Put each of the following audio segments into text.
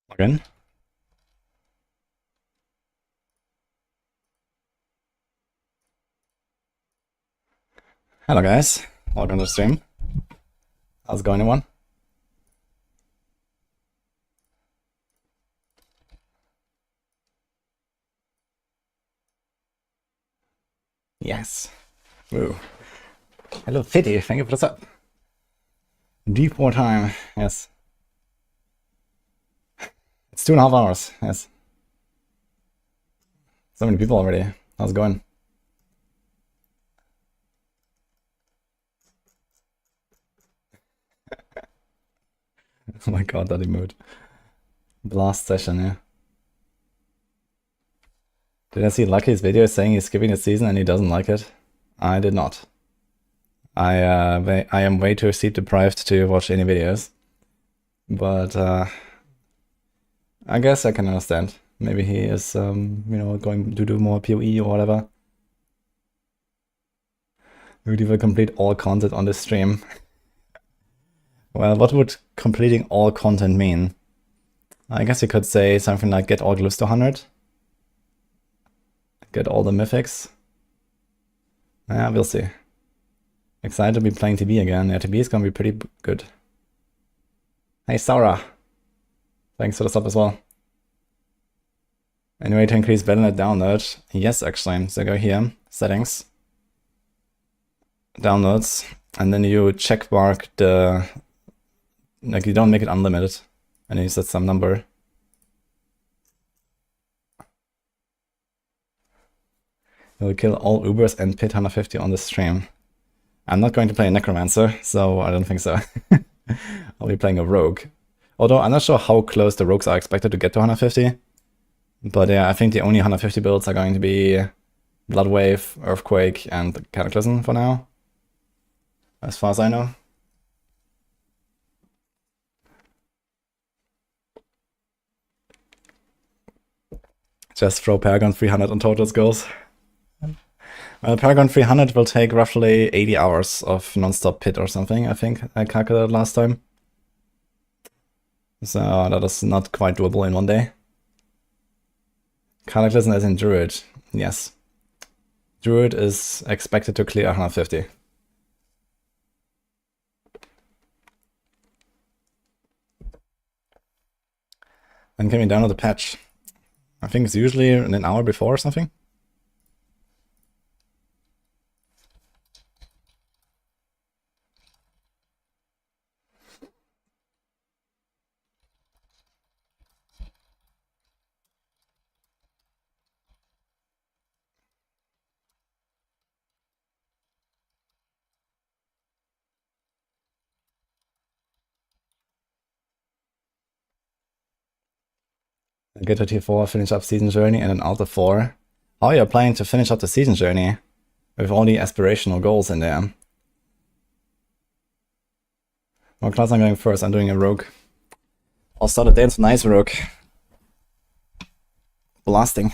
Log in. Hello guys, welcome to the stream. How's it going, everyone? Yes. Woo. Hello Fitty, thank you for the sub. Deep war time, yes. It's 2.5 hours, yes. So many people already. How's it going? Oh my god, that emote. The last session, yeah. Did I see Lucky's video saying he's skipping the season and he doesn't like it? I did not. I am way too sleep deprived to watch any videos. But I guess I can understand. Maybe he is, going to do more PoE or whatever. Maybe he will complete all content on this stream. Well, what would completing all content mean? I guess you could say something like get all glyphs to 100. Get all the mythics. Yeah, we'll see. Excited to be playing TB again. Yeah, TB is gonna be pretty good. Hey, Sarah. Thanks for the sub as well. Any way to increase Battle.net download? Yes, actually. So go here, settings, downloads, and then you check mark the, like you don't make it unlimited, and then you set some number. You'll kill all Ubers and pit 150 on the stream. I'm not going to play a Necromancer, so I don't think so. I'll be playing a Rogue. Although I'm not sure how close the Rogues are expected to get to 150. But yeah, I think the only 150 builds are going to be Bloodwave, Earthquake, and Cataclysm for now. As far as I know. Just throw Paragon 300 on total skills. Well, Paragon 300 will take roughly 80 hours of non-stop pit or something, I think I calculated last time. So that is not quite doable in one day. Cataclysm as in Druid, yes. Druid is expected to clear 150. When can we download the patch? I think it's usually an hour before or something. Get to tier 4, finish up season journey, and then Alter 4. How are you planning to finish up the season journey? With all the aspirational goals in there. What class I'm going first? I'm doing a Rogue. I'll start a dance nice Rogue. Blasting.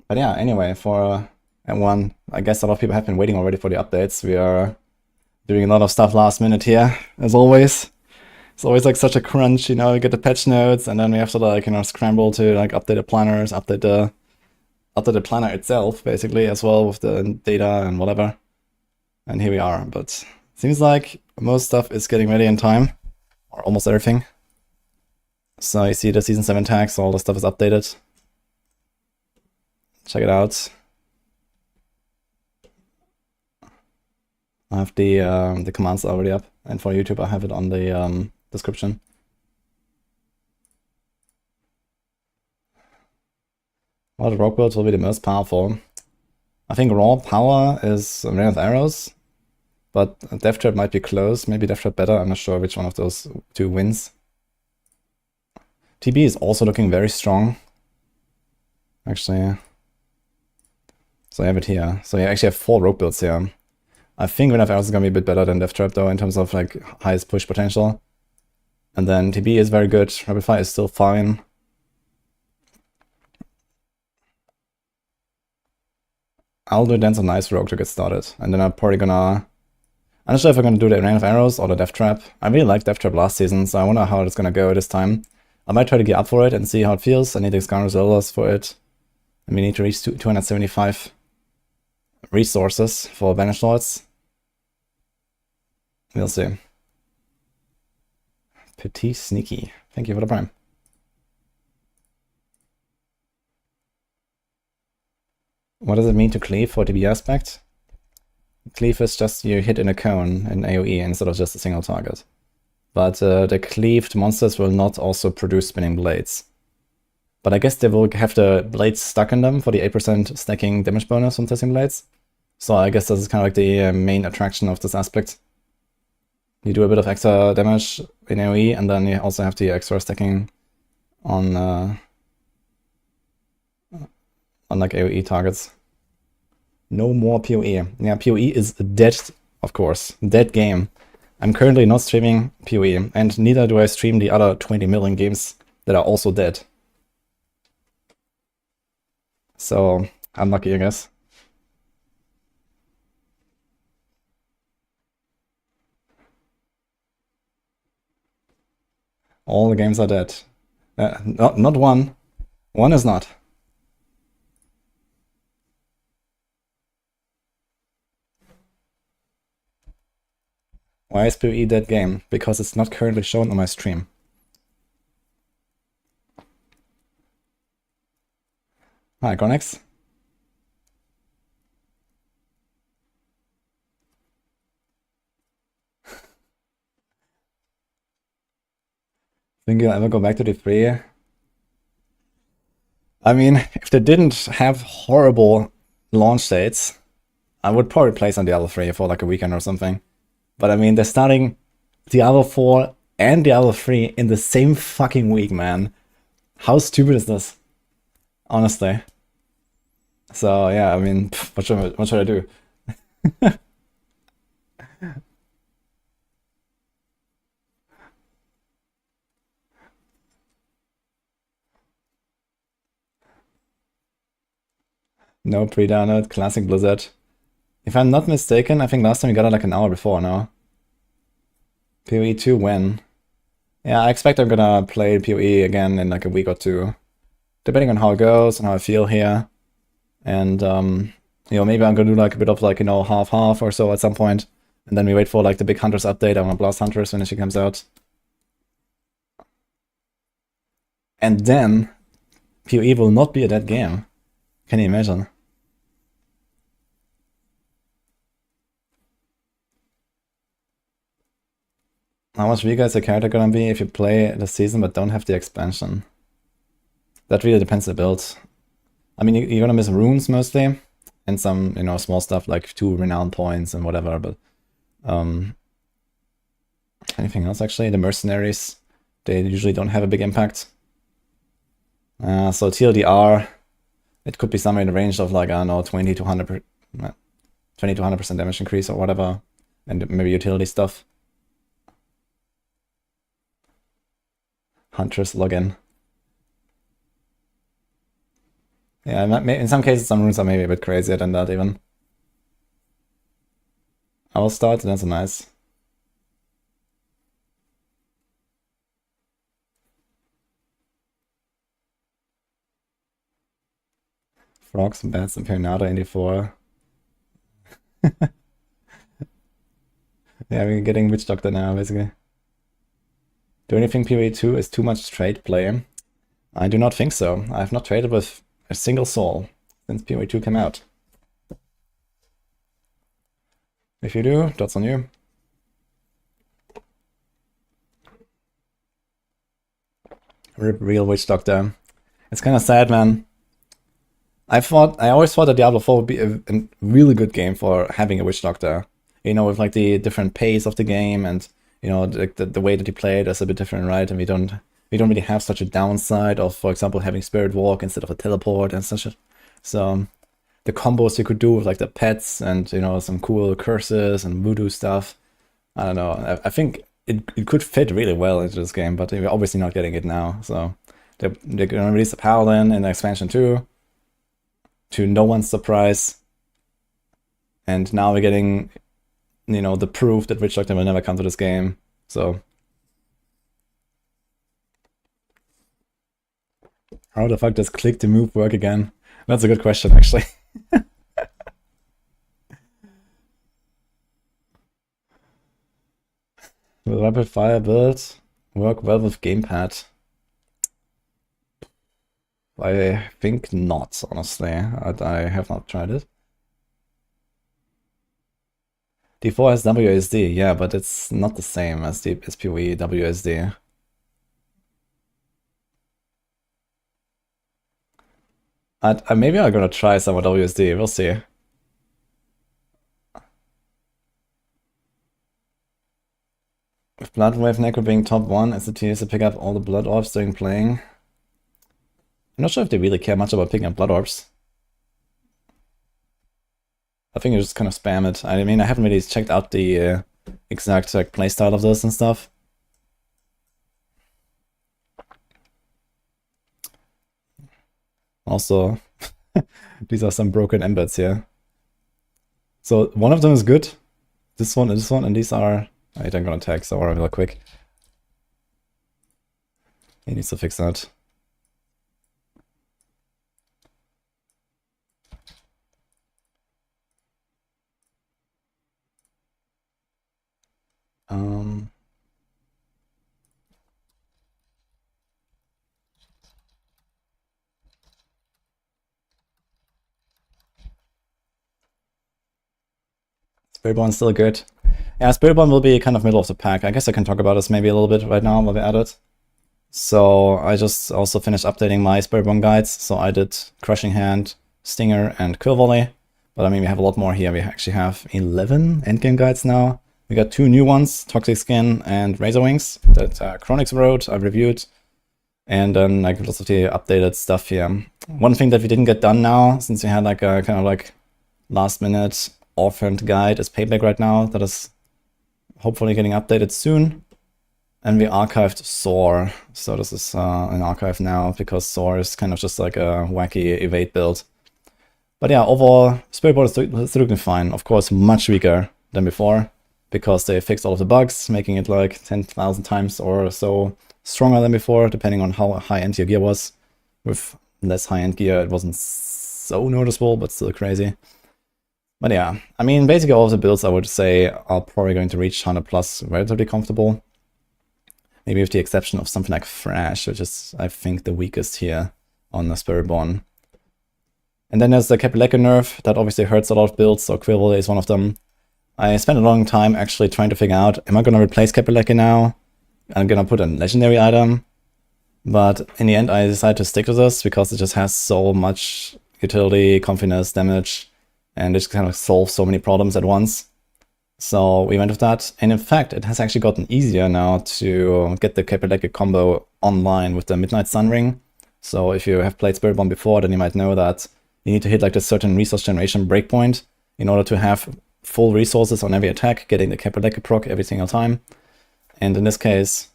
But yeah, anyway, for everyone, I guess a lot of people have been waiting already for the updates. We are doing a lot of stuff last minute here, as always. It's always like such a crunch, you know, we get the patch notes and then we have to like, scramble to like update the planners, update the planner itself, basically, as well with the data and whatever. And here we are, but seems like most stuff is getting ready in time, or almost everything. So you see the season 7 tags, all the stuff is updated. Check it out. I have the commands already up, and for YouTube I have it on the description. What rock builds will be the most powerful? I think raw power is Rain of Arrows, but Death Trap might be close. Maybe Death Trap better. I'm not sure which one of those two wins. TB is also looking very strong. Actually, so I have it here. So you actually have 4 rogue builds here. I think Rain of Arrows is gonna be a bit better than Death Trap though, in terms of like highest push potential. And then TB is very good. Rapid Fire is still fine. I'll do Dance on Ice Rogue to get started, and then I'm probably gonna... I'm not sure if I'm gonna do the Rain of Arrows or the Death Trap. I really liked Death Trap last season, so I wonder how it's gonna go this time. I might try to get up for it and see how it feels. I need to Scoundrel Zeldas for it. And we need to reach 275 resources for Banished Lords. We'll see. Petit Sneaky. Thank you for the prime. What does it mean to cleave for DB aspect? Cleave is just you hit in a cone in AoE instead of just a single target. But the cleaved monsters will not also produce spinning blades. But I guess they will have the blades stuck in them for the 8% stacking damage bonus from testing blades. So I guess this is kind of like the main attraction of this aspect. You do a bit of extra damage in AoE, and then you also have the extra stacking on like AoE targets. No more PoE. Yeah, PoE is dead, of course. Dead game. I'm currently not streaming PoE, and neither do I stream the other 20 million games that are also dead. So, unlucky, I guess. All the games are dead. Not one. One is not. Why is PoE dead game? Because it's not currently shown on my stream. Hi, Connex. Think you'll ever go back to the 3? I mean, if they didn't have horrible launch dates, I would probably play some Diablo 3 for like a weekend or something. But I mean, they're starting Diablo 4 and Diablo 3 in the same fucking week, man. How stupid is this? Honestly. So yeah, I mean, what should I do? No pre-download, classic Blizzard. If I'm not mistaken, I think last time we got it like an hour before now. PoE 2 when? Yeah, I expect I'm gonna play PoE again in like a week or two. Depending on how it goes and how I feel here. And, you know, maybe I'm gonna do like a bit of like, you know, half-half or so at some point. And then we wait for like the big Hunters update. I want to Blast Hunters when she comes out. And then, PoE will not be a dead game. Can you imagine? How much weaker is your character gonna be if you play the season but don't have the expansion? That really depends on the build. I mean, you're gonna miss runes mostly, and some, you know, small stuff like 2 renown points and whatever, but anything else actually? The mercenaries, they usually don't have a big impact. So TLDR, it could be somewhere in the range of like, I don't know, 20 to 100% damage increase or whatever, and maybe utility stuff. Huntress login. Yeah, in some cases some runes are maybe a bit crazier than that even. I will start, that's nice. Frogs, bats, and Perinata 84. Yeah, we're getting Witch Doctor now, basically. Do you think PoE 2 is too much trade play? I do not think so. I have not traded with a single soul since PoE 2 came out. If you do, that's on you. Rip real Witch Doctor. It's kind of sad, man. I always thought that Diablo 4 would be a really good game for having a Witch Doctor. You know, with like the different pace of the game, and you know, the way that you play it is a bit different, right? And we don't really have such a downside of, for example, having Spirit Walk instead of a teleport and such. So the combos you could do with like the pets and, you know, some cool curses and voodoo stuff. I don't know. I think it could fit really well into this game, but we're obviously not getting it now. So they're gonna release a Paladin in the expansion too. To no one's surprise. And now we're getting, you know, the proof that Witch Doctor will never come to this game. So how the fuck does click to move work again? That's a good question, actually. Will rapid fire build work well with gamepad? I think not, honestly. I have not tried it. D4 has WSD, yeah, but it's not the same as the SPOE WSD. Maybe I'm gonna try some WSD, we'll see. With Bloodwave Necro being top 1, SCT is to pick up all the Blood Orbs during playing. I'm not sure if they really care much about picking up Blood Orbs. I think you just kind of spam it. I mean, I haven't really checked out the exact like, playstyle of this and stuff. Also, these are some broken embeds here. So one of them is good. This one, and these are... I don't gonna attack, so real quick. He needs to fix that. Spirit Bond's still good. Yeah, Spirit Bond will be kind of middle of the pack. I guess I can talk about this maybe a little bit right now while we add it. So I just also finished updating my Spirit Bond guides. So I did Crushing Hand, Stinger, and Quill Volley. But I mean, we have a lot more here. We actually have 11 endgame guides now. We got 2 new ones, Toxic Skin and Razor Wings, that Chronix wrote, I reviewed. And then like lots of the updated stuff here. One thing that we didn't get done now, since we had like a kind of like last minute orphaned guide, is Payback right now. That is hopefully getting updated soon. And we archived Soar. So this is an archive now because Soar is kind of just like a wacky evade build. But yeah, overall, Spirit Bond is looking fine. Of course, much weaker than before because they fixed all of the bugs, making it like 10,000 times or so stronger than before, depending on how high-end your gear was. With less high-end gear, it wasn't so noticeable, but still crazy. But yeah, I mean, basically all of the builds I would say are probably going to reach 100 plus relatively comfortable. Maybe with the exception of something like Thrash, which is, I think, the weakest here on the Spirit Bond. And then there's the Capileka nerf, that obviously hurts a lot of builds, so Quill Volley is one of them. I spent a long time actually trying to figure out, am I going to replace Capileka now? I'm going to put a legendary item. But in the end, I decided to stick to this because it just has so much utility, confidence, damage, and it just kind of solves so many problems at once. So we went with that. And in fact, it has actually gotten easier now to get the Capileka combo online with the Midnight Sun Ring. So if you have played Spirit Bomb before, then you might know that you need to hit like this certain resource generation breakpoint in order to have full resources on every attack, getting the Capileka proc every single time. And in this case,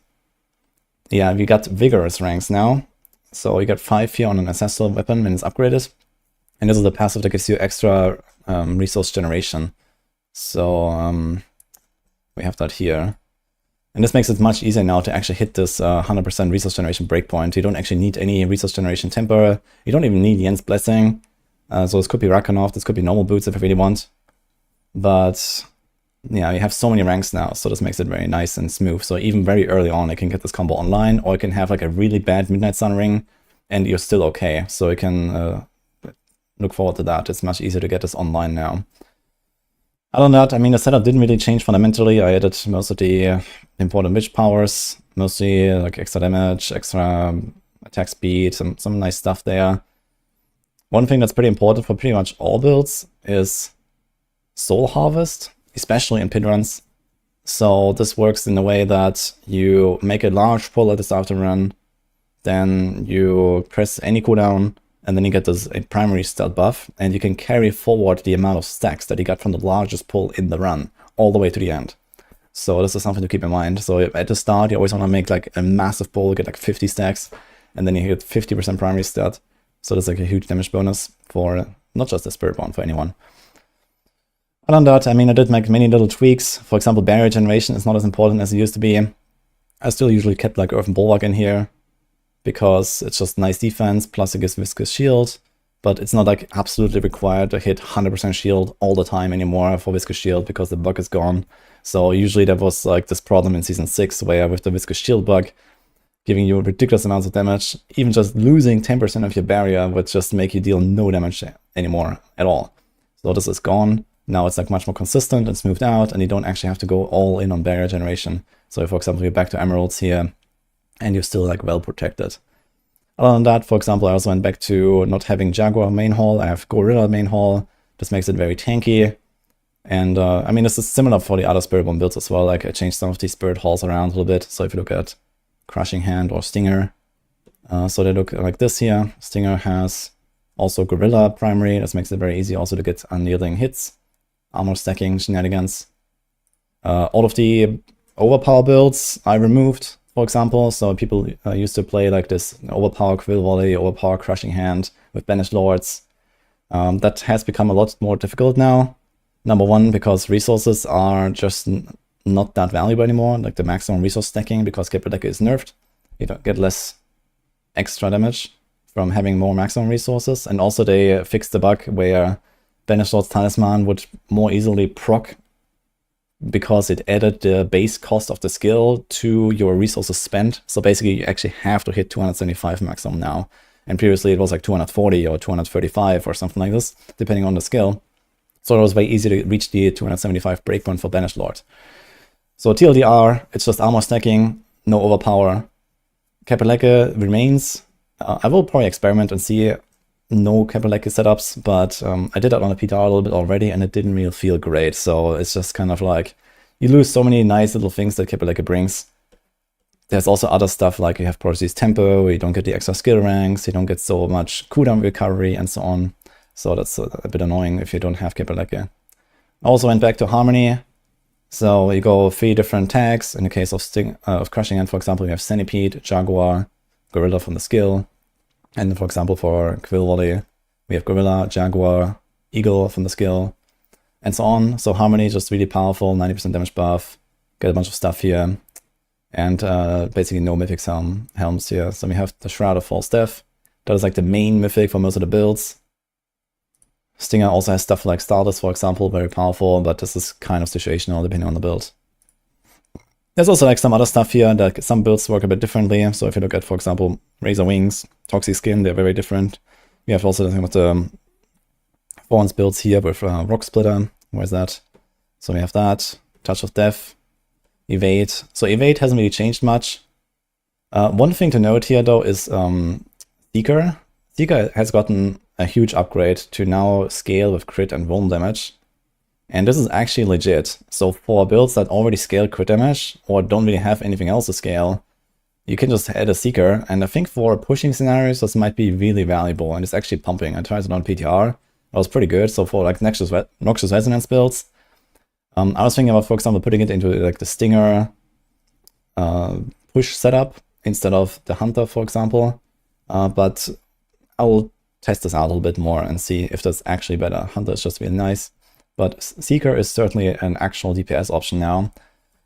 yeah, we got vigorous ranks now. So you got 5 here on an ancestral weapon when it's upgraded. And this is the passive that gives you extra resource generation. So we have that here. And this makes it much easier now to actually hit this 100% resource generation breakpoint. You don't actually need any resource generation temper. You don't even need Yen's Blessing. So this could be Rakanov, this could be normal boots if you really want. But yeah, you have so many ranks now, so this makes it very nice and smooth. So even very early on, I can get this combo online, or I can have like a really bad Midnight Sun Ring, and you're still okay. So you can look forward to that. It's much easier to get this online now. Other than that, I mean, the setup didn't really change fundamentally. I added most of the important witch powers, mostly like extra damage, extra attack speed, some nice stuff there. One thing that's pretty important for pretty much all builds is Soul Harvest, especially in pit runs. So this works in a way that you make a large pull at the start of the run, then you press any cooldown, and then you get this a primary stat buff, and you can carry forward the amount of stacks that you got from the largest pull in the run, all the way to the end. So this is something to keep in mind. So at the start, you always want to make like a massive pull, get like 50 stacks, and then you get 50% primary stat. So that's like a huge damage bonus for not just the Spirit Bond, for anyone. Other than that, I mean, I did make many little tweaks. For example, barrier generation is not as important as it used to be. I still usually kept like Earthen Bulwark in here because it's just nice defense, plus it gives Viscous Shield, but it's not like absolutely required to hit 100% shield all the time anymore for Viscous Shield because the bug is gone. So usually there was like this problem in Season 6 where with the Viscous Shield bug, giving you ridiculous amounts of damage, even just losing 10% of your barrier would just make you deal no damage anymore at all. So this is gone. Now it's like much more consistent and smoothed out, and you don't actually have to go all in on barrier generation. So for example, you're back to emeralds here, and you're still like well protected. Other than that, for example, I also went back to not having Jaguar main hall. I have Gorilla main hall. This makes it very tanky. And I mean, this is similar for the other Spiritborn builds as well. Like I changed some of these Spirit halls around a little bit. So if you look at Crushing Hand or Stinger, so they look like this here. Stinger has also Gorilla primary. This makes it very easy also to get unyielding hits. Armor stacking shenanigans. All of the overpower builds I removed, for example. So people used to play like this overpower Quill Volley, overpower Crushing Hand with Banished Lords. That has become a lot more difficult now. Number one, because resources are just not that valuable anymore, like the maximum resource stacking, because Capitaleka is nerfed. You don't get less extra damage from having more maximum resources. And also they fixed the bug where Banished Lord's Talisman would more easily proc because it added the base cost of the skill to your resources spent. So basically you actually have to hit 275 maximum now. And previously it was like 240 or 235 or something like this, depending on the skill. So it was very easy to reach the 275 breakpoint for Banished Lord. So TLDR, it's just armor stacking, no overpower. Capitaleka remains. I will probably experiment and see no Capitaleka setups, but I did that on a PTR a little bit already and it didn't really feel great. So it's just kind of like, you lose so many nice little things that Capitaleka brings. There's also other stuff like you have Prodigy's Tempo, you don't get the extra skill ranks, you don't get so much cooldown recovery and so on. So that's a bit annoying if you don't have Capitaleka. I also went back to Harmony. So you go 3 different tags. In the case of Crushing Hand, for example, you have Centipede, Jaguar, Gorilla from the skill. And for example, for Quill Volley, we have Gorilla, Jaguar, Eagle from the skill, and so on. So Harmony is just really powerful, 90% damage buff, get a bunch of stuff here, and basically no Mythic helms here. So we have the Shroud of False Death. That is like the main Mythic for most of the builds. Stinger also has stuff like Stardust, for example, very powerful, but this is kind of situational depending on the build. There's also like some other stuff here that some builds work a bit differently. So if you look at, for example, Razor Wings, Toxic Skin, they're very different. We have also the thing with the Thorns builds here with Rock Splitter. Where's that? So we have that. Touch of Death. Evade. So Evade hasn't really changed much. One thing to note here though is Seeker. Seeker has gotten a huge upgrade to now scale with crit and vuln damage. And this is actually legit. So for builds that already scale crit damage or don't really have anything else to scale, you can just add a Seeker. And I think for pushing scenarios, this might be really valuable. And it's actually pumping. I tried it on PTR. It was pretty good. So for like Noxious Resonance builds, I was thinking about, for example, putting it into like the Stinger push setup instead of the Hunter, for example. But I'll test this out a little bit more and see if that's actually better. Hunter is just really nice. But Seeker is certainly an actual DPS option now.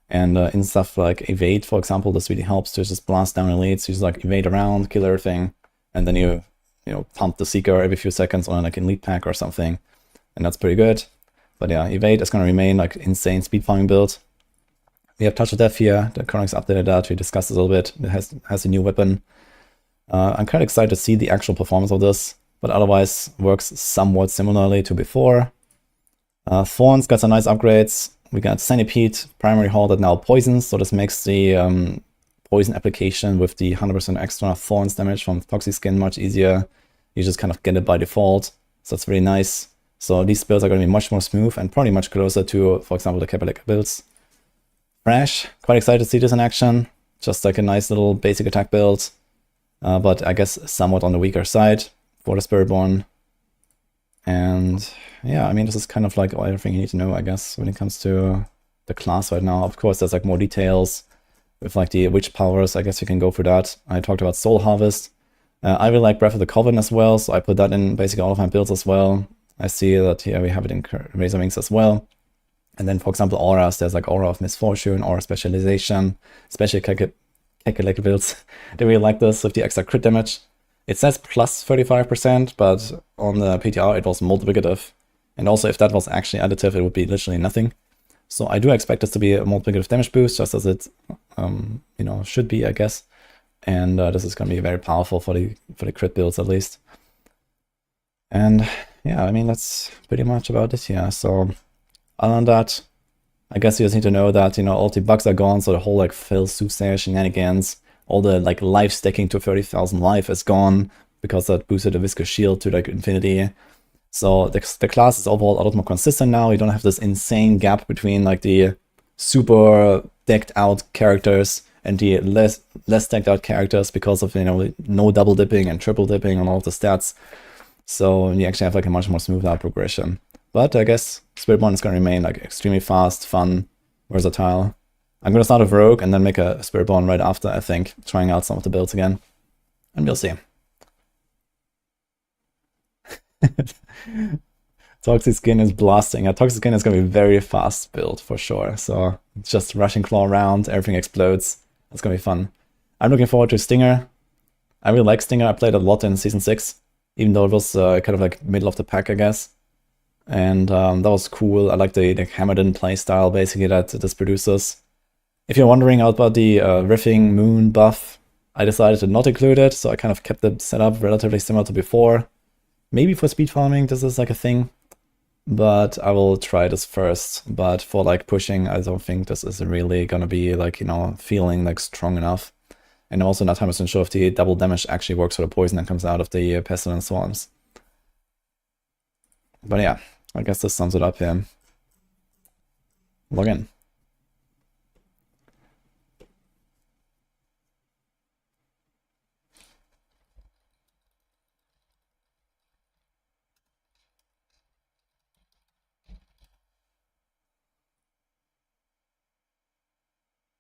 And in stuff like Evade, for example, this really helps to just blast down elites. You just like evade around, kill everything, and then you pump the Seeker every few seconds on like an elite pack or something. And that's pretty good. But yeah, Evade is going to remain like insane speed farming build. We have Touch of Death here. The Chronix updated that. We discussed this a little bit. It has a new weapon. I'm kind of excited to see the actual performance of this, but otherwise works somewhat similarly to before. Thorns got some nice upgrades. We got Centipede, primary hull that now poisons, so this makes the poison application with the 100% extra Thorns damage from Toxic Skin much easier. You just kind of get it by default, so that's really nice. So these builds are going to be much more smooth and probably much closer to, for example, the Capitaleka builds. Thrash, quite excited to see this in action. Just like a nice little basic attack build, but I guess somewhat on the weaker side for the Spiritborn. And yeah, I mean, this is kind of like everything you need to know, I guess, when it comes to the class right now. Of course, there's like more details with like the witch powers. I guess you can go through that. I talked about Soul Harvest. I really like Breath of the Coven as well, so I put that in basically all of my builds as well. I see that here we have it in Razor Wings as well. And then, for example, auras, there's like Aura of Misfortune, Aura Specialization, Special Calculated builds. They really like this with the extra crit damage. It says plus 35%, but on the PTR it was multiplicative. And also if that was actually additive, it would be literally nothing. So I do expect this to be a multiplicative damage boost, just as it should be, I guess. And this is going to be very powerful for the crit builds at least. And yeah, I mean, that's pretty much about it here. So other than that, I guess you just need to know that, all the bugs are gone, so the whole like Phil Soothsayer shenanigans, all the like life stacking to 30,000 life is gone, because that boosted the Viscous Shield to like infinity. So the class is overall a lot more consistent now. You don't have this insane gap between like the super decked out characters and the less decked out characters because of, no double dipping and triple dipping on all of the stats. So you actually have like a much more smoothed out progression. But I guess Spiritborn is going to remain like extremely fast, fun, versatile. I'm going to start with Rogue and then make a Spiritborn right after, I think, trying out some of the builds again. And we'll see. Toxic Skin is blasting. A Toxic Skin is going to be very fast build for sure. So just rushing claw around, everything explodes. That's going to be fun. I'm looking forward to Stinger. I really like Stinger. I played a lot in Season 6, even though it was kind of like middle of the pack, I guess. And that was cool. I like the Hammerden playstyle basically that this produces. If you're wondering about the Riffing Moon buff, I decided to not include it, so I kind of kept the setup relatively similar to before. Maybe for speed farming this is like a thing, but I will try this first. But for like pushing, I don't think this is really gonna be like, feeling like strong enough. And I'm also not 100% sure if the double damage actually works for the poison that comes out of the Pestilence Swarms. But yeah, I guess this sums it up here. Log in.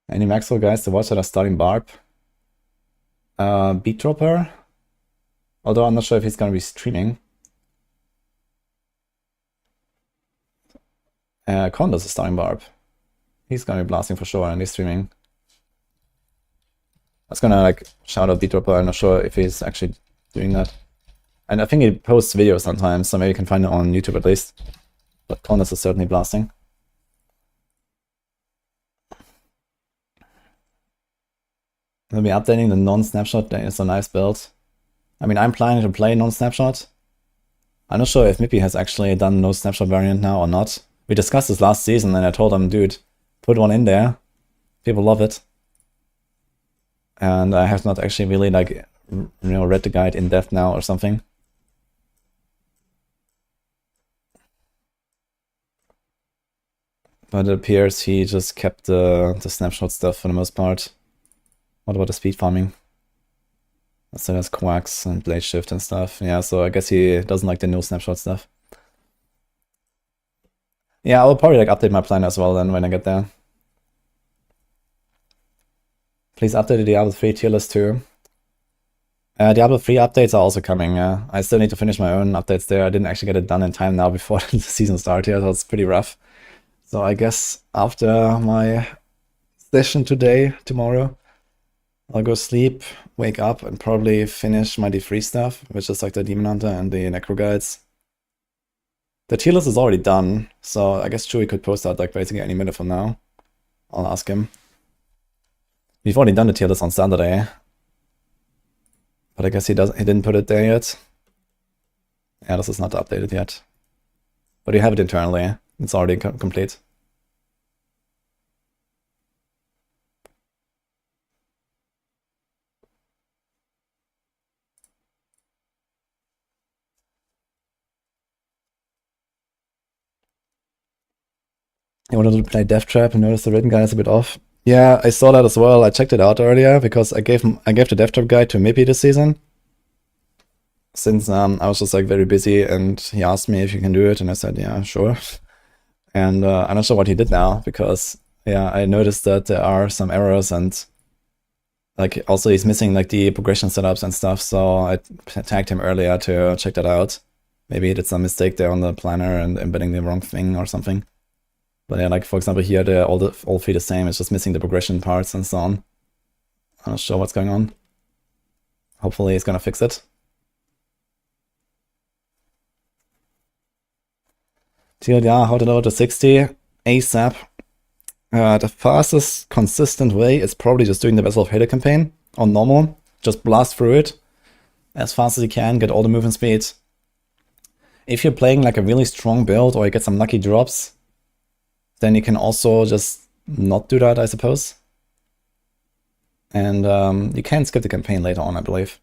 Any Maxroll guys to watch that are starting Barb? Beat Dropper? Although I'm not sure if he's going to be streaming. Condos is starting Barb. He's going to be blasting for sure and he's streaming. I was going to like shout out Beat Dropper. I'm not sure if he's actually doing that. And I think he posts videos sometimes, so maybe you can find it on YouTube at least. But Condos is certainly blasting. We'll be updating the non-snapshot. It's a nice build. I mean, I'm planning to play non-snapshot. I'm not sure if Mippy has actually done no snapshot variant now or not. We discussed this last season and I told him, dude, put one in there. People love it. And I have not actually really like, read the guide in depth now or something. But it appears he just kept the snapshot stuff for the most part. What about the speed farming? So there's Quacks and Blade Shift and stuff. Yeah, so I guess he doesn't like the no snapshot stuff. Yeah, I'll probably like update my plan as well then when I get there. Please update the Diablo 3 tier list too. Diablo 3 updates are also coming. I still need to finish my own updates there. I didn't actually get it done in time now before the season started here, so it's pretty rough. So I guess after my session tomorrow, I'll go sleep, wake up, and probably finish my D3 stuff, which is like the Demon Hunter and the Necro Guides. The tier list is already done, so I guess Chewie could post that like basically any minute from now. I'll ask him. We've already done the tier list on Saturday, but I guess he didn't put it there yet. Yeah, this is not updated yet. But you have it internally. It's already complete. I wanted to play Death Trap and noticed the written guide is a bit off. Yeah, I saw that as well. I checked it out earlier because I gave the Death Trap guide to Mippy this season. Since I was just like very busy and he asked me if you can do it and I said, yeah, sure. And I'm not sure what he did now because, yeah, I noticed that there are some errors and like also he's missing like the progression setups and stuff. So I tagged him earlier to check that out. Maybe he did some mistake there on the planner and embedding the wrong thing or something. But yeah, like for example here, they're all three the same. It's just missing the progression parts and so on. I'm not sure what's going on. Hopefully it's gonna fix it. TLDR, how to load to 60 ASAP. The fastest consistent way is probably just doing the Vessel of Halo campaign on normal. Just blast through it as fast as you can, get all the movement speed. If you're playing like a really strong build or you get some lucky drops, then you can also just not do that, I suppose. And you can skip the campaign later on, I believe.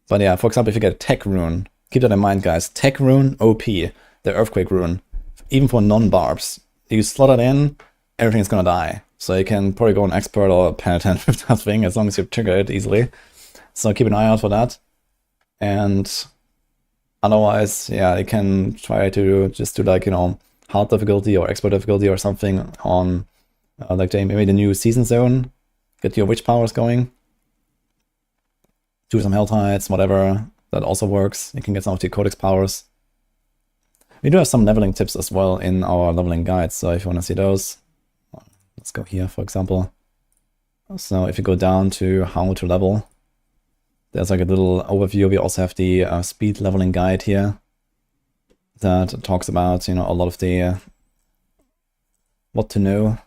But yeah, for example, if you get a Tech Rune, keep that in mind, guys. Tech Rune, OP, the Earthquake Rune, even for non-barbs. You slot it in, everything's gonna die. So you can probably go on Expert or Penitent with that thing, as long as you trigger it easily. So keep an eye out for that. And otherwise, yeah, you can try to just do like, you know, hard difficulty or expert difficulty or something on like maybe the new season zone. Get your witch powers going. Do some hell tides, whatever. That also works. You can get some of your codex powers. We do have some leveling tips as well in our leveling guides, so if you want to see those, let's go here, for example. So if you go down to how to level, there's like a little overview. We also have the speed leveling guide here that talks about, you know, a lot of the what to know.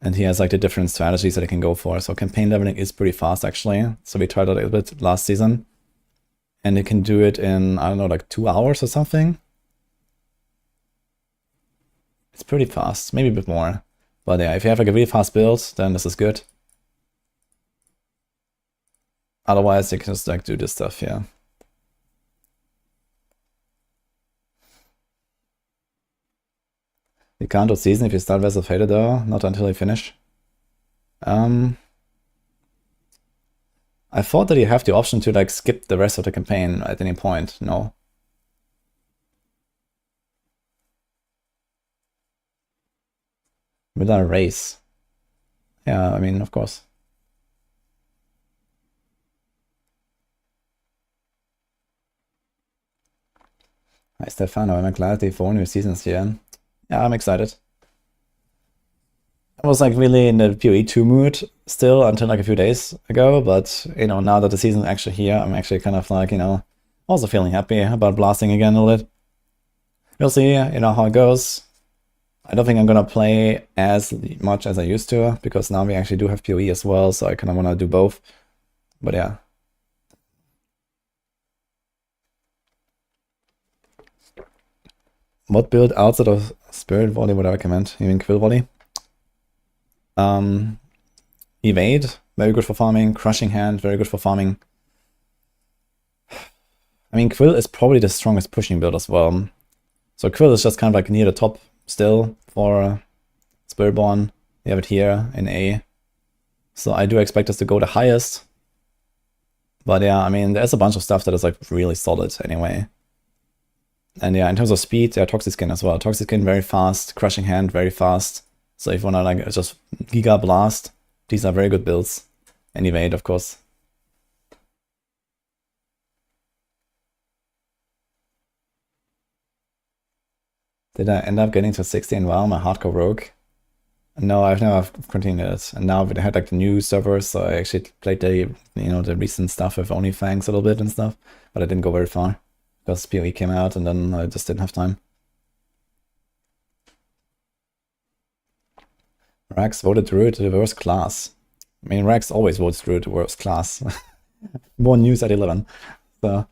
And he has like the different strategies that you can go for. So campaign leveling is pretty fast actually. So we tried it a little bit last season. And you can do it in, I don't know, like 2 hours or something. It's pretty fast, maybe a bit more. But yeah, if you have like a really fast build, then this is good. Otherwise, you can just like do this stuff here. You can't do season if you start Vessel of Halo though, not until you finish. I thought that you have the option to like skip the rest of the campaign at any point. No. Without a race. Yeah, I mean, of course. Hi Stefano, I'm glad they for new seasons here. Yeah, I'm excited. I was like really in the PoE 2 mood still until like a few days ago, but you know, now that the season's actually here, I'm actually kind of like, you know, also feeling happy about blasting again a little bit. We'll see, you know, how it goes. I don't think I'm gonna play as much as I used to, because now we actually do have PoE as well, so I kind of want to do both. But yeah. What build outside of Spirit Volley would I recommend? You mean Quill Volley? Evade, very good for farming. Crushing Hand, very good for farming. I mean, Quill is probably the strongest pushing build as well. So Quill is just kind of like near the top still for Spiritborn. You have it here in A. So I do expect us to go the highest. But yeah, I mean, there's a bunch of stuff that is like really solid anyway. And yeah, in terms of speed, yeah, Toxic Skin as well. Toxic Skin very fast, Crushing Hand very fast. So if you wanna like just Giga Blast, these are very good builds. And Evade, of course. Did I end up getting to 60 in WoW, my hardcore rogue? No, I've never continued it. And now we had like the new servers, so I actually played the, you know, the recent stuff with OnlyFangs a little bit and stuff, but I didn't go very far because PoE came out and then I just didn't have time. Rax voted Druid to the worst class. I mean, Rax always votes Druid to the worst class. More news at 11. So.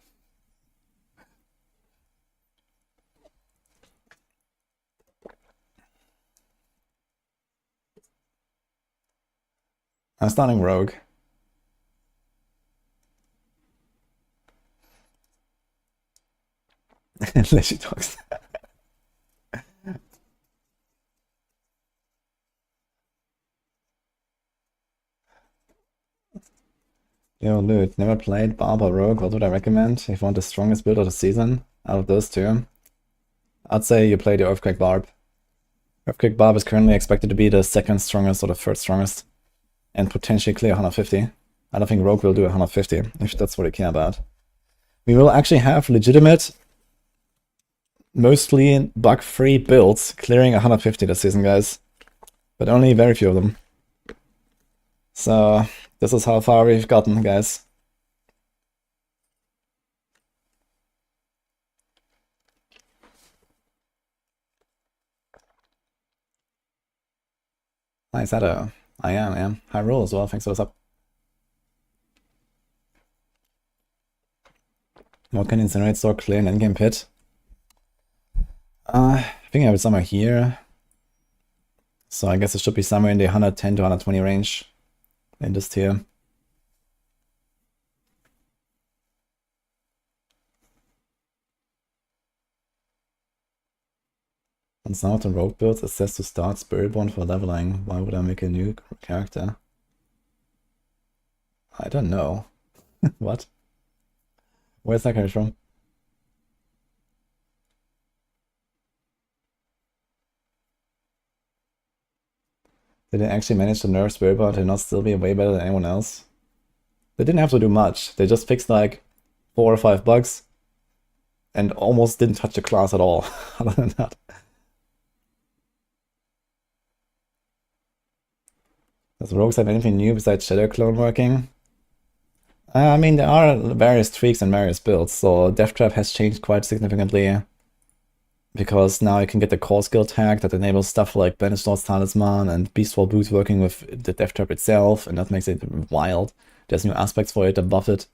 I'm starting Rogue. Leshy talks. Yo, dude, never played Barb or Rogue. What would I recommend if you want the strongest build of the season out of those two? I'd say you play the Earthquake Barb. Earthquake Barb is currently expected to be the second strongest or the third strongest, and potentially clear 150. I don't think Rogue will do 150, if that's what you care about. We will actually have legitimate mostly bug-free builds clearing 150 this season, guys. But only very few of them. So this is how far we've gotten, guys. Nice, Addo. I am. High roll as well, thanks for the sub. What can Incinerate Store clear an endgame pit? I think I have it somewhere here. So I guess it should be somewhere in the 110 to 120 range in this tier. On some of the rogue builds, it says to start Spiritborn for leveling. Why would I make a new character? I don't know. What? Where's that coming from? Did they actually manage to nerf Spiritborn to not still be way better than anyone else? They didn't have to do much. They just fixed like 4 or 5 bugs and almost didn't touch the class at all, other than that. Does Rogues have anything new besides Shadow Clone working? I mean, there are various tweaks and various builds, so Death Trap has changed quite significantly. Because now you can get the core skill tag that enables stuff like Banished Lord's Talisman and Beastfall Boots working with the Death Trap itself, and that makes it wild. There's new aspects for it that buff it.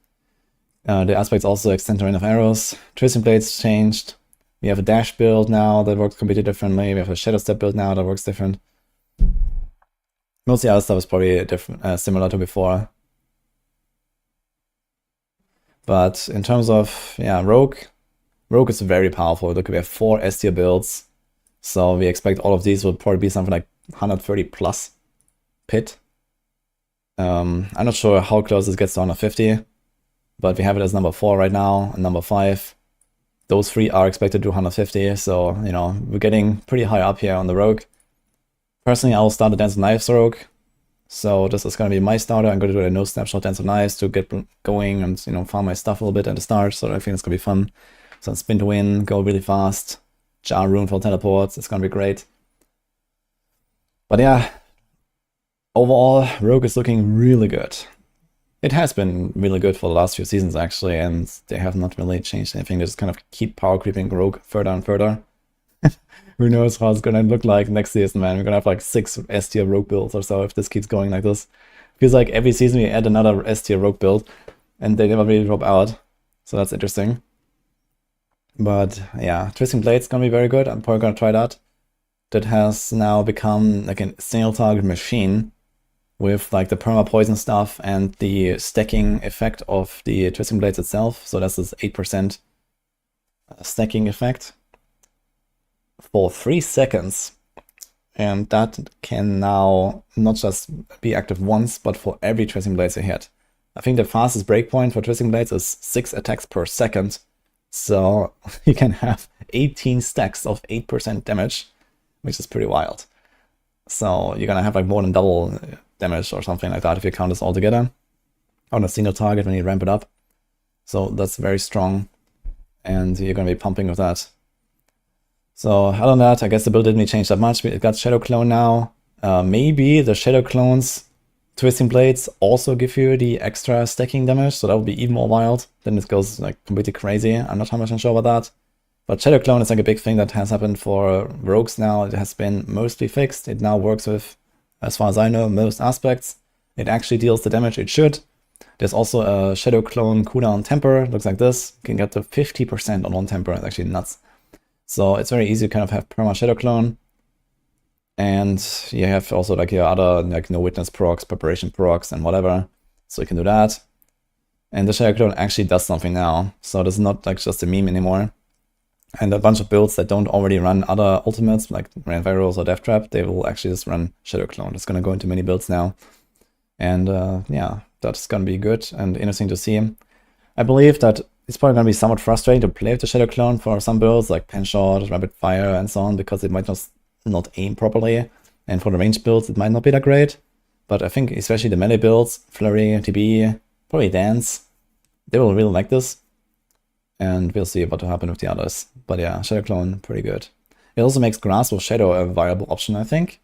The aspects also extend the range of arrows. Twisting Blades changed. We have a dash build now that works completely differently. We have a Shadow Step build now that works different. Most of the other stuff is probably different, similar to before. But in terms of, yeah, Rogue is very powerful. Look, we have 4 S tier builds. So we expect all of these will probably be something like 130 plus pit. I'm not sure how close this gets to 150, but we have it as number 4 right now, and number 5. Those 3 are expected to do 150, so, you know, we're getting pretty high up here on the Rogue. Personally, I will start the Dance of Knives Rogue. So this is going to be my starter. I'm going to do a no snapshot Dance of Knives to get going and, you know, farm my stuff a little bit at the start, so I think it's going to be fun. So spin to win, go really fast, jar rune for teleports, it's gonna be great. But yeah, overall, Rogue is looking really good. It has been really good for the last few seasons actually, and they have not really changed anything. They just kind of keep power creeping Rogue further and further. Who knows how it's gonna look like next season, man. We're gonna have like 6 S tier Rogue builds or so if this keeps going like this. Feels like every season we add another S tier Rogue build, and they never really drop out. So that's interesting. But yeah, Twisting Blade's gonna be very good. I'm probably gonna try that. That has now become like a single target machine with like the perma poison stuff and the stacking effect of the Twisting Blades itself. So that's this 8% stacking effect for 3 seconds. And that can now not just be active once, but for every Twisting Blades you hit. I think the fastest breakpoint for Twisting Blades is 6 attacks per second. So you can have 18 stacks of 8% damage, which is pretty wild. So you're gonna have like more than double damage or something like that if you count this all together on a single target when you ramp it up. So that's very strong, and you're gonna be pumping with that. So other than that, I guess the build didn't really change that much. We got Shadow Clone now. Maybe the Shadow Clones Twisting Blades also give you the extra stacking damage, so that would be even more wild. Then it goes like completely crazy. I'm not 100% sure about that. But Shadow Clone is like a big thing that has happened for Rogues now. It has been mostly fixed. It now works with, as far as I know, most aspects. It actually deals the damage it should. There's also a Shadow Clone cooldown temper. Looks like this. You can get to 50% on one temper. It's actually nuts. So it's very easy to kind of have perma Shadow Clone. And you have also like your other like no witness procs, preparation procs, and whatever. So you can do that. And the Shadow Clone actually does something now. So this is not like just a meme anymore. And a bunch of builds that don't already run other ultimates, like Ran Virals or Death Trap, they will actually just run Shadow Clone. It's gonna go into many builds now. And yeah, that's gonna be good and interesting to see. I believe that it's probably gonna be somewhat frustrating to play with the Shadow Clone for some builds like Pen Shot, Rapid Fire, and so on, because it might just not aim properly, and for the range builds it might not be that great. But I think especially the melee builds, Flurry, TB, probably Dance, they will really like this. and we'll see what will happen with the others. But yeah, Shadow Clone, pretty good. It also makes Grasp of Shadow a viable option, I think.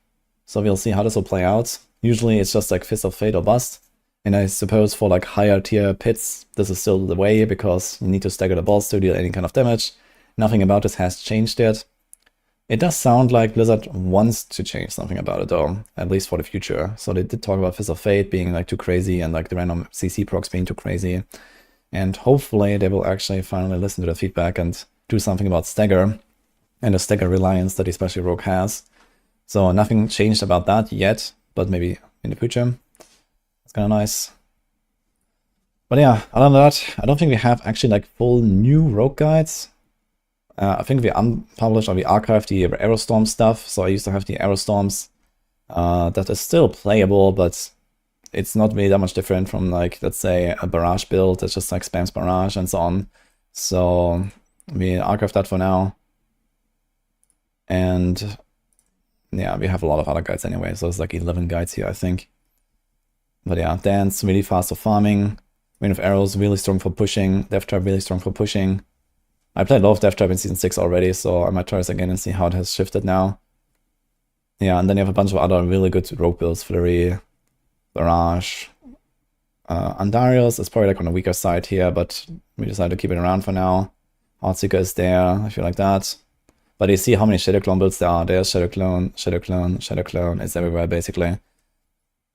So we'll see how this will play out. Usually it's just like Fist of Fate or Bust. And I suppose for like higher tier pits, this is still the way because you need to stagger the balls to deal any kind of damage. Nothing about this has changed yet. It does sound like Blizzard wants to change something about it though, at least for the future. So they did talk about Fist of Fate being like too crazy and like the random CC procs being too crazy. And hopefully they will actually finally listen to the feedback and do something about stagger and the stagger reliance that especially Rogue has. So nothing changed about that yet, but maybe in the future. It's kind of nice. But yeah, other than that, I don't think we have actually like full new Rogue guides. I think we unpublished or we archived the Aerostorm stuff. So I used to have the Aerostorms. That is still playable, but it's not really that much different from like, let's say, a Barrage build that just like spams Barrage and so on. So we archived that for now. And yeah, we have a lot of other guides anyway. So it's like 11 guides here, I think. But yeah, Dance, really fast for farming. Rain of Arrows, really strong for pushing. Death Trap, really strong for pushing. I played a lot of Death Trap in Season 6 already, so I might try this again and see how it has shifted now. Yeah, and then you have a bunch of other really good rogue builds. Flurry, Barrage. Andarius is probably like on the weaker side here, but we decided to keep it around for now. Heartseeker is there, I feel like that. But you see how many Shadow Clone builds there are. There's Shadow Clone, Shadow Clone, Shadow Clone. It's everywhere, basically.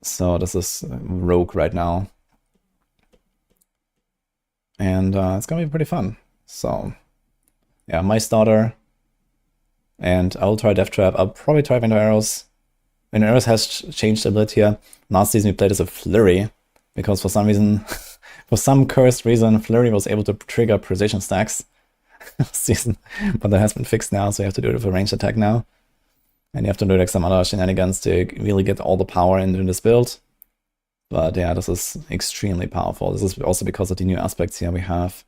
So this is Rogue right now. And it's gonna be pretty fun. So, yeah, my starter. And I'll try Death Trap. I'll probably try Wind of Arrows. Wind of Arrows has changed a bit here. Last season we played as a Flurry. Because for some reason, for some cursed reason, Flurry was able to trigger precision stacks season. But that has been fixed now, so you have to do it with a ranged attack now. And you have to do like some other shenanigans to really get all the power into this build. But yeah, this is extremely powerful. This is also because of the new aspects here we have.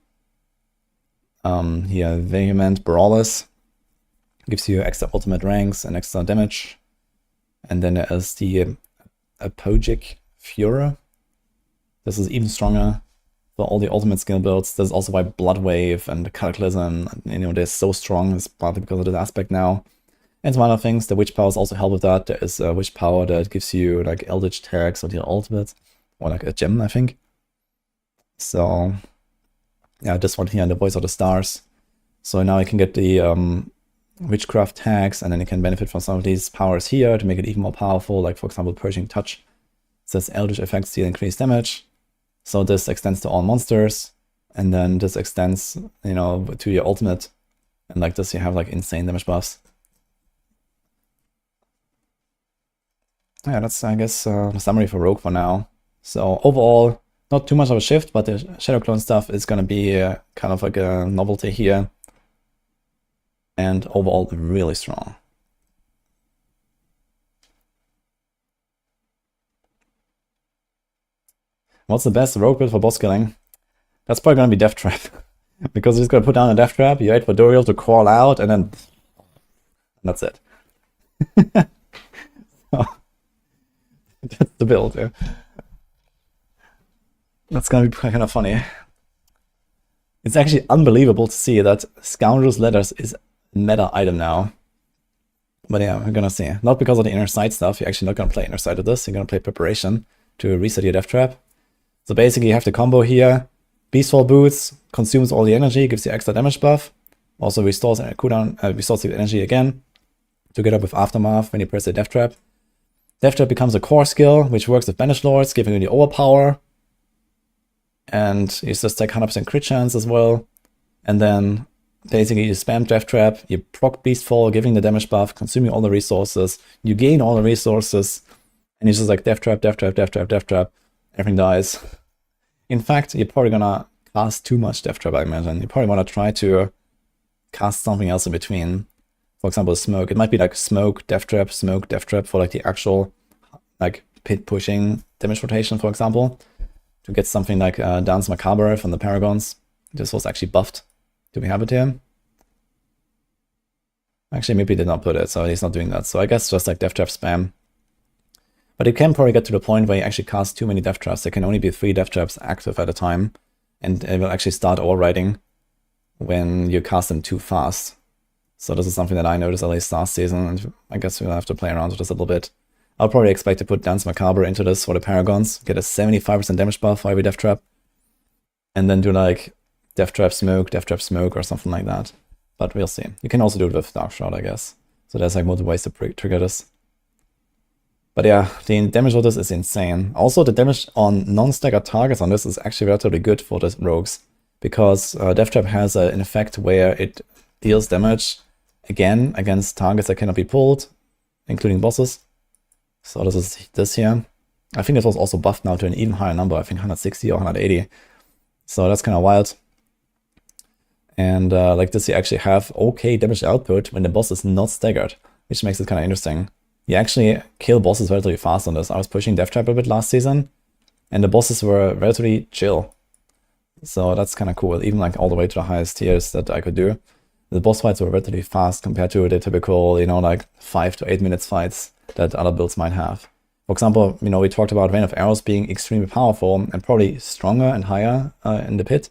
Here, Vehement Brawlers. Gives you extra ultimate ranks and extra damage. And then there is the Apogic Fury. This is even stronger for all the ultimate skill builds. This is also why Blood Wave and Cataclysm, you know, they're so strong. It's partly because of this aspect now. And some other things. The Witch Powers also help with that. There is a Witch Power that gives you like Eldritch tags or the ultimate. Or like a gem, I think. So yeah, this one here, the Voice of the Stars. So now you can get the Witchcraft tags, and then you can benefit from some of these powers here to make it even more powerful. Like for example, Purging Touch. It says Eldritch effects deal increased damage. So this extends to all monsters. And then this extends, you know, to your ultimate. And like this, you have like insane damage buffs. Yeah, that's, I guess, the summary for Rogue for now. So overall, not too much of a shift, but the Shadow Clone stuff is going to be kind of like a novelty here. And overall, really strong. What's the best Rogue build for boss killing? That's probably going to be Death Trap. Because you're just going to put down a Death Trap, you wait for Doriel to crawl out, and then... And that's it. So, that's the build, yeah. That's gonna be kind of funny. It's actually unbelievable to see that Scoundrel's Letters is a meta item now. But yeah, we're gonna see. Not because of the Inner Sight stuff, you're actually not gonna play Inner Sight of this, you're gonna play Preparation to reset your Death Trap. So basically you have the combo here. Beastfall Boots consumes all the energy, gives you extra damage buff. Also restores cooldown, restores the energy again. Together with Aftermath when you press the Death Trap. Death Trap becomes a core skill, which works with Banished Lords, giving you the overpower. And you just take 100% crit chance as well. And then basically you spam Death Trap, you proc Beastfall, giving the damage buff, consuming all the resources. You gain all the resources. And you just like Death Trap, Death Trap, Death Trap, Death Trap. Everything dies. In fact, you're probably gonna cast too much Death Trap, I imagine. You probably want to try to cast something else in between. For example, Smoke. It might be like Smoke, Death Trap for like the actual like pit pushing damage rotation, for example. To get something like Dance Macabre from the Paragons. This was actually buffed. Do we have it here? Actually, maybe he did not put it, so he's not doing that. So I guess just like Death Trap spam. But it can probably get to the point where you actually cast too many Death Traps. There can only be 3 Death Traps active at a time. And it will actually start overriding. when you cast them too fast. So this is something that I noticed at least last season, and I guess we'll have to play around with this a little bit. I'll probably expect to put Dance Macabre into this for the Paragons, get a 75% damage buff for every Death Trap, and then do like Death Trap Smoke, or something like that. But we'll see. You can also do it with Dark Shroud, I guess. So there's like multiple ways to trigger this. But yeah, the damage of this is insane. Also, the damage on non-staggered targets on this is actually relatively good for the rogues, because Death Trap has an effect where it deals damage again against targets that cannot be pulled, including bosses. So this is this here. I think it was also buffed now to an even higher number, I think 160 or 180. So that's kind of wild. And like this, you actually have okay damage output when the boss is not staggered, which makes it kind of interesting. You actually kill bosses relatively fast on this. I was pushing Death Trap a bit last season, and the bosses were relatively chill. So that's kind of cool, even like all the way to the highest tiers that I could do. The boss fights were relatively fast compared to the typical, you know, like 5 to 8 minutes fights that other builds might have. For example, you know, we talked about Rain of Arrows being extremely powerful and probably stronger and higher in the pit.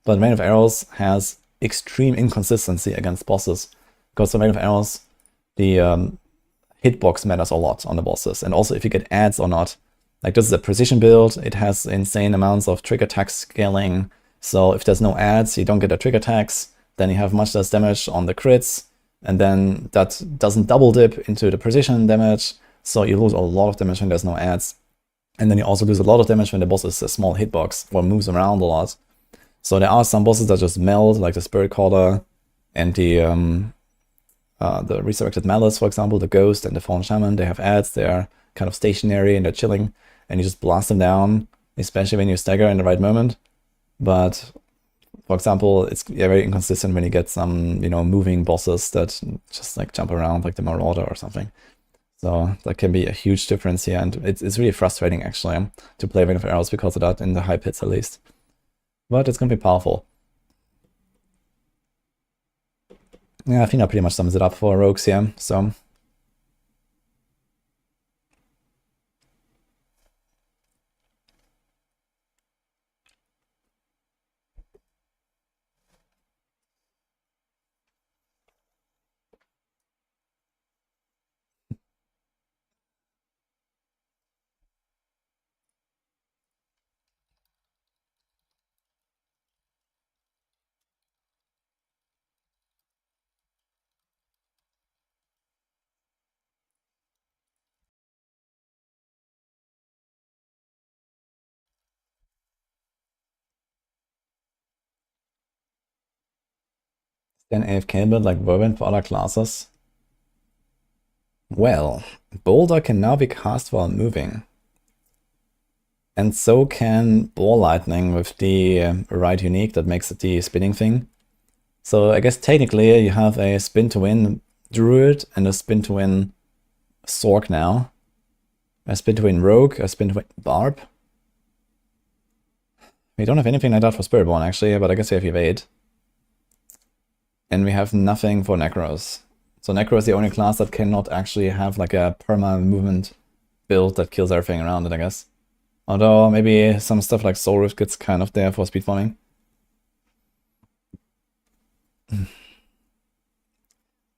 But Rain of Arrows has extreme inconsistency against bosses. Because for Rain of Arrows, the hitbox matters a lot on the bosses. And also if you get adds or not. Like this is a precision build, it has insane amounts of trigger tax scaling. So if there's no adds, you don't get a trigger tax. Then you have much less damage on the crits, and then that doesn't double dip into the precision damage, so you lose a lot of damage when there's no adds. And then you also lose a lot of damage when the boss is a small hitbox or moves around a lot. So there are some bosses that just meld, like the Spirit Caller and the Resurrected Malice, for example, the Ghost and the Fallen Shaman. They have adds, they're kind of stationary and they're chilling, and you just blast them down, especially when you stagger in the right moment. But for example, it's very inconsistent when you get some, you know, moving bosses that just like jump around like the Marauder or something. So that can be a huge difference here, and it's really frustrating actually to play Rain of Arrows because of that, in the high pits at least. But it's gonna be powerful. Yeah, I think that pretty much sums it up for rogues here, so. Then AFK build like Whirlwind for other classes. Well, Boulder can now be cast while moving. And so can Ball Lightning with the right unique that makes it the spinning thing. So I guess technically you have a spin to win Druid and a spin to win Sork now. A spin to win Rogue, a spin to win Barb. We don't have anything like that for Spiritborn actually, but I guess we have Evade. And we have nothing for Necros. So Necro is the only class that cannot actually have like a perma movement build that kills everything around it, I guess. Although maybe some stuff like Soul Rift gets kind of there for speed farming.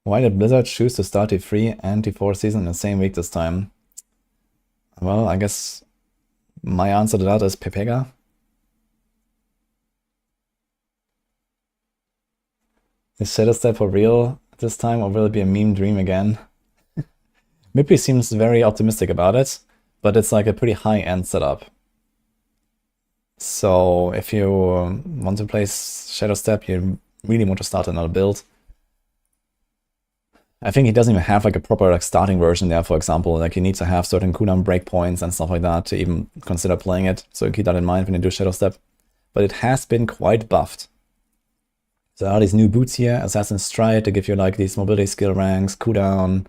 Why did Blizzard choose to start T3 and T4 season in the same week this time? Well, I guess my answer to that is Pepega. Is Shadow Step for real this time, or will it be a meme dream again? Mippy seems very optimistic about it, but it's like a pretty high-end setup. So if you want to play Shadow Step, you really want to start another build. I think he doesn't even have like a proper like starting version there, for example. Like you need to have certain cooldown breakpoints and stuff like that to even consider playing it. So keep that in mind when you do Shadow Step. But it has been quite buffed. So there are these new boots here, Assassin's Stride, to give you like these mobility skill ranks, cooldown,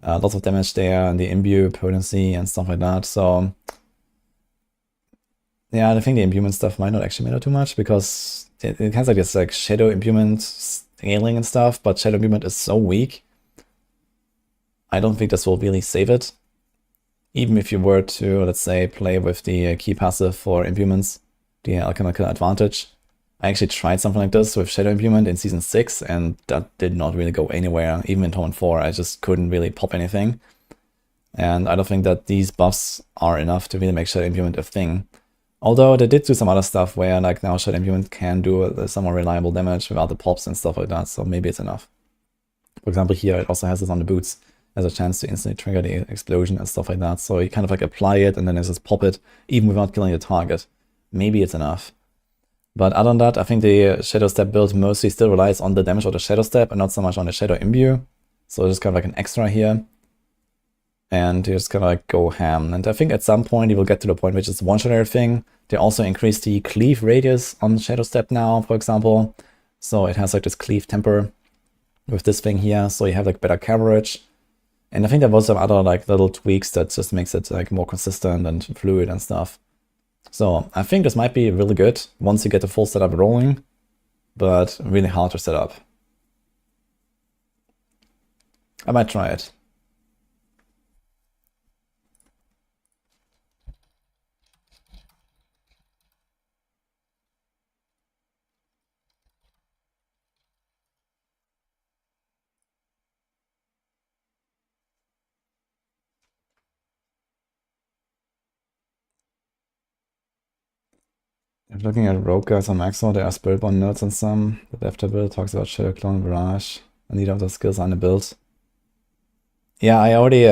lots of damage there, and the imbue potency and stuff like that. So yeah, I think the imbuement stuff might not actually matter too much, because it has like this like shadow imbuement scaling and stuff, but shadow imbuement is so weak. I don't think this will really save it. Even if you were to, let's say, play with the key passive for imbuments, the alchemical advantage. I actually tried something like this with Shadow Imbuement in Season 6, and that did not really go anywhere. Even in Tome 4, I just couldn't really pop anything. And I don't think that these buffs are enough to really make Shadow Imbuement a thing. Although they did do some other stuff where, like, now Shadow Imbuement can do some more reliable damage without the pops and stuff like that, so maybe it's enough. For example, here it also has this on the boots as a chance to instantly trigger the explosion and stuff like that. So you kind of like apply it and then just pop it even without killing the target. Maybe it's enough. But other than that, I think the Shadow Step build mostly still relies on the damage of the Shadow Step and not so much on the Shadow Imbue. So it's just kind of like an extra here. And you just kind of like go ham. And I think at some point you will get to the point which is one-shot everything. They also increase the cleave radius on Shadow Step now, for example. So it has like this cleave temper with this thing here, so you have like better coverage. And I think there was some other like little tweaks that just makes it like more consistent and fluid and stuff. So I think this might be really good once you get the full setup rolling, but really hard to set up. I might try it. If looking at rogue guys on Maxroll, there are Spiritborn nodes on some. The dev build talks about Shadow Clone, Barrage, and neither of those skills are in the build. Yeah, I already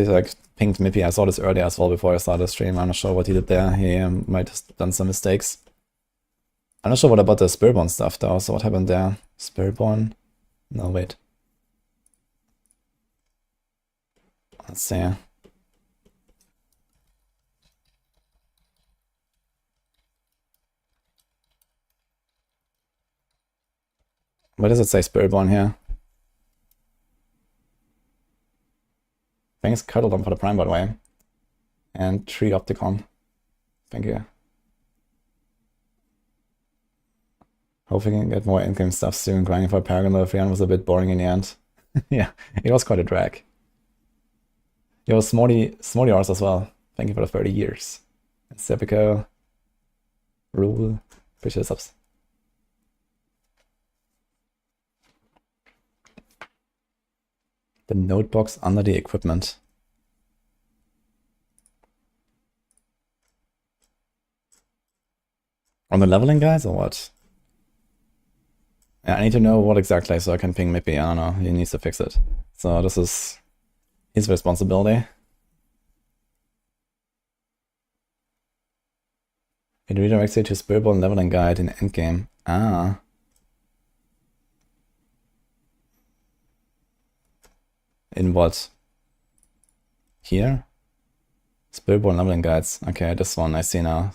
like pinged Mippy. I saw this earlier as well before I started the stream. I'm not sure what he did there. He might have done some mistakes. I'm not sure what about the Spiritborn stuff though. So what happened there? Spiritborn? No, wait. Let's see. What does it say Spiritborn here? Thanks, Cuddledom, for the Prime, by the way. And Tree Opticon. Thank you. Hopefully we can get more in-game stuff soon. Grinding for Paragon level 300 was a bit boring in the end. Yeah, it was quite a drag. Yo, Smorty Ars as well. Thank you for the 30 years. And Sepico, Rule, appreciate the subs. The notebox under the equipment. On the leveling guys or what? Yeah, I need to know what exactly so I can ping Mippy. I don't know, he needs to fix it. So this is his responsibility. It redirects you to Spiritborn leveling guide in endgame. Ah. In what? Here? Spiritborn leveling guides. Okay, this one I see now.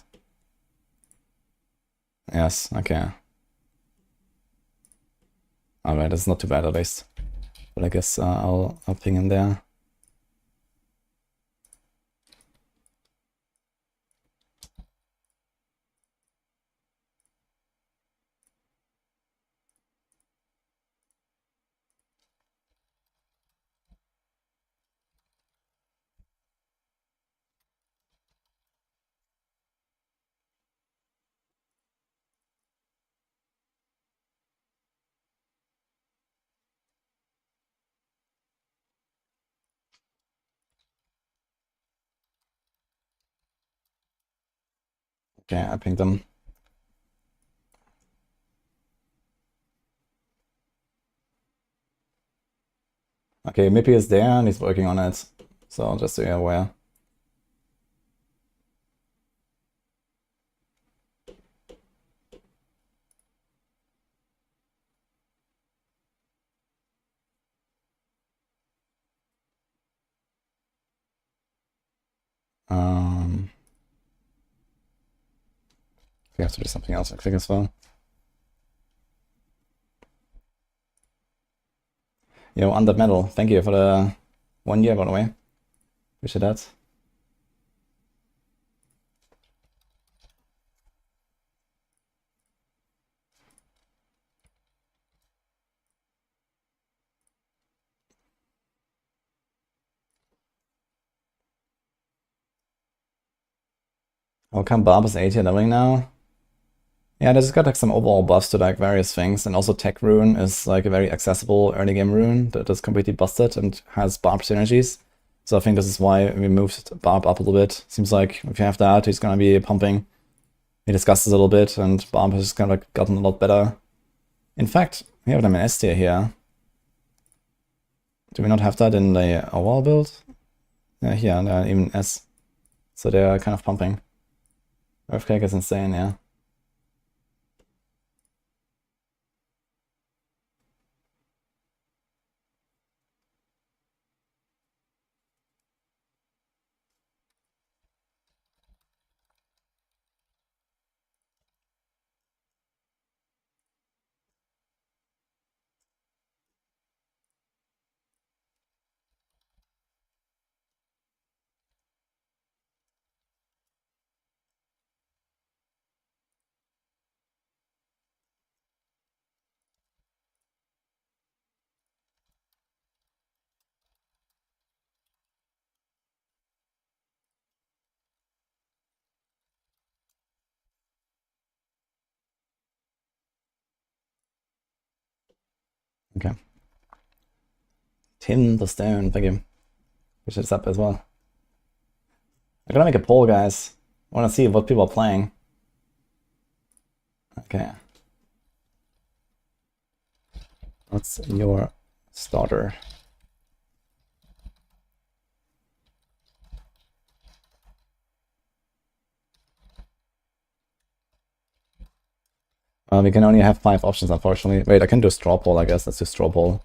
Yes, okay. Alright, that's not too bad at least. But I guess I'll ping in there. Okay, I pinged them. Okay, Mippy is there and he's working on it. So just so you're aware. We have to do something else quick as well. Yo, Under Metal, thank you for the 1 year, by the way. Appreciate that. How come Barb is 80 leveling now? Yeah, there's got like some overall buffs to like various things, and also Tech Rune is like a very accessible early game rune that is completely busted and has Barb synergies. So I think this is why we moved Barb up a little bit. Seems like if you have that, he's gonna be pumping. He discussed this a little bit, and Barb has kind of like gotten a lot better. In fact, we have them in S tier here. Do we not have that in the overall build? Yeah, here, they're even S. So they're kind of pumping. Earthquake is insane, yeah. Okay. Tim the Stone, thank you. Push this up as well. I'm gonna make a poll, guys. I wanna see what people are playing. Okay. What's your starter? We can only have 5 options, unfortunately. Wait, I can do straw poll, I guess. Let's do straw poll.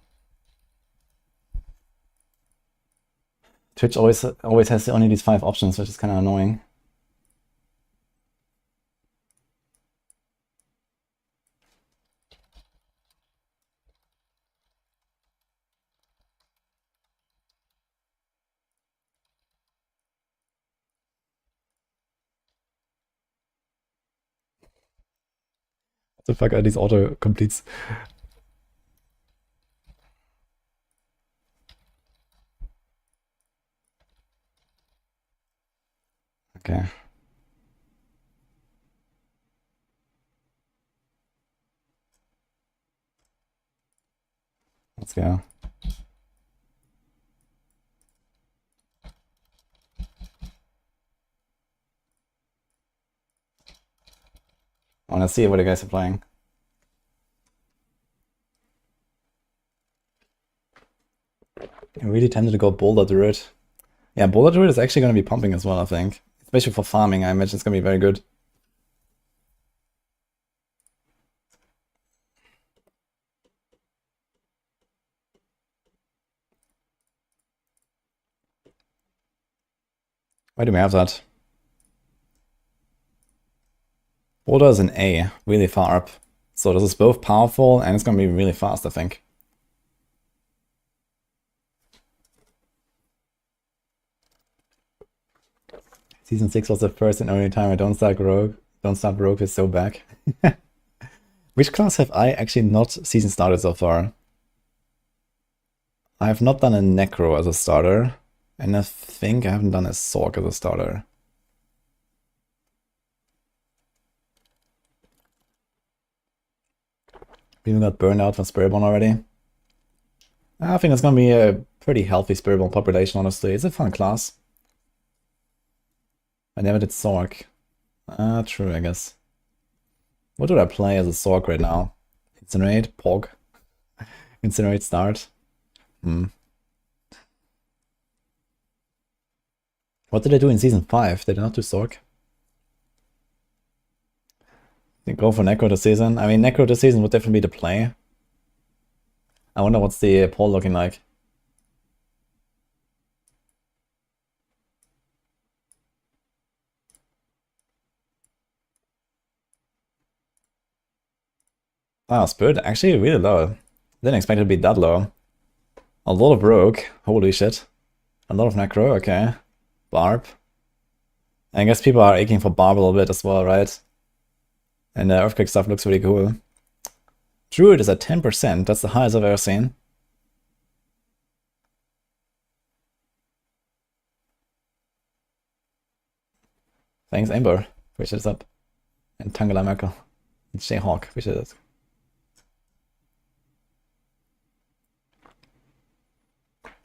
Twitch always has only these 5 options, which is kind of annoying. What the fuck are these auto completes? Okay. Let's go. I wanna see what you guys are playing. I'm really tempted to go Boulder Druid. Yeah, Boulder Druid is actually gonna be pumping as well, I think. Especially for farming, I imagine it's gonna be very good. Why do we have that? Boulder is an A, really far up. So this is both powerful and it's gonna be really fast, I think. Season 6 was the first and only time I don't start Rogue. Don't start Rogue is so back. Which class have I actually not season started so far? I have not done a Necro as a starter, and I think I haven't done a Sork as a starter. People got burned out from Spiritborn already. I think it's gonna be a pretty healthy Spiritborn population, honestly. It's a fun class. I never did Sork. True, I guess. What do I play as a Sork right now? Incinerate, Pog. Incinerate, Start. What did I do in Season 5? Did I not do Sork? Go for Necro this season. I mean, Necro this season would definitely be the play. I wonder what's the poll looking like. Wow, Spirit actually really low. Didn't expect it to be that low. A lot of Rogue. Holy shit. A lot of Necro, okay. Barb. I guess people are aching for Barb a little bit as well, right? And the Earthquake stuff looks really cool. Druid is at 10%. That's the highest I've ever seen. Thanks, Amber. Appreciate this up. And Tangela Merkel. Jayhawk, we should.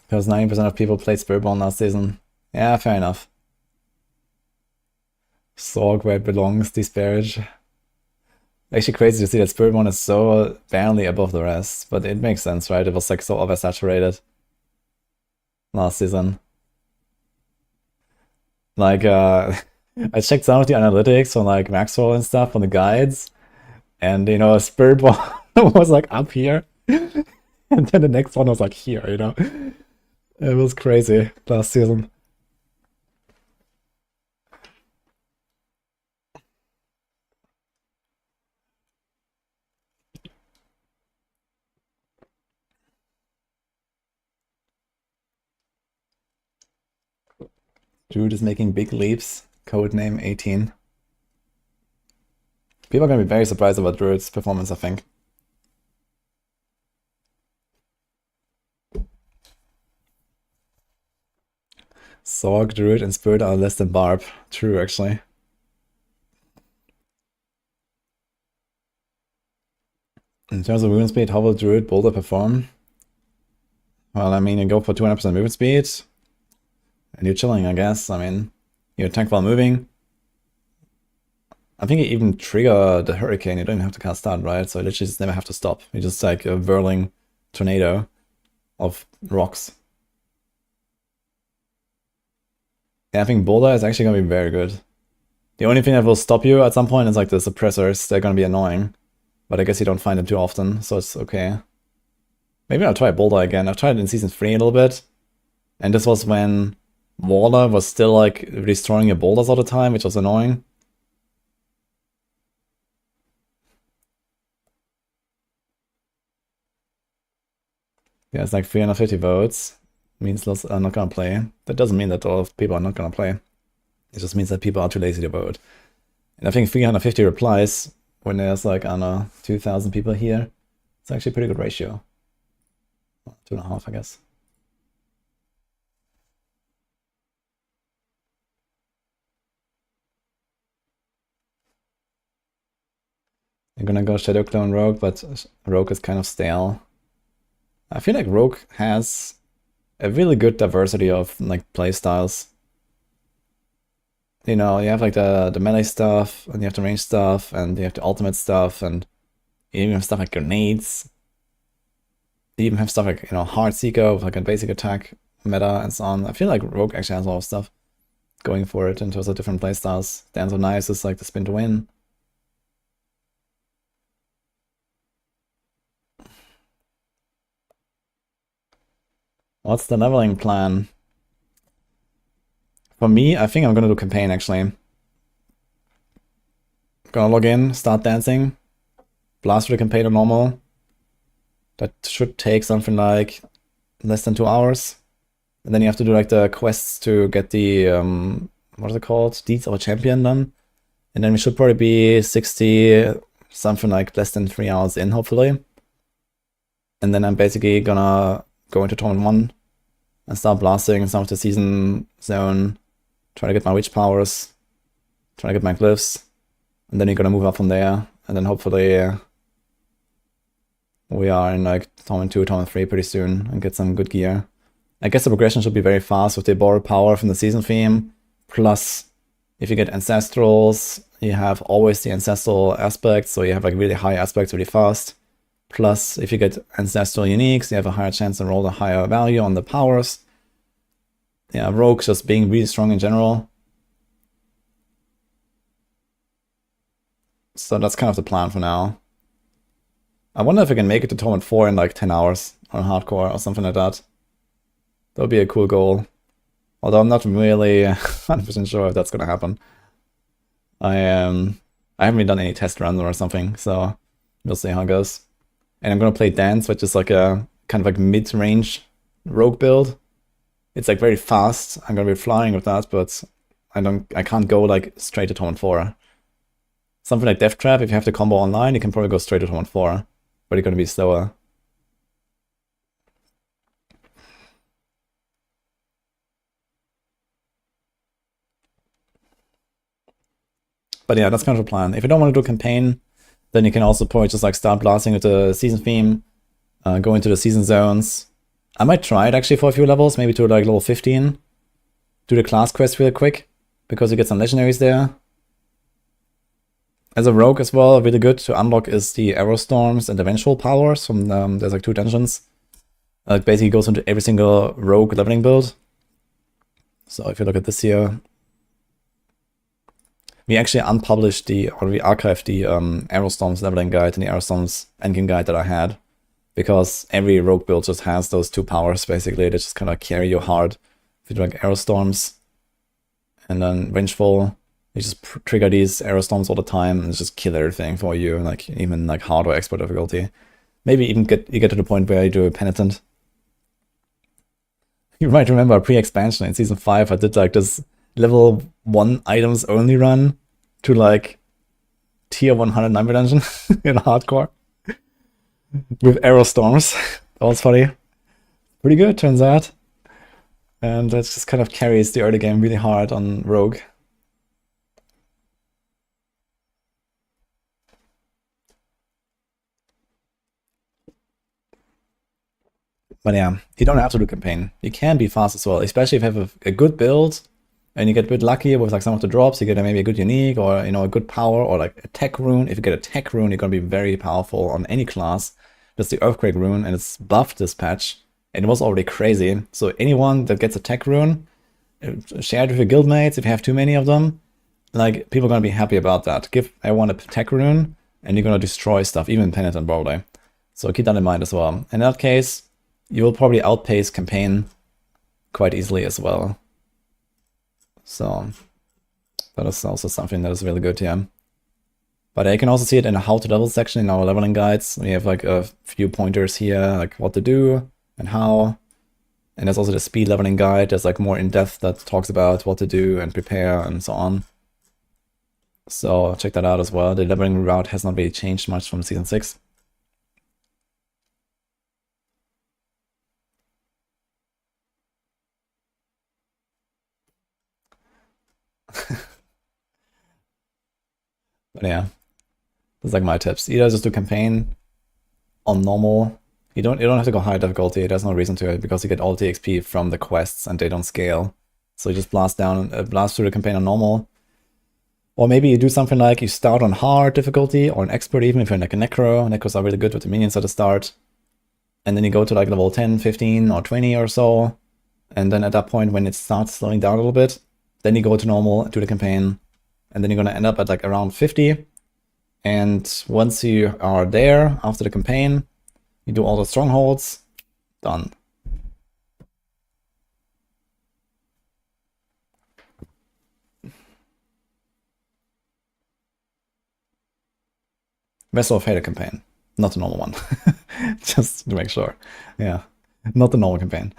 Because 90% of people played Spiritborn last season. Yeah, fair enough. Sorg where it belongs, disparage. Actually crazy to see that Spiritborn is so barely above the rest, but it makes sense, right? It was like so oversaturated last season. Like, I checked some of the analytics on like Maxroll and stuff on the guides, and you know, Spiritborn was like up here, and then the next one was like here, you know? It was crazy last season. Jude is making big leaps. Codename 18. People are gonna be very surprised about Druid's performance, I think. Sorg, Druid, and Spirit are less than Barb. True, actually. In terms of movement speed, how will Druid Boulder perform? Well, I mean, you go for 200% movement speed, and you're chilling, I guess. I mean, you attack while moving. I think you even trigger the Hurricane. You don't even have to cast that, right? So you literally just never have to stop. You just like a whirling tornado of rocks. Yeah, I think Boulder is actually gonna be very good. The only thing that will stop you at some point is like the suppressors. They're gonna be annoying. But I guess you don't find them too often, so it's okay. Maybe I'll try Boulder again. I've tried it in Season 3 a little bit. And this was when Waller was still like destroying your boulders all the time, which was annoying. Yeah, it's like 350 votes. Means lots are not gonna play. That doesn't mean that all people are not gonna play. It just means that people are too lazy to vote. And I think 350 replies when there's like, I don't know, 2,000 people here. It's actually a pretty good ratio. 2.5, I guess. I'm gonna go Shadow Clone Rogue, but Rogue is kind of stale. I feel like Rogue has a really good diversity of like playstyles. You know, you have like the melee stuff, and you have the range stuff, and you have the ultimate stuff, and you even have stuff like grenades. You even have stuff like, you know, Hard Seeker with like a basic attack meta and so on. I feel like Rogue actually has a lot of stuff going for it in terms of different playstyles. Dance of Nice is like the spin to win. What's the leveling plan? For me, I think I'm gonna do campaign actually. Gonna log in, start dancing, blast through the campaign on normal. That should take something like less than 2 hours. And then you have to do like the quests to get the, what is it called? Deeds of a Champion done. And then we should probably be 60, something like less than 3 hours in, hopefully. And then I'm basically gonna go into Tournament 1 and start blasting some of the season zone, try to get my witch powers, try to get my glyphs, and then you're gonna move up from there, and then hopefully we are in like Tournament 2, Tournament 3 pretty soon, and get some good gear. I guess the progression should be very fast with the borrowed power from the season theme, plus if you get ancestrals, you have always the ancestral aspects, so you have like really high aspects really fast. Plus, if you get ancestral uniques, you have a higher chance to roll a higher value on the powers. Yeah, Rogue just being really strong in general. So that's kind of the plan for now. I wonder if I can make it to Tournament 4 in like 10 hours on hardcore or something like that. That would be a cool goal. Although I'm not really 100% sure if that's gonna happen. I haven't really done any test runs or something, so we'll see how it goes. And I'm gonna play Dance, which is like a kind of like mid-range rogue build. It's like very fast. I'm gonna be flying with that, but I can't go like straight to Tournament 4. Something like Death Trap, if you have the combo online, you can probably go straight to Tournament 4, but you're gonna be slower. But yeah, that's kind of the plan. If you don't want to do a campaign, Then you can also probably just like start blasting with the season theme, go into the season zones. I might try it actually for a few levels, maybe to like level 15. Do the class quest real quick, because you get some legendaries there. As a rogue as well, really good to unlock is the arrow storms and the vengeful powers from there's like 2 dungeons. It basically goes into every single rogue leveling build. So if you look at this here, we actually unpublished or we archived the arrow storms leveling guide and the arrow storms endgame guide that I had, because every rogue build just has those 2 powers basically. They just kind of carry you hard. If you do like arrow storms and then vengeful, you just trigger these arrow storms all the time and just kill everything for you, like even like hard or expert difficulty. Maybe even you get to the point where you do a penitent. You might remember pre-expansion in season 5, I did like this level 1 items only run to like tier 100 dungeon in hardcore with arrow storms. That was funny. Pretty good, turns out. And that just kind of carries the early game really hard on rogue. But yeah, you don't have to do campaign. You can be fast as well, especially if you have a good build and you get a bit lucky with like some of the drops. You get maybe a good unique or, you know, a good power or like a tech rune. If you get a tech rune, you're gonna be very powerful on any class. That's the earthquake rune, and it's buffed this patch. And it was already crazy. So anyone that gets a tech rune, share it with your guildmates. If you have too many of them, like people are gonna be happy about that. Give everyone a tech rune, and you're gonna destroy stuff, even penitent probably. So keep that in mind as well. In that case, you will probably outpace campaign quite easily as well. So that is also something that is really good here. But you can also see it in the how to level section in our leveling guides. We have like a few pointers here, like what to do and how. And there's also the speed leveling guide. There's like more in depth that talks about what to do and prepare and so on. So check that out as well. The leveling route has not really changed much from season 6. But yeah, that's like my tips. Either just do campaign on normal. You don't have to go high difficulty. There's no reason to it, because you get all the XP from the quests and they don't scale. So you just blast through the campaign on normal. Or maybe you do something like you start on hard difficulty or an expert, even if you're like a necro. Necros are really good with the minions at the start. And then you go to like level 10, 15 or 20 or so. And then at that point, when it starts slowing down a little bit, then you go to normal, do the campaign. And then you're gonna end up at like around 50. And once you are there after the campaign, you do all the strongholds, done. Vessel of Fate campaign, not the normal one. Just to make sure. Yeah, not the normal campaign.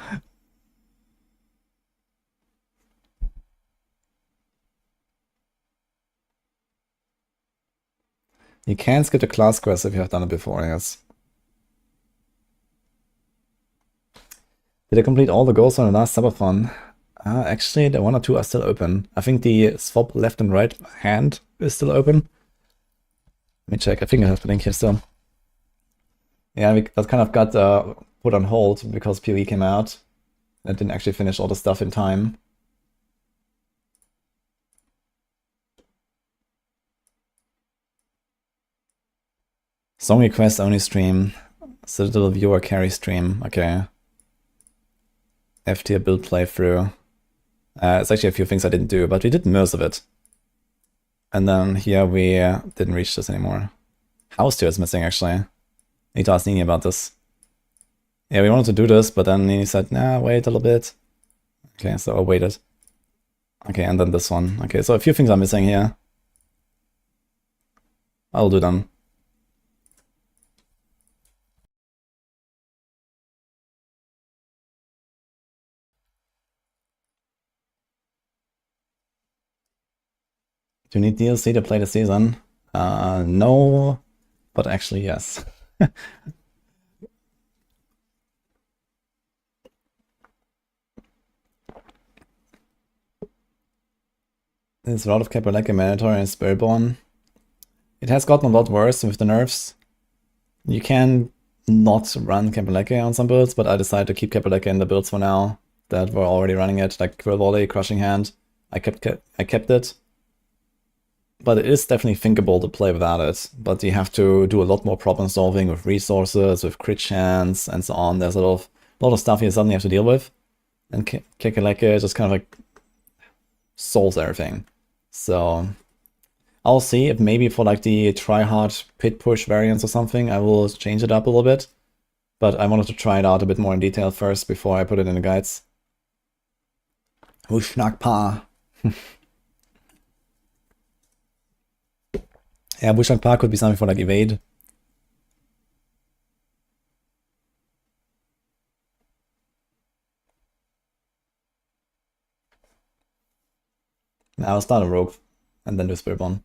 You can skip the class quest if you have done it before, yes. Did I complete all the goals on the last subathon? Actually, the 1 or 2 are still open. I think the swap left and right hand is still open. Let me check. I think I have the link here still. Yeah, that kind of got put on hold because PoE came out. I didn't actually finish all the stuff in time. Song request only stream. Citadel viewer carry stream. Okay. F tier build playthrough. It's actually a few things I didn't do, but we did most of it. And then here we didn't reach this anymore. House tier is missing actually. Need to ask Nini about this. Yeah, we wanted to do this, but then Nini said, nah, wait a little bit. Okay, so I waited. Okay, and then this one. Okay, so a few things are missing here. I'll do them. Do you need DLC to play the season? No, but actually yes. Is Rod of Caprolec mandatory in Spiritborn? It has gotten a lot worse with the nerfs. You can not run Kapaleke on some builds, but I decided to keep Kapaleke in the builds for now that were already running it, like Quill Volley, Crushing Hand. I kept it. But it is definitely thinkable to play without it. But you have to do a lot more problem solving with resources, with crit chance, and so on. There's a lot of stuff you suddenly have to deal with. And Kakaleke just kind of like solves everything. So I'll see if maybe for like the try-hard pit push variants or something, I will change it up a little bit. But I wanted to try it out a bit more in detail first before I put it in the guides. Wushnakpa. Yeah, Wushnakpa could be something for like evade. I'll start a rogue and then do Spirit Bomb.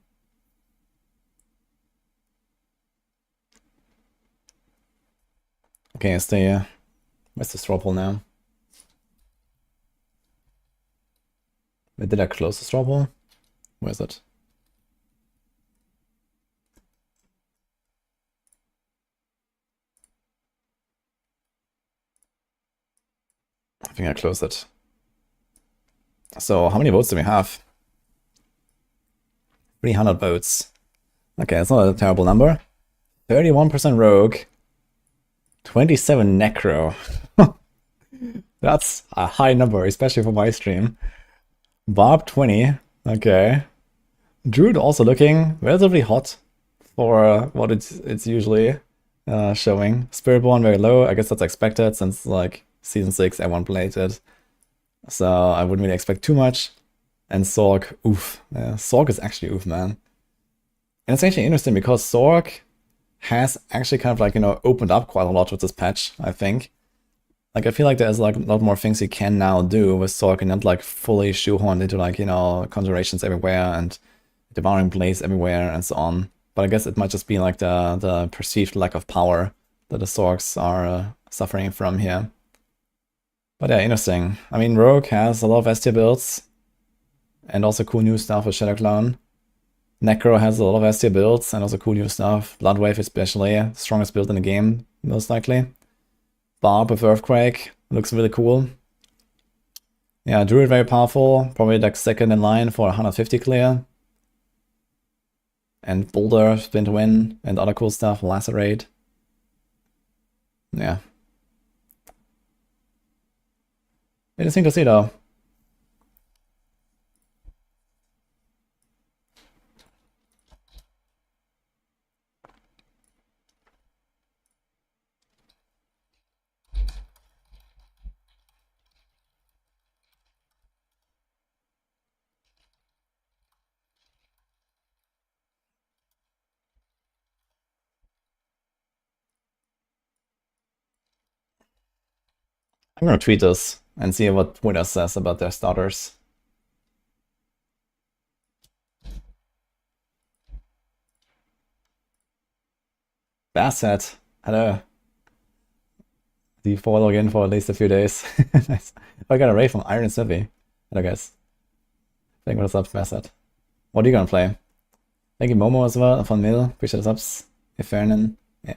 Okay, I stay here. Where's the straw pool now? Wait, did I close the straw pool? Where is it? I think I closed it. So how many votes do we have? 300 votes. Okay, that's not a terrible number. 31% rogue. 27 necro. That's a high number, especially for my stream. Barb 20. Okay. Druid also looking relatively hot for what it's usually showing. Spiritborn very low. I guess that's expected since like season 6 everyone played it. So I wouldn't really expect too much. And Sorg, oof. Yeah, Sorg is actually oof, man. And it's actually interesting because Sorg has actually kind of like, opened up quite a lot with this patch, I think. Like, I feel like there's like a lot more things you can now do with Sorg and not like fully shoehorned into like, conjurations everywhere and devouring blades everywhere and so on. But I guess it might just be like the perceived lack of power that the Sorgs are suffering from here. But yeah, interesting. I mean, Rogue has a lot of S tier builds and also cool new stuff with Shadow Clone. Necro has a lot of S tier builds and also cool new stuff. Bloodwave especially, strongest build in the game, most likely. Barb with Earthquake looks really cool. Yeah, Druid very powerful, probably like second in line for 150 clear. And Boulder, Spin to Win, and other cool stuff, Lacerate. Yeah. Interesting to see though. I'm gonna tweet this and see what Twitter says about their starters. Basset, hello. Do you follow again for at least a few days? Nice. I got a raid from Iron Smithy. Hello guys. Thank you for the subs, Basset. What are you gonna play? Thank you Momo as well, von Mill, appreciate the subs. Efernan, yeah.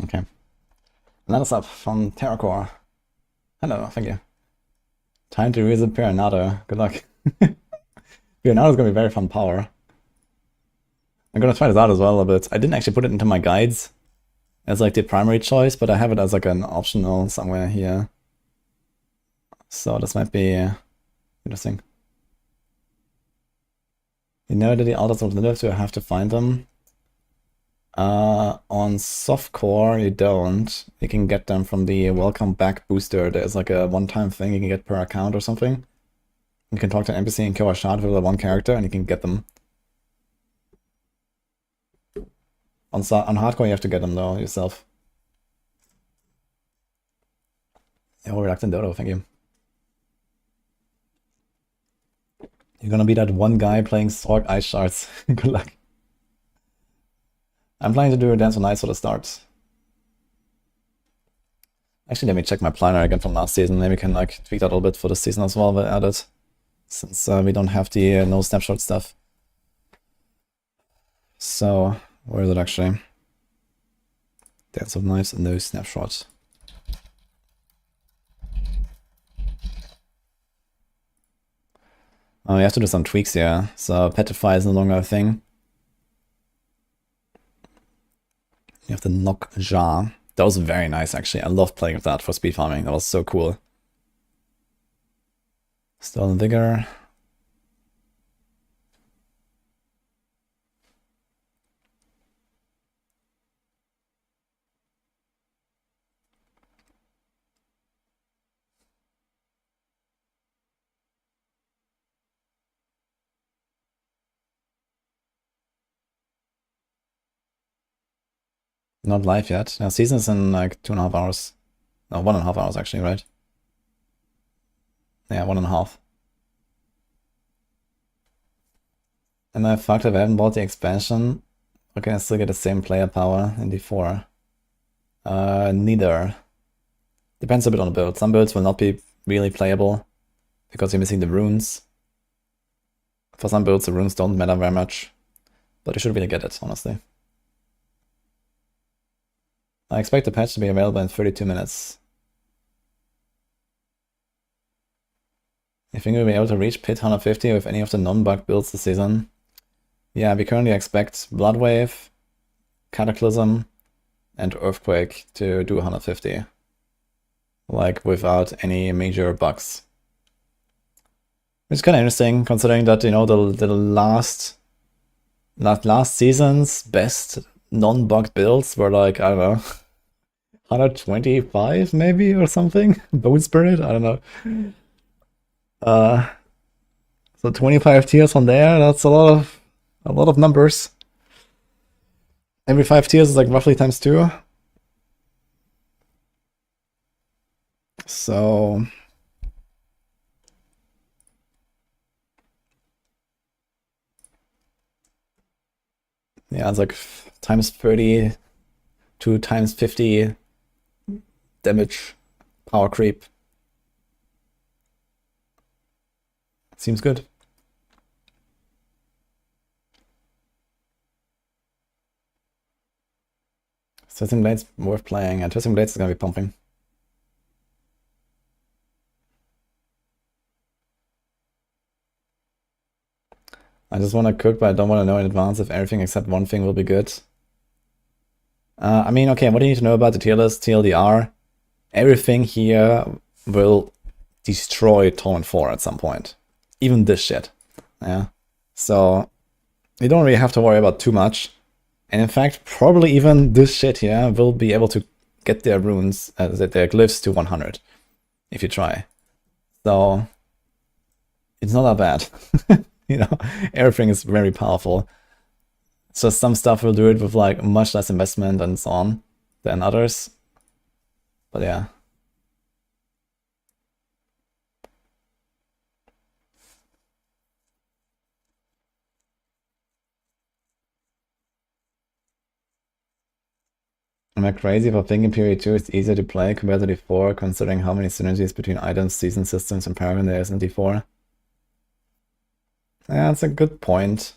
Okay. Another sub from Terracore. Hello, thank you. Time to use a Piranado. Good luck. Piranado is gonna be very fun power. I'm gonna try this out as well a bit. I didn't actually put it into my guides as like the primary choice, but I have it as like an optional somewhere here. So this might be interesting. You know that the altars alternatives, you have to find them. On softcore, you don't. You can get them from the welcome back booster. There's like a one-time thing you can get per account or something. You can talk to an NPC and kill a shot with one character and you can get them. On hardcore, you have to get them though, yourself. Oh, Reluctant Dodo, thank you. You're gonna be that one guy playing Sorg Ice Shards. Good luck. I'm planning to do a Dance of Nights for the start. Actually, let me check my planner again from last season. Maybe we can like tweak that a little bit for this season as well, but add it. Since we don't have the no snapshot stuff. So, where is it actually? Dance of Nights and no snapshot. Oh, we have to do some tweaks here. So Petrify is no longer a thing. You have the Knock Jar. That was very nice, actually. I love playing with that for speed farming. That was so cool. Stolen Vigor. Not live yet. Now, season is in like 2.5 hours. No, 1.5 hours actually, right? Yeah, 1.5. Am I fucked if I haven't bought the expansion? Or can I still get the same player power in D4? Neither. Depends a bit on the build. Some builds will not be really playable because you're missing the runes. For some builds, the runes don't matter very much. But you should really get it, honestly. I expect the patch to be available in 32 minutes. You think we'll be able to reach Pit 150 with any of the non-bug builds this season? Yeah, we currently expect Bloodwave, Cataclysm, and Earthquake to do 150. Like, without any major bugs. Which is kind of interesting, considering that, you know, the last season's best non-bugged builds were like, I don't know, 125 maybe or something? Bone Spirit? I don't know. So 25 tiers on there, that's a lot of numbers. Every 5 tiers is like roughly times 2. So yeah, it's like times 30 to times 50 damage power creep. Seems good. Twisting Blades worth playing, and Twisting Blades is gonna be pumping. I just want to cook, but I don't want to know in advance if everything except one thing will be good. I mean, okay, what do you need to know about the tier list, TLDR? Everything here will destroy Torment 4 at some point. Even this shit. Yeah. So, you don't really have to worry about too much. And in fact, probably even this shit here will be able to get their runes, their glyphs to 100. If you try. So, it's not that bad. You know, everything is very powerful. So some stuff will do it with like much less investment and so on than others. But yeah. Am I crazy for thinking period 2 is easier to play compared to D4, considering how many synergies between items, season systems, and Paragon there is in D4? Yeah, that's a good point.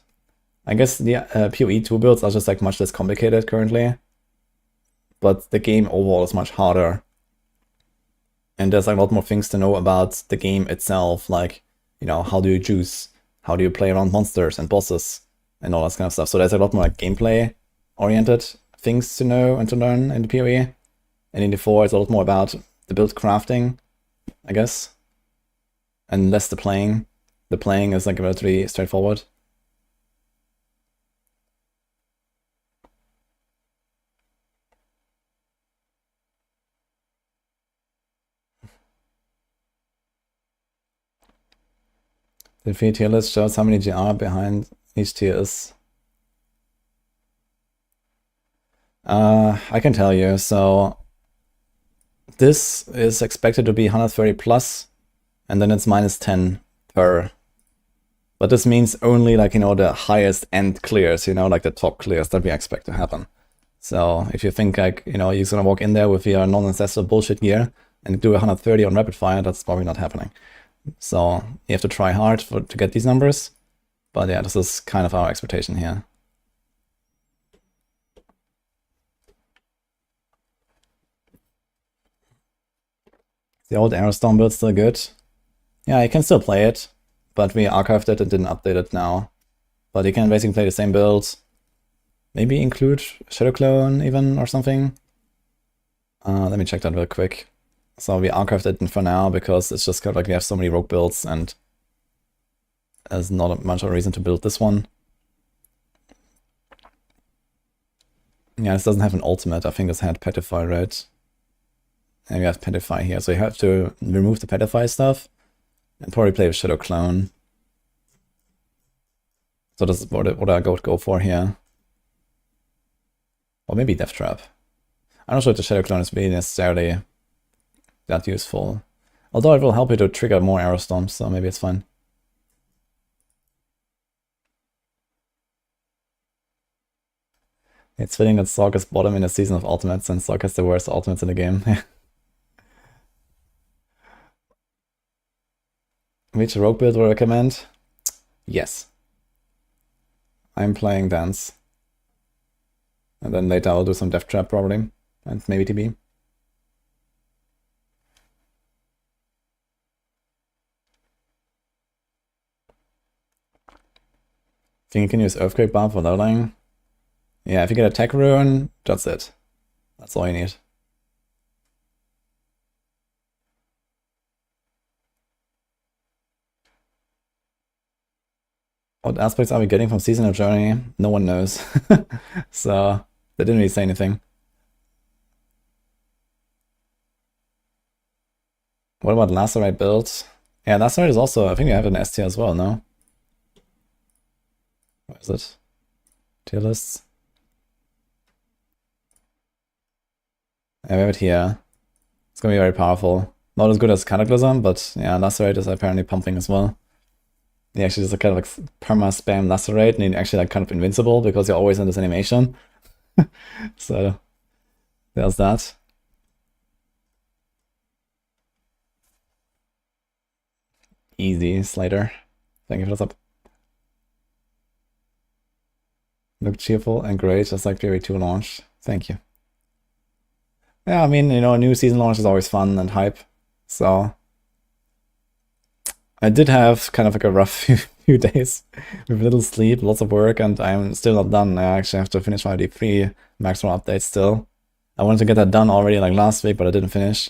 I guess the PoE 2 builds are just like much less complicated currently. But the game overall is much harder And there's like a lot more things to know about the game itself, like, you know, how do you choose? How do you play around monsters and bosses and all that kind of stuff. So there's a lot more like gameplay-oriented things to know and to learn in the PoE. And in the 4, it's a lot more about the build crafting, I guess. And less the playing. The playing is like relatively straightforward. The 3 tier list shows how many GR behind each tier is. I can tell you, so this is expected to be 130 plus, and then it's -10 per. But this means only like, you know, the highest end clears, you know, like the top clears that we expect to happen. So if you think like, you know, you're gonna walk in there with your non-ancestral bullshit gear and do 130 on rapid fire, that's probably not happening. So you have to try hard to get these numbers. But yeah, this is kind of our expectation here. The old Aerostorm build's still good. Yeah, you can still play it, but we archived it and didn't update it now. But you can basically play the same build. Maybe include Shadow Clone even or something. Let me check that real quick. So we archived it for now because it's just kind of like we have so many rogue builds and there's not much of a reason to build this one. Yeah, this doesn't have an ultimate. I think this had Petrify, right? And we have Petrify here, so you have to remove the Petrify stuff and probably play with Shadow Clone. So this is what I go for here. Or maybe Death Trap. I'm not sure if the Shadow Clone is really necessarily that useful. Although it will help you to trigger more Aerostorms, so maybe it's fine. It's fitting that Sork is bottom in a season of ultimates and Sork has the worst ultimates in the game. Which rogue build would I recommend? Yes. I'm playing Dance. And then later I'll do some Death Trap probably. And maybe TB. Think you can use Earthquake Bomb for leveling? Yeah, if you get Attack Rune, that's it. That's all you need. What aspects are we getting from Seasonal Journey? No one knows. So, they didn't really say anything. What about Lacerate builds? Yeah, Lacerate is also, I think we have an S tier as well, no? Where is it? Tier lists? Yeah, we have it here. It's gonna be very powerful. Not as good as Cataclysm, but yeah, Lacerate is apparently pumping as well. He actually just kind of like perma-spam Lacerate, and he's actually like kind of invincible because you're always in this animation. So, there's that. Easy, Slater. Thank you for the sub. Look cheerful and great, just like Fury 2 launch. Thank you. Yeah, I mean, you know, a new season launch is always fun and hype. So I did have kind of like a rough few days with little sleep, lots of work, and I'm still not done. I actually have to finish my D3 Maxroll update still. I wanted to get that done already like last week, but I didn't finish.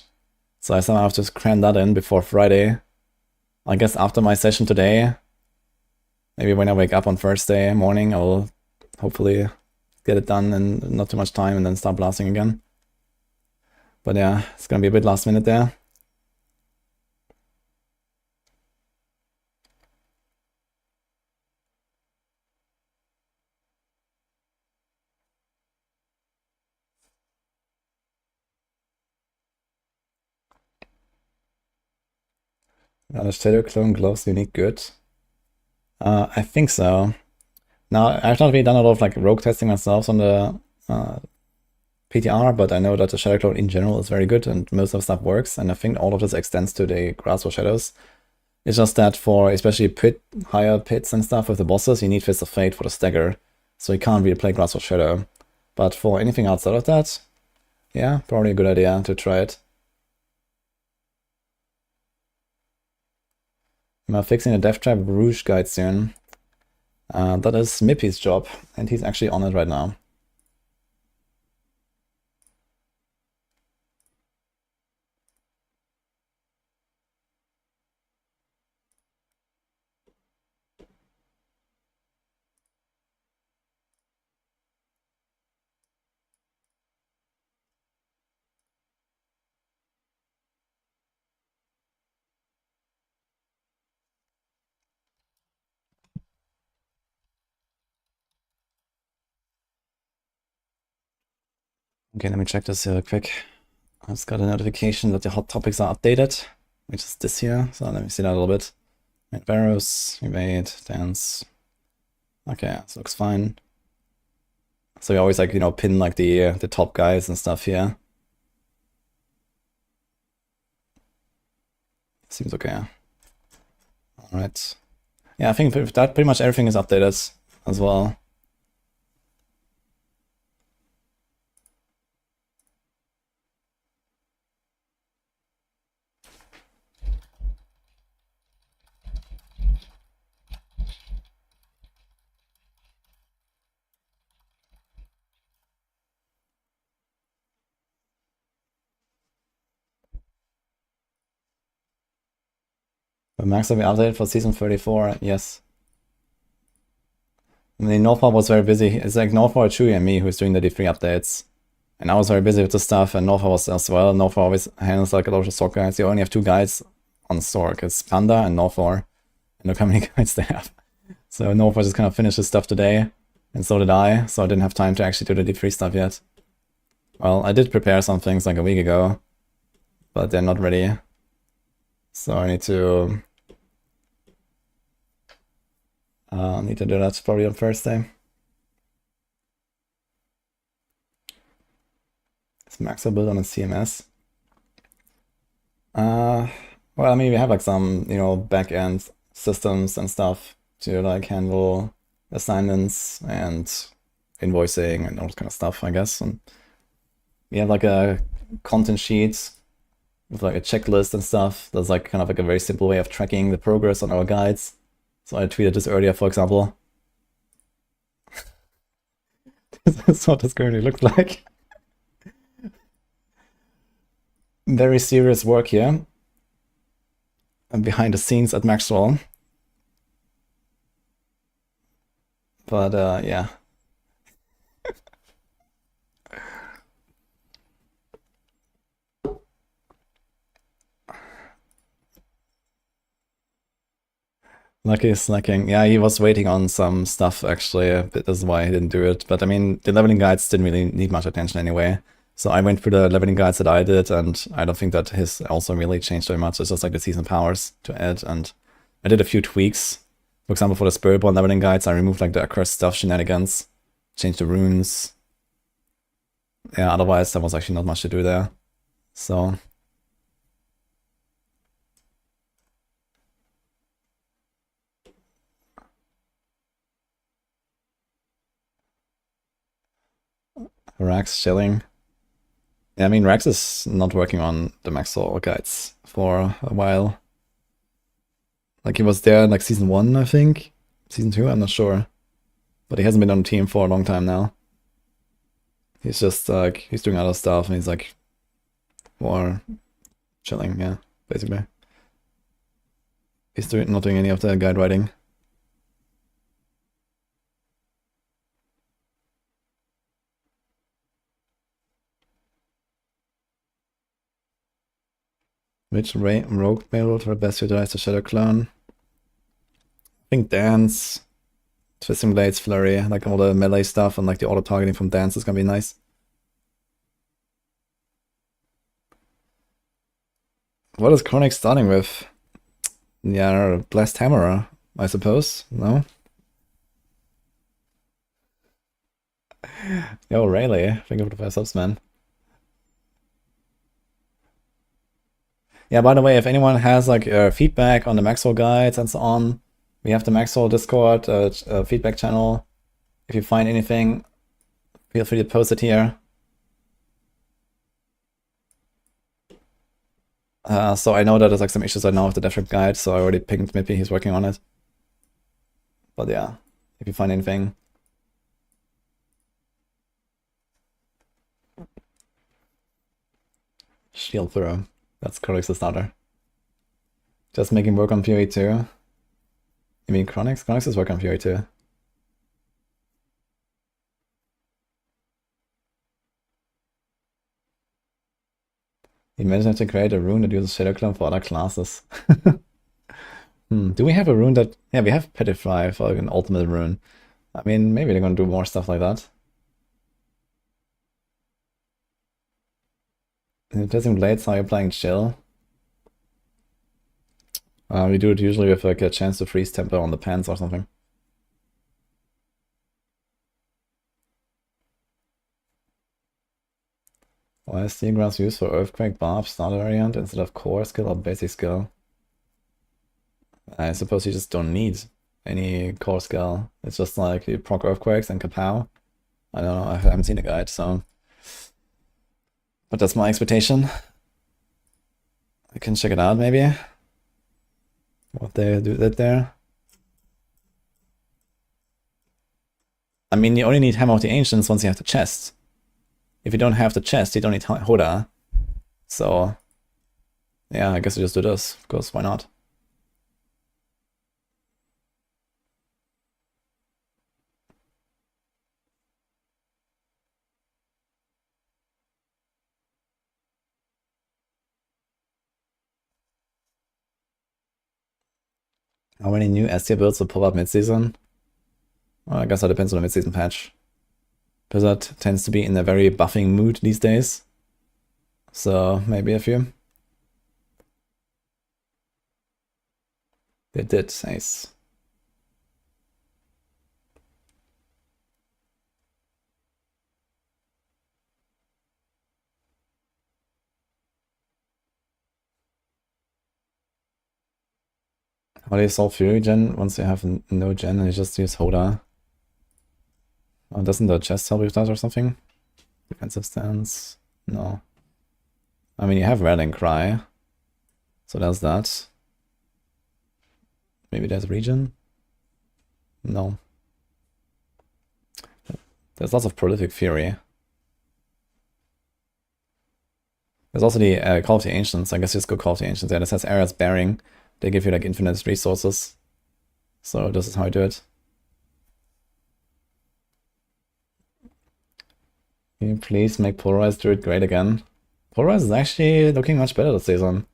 So I somehow have to cram that in before Friday. I guess after my session today, maybe when I wake up on Thursday morning, I will hopefully get it done in not too much time and then start blasting again. But yeah, it's gonna be a bit last minute there. The Shadow Clone Gloves unique good. I think so. Now, I've not really done a lot of like rogue testing myself on the PTR, but I know that the Shadow Clone in general is very good and most of the stuff works, and I think all of this extends to the Grasp of Shadows. It's just that for especially higher pits and stuff with the bosses, you need Fist of Fate for the stagger, so you can't really play Grasp of Shadow. But for anything outside of that, yeah, probably a good idea to try it. I'm fixing the Death Trap Rouge guide soon. That is Mippy's job, and he's actually on it right now. Okay, let me check this real quick. I just got a notification that the hot topics are updated, which is this here. So let me see that a little bit. Barrows, evade, dance. Okay, this looks fine. So you always like, you know, pin like the top guys and stuff here. Seems okay. Alright. Yeah, I think that pretty much everything is updated as well. But Max will be updated for season 34, yes. I mean, Northpaw was very busy. It's like Northpaw, Chewy, and me who's doing the D3 updates. And I was very busy with the stuff, and Northpaw was as well. Northpaw always handles like a lot of Stork guides. You only have 2 guides on Stork. It's Panda and Northpaw. And look how many guides they have. So Northpaw just kind of finished his stuff today, and so did I. So I didn't have time to actually do the D3 stuff yet. Well, I did prepare some things like a week ago, but they're not ready. So I need to do that probably on Thursday. Is Maxroll built on a CMS? Well, I mean, we have like some, you know, back-end systems and stuff to like handle assignments and invoicing and all that kind of stuff, I guess. And we have like a content sheet with like a checklist and stuff. That's like kind of like a very simple way of tracking the progress on our guides. So I tweeted this earlier, for example. This is what this currently looks like. Very serious work here. And behind the scenes at Maxroll. But yeah. Lucky is slacking. Yeah, he was waiting on some stuff actually. That's why he didn't do it. But I mean, the leveling guides didn't really need much attention anyway. So I went through the leveling guides that I did, and I don't think that his also really changed very much. It's just like the season powers to add, and I did a few tweaks. For example, for the Spiritborn leveling guides, I removed like the accursed stuff shenanigans, changed the runes. Yeah, otherwise there was actually not much to do there. So Rax chilling. Yeah, I mean, Rax is not working on the Maxroll guides for a while. Like, he was there in, like, season 1, I think? Season 2, I'm not sure. But he hasn't been on the team for a long time now. He's just, like, he's doing other stuff, and he's, like, more chilling, yeah, basically. He's not doing any of the guide writing. Which rogue build for best utilize the Shadow Clone? I think Dance, Twisting Blades, Flurry, like all the melee stuff and like the auto targeting from Dance is gonna be nice. What is Chronic starting with? Yeah, Blessed Hammerer, I suppose. No? Yo, Rayleigh, thank you for the 5 subs, man. Yeah, by the way, if anyone has like feedback on the Maxroll guides and so on, we have the Maxroll Discord feedback channel. If you find anything, feel free to post it here. So I know that there's like some issues right now with the Death guide, so I already pinged Mippy, he's working on it. But yeah, if you find anything. Shield throw. That's Chronix the starter. Just making work on Fury 2. You mean Chronix? Chronix is working on Fury 2. Imagine to create a rune that uses Shadow Clone for other classes. Do we have a rune that... Yeah, we have Petrify for an ultimate rune. I mean, maybe they're gonna do more stuff like that. Testing Blades, how you're playing chill. We do it usually with like a chance to freeze temper on the pants or something. Why is Steel Grass used for Earthquake, Barb, starter variant instead of core skill or basic skill? I suppose you just don't need any core skill. It's just like you proc Earthquakes and kapow. I don't know, I haven't seen the guide, so... But that's my expectation. I can check it out, maybe. What they do that there. I mean, you only need Hammer of the Ancients once you have the chest. If you don't have the chest, you don't need Hoda. So... Yeah, I guess you just do this, because why not? How many new S tier builds will pop up mid-season? Well, I guess that depends on the mid-season patch. Blizzard tends to be in a very buffing mood these days. So, maybe a few. They did, nice. How do you solve Fury Gen once you have no gen and you just use Hoda? Doesn't the chest help with that or something? Defensive stance? No. I mean, you have Rattling Cry. So there's that. Maybe there's Regen? No. There's lots of Prolific Fury. There's also the Call of the Ancients. I guess just go Call of the Ancients. Yeah, this has Area's Bearing. They give you like infinite resources. So this is how I do it. Can you please make Polarize Druid great again? Polarize is actually looking much better this season.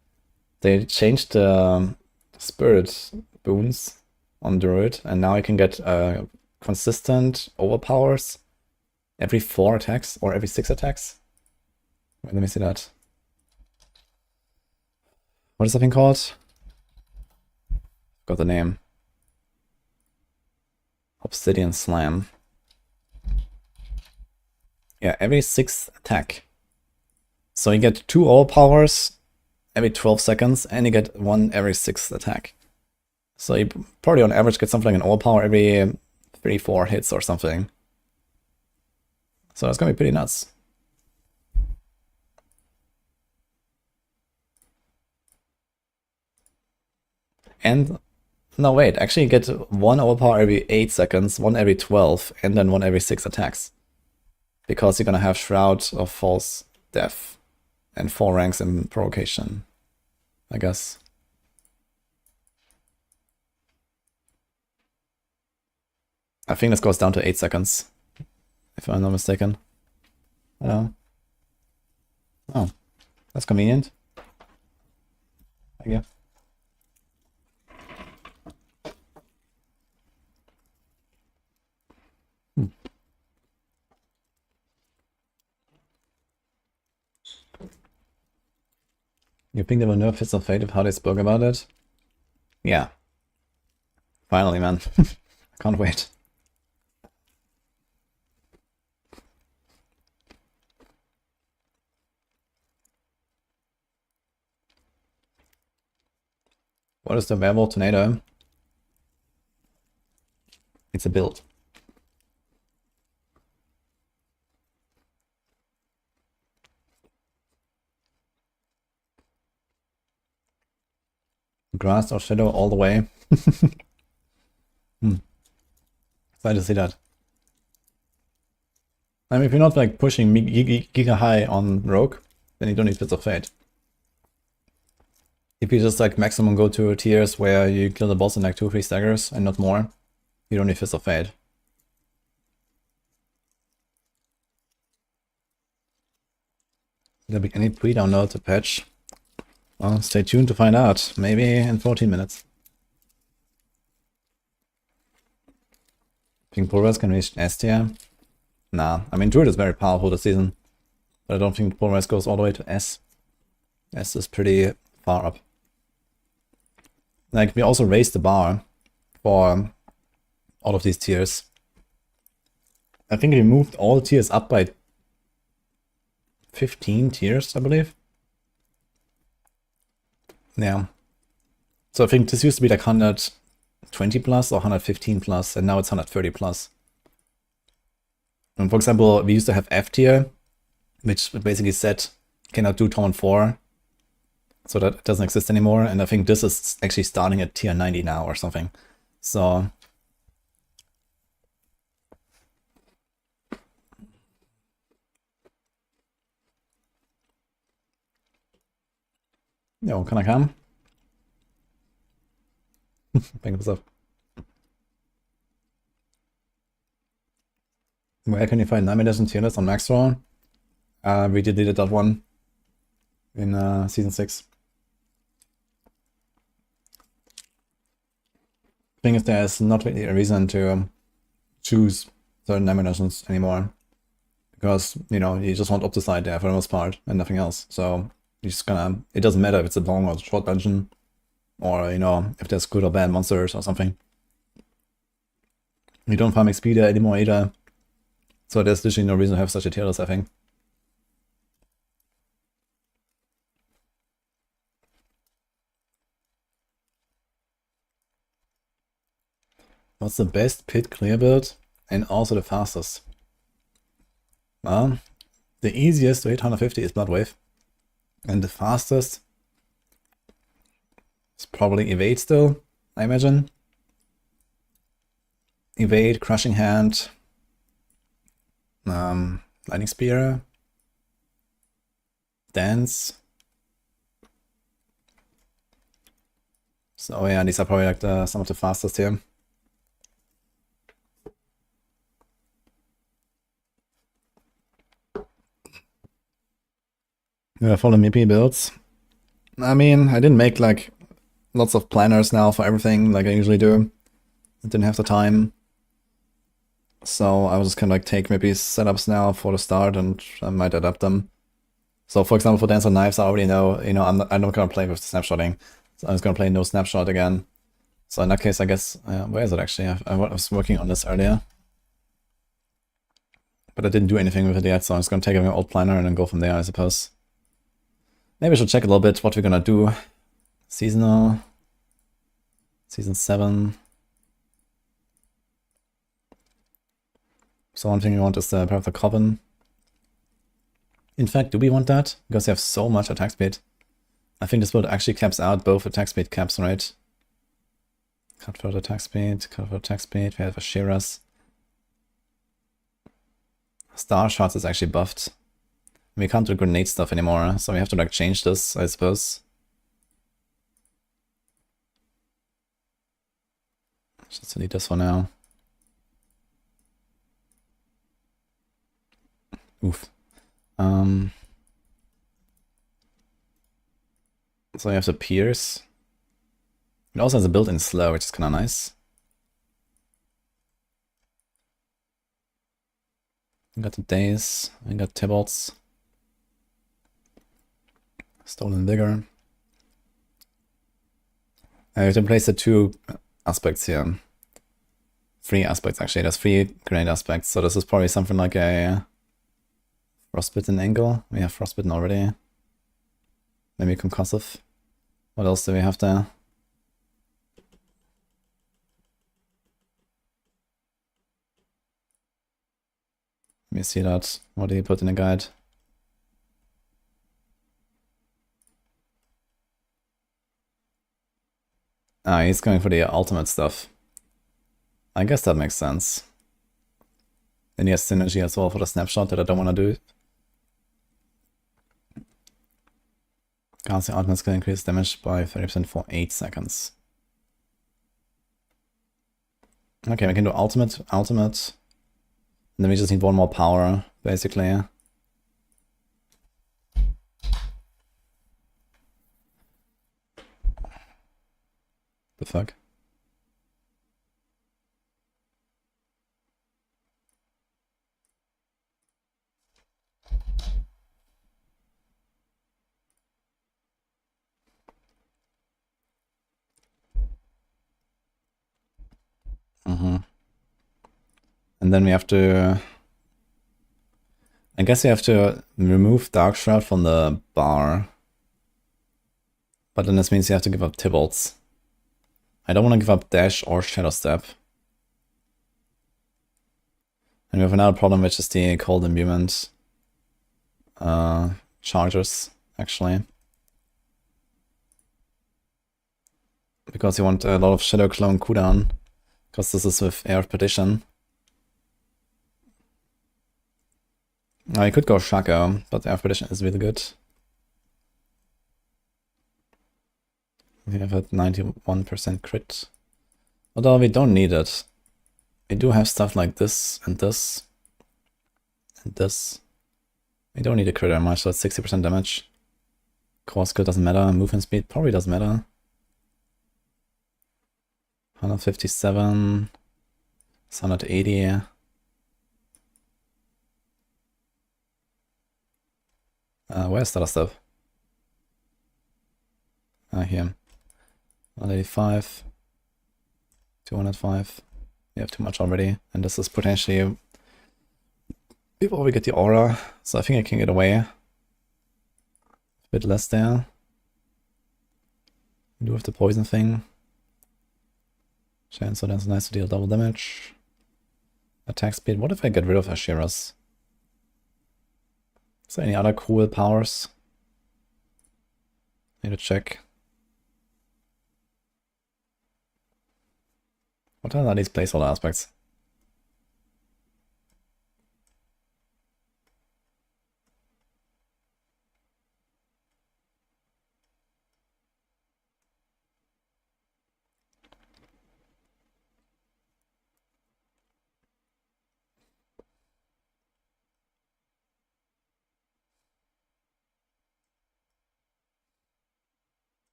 They changed the Spirit boons on Druid, and now you can get consistent overpowers every 4 attacks or every 6 attacks. Wait, let me see that. What is that thing called? Got the name. Obsidian Slam. Yeah, every 6th attack. So you get 2 overpowers every 12 seconds, and you get 1 every 6th attack. So you probably on average get something like an overpower every 3-4 hits or something. So that's gonna be pretty nuts. And no, wait, actually you get 1 overpower every 8 seconds, 1 every 12, and then 1 every 6 attacks. Because you're gonna have Shroud of False Death and 4 ranks in Provocation, I guess. I think this goes down to 8 seconds, if I'm not mistaken. Oh, that's convenient. Thank you. You think they will nerf Fist of Fate of how they spoke about it? Yeah. Finally, man. I can't wait. What is the Werewolf Tornado? It's a build. Grass or shadow all the way. Excited to see that. I mean, if you're not like pushing giga high on Rogue, then you don't need Fits of Fate. If you just like maximum go to tiers where you kill the boss in like 2 or 3 staggers and not more, you don't need Fist of Fate. Will there be any pre-download to patch? Well, stay tuned to find out. Maybe in 14 minutes. Think Pulvers can reach S tier? Nah, I mean Druid is very powerful this season, but I don't think Pulvers goes all the way to S. S is pretty far up. Like, we also raised the bar for all of these tiers. I think we moved all tiers up by 15 tiers, I believe. Yeah. So I think this used to be like 120 plus or 115 plus, and now it's 130 plus. And for example, we used to have F tier, which basically said cannot do Torment 4. So that doesn't exist anymore, and I think this is actually starting at tier 90 now or something. So yo, can I come? Thank you. Where can you find Nightmare Edition tier list on Maxroll? We deleted that one in season 6. Thing is, there's not really a reason to choose certain Nightmare Editions anymore, because you know you just want Opticide there for the most part and nothing else. So you just gonna, it doesn't matter if it's a long or short dungeon, or you know if there's good or bad monsters or something. You don't farm XP there anymore either, so there's literally no reason to have such a tier list, I think. What's the best pit clear build and also the fastest? Well, the easiest to hit 150 is Bloodwave, and the fastest is probably Evade still, I imagine. Evade, Crushing Hand, Lightning Spear, Dance. So yeah, these are probably like some of the fastest here. Yeah, follow Mippy builds. I mean, I didn't make like lots of planners now for everything like I usually do. I didn't have the time. So I was just kind of like take Mippy's setups now for the start, and I might adapt them. So for example, for Dance on Knives, I already know, you know, I'm not gonna play with the snapshotting. So I'm just gonna play no snapshot again. So in that case, I guess, where is it actually? I was working on this earlier, but I didn't do anything with it yet, so I'm just gonna take my old planner and then go from there, I suppose. Maybe I should check a little bit what we're gonna do. Seasonal. Season 7. So one thing we want is the Path of the Coven. In fact, do we want that? Because we have so much attack speed. I think this build actually caps out both attack speed caps, right? Cut for attack speed, cut for attack speed. We have Ashiras. Star Shots is actually buffed. We can't do grenade stuff anymore, so we have to like change this, I suppose. Just delete this for now. Oof. So we have the Pierce. It also has a built-in slow, which is kind of nice. We got the Daze, we got Tibalt's. Stolen Vigor. I have to place the 2 aspects here. 3 aspects actually, there's 3 grenade aspects, so this is probably something like a Frostbitten angle. We have Frostbitten already. Maybe Concussive. What else do we have there? Let me see that. What did he put in the guide? Ah, he's going for the ultimate stuff. I guess that makes sense. Then he has synergy as well for the snapshot that I don't want to do. Casting ultimate skill increase damage by 30% for 8 seconds. Okay, we can do ultimate. And then we just need one more power, basically. The fuck? And then we have to... I guess we have to remove Dark Shroud from the bar. But then this means you have to give up Tybalt's. I don't want to give up Dash or Shadow Step. And we have another problem, which is the Cold Imbuement chargers, actually. Because you want a lot of Shadow Clone cooldown. Because this is with Air of Perdition. I could go Shaco, but Air of Perdition is really good. We have a 91% crit. Although we don't need it. We do have stuff like this and this. And this. We don't need a crit very much, so it's 60% damage. Core skill doesn't matter. Movement speed probably doesn't matter. 157. 180. Where's that stuff? Here. 185. 205. We have too much already. And this is potentially... Before we get the aura. So I think I can get away. A bit less there. We do have the poison thing. Chance, so that's nice to deal double damage. Attack speed. What if I get rid of Ashiras? Is there any other cool powers? Need to check. What are these placeholder aspects?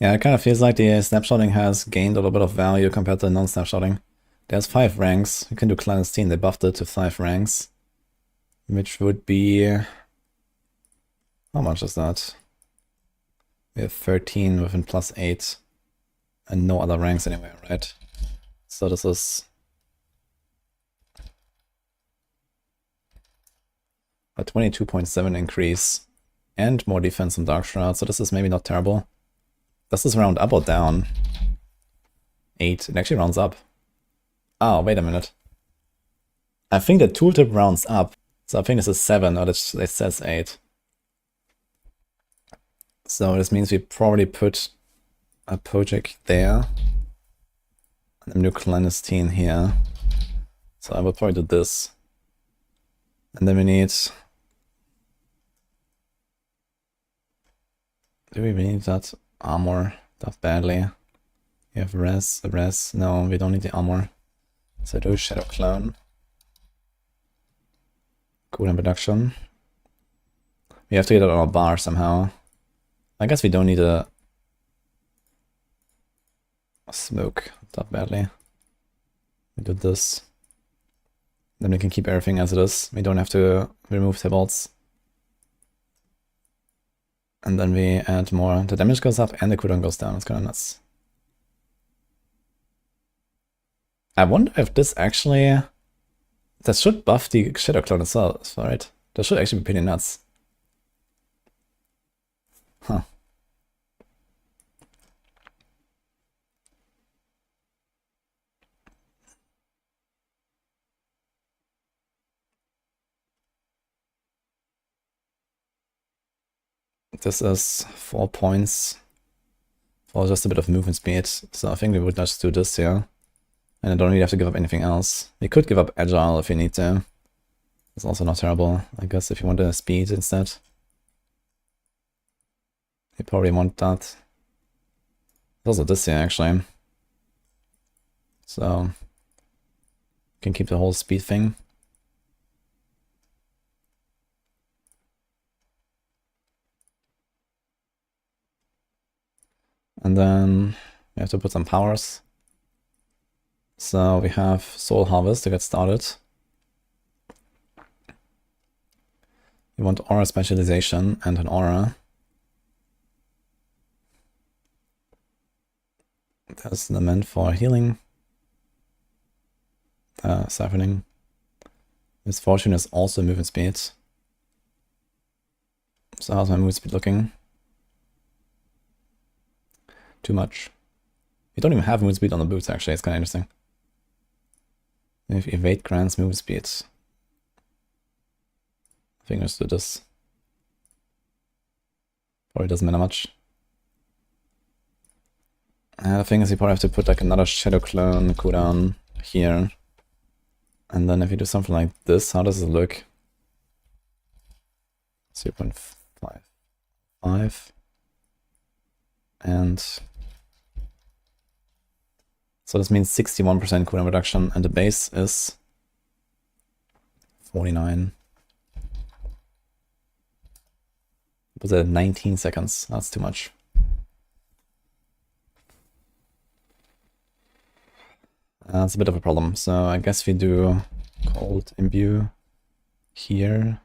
Yeah, it kind of feels like the snapshotting has gained a little bit of value compared to non-snapshotting. There's 5 ranks. You can do clandestine, they buffed it to 5 ranks. Which would be... How much is that? We have 13 within plus 8. And no other ranks anywhere, right? So this is... a 22.7 increase. And more defense on Dark Shroud, so this is maybe not terrible. Does this round up or down? 8. It actually rounds up. Oh, wait a minute. I think the tooltip rounds up. So I think this is 7, or it says 8. So this means we probably put a project there. And a new clandestine here. So I will probably do this. And then we need... Do we really need that armor that badly? We have res. No, we don't need the armor. So do Shadow Clone. Cooldown reduction. We have to get it on a bar somehow. I guess we don't need a smoke that badly. We do this. Then we can keep everything as it is. We don't have to remove Tybalt's. And then we add more. The damage goes up and the cooldown goes down. It's kind of nuts. I wonder if this actually... That should buff the Shadow Clone itself, right? That should actually be pretty nuts. Huh. This is 4 points for just a bit of movement speed, so I think we would just do this here. And I don't really have to give up anything else. We could give up Agile if you need to. It's also not terrible, I guess, if you want a speed instead. You probably want that. There's also this here, actually. So, you can keep the whole speed thing. And then we have to put some powers. So we have Soul Harvest to get started. You want Aura Specialization and an Aura. There's an element for healing. Siphoning. Misfortune is also movement speed. So how's my movement speed looking? Too much. You don't even have movement speed on the boots, actually. It's kind of interesting. If evade grants movement speed. I think let's do this. Probably doesn't matter much. The thing is, you probably have to put like another Shadow Clone cooldown here. And then if you do something like this, how does it look? 0.55. And so this means 61% cooldown reduction, and the base is 49. It was at 19 seconds. That's too much. That's a bit of a problem. So I guess we do Cold Imbue here.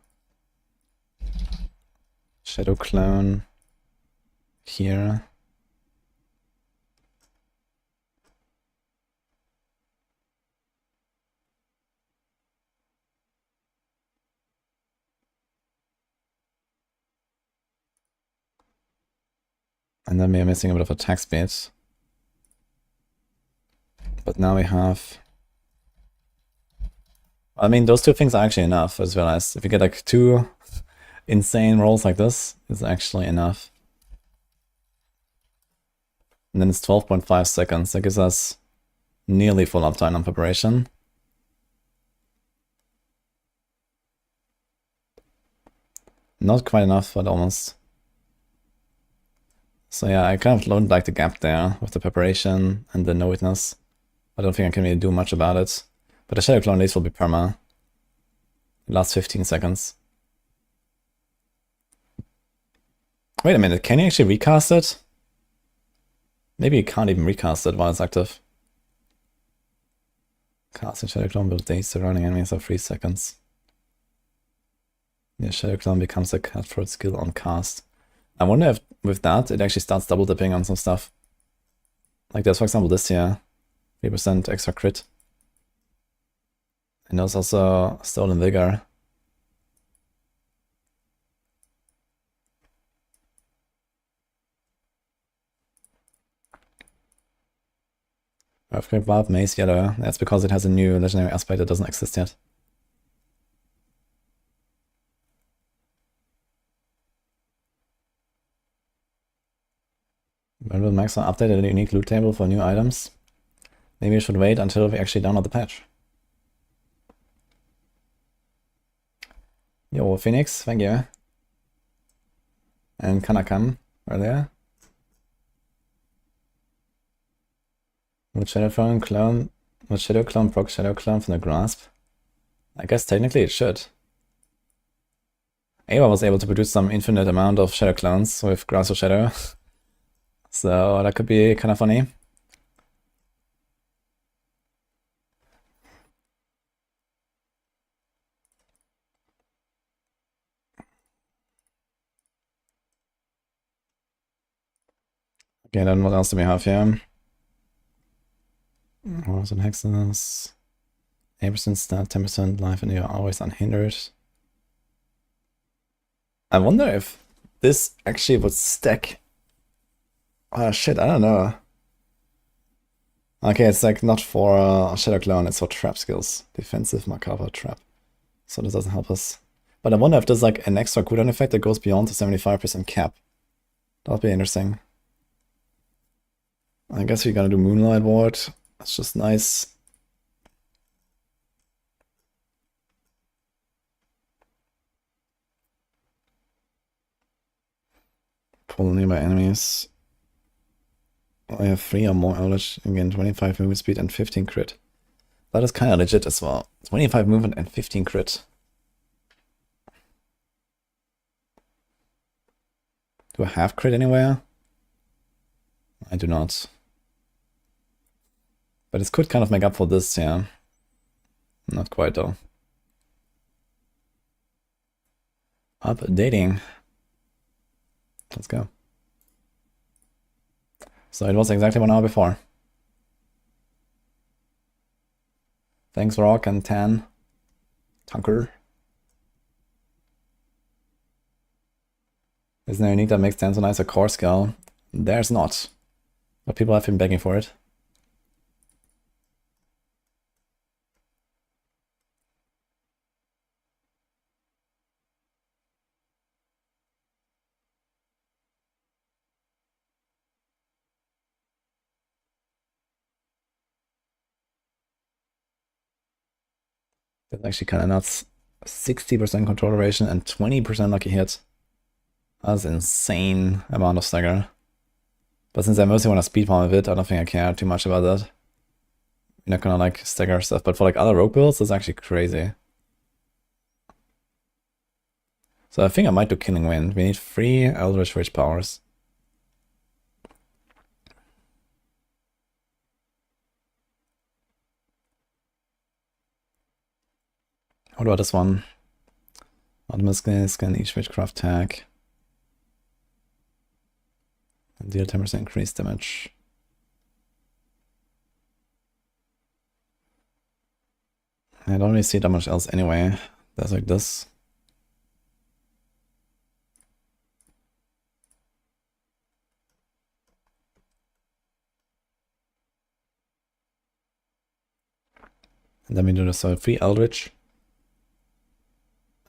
Shadow Clone here. And then we are missing a bit of attack speed. But now we have... I mean, those two things are actually enough, as well as if you get like 2 insane rolls like this, it's actually enough. And then it's 12.5 seconds. That gives us nearly full uptime on preparation. Not quite enough, but almost. So yeah, I kind of don't like the gap there with the preparation and the no witness. I don't think I can really do much about it. But the Shadow Clone at least will be perma. It lasts 15 seconds. Wait a minute, can you actually recast it? Maybe you can't even recast it while it's active. Casting Shadow Clone will daze surrounding enemies for 3 seconds. Yeah, Shadow Clone becomes a cutthroat skill on cast. I wonder if with that it actually starts double dipping on some stuff. Like there's for example this here. 3% extra crit. And there's also Stolen Vigor. Earthquake Barb, Mace Yellow. That's because it has a new legendary aspect that doesn't exist yet. When will Maxroll update a unique loot table for new items? Maybe we should wait until we actually download the patch. Yo, Phoenix, thank you. And Kanakam earlier. Would Shadow Clone proc Shadow Clone from the Grasp? I guess technically it should. Ava was able to produce some infinite amount of Shadow Clones with Grasp of Shadow. So that could be kind of funny. Okay, then what else do we have here? Horrors and Hexes. 8% stat, 10% life, and you're always unhindered. I wonder if this actually would stack. Oh shit, I don't know. Okay, it's like not for Shadow Clone, it's for trap skills. Defensive, Macabre, trap. So this doesn't help us. But I wonder if there's like an extra cooldown effect that goes beyond the 75% cap. That'll be interesting. I guess we're gonna do Moonlight Ward. That's just nice. Pull nearby enemies. I have 3 or more Eldritch, again 25 movement speed and 15 crit. That is kind of legit as well. 25 movement and 15 crit. Do I have crit anywhere? I do not. But this could kind of make up for this, yeah. Not quite though. Updating. Let's go. So it was exactly 1 hour before. Thanks Rock and Tan. Tunker. Is there a unique that makes Tanzanize a core skill? There's not. But people have been begging for it. That's actually kind of nuts. 60% control duration and 20% lucky hit. That's an insane amount of stagger. But since I mostly want to speed farm with it, I don't think I care too much about that. You're not gonna like stagger stuff, but for like other rogue builds, it's actually crazy. So I think I might do Killing Wind. We need 3 Eldritch Rage powers. What about this one? Optimus can each witchcraft tag. And deal 10% increased damage. I don't really see that much else anyway. There's like this. And then we do the 3 Eldritch.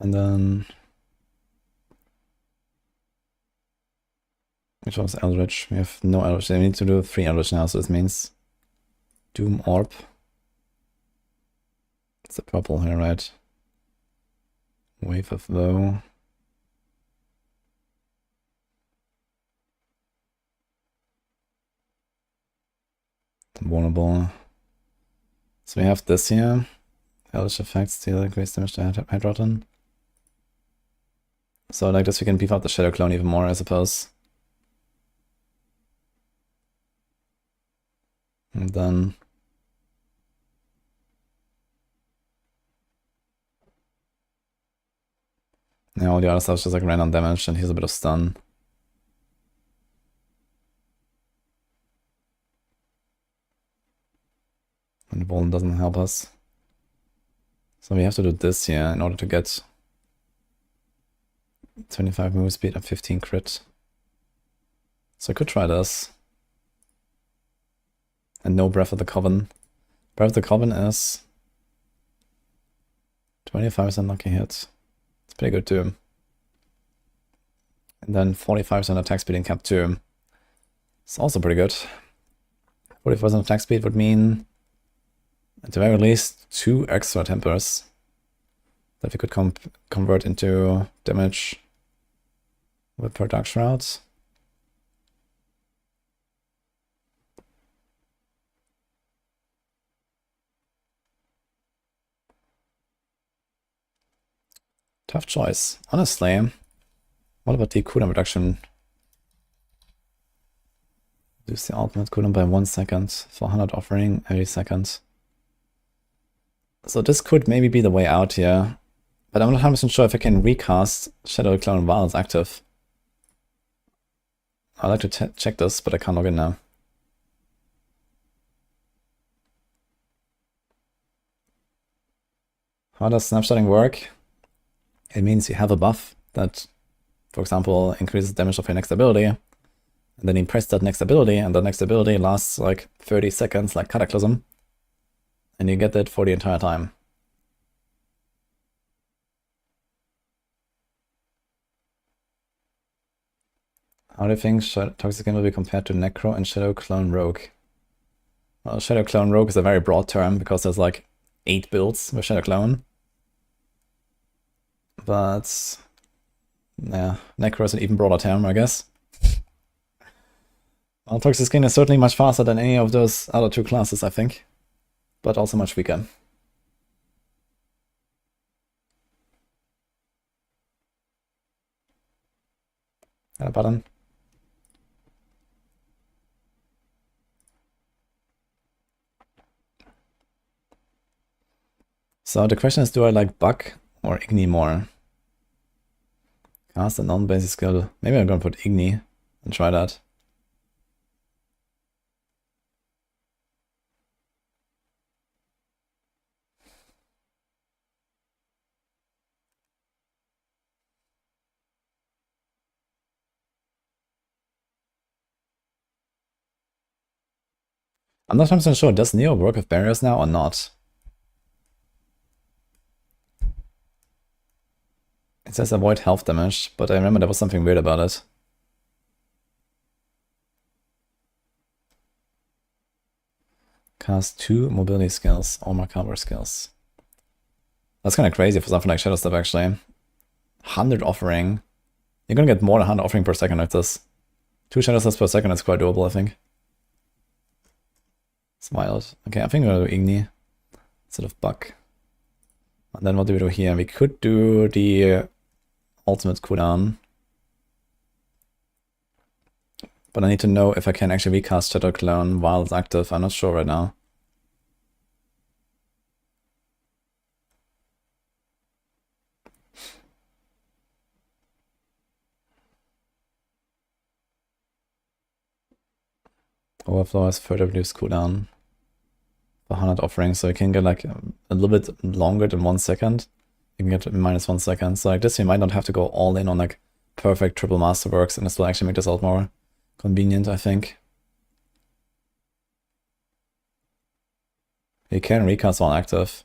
And then... which one's Eldritch? We have no Eldritch. We need to do 3 Eldritch now, so this means... Doom Orb. It's the purple here, right? Wave of Woe. Vulnerable. So we have this here. Eldritch effects deal increased damage to Hydroton. So like this we can beef up the Shadow Clone even more, I suppose. And then... yeah, all the other stuff is just like random damage, and here's a bit of stun. And the Bolden doesn't help us. So we have to do this here in order to get 25 move speed and 15 crit. So I could try this. And no Breath of the Coven. Breath of the Coven is 25% lucky hit. It's pretty good too. And then 45% attack speed in cap 2. It's also pretty good. 45% attack speed would mean, at the very least, 2 extra tempers that we could convert into damage with production routes. Tough choice. Honestly, what about the cooldown reduction? Reduce the ultimate cooldown by 1 second for 100 offering every second. So this could maybe be the way out here, but I'm not 100% sure if I can recast Shadow Clone while it's active. I'd like to check this, but I can't log in now. How does snapshotting work? It means you have a buff that, for example, increases damage of your next ability, and then you press that next ability, and the next ability lasts like 30 seconds, like Cataclysm, and you get that for the entire time. How do you think Toxic Skin will be compared to Necro and Shadow Clone Rogue? Well, Shadow Clone Rogue is a very broad term because there's like 8 builds with Shadow Clone. But yeah, Necro is an even broader term, I guess. Well, Toxic Skin is certainly much faster than any of those other 2 classes, I think. But also much weaker. Got a button. So the question is, do I like Bug or Igni more? Cast a non-basic skill. Maybe I'm gonna put Igni and try that. I'm not 100% sure, does Neo work with barriers now or not? It says avoid health damage, but I remember there was something weird about it. Cast 2 mobility skills, or macabre skills. That's kind of crazy for something like Shadow Step, actually. 100 offering. You're gonna get more than 100 offering per second like this. 2 Shadow Steps per second is quite doable, I think. It's wild. Okay, I think we're gonna do Igni instead of Bug. And then what do we do here? We could do the ultimate cooldown. But I need to know if I can actually recast Shadow Clone while it's active. I'm not sure right now. Overflow has further reduced cooldown for 100 offerings, so you can get like a little bit longer than 1 second. You can get minus 1 second. So like this, you might not have to go all in on like perfect triple masterworks, and this will actually make this a lot more convenient, I think. You can recast while active.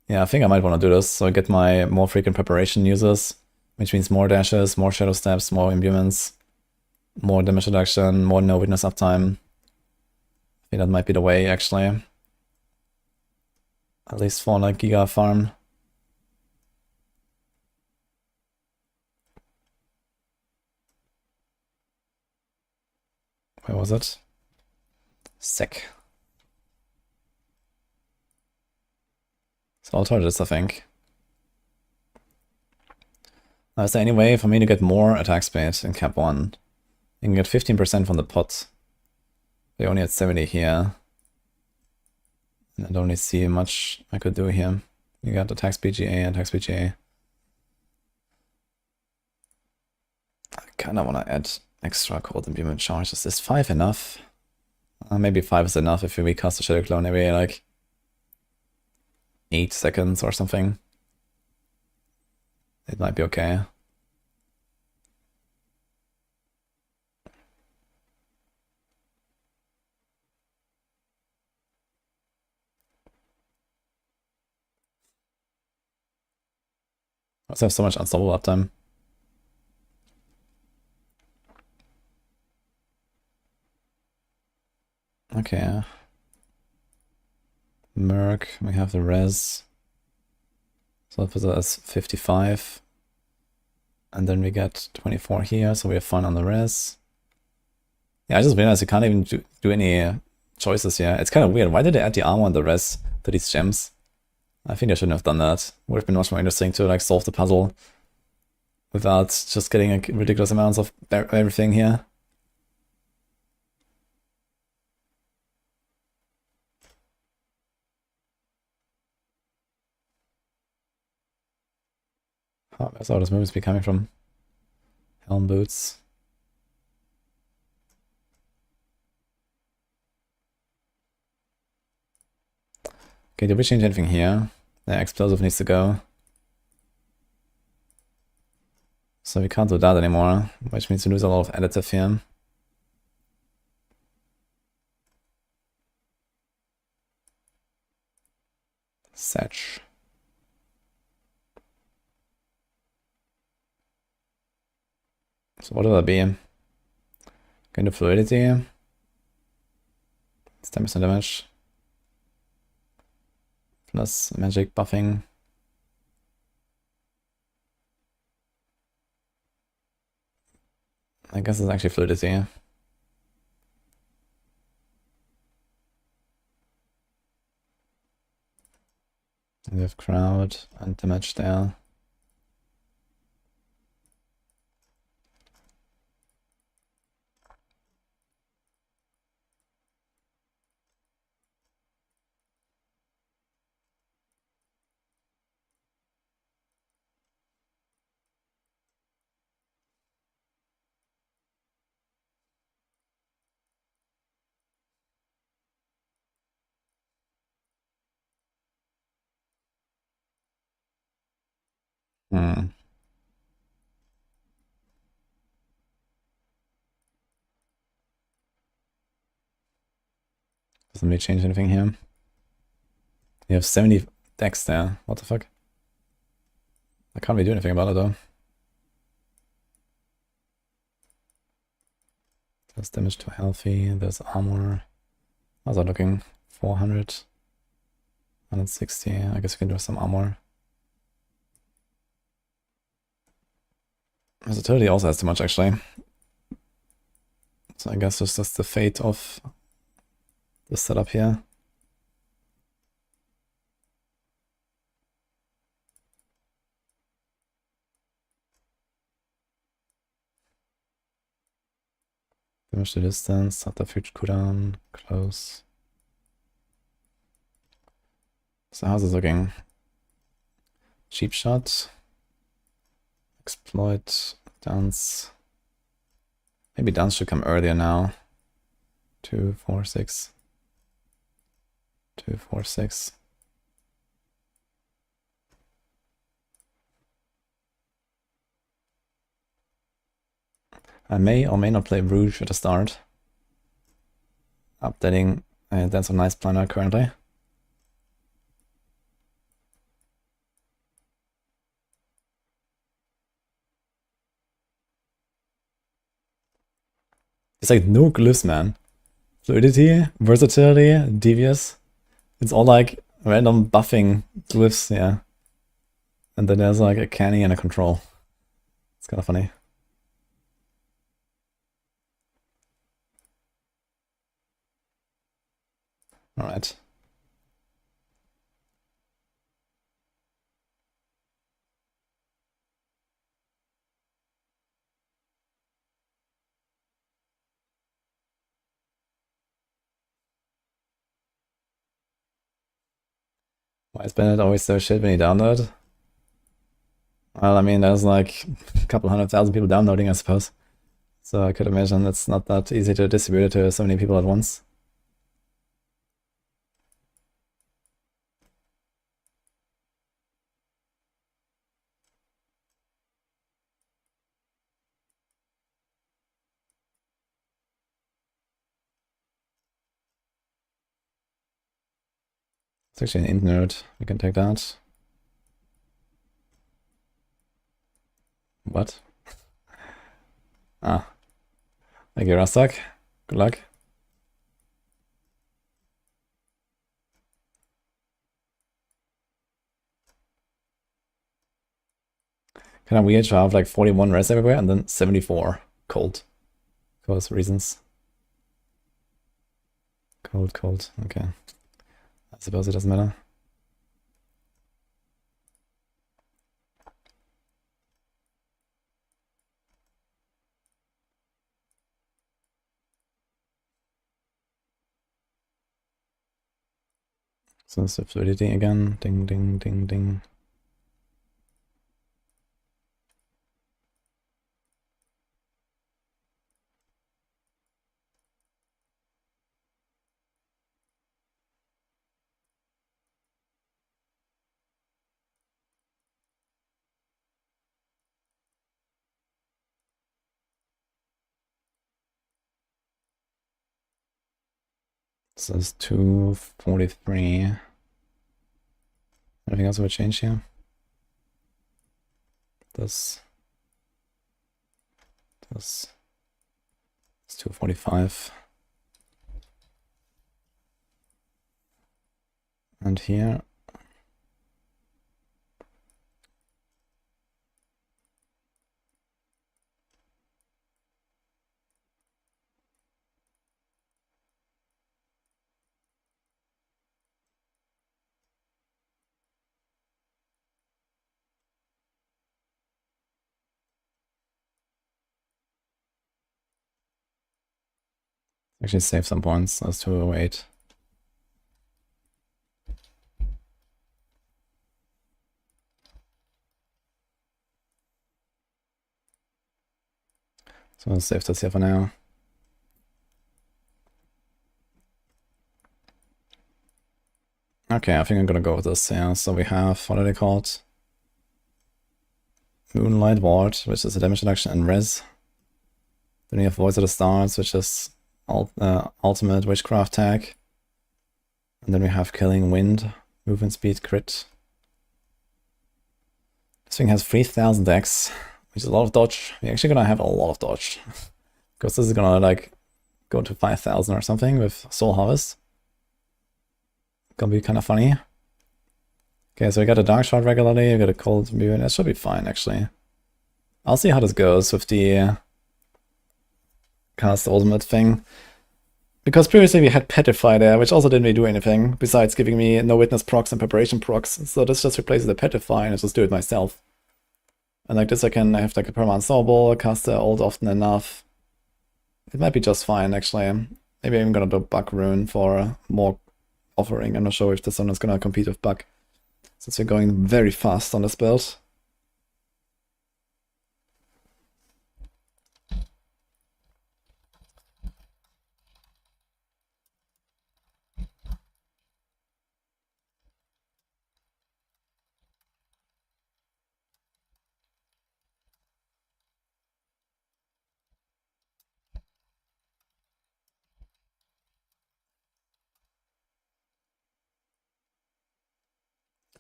Yeah, I think I might want to do this, so I get my more frequent preparation uses, which means more dashes, more shadow steps, more imbuements, more damage reduction, more no witness uptime. I think that might be the way, actually. At least for like Giga farm. Where was it? Sick. So I'll try this, I think. Now, is there any way for me to get more attack speed in cap 1? You can get 15% from the pot. They only had 70 here. And I don't really see much I could do here. You got attack speed GA, attack speed GA. I kinda wanna add extra cold imbuement charges. Is 5 enough? Maybe 5 is enough if you recast the Shadow Clone every like 8 seconds or something. It might be okay. I also have so much unstoppable uptime. Okay. Merc, we have the res. So that puts us as 55. And then we get 24 here, so we have fun on the res. Yeah, I just realized you can't even do any choices here. It's kind of weird. Why did they add the armor and the res to these gems? I think I shouldn't have done that. Would have been much more interesting to like solve the puzzle without just getting like, ridiculous amounts of everything here. Oh, where's all those moves be coming from? Helm boots. Okay, did we change anything here? The explosive needs to go. So we can't do that anymore, which means we lose a lot of additive here. Setch. So what will that be? Going to fluidity. It's 10% damage. Plus magic buffing. I guess it's actually fluidity. We have crowd and damage there. Hmm. Doesn't really change anything here. You have 70 decks there. What the fuck? I can't really do anything about it though. There's damage to healthy, there's armor. How's that looking? 400, 160. I guess we can do some armor. Versatility also has too much actually. So I guess it's just the fate of the setup here. Damage to distance, subterfuge cooldown, close. So how's this looking? Cheap shot. Exploit, dance. Maybe dance should come earlier now. 2, 4, 6. 2, 4, 6. I may or may not play Rouge at the start. Updating Dance of Nice planner currently. It's like no glyphs, man. Fluidity, versatility, devious. It's all like random buffing glyphs, yeah. And then there's like a canny and a control. It's kind of funny. Alright. Why is Bennett always so shit when he download? Well, I mean, there's like a couple 100,000 people downloading, I suppose. So I could imagine it's not that easy to distribute it to so many people at once. It's actually an int node. We can take that. What? Ah. Thank you, Rastak. Good luck. Kind of weird to have like 41 res everywhere and then 74 cold. For those reasons. Cold, cold. Okay. I suppose it doesn't matter. So it's the fluidity again. Ding, ding, ding, ding. So it's 243. Anything else would change here? This. 245. And here. Actually save some points. That's 208. So I'll save this here for now. Okay, I think I'm gonna go with this, yeah. So we have, what are they called? Moonlight Ward, which is a damage reduction and res. Then we have Voice of the Stars, which is ultimate witchcraft tag. And then we have Killing Wind, movement speed, crit. This thing has 3000 dex, which is a lot of dodge. We're actually gonna have a lot of dodge. Because this is gonna like go to 5000 or something with Soul Harvest. Gonna be kind of funny. Okay, so we got a Dark Shard regularly, we got a Cold Moon. That should be fine, actually. I'll see how this goes with the cast ultimate thing. Because previously we had Petrify there, which also didn't really do anything, besides giving me no witness procs and preparation procs. So this just replaces the Petrify and I just do it myself. And like this I have like a permanent snowball, cast the ult often enough. It might be just fine, actually. Maybe I'm gonna do Bug Rune for more offering. I'm not sure if this one is gonna compete with Bug, since we're going very fast on this build.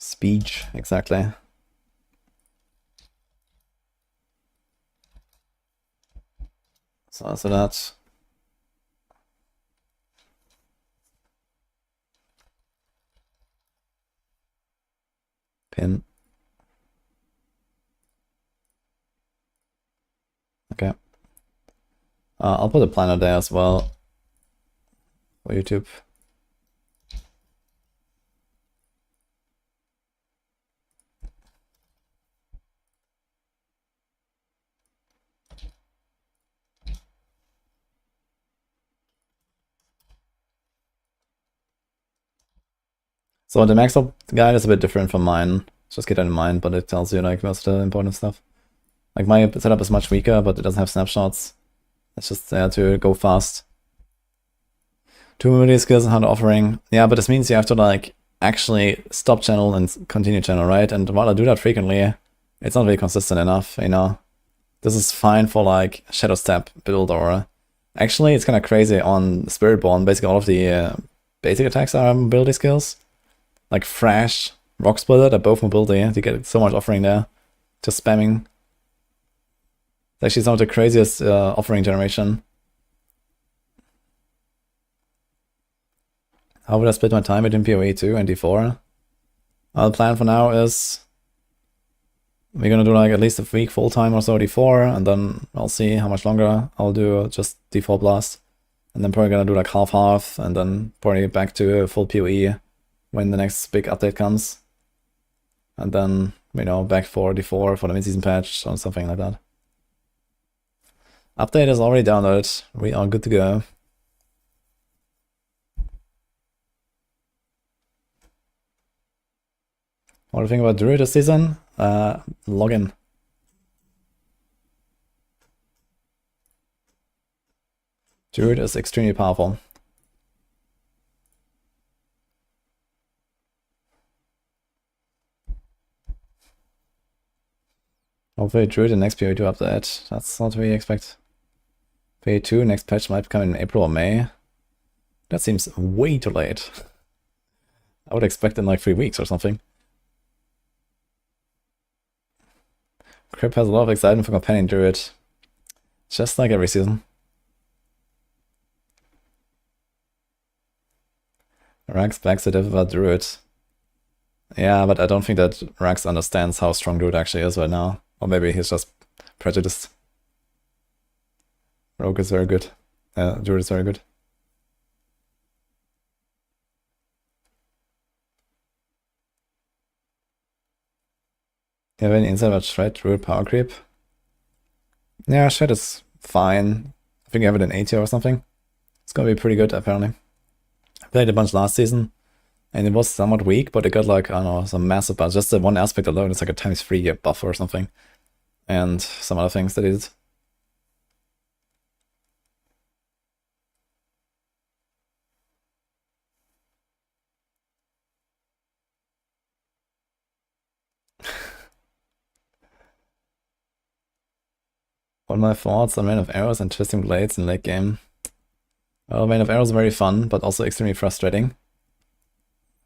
Speech, exactly. So that. Pin. Okay. I'll put a planner there as well for YouTube. So the Maxroll guide is a bit different from mine. Just keep that in mind, but it tells you like most of the important stuff. Like my setup is much weaker, but it doesn't have snapshots. It's just there to go fast. 2 memory skills and 100 offering. Yeah, but this means you have to like actually stop channel and continue channel, right? And while I do that frequently, it's not really consistent enough, you know. This is fine for like Shadow Step build or actually it's kind of crazy on Spiritborn. Basically all of the basic attacks are mobility skills. Like Thrash, Rock Splitter, they're both mobility. You get so much offering there. Just spamming. It's actually some of the craziest offering generation. How would I split my time between PoE 2 and D4? The plan for now is we're gonna do like at least a week full time or so D4, and then I'll see how much longer I'll do just D4 Blast. And then probably gonna do like half-half, and then probably back to full PoE when the next big update comes. And then, you know, back for D4 for the mid-season patch or something like that. Update is already downloaded. We are good to go. What do you think about Druid this season? Login. Druid is extremely powerful. Hopefully Druid in next PoE2 update. That's not what we expect. PoE2 next patch might come in April or May. That seems way too late. I would expect in like 3 weeks or something. Crip has a lot of excitement for Companion Druid. Just like every season. Rax backs a difficult druid. Yeah, but I don't think that Rax understands how strong druid actually is right now. Or maybe he's just prejudiced. Rogue is very good. Druid is very good. You have any insight about Shred, Druid, Power Creep? Yeah, Shred is fine. I think I have it in 80 or something. It's gonna be pretty good, apparently. I played a bunch last season, and it was somewhat weak, but it got like, I don't know, some massive buff. Just the one aspect alone is like a ×3 buff or something. And some other things that it is. What are my thoughts on Man of Arrows and Twisting Blades in late game? Well, Man of Arrows are very fun, but also extremely frustrating.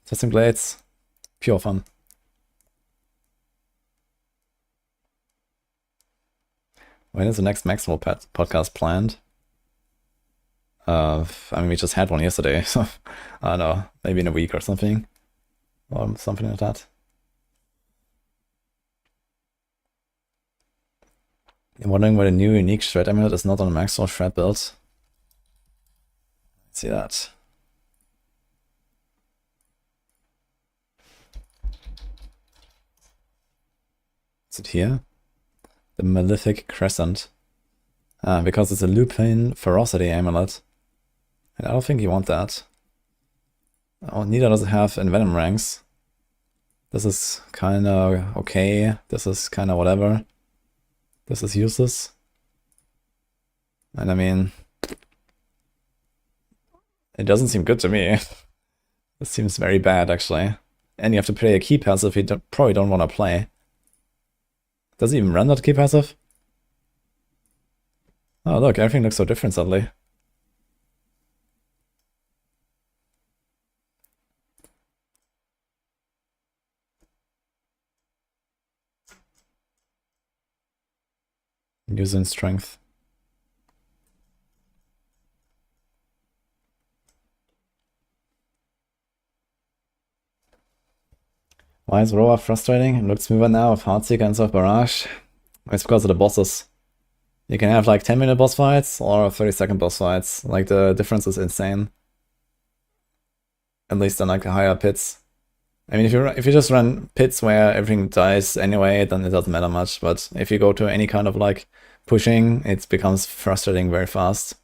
Twisting Blades, pure fun. When is the next Maxroll podcast planned? I mean, we just had one yesterday, so I don't know, maybe in a week or something. Or something like that. I'm wondering why the new unique Shred Amulet is not on a Maxroll Shred build. Let's see that. Is it here? The Malefic Crescent. Because it's a Lupine Ferocity Amulet. And I don't think you want that. Oh, neither does it have Envenom ranks. This is kinda okay. This is kinda whatever. This is useless. And I mean, it doesn't seem good to me. This seems very bad, actually. And you have to play a key passive you probably don't want to play. Does it even run that key passive? Oh look, everything looks so different suddenly. Using strength. Why is Roa frustrating? It looks smoother now with Heartseeker and of Barrage. It's because of the bosses. You can have like 10-minute boss fights or 30-second boss fights. Like the difference is insane. At least on like the higher pits. I mean, if you just run pits where everything dies anyway, then it doesn't matter much. But if you go to any kind of like pushing, it becomes frustrating very fast.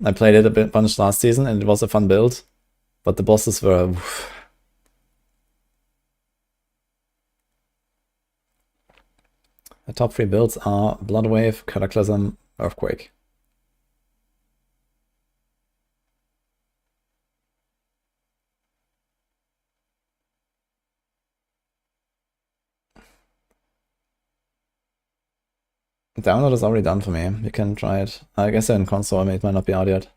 I played it a bunch last season and it was a fun build, but the bosses were... The top 3 builds are Bloodwave, Cataclysm, Earthquake. The download is already done for me. You can try it. I guess in console it might not be out yet.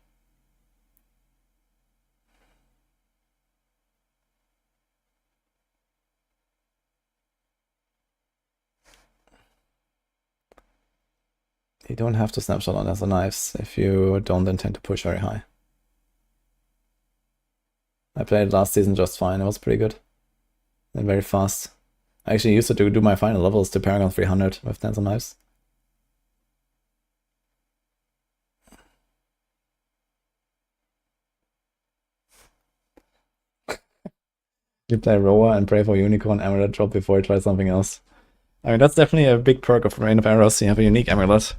You don't have to snapshot on other knives if you don't intend to push very high. I played last season just fine. It was pretty good. And very fast. I actually used to do my final levels to Paragon 300 with Dance on Knives. You play Roa and pray for Unicorn Amulet drop before you try something else. I mean, that's definitely a big perk of Reign of Arrows. You have a unique amulet.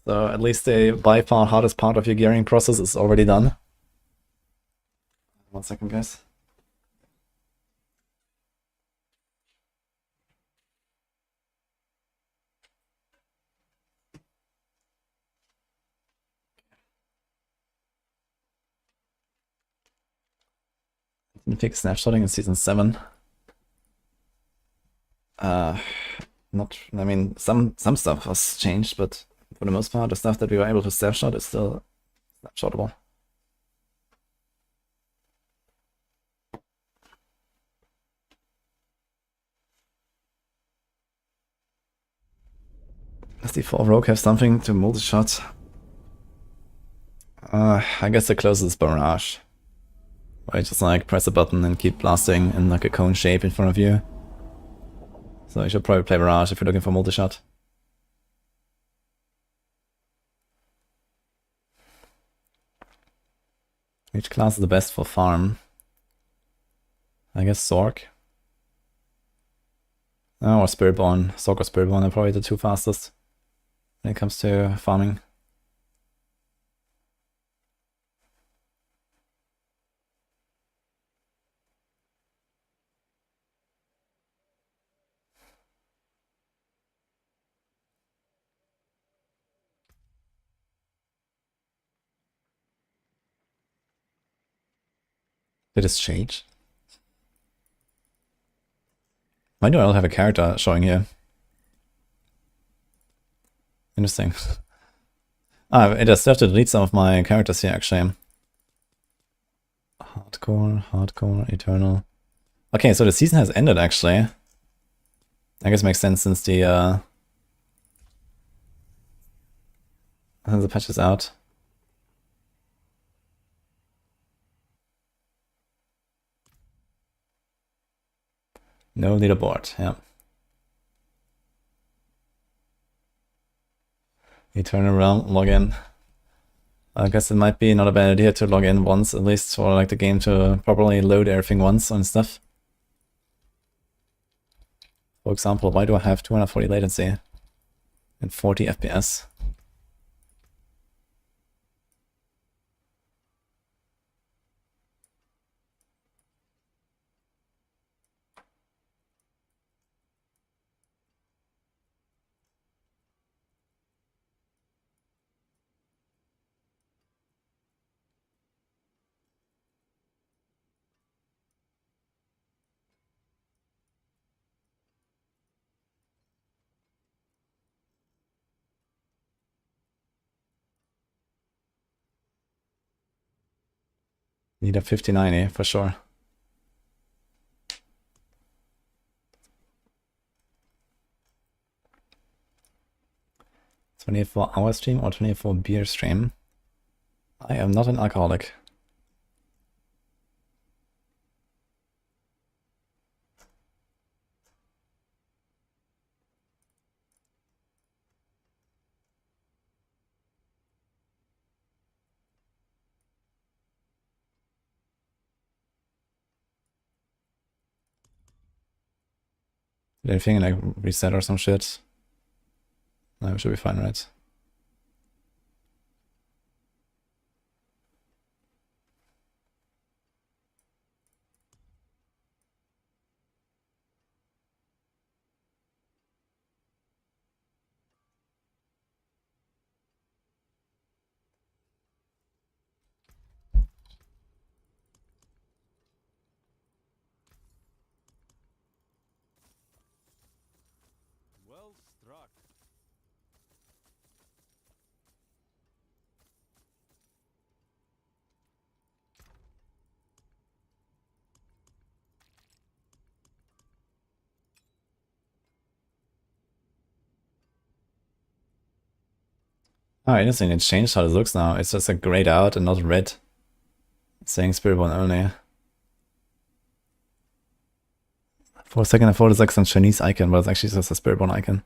So at least the by far hardest part of your gearing process is already done. 1 second, guys. Didn't fix snapshotting in Season 7. Not, I mean, some stuff was changed, but for the most part, the stuff that we were able to snapshot is still snapshotable. Does the 4 Rogue have something to multi-shot? I guess the closest is Barrage. Or you just like press a button and keep blasting in like a cone shape in front of you. So you should probably play Barrage if you're looking for multi-shot. Which class is the best for farm? I guess Sork. Oh, or Spiritborn. Sork or Spiritborn are probably the two fastest when it comes to farming. Did this change? Why do I not have a character showing here? Interesting. I just have to delete some of my characters here, actually. Hardcore, Eternal. Okay, so the season has ended, actually. I guess it makes sense since the patch is out. No leaderboard, yeah. Eternal Realm, login. I guess it might be not a bad idea to log in once, at least for like the game to properly load everything once and stuff. For example, why do I have 240 latency and 40 FPS? Need a 5090 for sure. 24-hour stream or 24 beer stream? I am not an alcoholic. Did anything like reset or some shit? No, we should be fine, right? Well struck. Oh, interesting, it changed how it looks now. It's just like grayed out and not red. It's saying Spiritborn only. For a second I thought it's like some Chinese icon, but it's actually just a Spiritborn icon.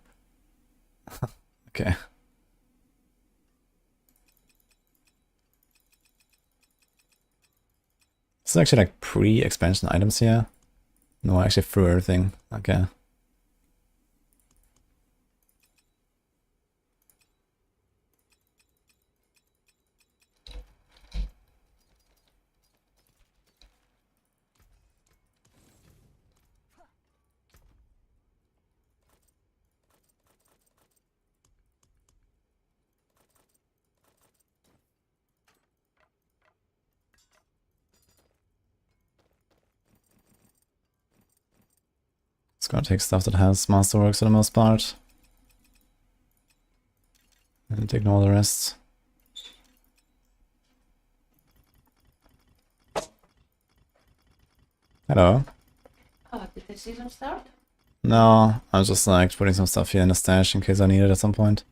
Okay. This is actually like pre-expansion items here. No, I actually threw everything. Okay. It's gonna take stuff that has Masterworks for the most part. And ignore the rest. Hello. Oh, did the season start? No, I was just like putting some stuff here in the stash in case I need it at some point.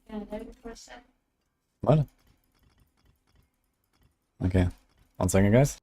Yeah, maybe for a sec. What? Okay. 1 second, guys.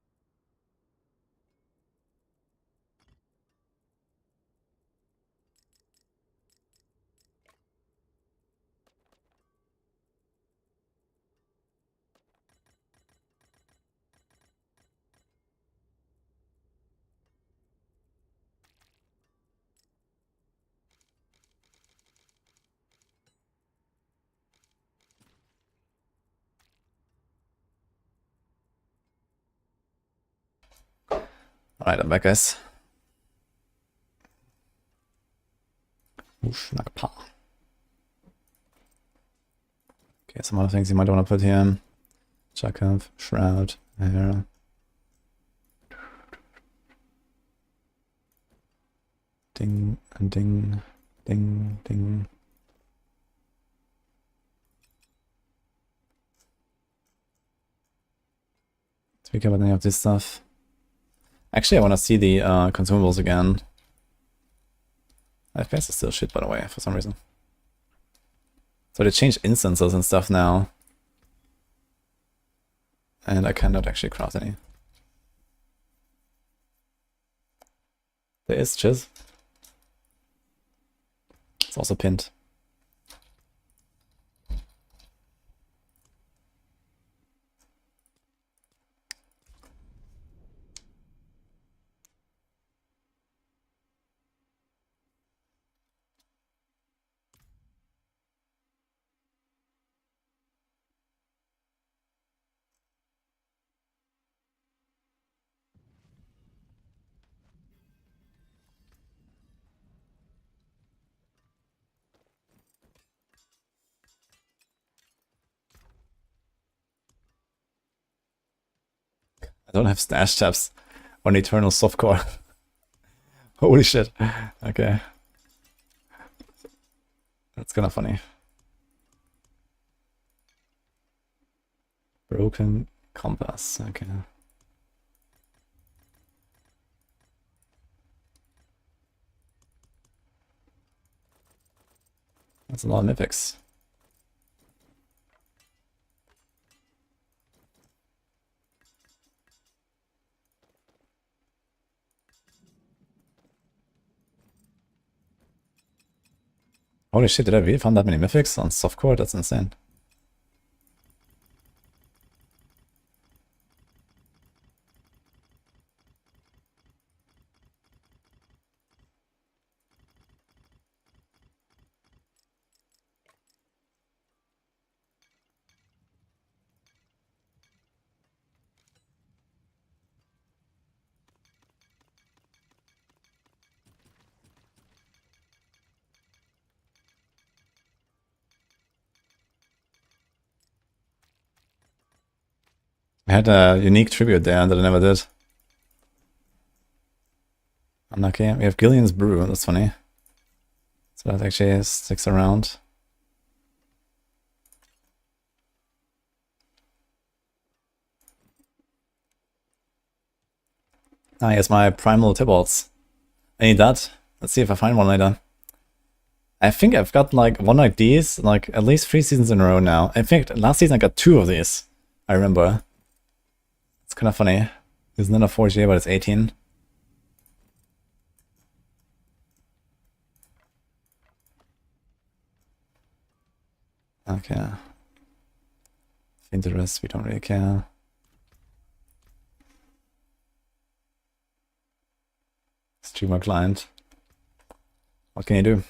Alright, I'm back, guys. Oof, Nakpa. Okay, some other things you might want to put here. Chakov, Shroud, Hair. Ding, ding, ding, ding. Speak about any of this stuff. Actually, I want to see the consumables again. FPS is still shit, by the way, for some reason. So they changed instances and stuff now. And I cannot actually craft any. There is Chiz. It's also pinned. I don't have stash tabs on Eternal Softcore. Holy shit. Okay. That's kind of funny. Broken compass. Okay. That's a lot of mythics. Holy shit, did I really find that many mythics on softcore? That's insane. I had a unique tribute there that I never did. Unlucky. We have Gillian's Brew, that's funny. So that actually sticks around. Ah, yes, my Primal Tibalts. I need that. Let's see if I find one later. I think I've got like one like these, like at least 3 seasons in a row now. I think last season I got 2 of these. I remember. It's kind of funny. It's not a 4G, but it's 18. Okay. I think the rest we don't really care. Streamer client. What can you do?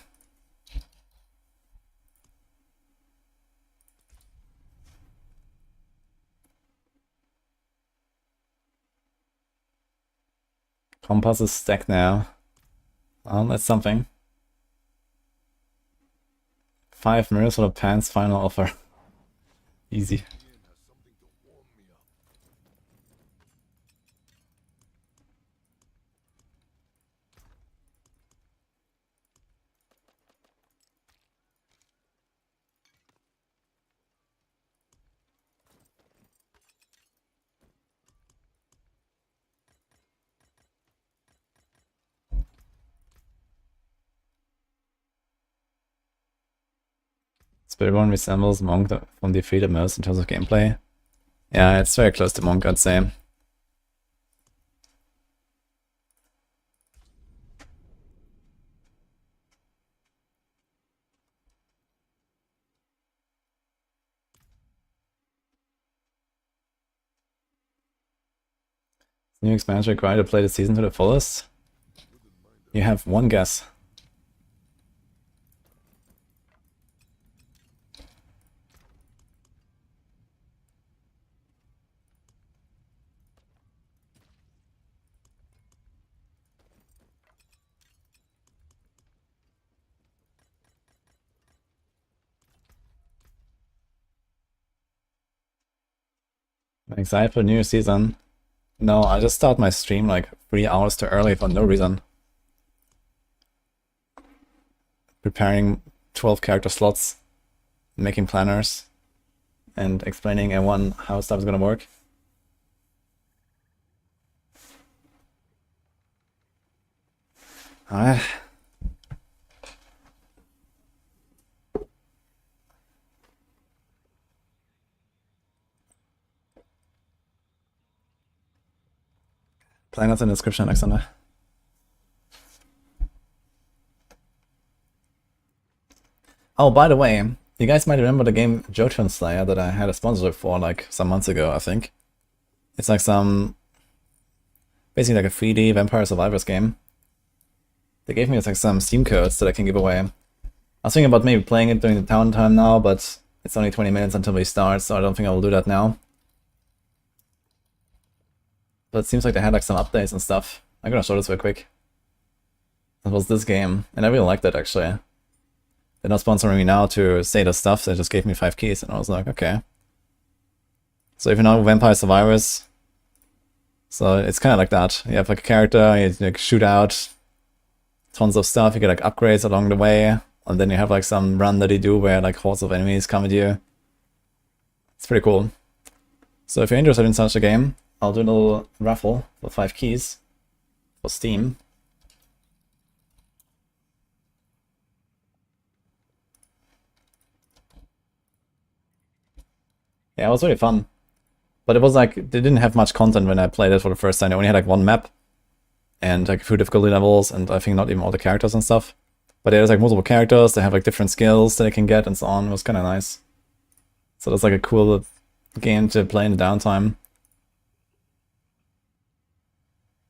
Compass is stacked now. Well, that's something. 5 mirrors for the pants final offer. Easy. Spiritborn resembles Monk from Defeated Mirrors in terms of gameplay. Yeah, it's very close to Monk, I'd say. New expansion required to play the season to the fullest? You have one guess. Excited for new season? No, I just start my stream like 3 hours too early for no reason. Preparing 12 character slots, making planners, and explaining everyone how stuff is gonna work. Alright. Planners in the description, Alexander. Oh, by the way, you guys might remember the game Jotun Slayer that I had a sponsorship for like some months ago, I think. It's like basically like a 3D Vampire Survivors game. They gave me like some Steam codes that I can give away. I was thinking about maybe playing it during the downtime now, but it's only 20 minutes until we start, so I don't think I will do that now. But it seems like they had like some updates and stuff. I'm gonna show this real quick. That was this game, and I really liked it actually. They're not sponsoring me now to say the stuff, they just gave me 5 keys, and I was like, okay. So if you know Vampire Survivors, so it's kind of like that. You have like a character, you like shoot out tons of stuff, you get like upgrades along the way, and then you have like some run that you do where like hordes of enemies come at you. It's pretty cool. So if you're interested in such a game, I'll do a little raffle for 5 keys for Steam. Yeah, it was really fun. But it was like, they didn't have much content when I played it for the first time. They only had like one map and like a few difficulty levels, and I think not even all the characters and stuff. But there's like multiple characters, they have like different skills that they can get and so on. It was kind of nice. So that's like a cool game to play in the downtime.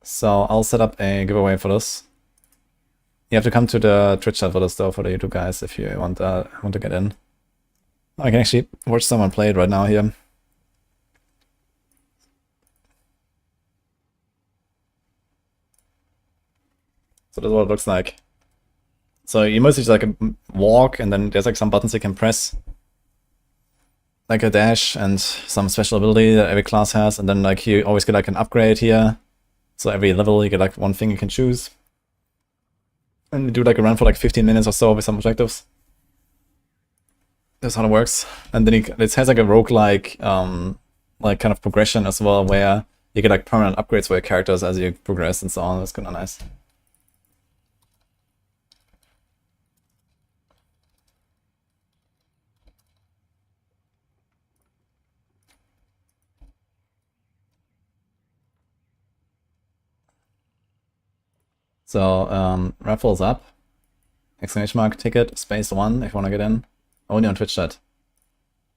So I'll set up a giveaway for this. You have to come to the Twitch chat for this though, for the YouTube guys, if you want to get in. I can actually watch someone play it right now here. So that's what it looks like. So you mostly just like walk, and then there's like some buttons you can press. Like a dash and some special ability that every class has, and then like you always get like an upgrade here. So every level you get like one thing you can choose. And you do like a run for like 15 minutes or so with some objectives. That's how it works. And then it has like a roguelike like kind of progression as well, where you get like permanent upgrades for your characters as you progress and so on. That's kind of nice. So raffles up. Exclamation mark ticket space 1 if you want to get in. Only on Twitch chat.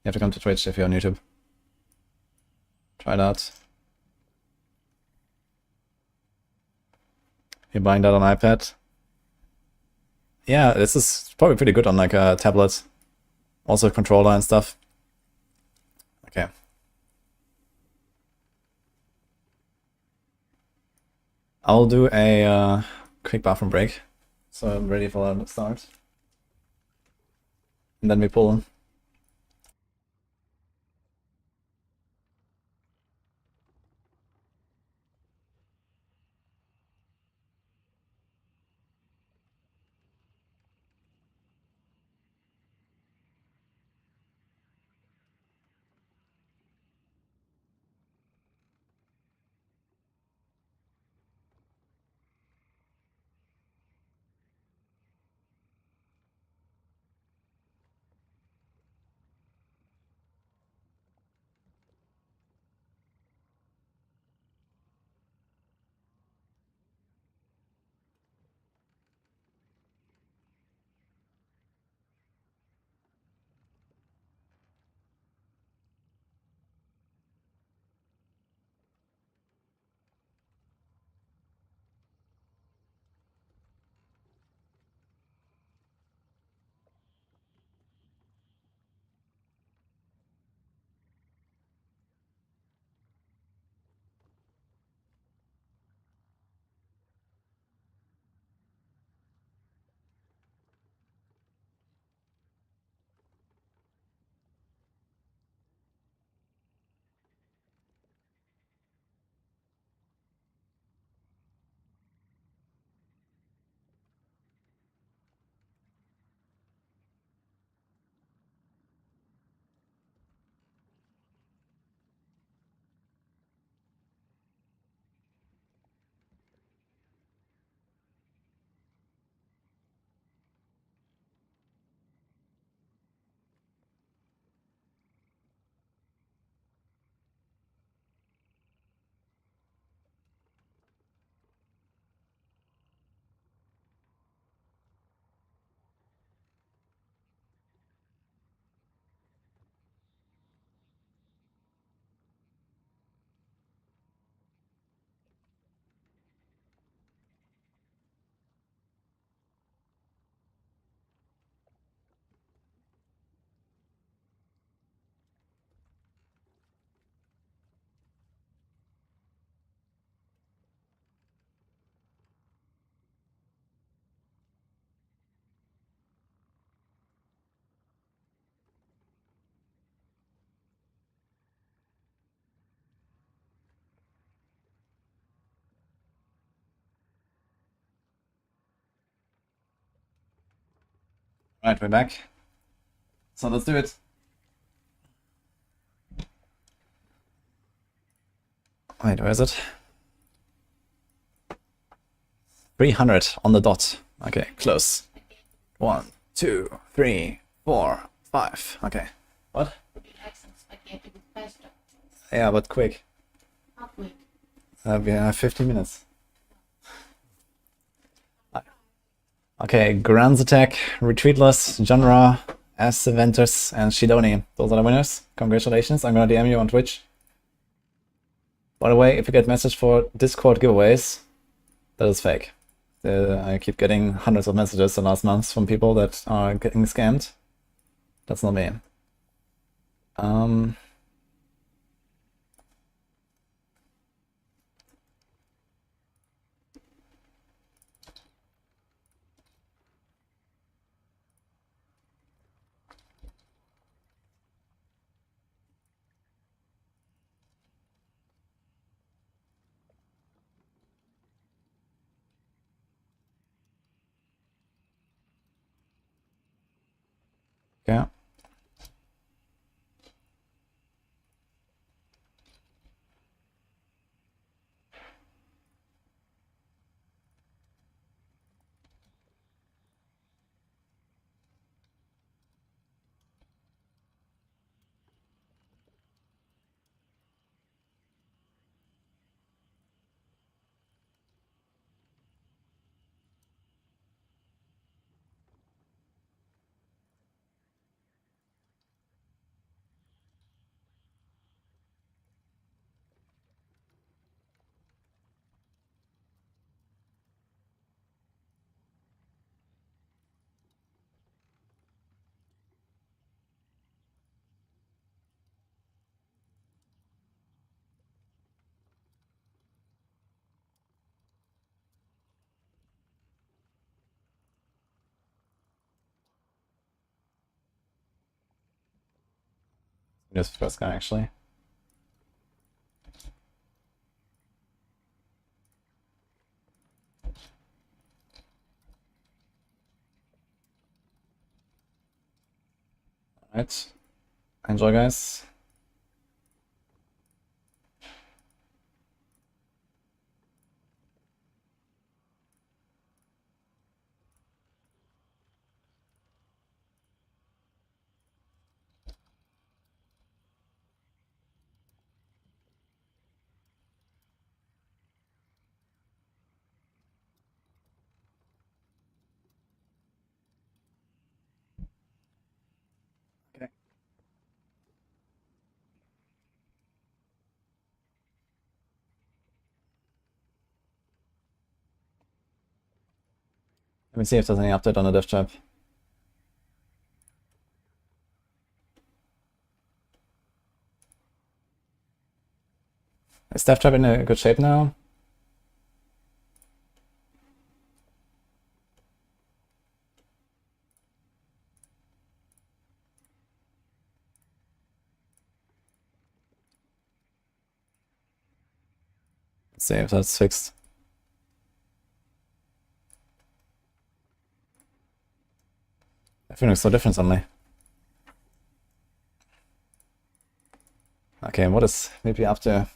You have to come to Twitch if you're on YouTube. Try that. You're buying that on iPad? Yeah, this is probably pretty good on like a tablet. Also a controller and stuff. Okay. I'll do a quick bathroom break. So I'm ready for the start. And then we pull. Right, we're back. So let's do it. Wait, where is it? 300 on the dot. Okay, close. 1, 2, 3, 4, 5. Okay. What? Would you like some spaghetti with pesto? Yeah, but quick. Not quick. We have 15 minutes. Okay, Grand's Attack, Retreatless, Genre, As Ventus, and Shidoni. Those are the winners. Congratulations. I'm gonna DM you on Twitch. By the way, if you get message for Discord giveaways, that is fake. I keep getting hundreds of messages the last months from people that are getting scammed. That's not me. Okay. Just first guy actually. Alright. Enjoy, guys. Okay. Let me see if there's any update on the dev trap. Is dev trap in a good shape now? Let's see if that's fixed. Everything looks so different suddenly. Okay, what is maybe after?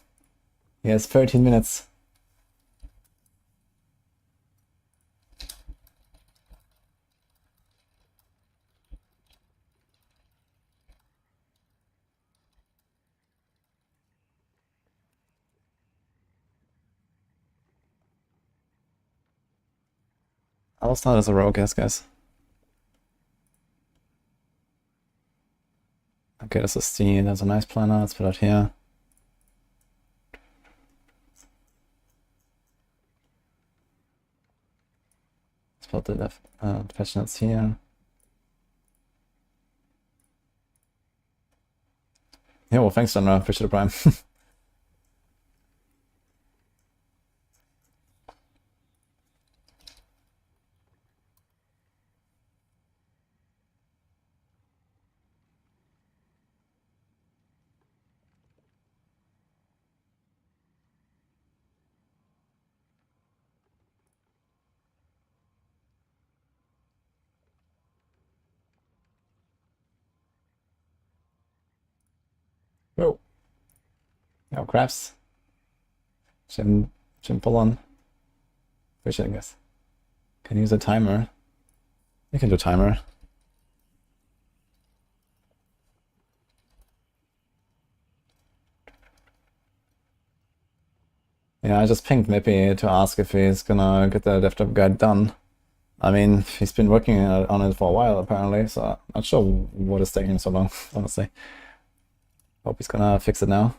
He has 13 minutes. I'll start as a rogue, yes, guys. Okay, this is there's a nice planner. Let's put it here. Let's put the patch notes here. Yeah, well, thanks, General. Appreciate the prime. Oh, crabs. Jim pull on. Appreciate it, guys. Can use a timer. You can do timer. Yeah, I just pinged Mippy to ask if he's gonna get the DevTop guide done. I mean, he's been working on it for a while apparently, so I'm not sure what is taking so long, honestly. Hope he's gonna fix it now.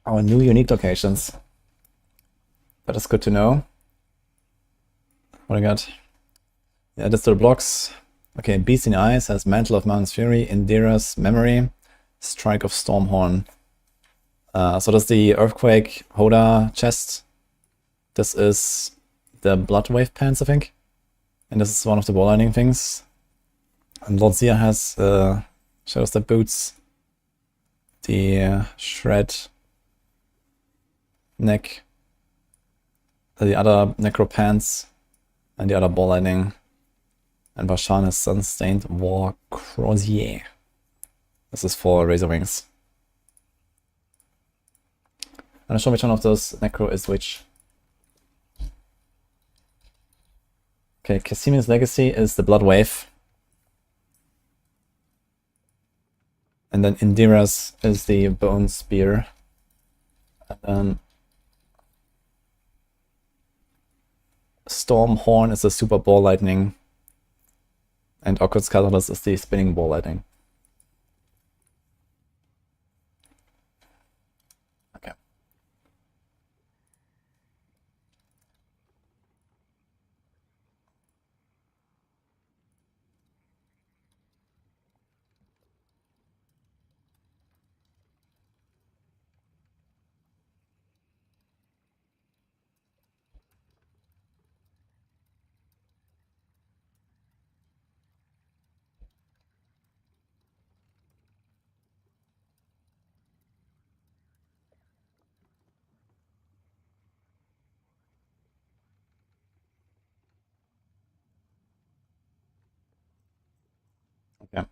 Oh, new unique locations. That is good to know. What I got? Yeah, just the blocks. Okay, Beast in Eyes has Mantle of Mountain's Fury, Indira's Memory, Strike of Stormhorn. So that's the Earthquake Hoda chest. This is the Blood Wave pants, I think. And this is one of the Ball Lightning things. And Lord Zia has Shadow Step boots, the Shred neck, the other Necro pants, and the other Ball Lightning. And Bashan has Sun-Stained War Crozier. This is for Razor Wings. I'm not sure which one of those Necro is which. Okay, Casimi's Legacy is the Blood Wave. And then Indira's is the Bone Spear. And then Stormhorn is the Super Ball Lightning. And Occur's Catalyst is the Spinning Ball Lightning. Okay. Okay.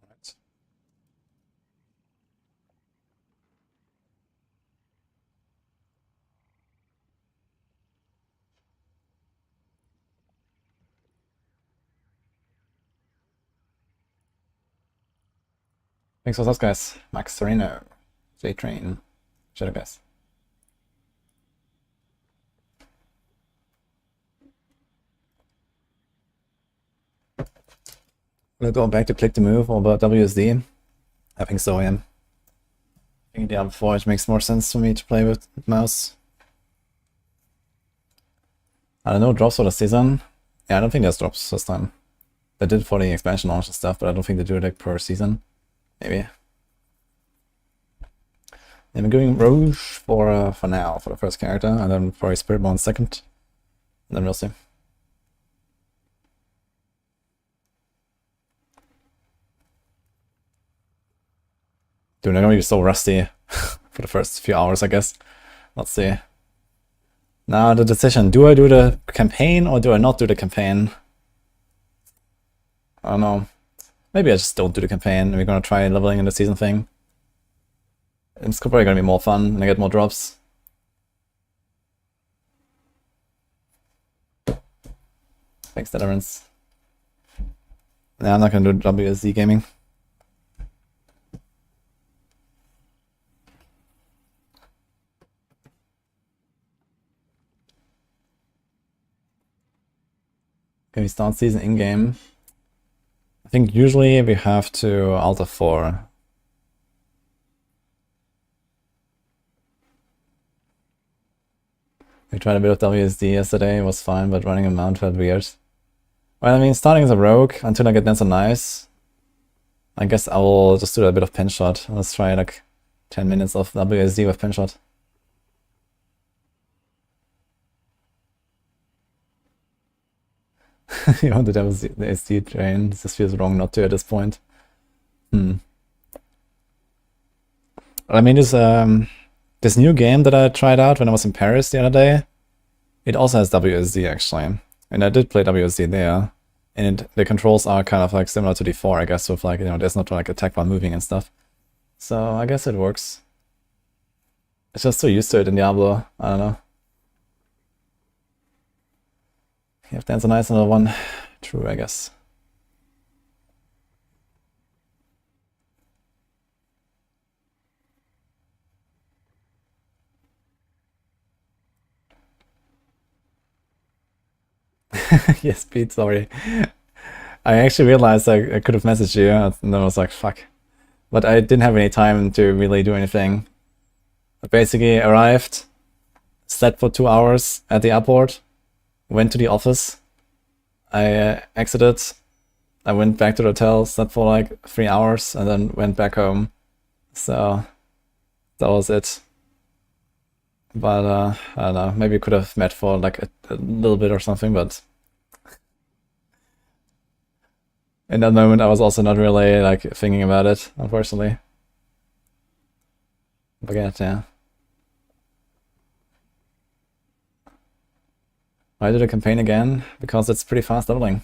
Alright. Thanks for those guys. Max Sereno, J-Train, Shadow guys. We'll go back to click to move over WSD. I think so, yeah. I think Diablo 4 it makes more sense for me to play with mouse. I don't know, drops for the season. Yeah, I don't think there's drops this time. They did for the expansion launch and stuff, but I don't think they do it like per season. Maybe. I'm going Rouge for now, for the first character, and then probably Spiritborn second. And then we'll see. Dude, I'm gonna be so rusty for the first few hours, I guess. Let's see. Now the decision, do I do the campaign or do I not do the campaign? I don't know. Maybe I just don't do the campaign. We're gonna try leveling in the season thing. It's probably gonna be more fun and I get more drops. Thanks, Netherlands. Nah, I'm not gonna do WSD gaming. Can we start season in-game? I think usually we have to Alter 4. We tried a bit of WSD yesterday, it was fine, but running a mount felt weird. Well, I mean, starting as a rogue until I get Dance on Knives. I guess I will just do a bit of pen shot. Let's try like 10 minutes of WSD with pen shot. You want to have the SD train? This feels wrong not to at this point. I mean, this new game that I tried out when I was in Paris the other day, it also has WSD actually, and I did play WSD there, and the controls are kind of like similar to D4, I guess, with like, you know, there's not like attack while moving and stuff. So I guess it works. It's just so used to it in Diablo. I don't know. You have to answer nice another one. True, I guess. Yes, Pete, sorry. I actually realized I could have messaged you, and then I was like, fuck. But I didn't have any time to really do anything. I basically arrived, slept for 2 hours at the airport, went to the office, I exited, I went back to the hotel, slept for like 3 hours, and then went back home. So that was it. But I don't know, maybe we could have met for like a little bit or something, but in that moment I was also not really like thinking about it, unfortunately. But yeah. Why did I campaign again? Because it's pretty fast leveling.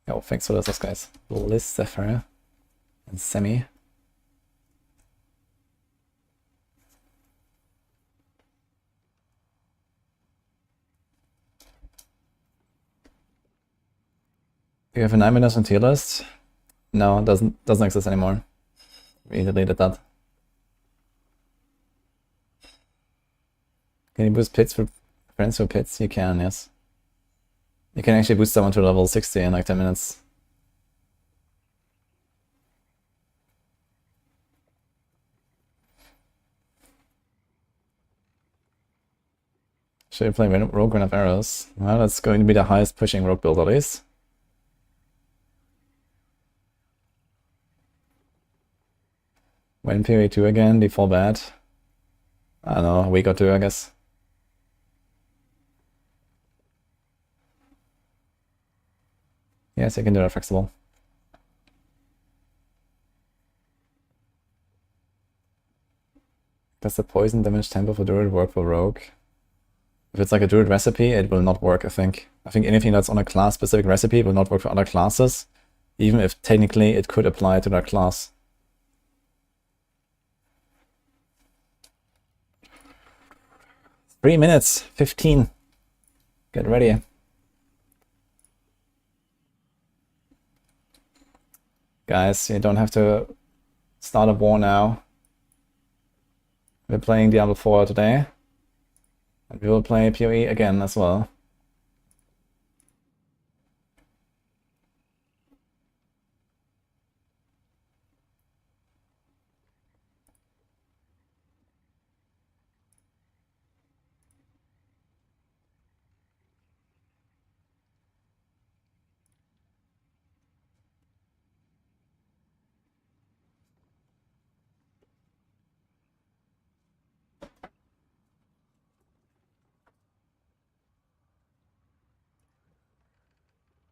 Oh, thanks for those guys. Liz, Zephyr, and Semi. Do you have a 9 minutes on tier list? No, it doesn't exist anymore. We deleted that. Can you boost pits for friends for pits? You can, yes. You can actually boost someone to level 60 in like 10 minutes. Should we play Rogue Run of Arrows? Well, that's going to be the highest pushing rogue build at least. When PoE2 again, default bad. I don't know, a week or two, I guess. Yes, you can do that flexible. Does the poison damage tempo for Druid work for Rogue? If it's like a Druid recipe, it will not work, I think. I think anything that's on a class-specific recipe will not work for other classes, even if technically it could apply to that class. Three minutes, 15. Get ready. Guys, you don't have to start a war now. We're playing Diablo 4 today. And we will play PoE again as well.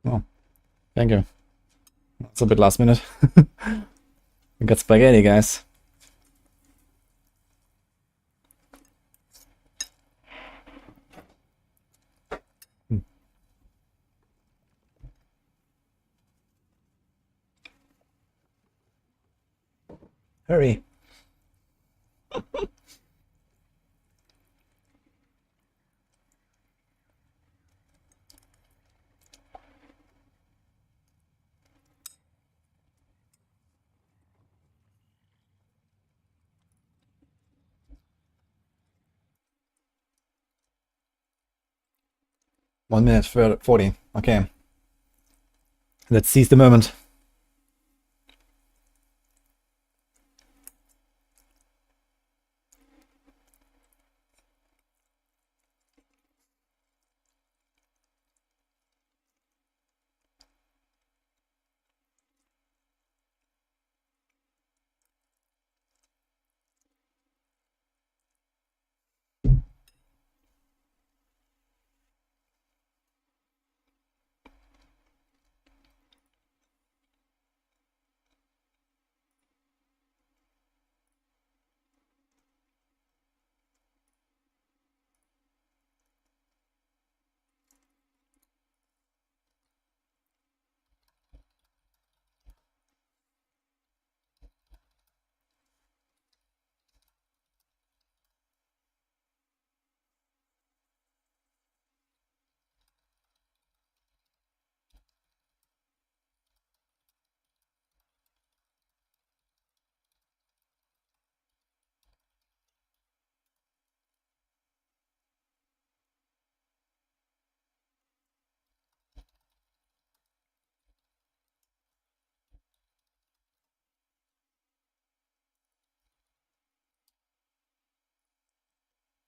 Oh, thank you. It's a bit last minute. We got spaghetti, guys. Hurry. One minute 40. Okay. Let's seize the moment.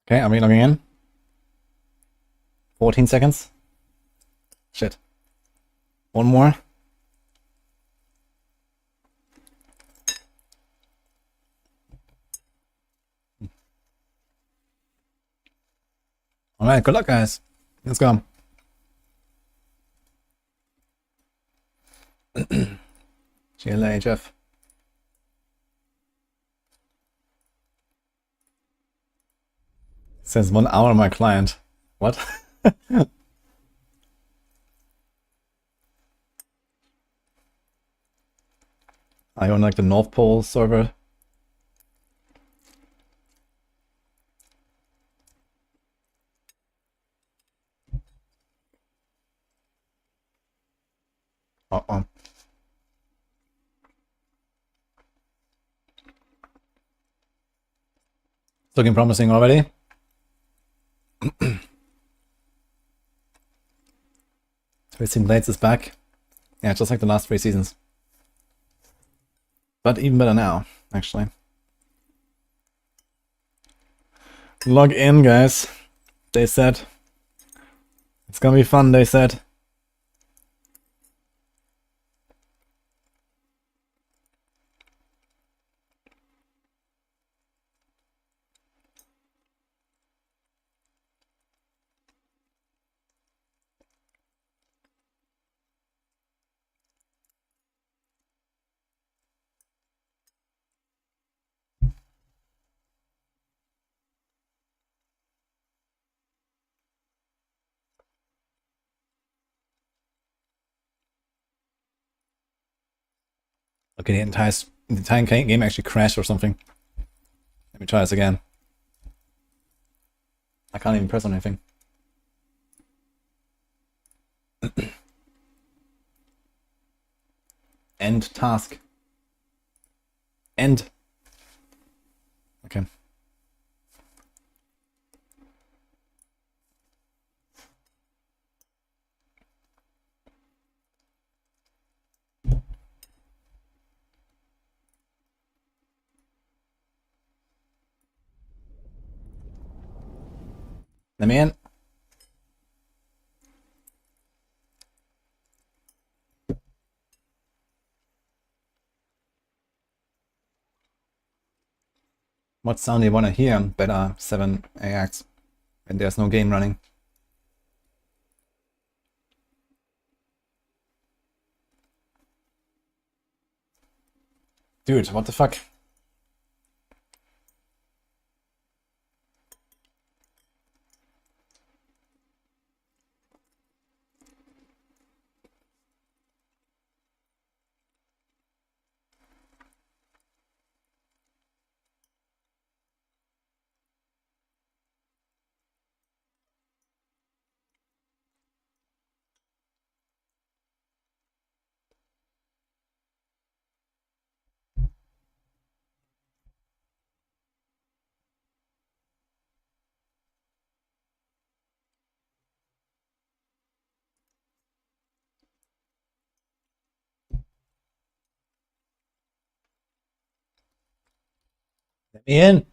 Okay, are we logging in? 14 seconds. Shit. One more. Alright, good luck, guys. Let's go. GLHF. Says 1 hour on my client. What? I own like the North Pole server. Uh-oh. It's looking promising already. Twisting Blades is back. Yeah, just like the last 3 seasons. But even better now, actually. Log in, guys. They said. It's gonna be fun, they said. Okay, the entire game actually crashed or something. Let me try this again. I can't even press on anything. End task. End. Okay. Let me in. What sound do you want to hear? Better 7AX. And there's no game running. Dude, what the fuck? Let me in.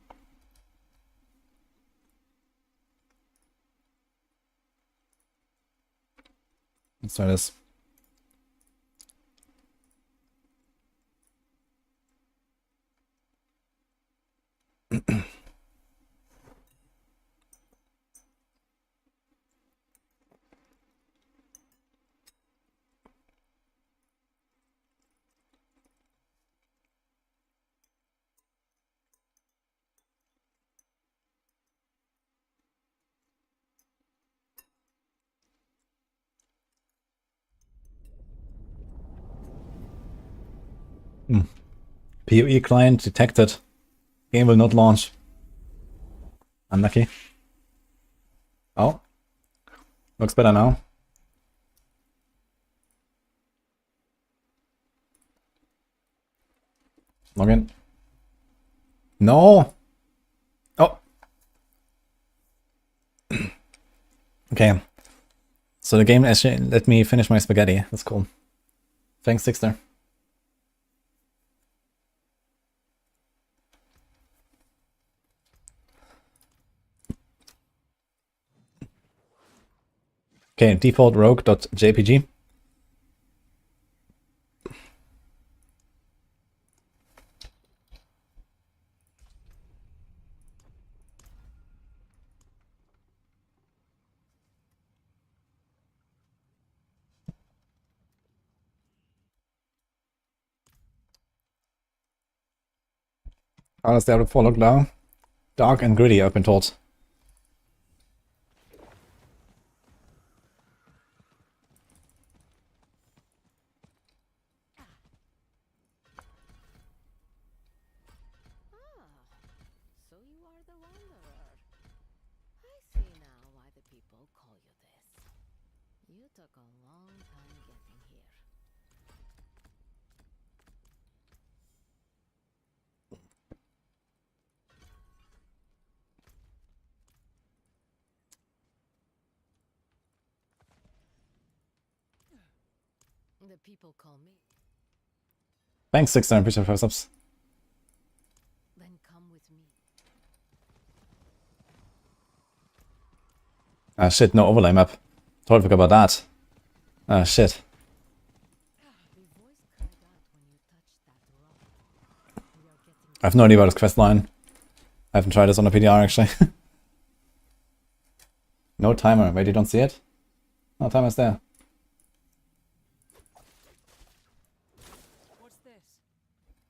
Let's try this. PoE client detected. Game will not launch. Unlucky. Oh. Looks better now. Login. No! Oh! Okay. So the game actually let me finish my spaghetti. That's cool. Thanks, Sixter. Okay, default rogue.jpg. How does Diablo 4 look now? Dark and gritty, I've been told. So you are the Wanderer. I see now why the people call you this. You took a long time getting here. The people call me. Thanks, 600, appreciate 5 subs. Then come with me. Ah shit, no overlay map. Totally forgot about that. Ah shit. The voice cried out when you touched that rock. We are getting I have no idea about this quest line. I haven't tried this on a PDR actually. No timer. Wait, you don't see it? No, timer's there. What's this?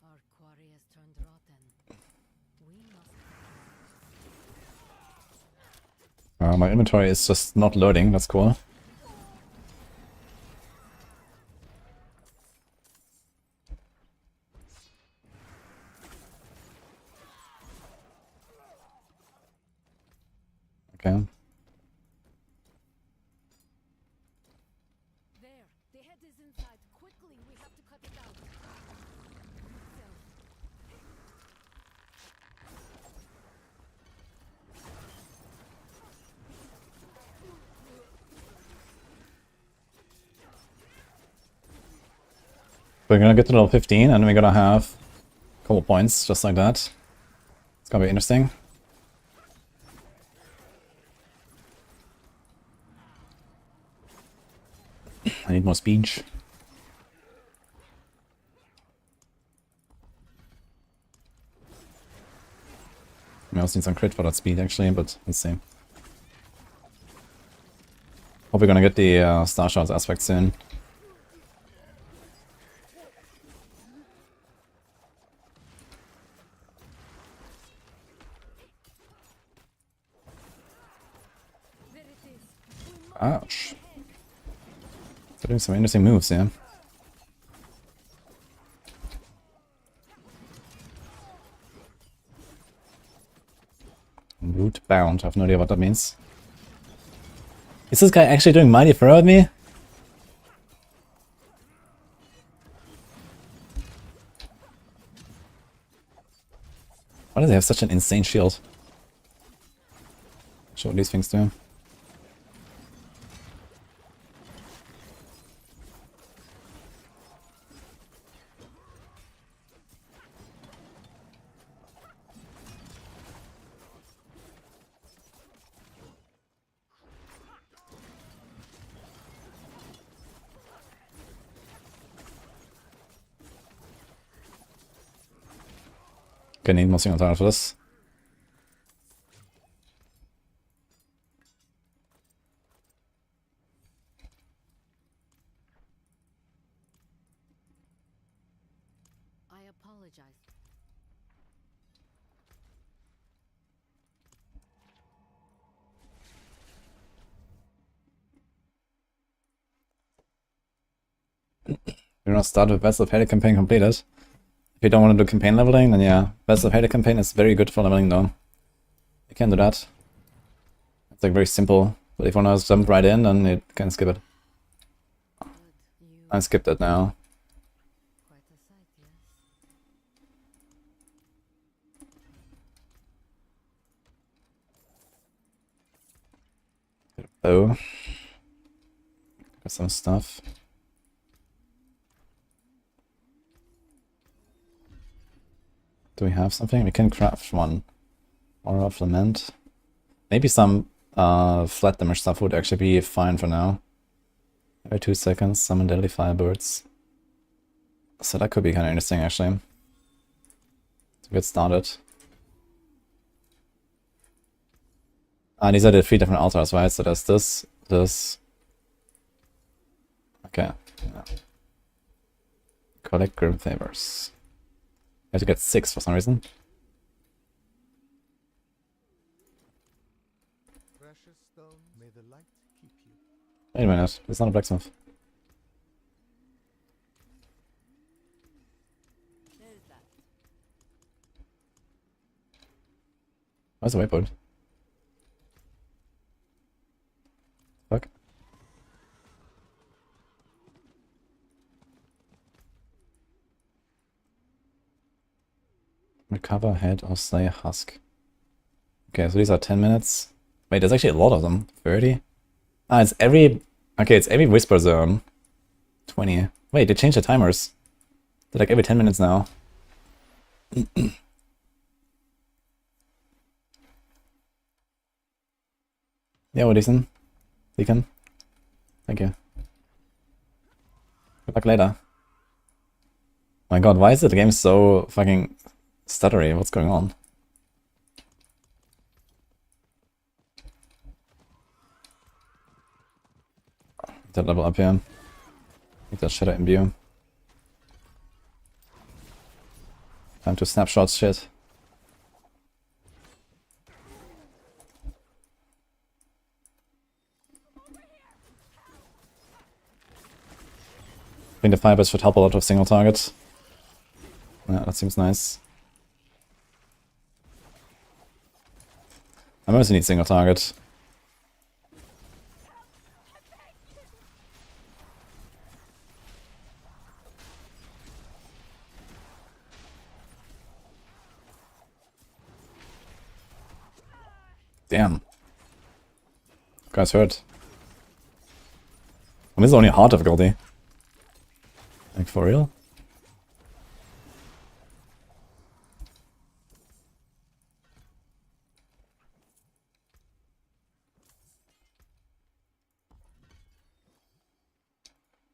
Our quarry has turned rotten. We must. My inventory is just not loading. That's cool. Okay. There, the head is inside. Quickly, we have to cut it out. We're gonna get to level 15 and we're gonna have a couple points just like that. It's gonna be interesting. I need more speech. I also need some crit for that speed actually, but let's see. Hope we're gonna get the Star Shards aspect soon. There it is. We must Ouch. They're doing some interesting moves, yeah. Root bound. I have no idea what that means. Is this guy actually doing mighty throw at me? Why does he have such an insane shield? Show what these things do. Okay, need more single target for this. I apologize. We're gonna start with Vessel of Hate campaign completed. If you don't want to do campaign leveling, then yeah, Vessel of Hate campaign is very good for leveling though. You can do that. It's like very simple, but if you want to jump right in, then you can skip it. Good. You I skipped it now. quite a sight, yes. Oh. Got some stuff. Do we have something? We can craft one. Aura of Lament. Maybe some flat damage stuff would actually be fine for now. Every 2 seconds, summon deadly firebirds. So that could be kind of interesting actually. To get started. These are the 3 different altars, right? So there's this. Okay. Yeah. Collect grim favors. You have to get 6 for some reason. Precious stone, may the light keep you. Wait a minute, it's not a blacksmith. There's that. Where's the waypoint? Fuck. Recover head or slay a husk. Okay, so these are 10 minutes. Wait, there's actually a lot of them. 30? Ah, it's every... Okay, it's every whisper zone. 20. Wait, they changed the timers. They're like every 10 minutes now. Yeah, what is Deacon? Thank you. Good luck later. My god, why is the game so fucking stuttery? What's going on? That level up here. Make that shadow imbue. Time to snapshot shit. I think the firebirds should help a lot with single targets. Yeah, that seems nice. I mostly need single target. Damn. Guy's hurt. And this is only hard difficulty. Like, for real?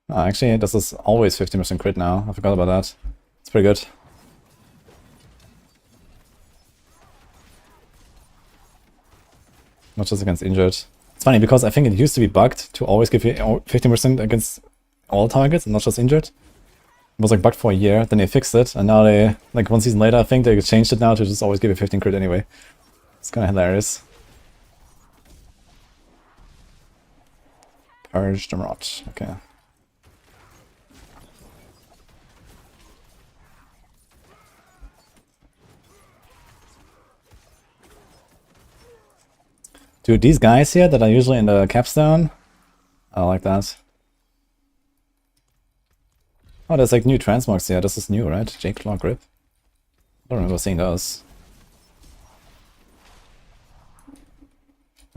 Ah, actually, this is always 50% crit now. I forgot about that. It's pretty good. Not just against injured. It's funny because I think it used to be bugged to always give you 15% against all targets and not just injured. It was like bugged for a year, then they fixed it, and now they, like 1 season later, I think they changed it now to just always give you 15 crit anyway. It's kind of hilarious. Purge the rot. Okay. Dude, these guys here that are usually in the capstone, I like that. Oh, there's like new transmogs here. This is new, right? Jake Claw Grip. I don't remember seeing those.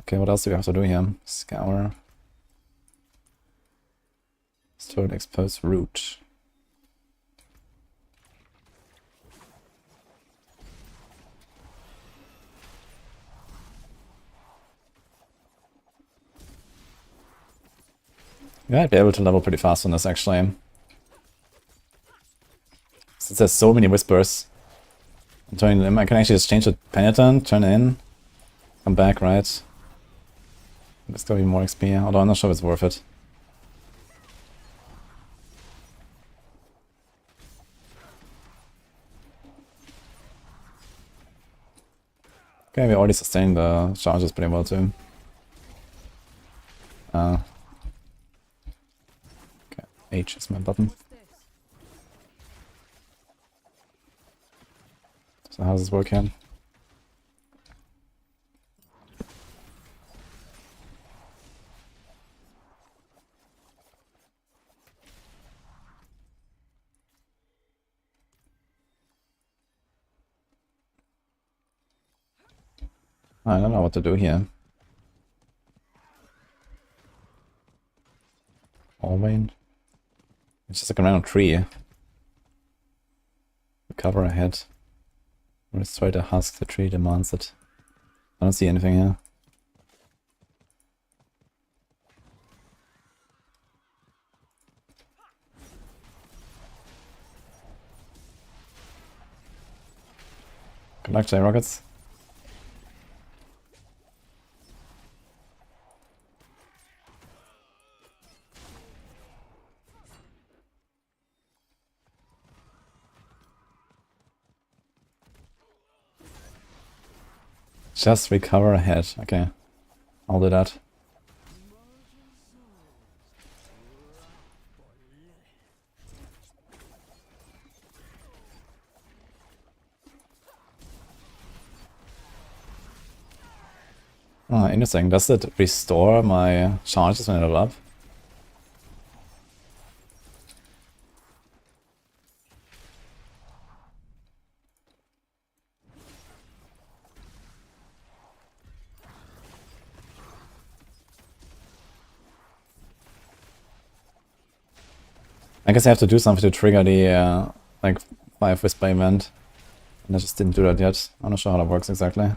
Okay, what else do we have to do here? Scour. Stored exposed root. Yeah, I'd be able to level pretty fast on this actually. Since there's so many whispers. I'm turning them. I can actually just change the penitent, turn it in, come back, right? There's gotta be more XP, although I'm not sure if it's worth it. Okay, we already sustained the charges pretty well too. Okay, H is my button. So how does this work here? I don't know what to do here. Alwayn. It's just like a random tree. Recover ahead. Let's try to husk the tree demands it. I don't see anything here. Good luck, J-Rockets. Just recover ahead. Okay. I'll do that. Oh, interesting. Does it restore my charges when I level up? I guess I have to do something to trigger the like 5 Whisper event. And I just didn't do that yet. I'm not sure how that works exactly.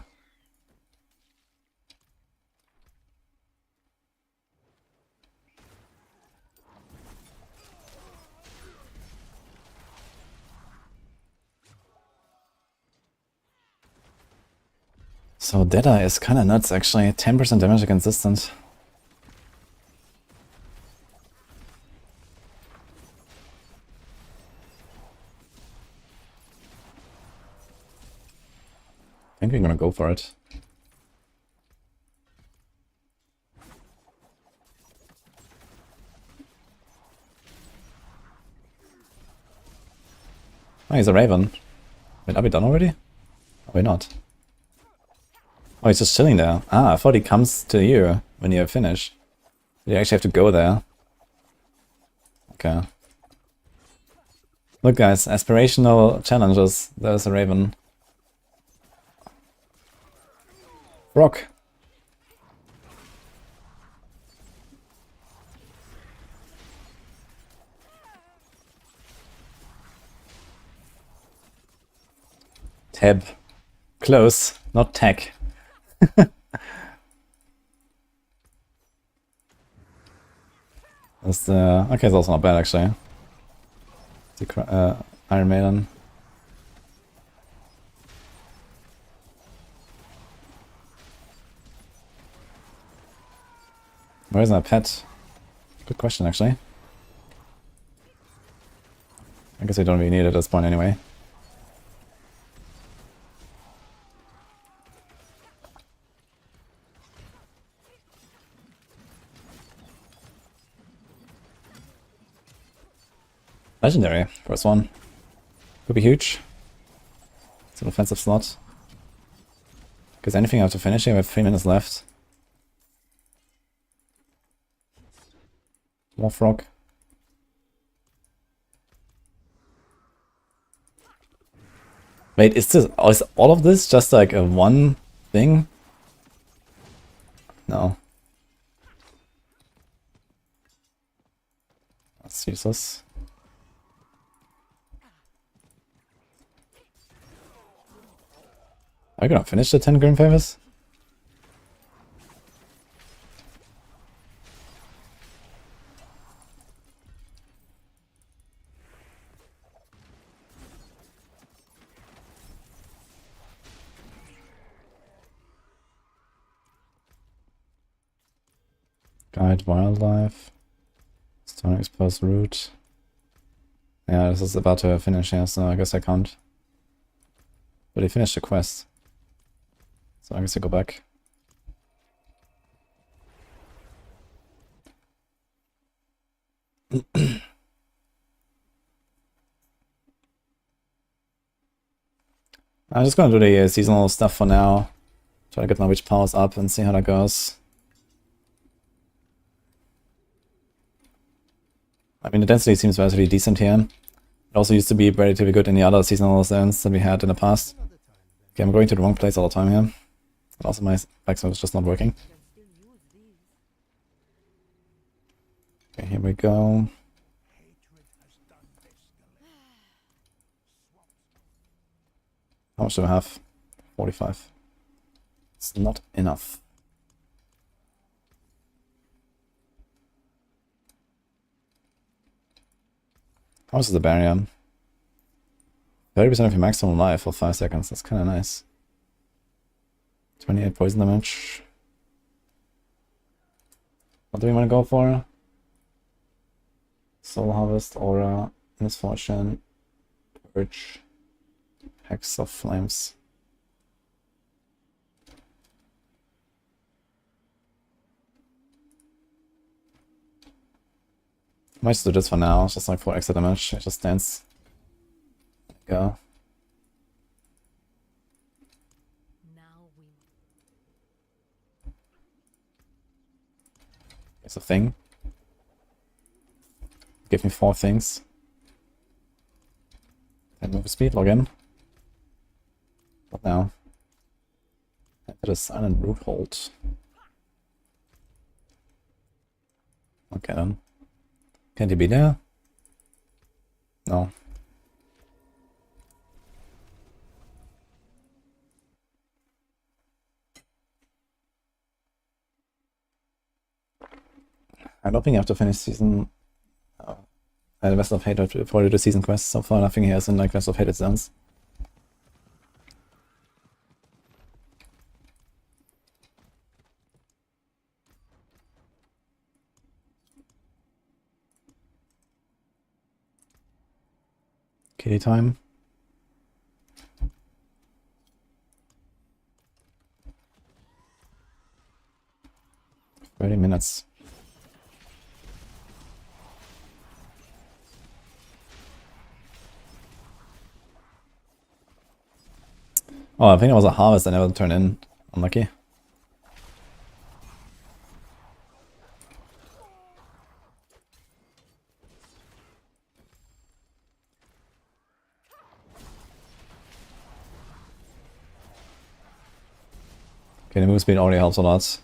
So Data is kinda nuts actually. 10% damage against distance. I think we're gonna go for it. Oh, he's a Raven. Wait, are we done already? Are we not? Oh, he's just chilling there. Ah, I thought he comes to you when you finish. You actually have to go there. Okay. Look guys, aspirational challenges. There's a Raven. Rock. Tab. Close, not tech. That's the... Okay, it's also not bad actually. The Iron Maiden. Where is my pet? Good question actually. I guess I don't really need it at this point anyway. Legendary, first one. Could be huge. It's an offensive slot. Because anything I have to finish here, we have 3 minutes left. More frog. Wait, is all of this just like a one thing? No. That's useless. Are you gonna finish the 10 Grim Favors? Guide wildlife. Stone exposed route. Yeah, this is about to finish here, so I guess I can't. But he finished the quest. So I guess I go back. I'm just gonna do the seasonal stuff for now. Try to get my witch powers up and see how that goes. I mean, the density seems relatively decent here. It also used to be relatively good in the other seasonal zones that we had in the past. Okay, I'm going to the wrong place all the time here. And also my Maxroll is just not working. Okay, here we go. How much do I have? 45. It's not enough. How much is the barrier? 30% of your maximum life for 5 seconds. That's kind of nice. 28 poison damage. What do we want to go for? Soul Harvest, Aura, Misfortune, Purge, Hex of Flames. Might just do this for now, just like for extra damage. It just stands. Go. Now we It's a thing. Give me 4 things. 10 move speed, log in. What now? Enter the silent root hold. Okay then. Can he be there? No. I don't think I have to finish season. The Vessel of Hatred before the season quest. So far, nothing here is in like Vessel of Hatred zones. Kitty time. $30 minutes. Oh, I think it was a harvest I never turned in. Unlucky. Okay, the move speed already helps a lot.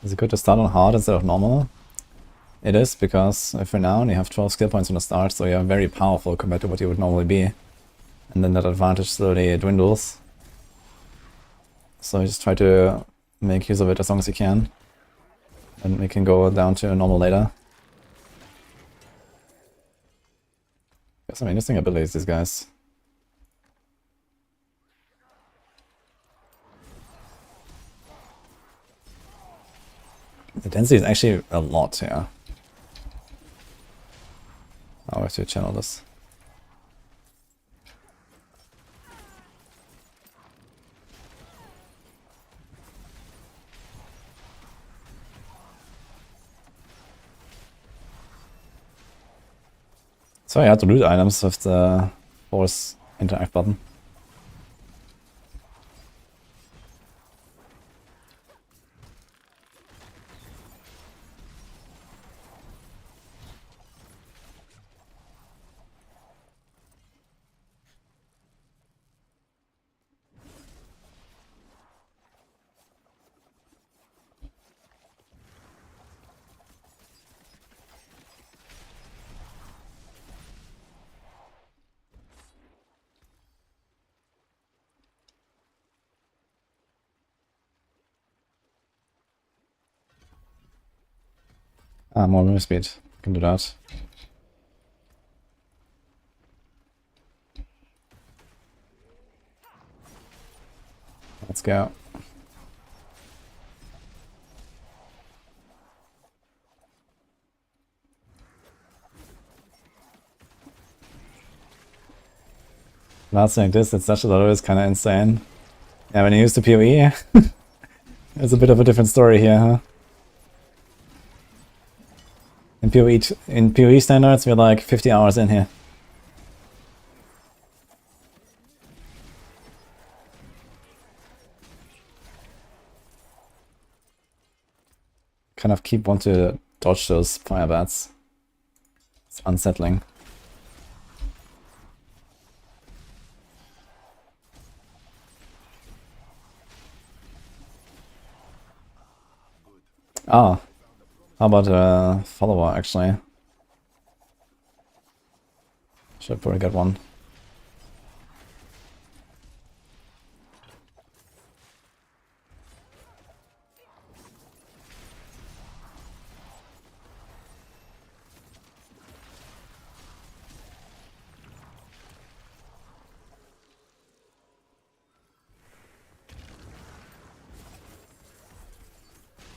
Is it good to start on hard instead of normal? It is, because if you're down, you have 12 skill points on the start, so you're very powerful compared to what you would normally be. And then that advantage slowly dwindles. So you just try to make use of it as long as you can. And we can go down to normal later. Got some interesting abilities, these guys. The density is actually a lot here. I'll have to channel this. So I had to loot items with the force interact button. Ah, more move speed. Can do that. Let's go. Last like this, it's such a lot, is kind of insane. Yeah, when you use the PoE, it's a bit of a different story here, huh? In PoE standards, we're like 50 hours in here. Kind of keep want to dodge those fire bats. It's unsettling. Ah, how about a follower actually? Should probably get one.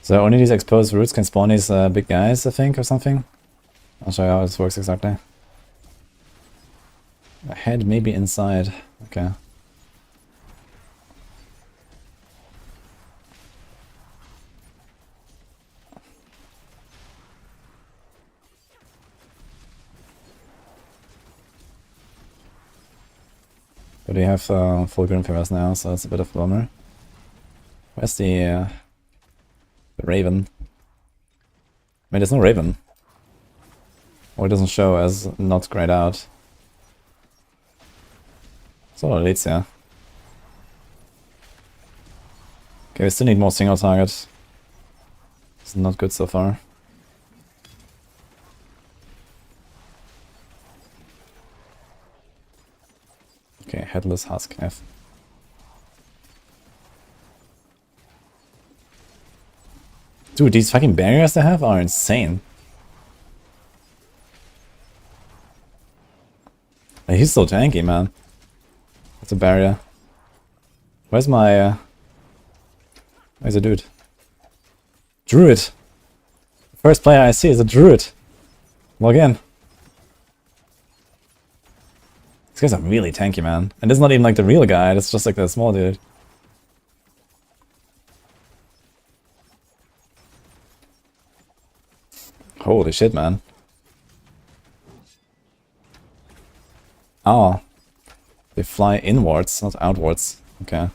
So only these exposed roots can spawn these big guys, I think, or something. I'll show you how this works exactly. A head maybe inside. Okay. But we have full green pillars now, so it's a bit of a bummer. Where's the raven? I mean, there's no raven. Or it doesn't show as not grayed out. So it leads, yeah. Okay, we still need more single targets. It's not good so far. Okay, headless husk F. Dude, these fucking barriers they have are insane. Like, he's so tanky, man. That's a barrier. Where's my where's the dude? Druid! First player I see is a druid. Log in. These guys are really tanky, man. And this is not even like the real guy, that's just like the small dude. Holy shit, man. Oh. They fly inwards, not outwards. Okay.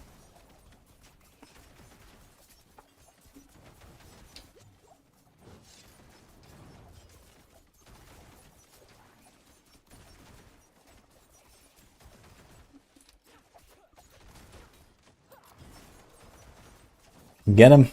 Get him.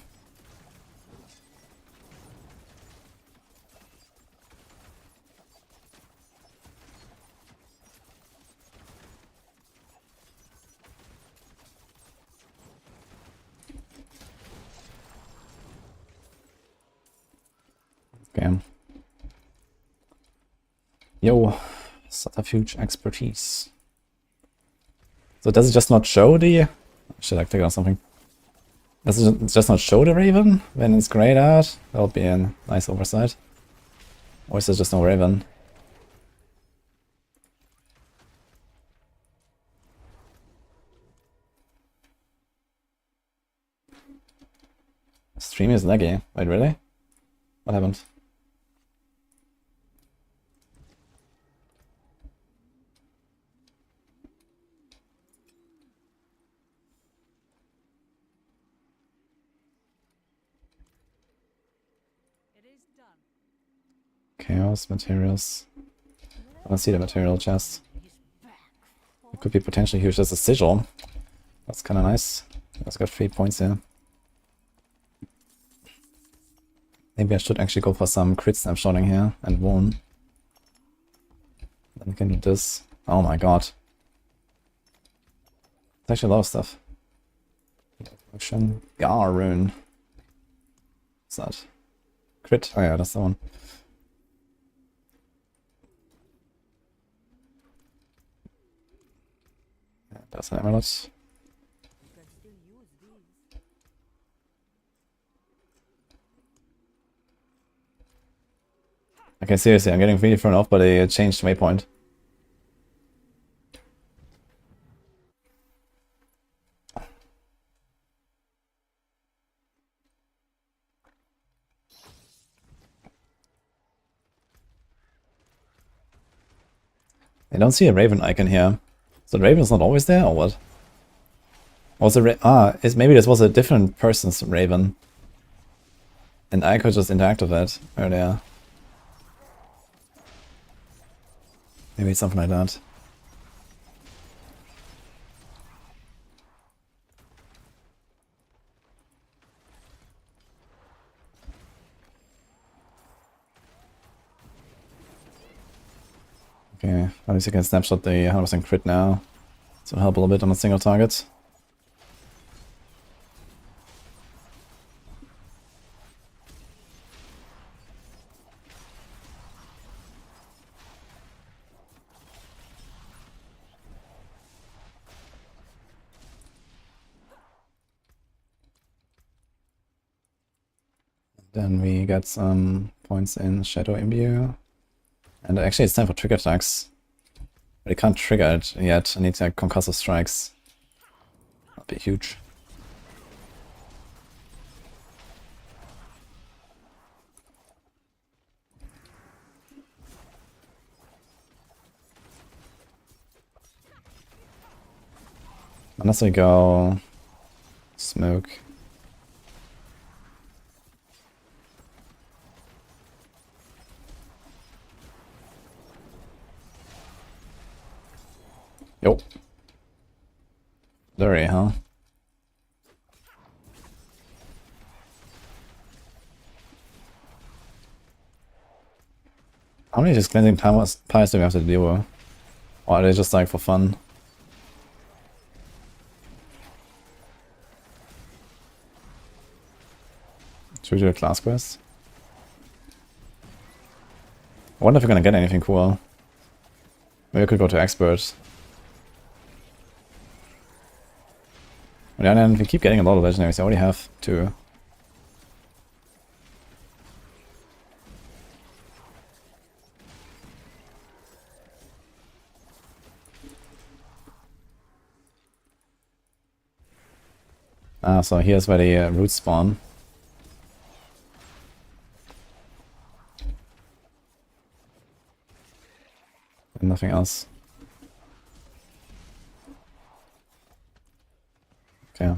Okay. Yo, subterfuge expertise. So does it just not show the... Should I click on something? Does it just not show the raven when it's grayed out? That would be a nice oversight. Or is there just no raven? Stream is laggy. Wait, really? What happened? Chaos, materials. I don't see the material chest. It could be potentially huge. There's a sigil. That's kind of nice. That's got 3 points here. Maybe I should actually go for some crit snapshotting here and wound. Then we can do this. Oh my god. It's actually a lot of stuff. Motion. Gar rune. What's that? Crit? Oh yeah, that's the one. Yeah, that's an amulet. Okay, seriously, I'm getting really thrown off by the changed waypoint. I don't see a raven icon here. So the raven's not always there, or what? Was it maybe this was a different person's raven. And I could just interact with it earlier. Maybe it's something like that. Okay, at least you can snapshot the 100% crit now. So help a little bit on a single target. Then we get some points in Shadow Imbue. And actually it's time for trigger attacks. But I can't trigger it yet. I need like concussive strikes. That'd be huge. Unless we go smoke. Yo. Blurry, huh? How many just cleansing pies do we have to deal with? Or are they just like for fun? Should we do a class quest? I wonder if we're gonna get anything cool. Maybe I could go to expert. On the other hand, we keep getting a lot of legendaries. I already have 2. Ah, so here's where the roots spawn. And nothing else. Okay.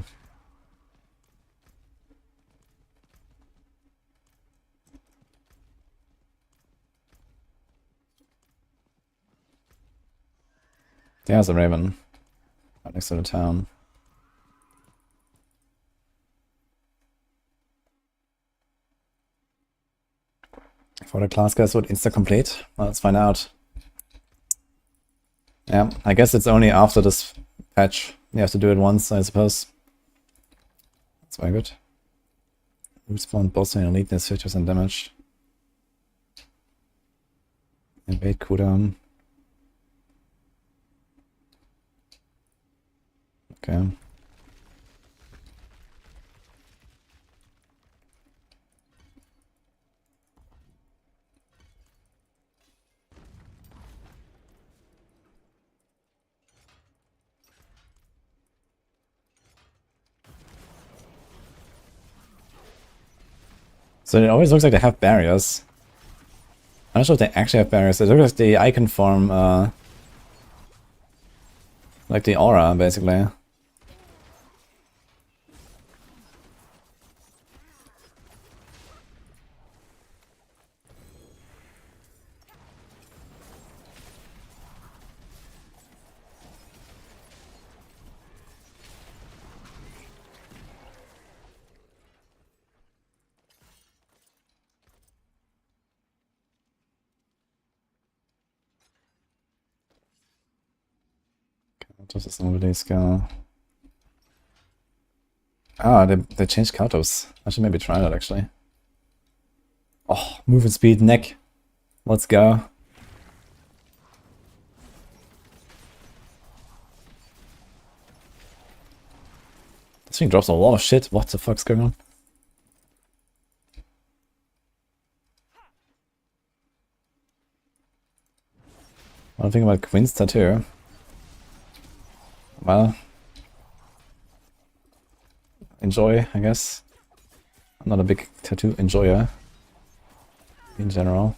There's a raven. Right next to the town. For the class guys would insta-complete? Well, let's find out. Yeah, I guess it's only after this patch. You have to do it once, I suppose. That's very good. Root spawn boss and eliteness 50% damage. Invade cooldown. Okay. So it always looks like they have barriers. I'm not sure if they actually have barriers. It looks like the icon form, like the aura, basically. Does this nobody scale? Ah, they changed Kautos. I should maybe try that actually. Oh, movement speed, neck. Let's go. This thing drops a lot of shit. What the fuck's going on? One thing about Quinn's tattoo. Well, enjoy, I guess. I'm not a big tattoo enjoyer in general.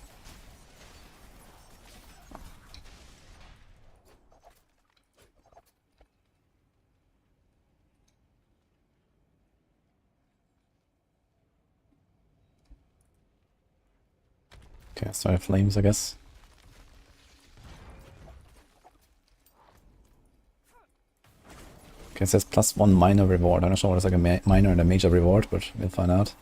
Okay, sorry, flames, I guess. Okay, it says +1 minor reward. I'm not sure what it's like a minor and a major reward, but we'll find out.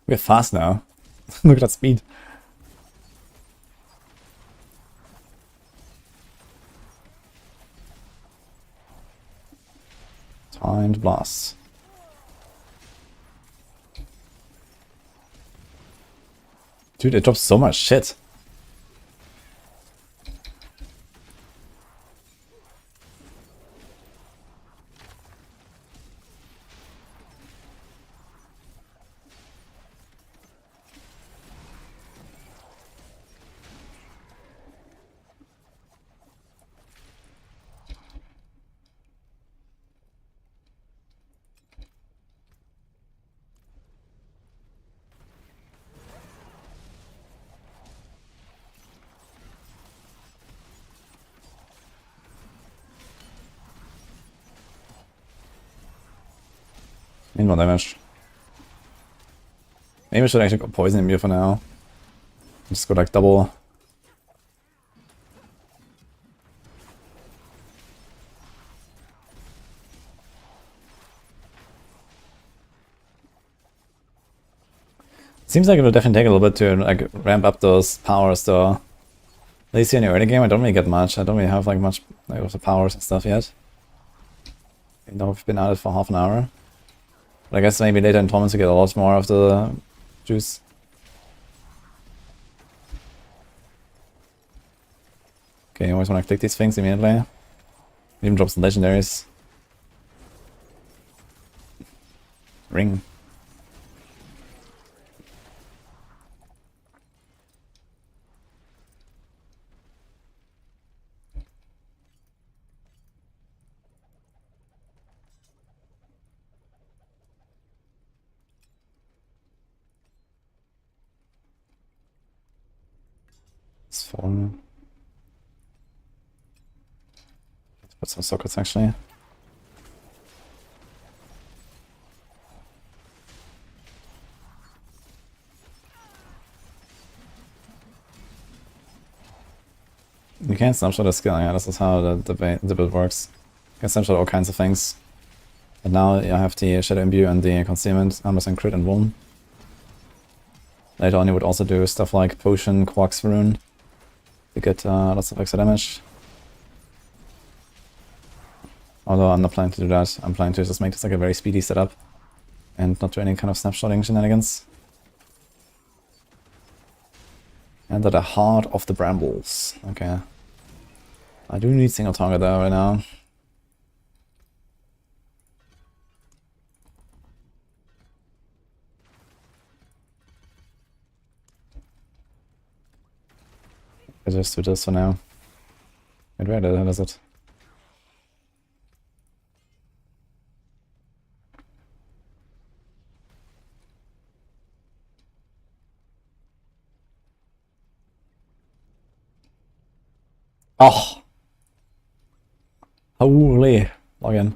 We're fast now. Look at that speed. Timed blasts. Dude, it drops so much shit. Need more damage. Maybe I should actually go poison imbue for now. Just go like double. Seems like it will definitely take a little bit to like ramp up those powers though. At least here in the early game I don't really get much. I don't really have like much like of the powers and stuff yet. Even though we've been at it for half an hour. But I guess maybe later in tournaments we get a lot more of the juice. Okay, you always want to click these things immediately. Even drop some legendaries. Ring. It's fallen. Let's put some sockets actually. You can't snapshot a skill, yeah, this is how the build works. You can snapshot all kinds of things. But now you have the Shadow Imbue and the Concealment, Amazon Crit and Wound. Later on you would also do stuff like Potion, Quark's Rune to get lots of extra damage. Although I'm not planning to do that, I'm planning to just make this like a very speedy setup and not do any kind of snapshotting shenanigans. And at the heart of the brambles. Okay. I do need single target though right now. I just do this for now. Wait, where the hell is it? Oh! Holy! Login.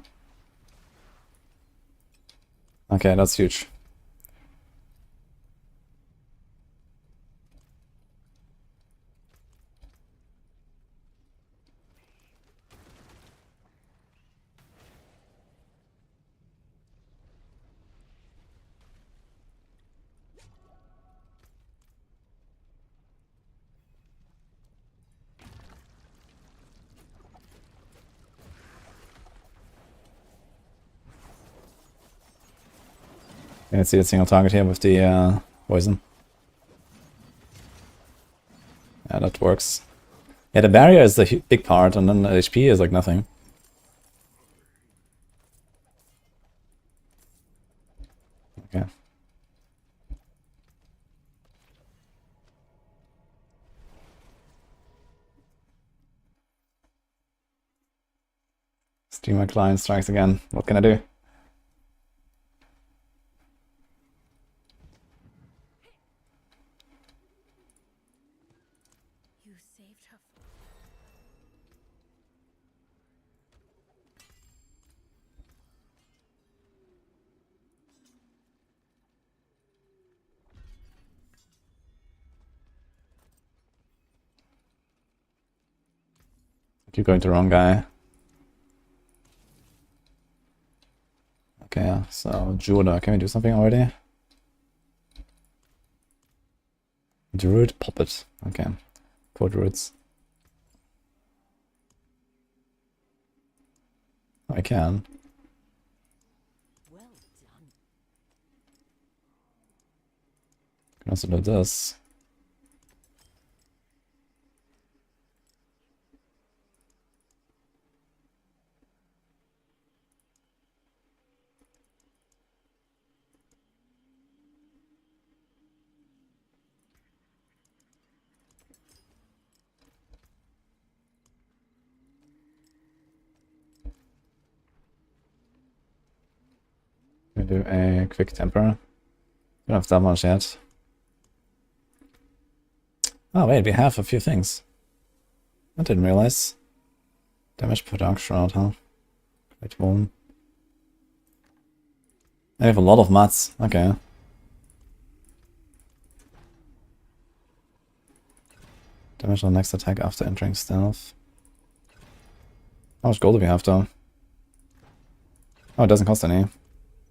Okay, that's huge. You can see a single target here with the poison. Yeah, that works. Yeah, the barrier is the big part, and then the HP is like nothing. Okay. Streamer client strikes again. What can I do? You saved her. Keep going to the wrong guy. Okay, so Judah, can we do something already? Druid Puppet. Okay. 4 druids. I can. Well done. Can also do this. We do a quick temper. Don't have that much yet. Oh wait, we have a few things. I didn't realize. Damage per dark shroud, huh? Great one. I have a lot of mats. Okay. Damage on next attack after entering stealth. How much gold do we have though? Oh, it doesn't cost any.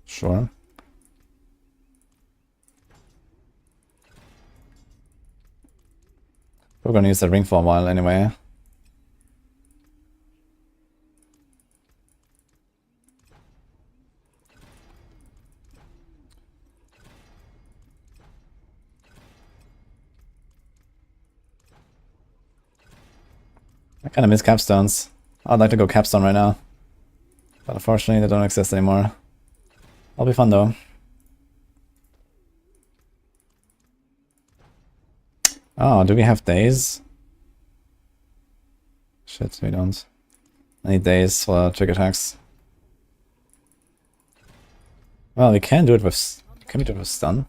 Sure. We're gonna use that ring for a while anyway. I kinda miss capstones. I'd like to go capstone right now. But unfortunately they don't exist anymore. That'll be fun though. Oh, do we have days? Shit, we don't. I need days for trick attacks. Well, we can do it with... Can we do it with stun?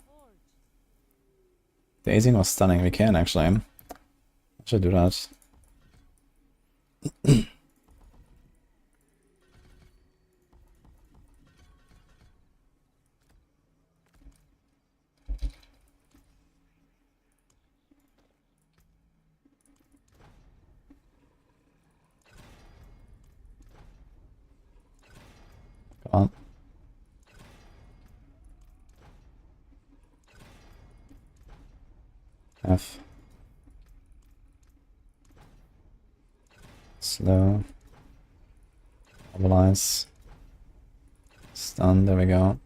Dazing or stunning? We can actually. I should do that. Come on. F. Slow. Mobilize. Stun, there we go.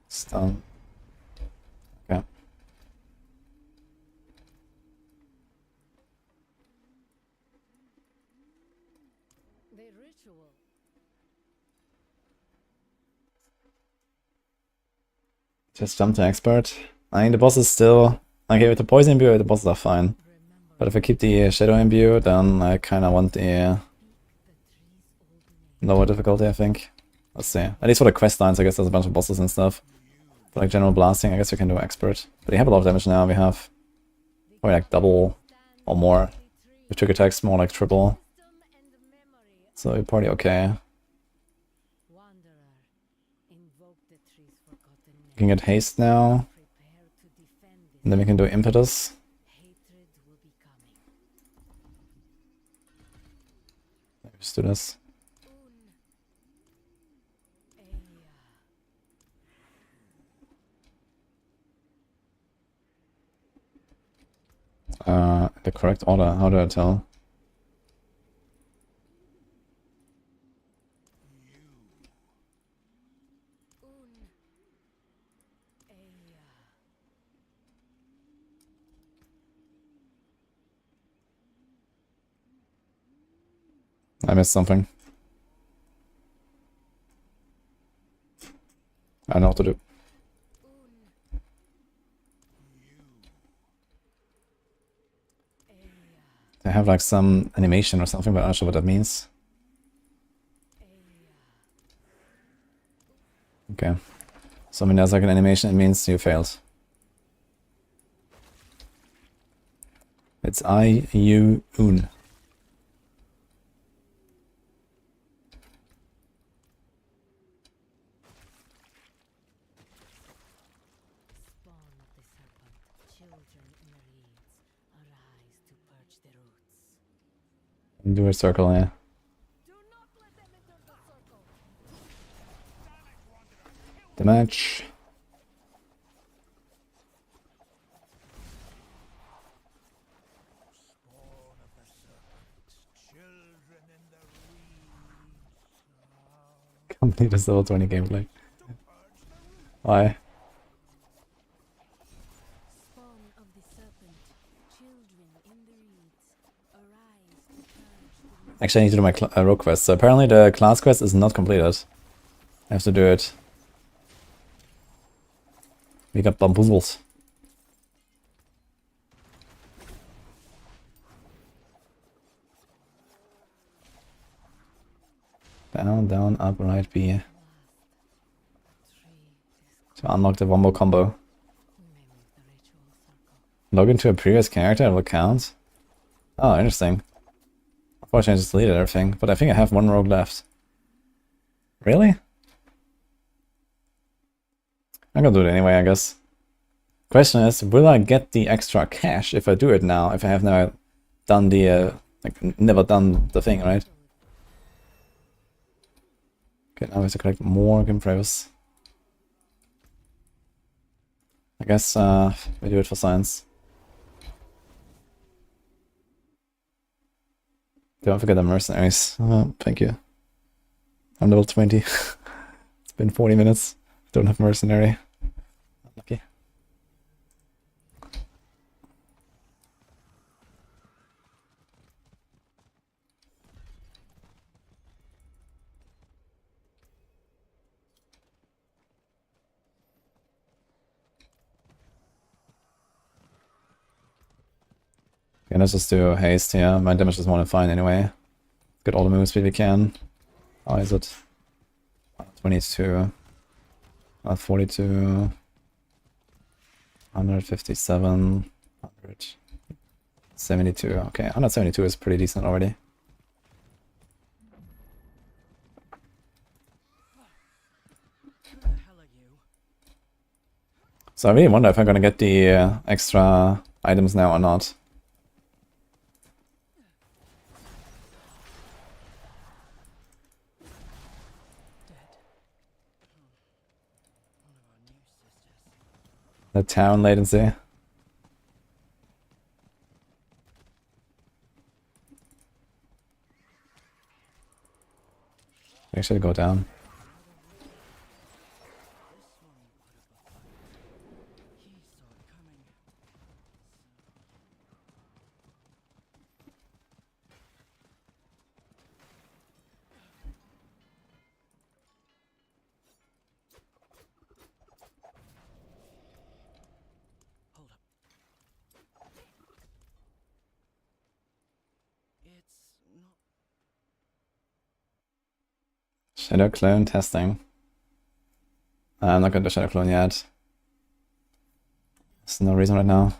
Stun. Okay. The ritual. Just jump to expert. I mean, the boss is still... Okay, with the poison imbue, the bosses are fine. But if I keep the shadow imbue, then I kinda want the lower difficulty, I think. Let's see. At least for the quest lines, I guess there's a bunch of bosses and stuff. For like general blasting, I guess we can do expert. But we have a lot of damage now. We have probably like double or more. With trick attacks, more like triple. So we're pretty okay. Wanderer, invoke the tree's forgotten We can get haste now. prepare to defend it. And then we can do impetus. Hatred will be coming. Let's do this. The correct order, how do I tell? I missed something. I don't know what to do. They have like some animation or something, but I'm not sure what that means. Okay. So when there's like an animation, it means you failed. It's I, U, Un. Spawn of the serpent, children in the reeds, arise to purge the roots. Do a circle, yeah. Do not let them enter the circle. Damage. Spawn of the serpent, children in the reeds. Complete this level 20 gameplay. Why? Spawn of the serpent, children in the reeds, arise to purge the roots. Actually, I need to do my rogue quest. So apparently the class quest is not completed. I have to do it. We got bamboozled. Down, down, up, right, B. To unlock the wombo combo. Mimic the ritual circle. Log into a previous character, it will count. Oh, interesting. Unfortunately, I just deleted everything, but I think I have one rogue left. Really? I'm gonna do it anyway, I guess. Question is, will I get the extra cash if I do it now, if I have never done the, never done the thing, right? Okay, now we have to collect more Gimprevs. I guess we do it for science. Don't forget the mercenaries. Thank you. I'm level 20. It's been 40 minutes. Don't have mercenary. Unlucky. Okay, let's just do haste here. My damage is more than fine anyway. Get all the movement speed we can. How is it? 22. 42. 157. 172. Okay, 172 is pretty decent already. So I really wonder if I'm gonna get the extra items now or not. The town latency. We should go down. Shadow clone testing. I'm not going to shadow clone yet. There's no reason right now.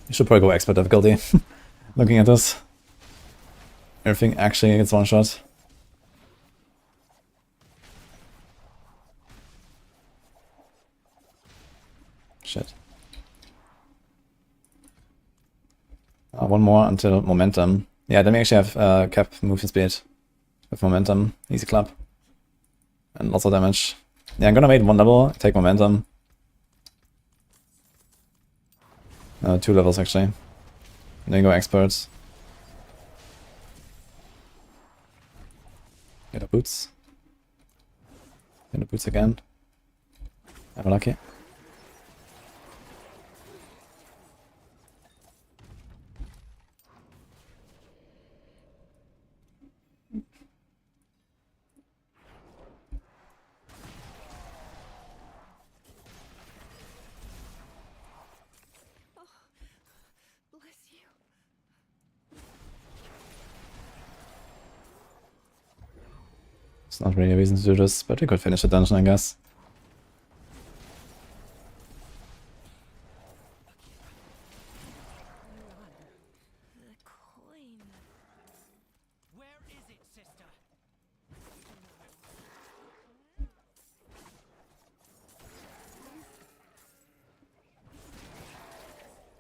You should probably go expert difficulty. Looking at this. Everything actually gets one shot. Shit. One more until momentum. Yeah, then we actually have cap movement speed with momentum. Easy clap. And lots of damage. Yeah, I'm gonna wait one level, take momentum. 2 levels actually. Then go experts. Get the boots. Get the boots again. I'm lucky. It's not really a reason to do this, but we could finish the dungeon, I guess.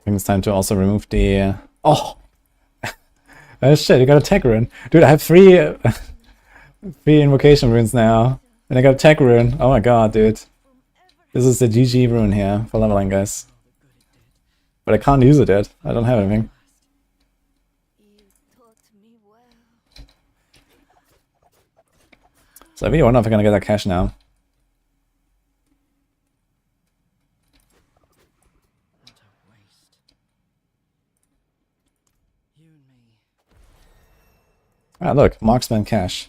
I think it's time to also remove the... Oh! Oh shit, you got a tech rune. Dude, I have 3 invocation runes now. And I got a tech rune. Oh my god, dude. This is the GG rune here for leveling, guys. But I can't use it yet. I don't have anything. So I really wonder if I'm gonna get that cash now. Ah, look, marksman cash.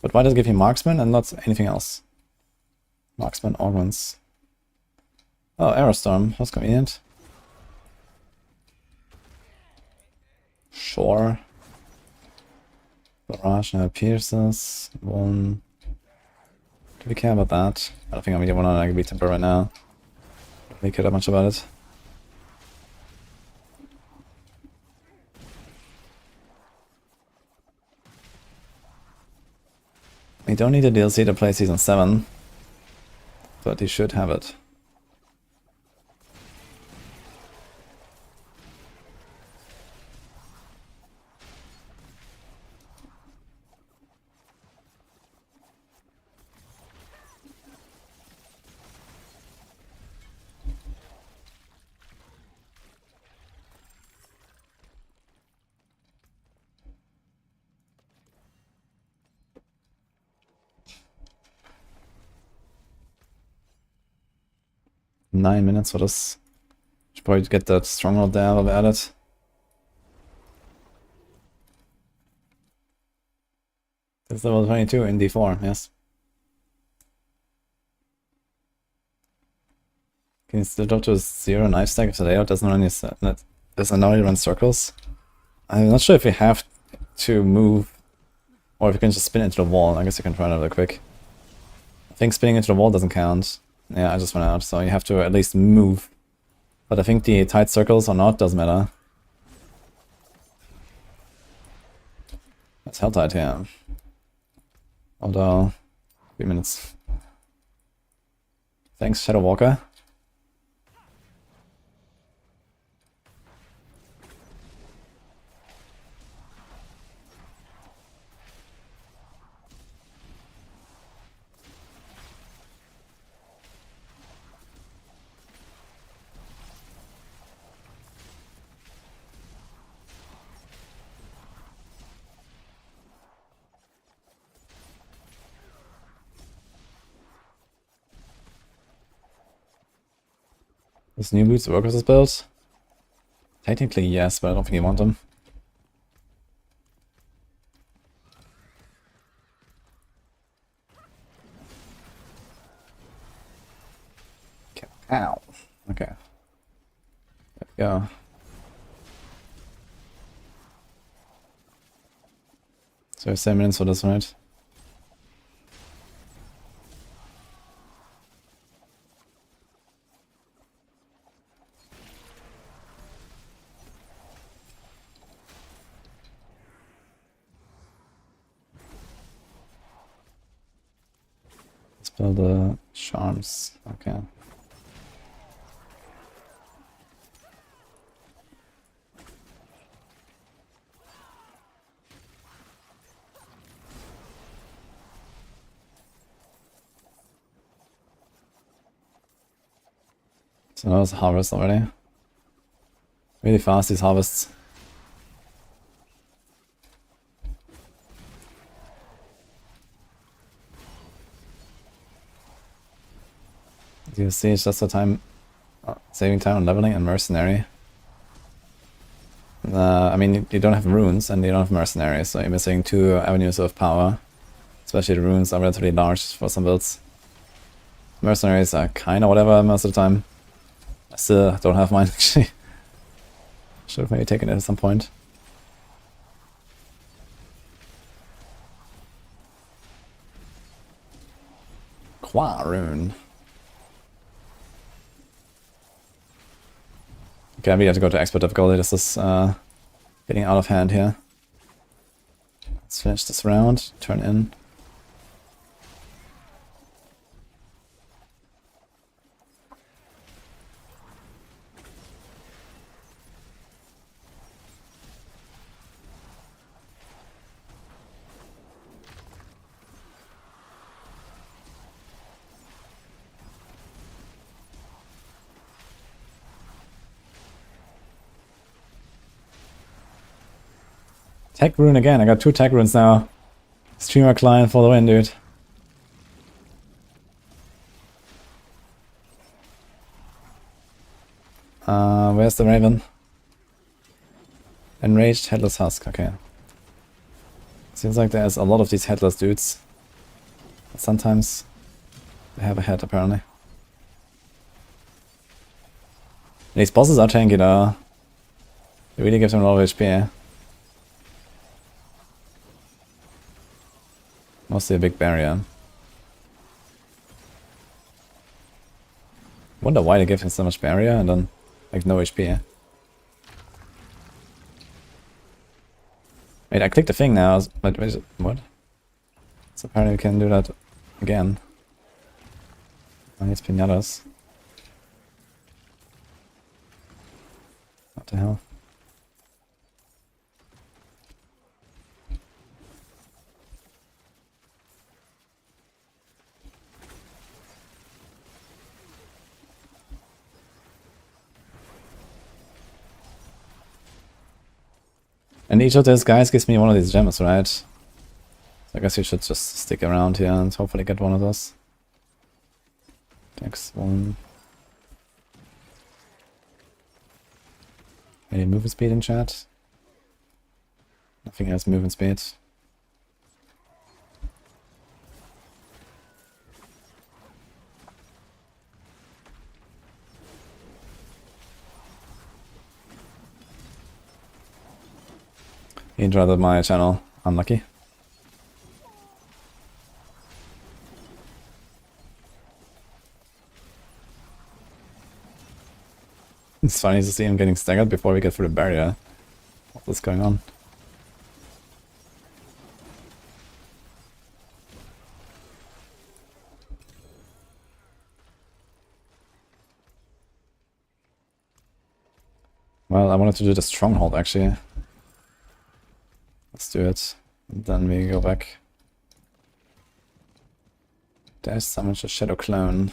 But why does it give you marksman and not anything else? Marksman organs. Oh, Aerostorm. That's convenient. Sure. Barrage now pierces. 1. Do we care about that? I don't think I really want to like be temper right now. Don't really care that much about it. We don't need a DLC to play Season 7, but you should have it. Nine minutes for this. Should probably get that stronghold there while we're at it. It's level 22 in D4, yes. Can you still drop to a 0 knife stack if the layout doesn't only run circles? I'm not sure if we have to move or if we can just spin into the wall. I guess I can try that real quick. I think spinning into the wall doesn't count. Yeah, I just went out, so you have to at least move. But I think the tight circles or not doesn't matter. That's hell tight here. Although, 3 minutes. Thanks, Shadow Walker. Does new boots work with this build? Technically yes, but I don't think you want them. Okay. Ow. Okay. There we go. So 7 minutes for this, right? Spell the charms. Okay. So that was a harvest already. Really fast, these harvests. You see, it's just a time saving time on leveling and mercenary. I mean, you don't have runes and you don't have mercenaries, so you're missing 2 avenues of power. Especially the runes are relatively large for some builds. Mercenaries are kinda whatever most of the time. I still don't have mine actually. Should have maybe taken it at some point. Qua rune. Okay, we have to go to expert difficulty. This is getting out of hand here. Let's finish this round, turn in. Tech rune again. I got 2 tech runes now. Streamer client for the win, dude. Where's the Raven? Enraged Headless Husk, okay. Seems like there's a lot of these headless dudes. But sometimes they have a head, apparently. These bosses are tanky though. It really gives them a lot of HP. Mostly a big barrier. Wonder why they gave him so much barrier and then like no HP. Wait, I clicked the thing now, but what? So apparently we can do that again. I need pinatas. What the hell? And each of those guys gives me one of these gems, right? So I guess you should just stick around here and hopefully get one of those. Next one. Any movement speed in chat? Nothing has movement speed. He interrupted my channel. Unlucky. It's funny to see him getting staggered before we get through the barrier. What's going on? Well, I wanted to do the stronghold actually. Let's do it. And then we go back. There's summon a shadow clone.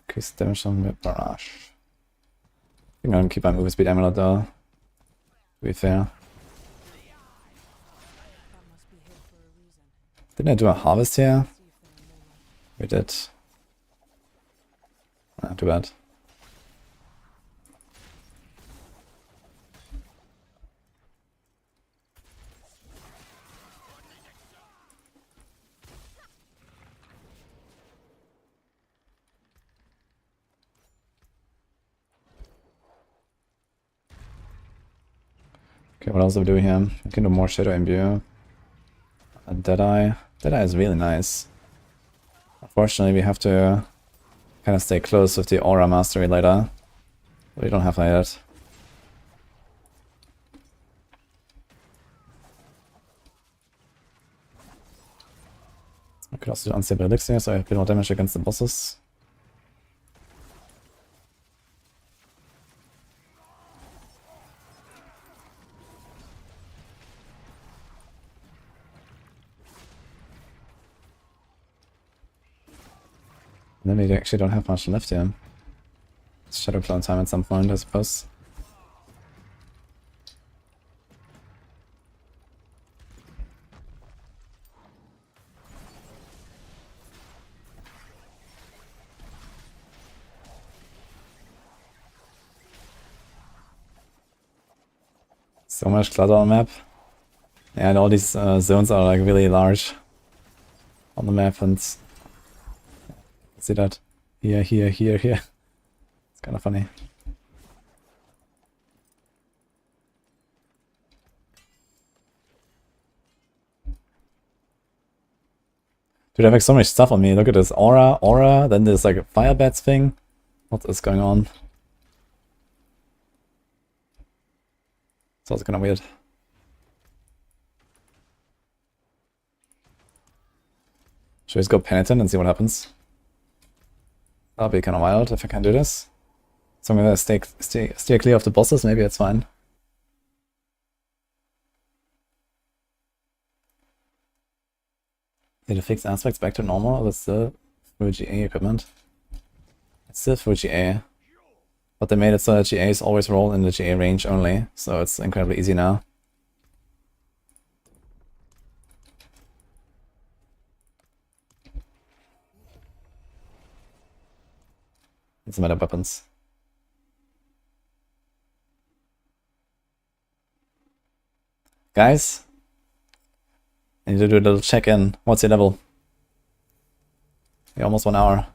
Increase damage on the barrage. I think I'm gonna keep my movement speed amulet though. To be fair. Didn't I do a harvest here? We did. Ah, too bad. Okay, what else do we do here? We can do more Shadow Imbue. A Deadeye. Deadeye is really nice. Unfortunately, we have to kind of stay close with the Aura Mastery later. But we don't have that yet. I could also do Unstable Elixir, so I have a bit more damage against the bosses. And then we actually don't have much left here. It's Shadow Clone time at some point, I suppose. So much clutter on the map. Yeah, and all these zones are like really large on the map, and see that here, here, here, here. It's kind of funny. Dude, I have like so much stuff on me. Look at this aura, then there's like a fire bats thing. What is going on? It's also kind of weird. Should we just go Penitent and see what happens? That'll be kind of wild if I can do this. So I'm gonna steer clear of the bosses, maybe it's fine. Need to fix aspects back to normal, or it's still through GA equipment? It's still through GA. But they made it so that GAs always roll in the GA range only, so it's incredibly easy now. Need some better weapons. Guys, I need to do a little check-in. What's your level? You're almost 1 hour.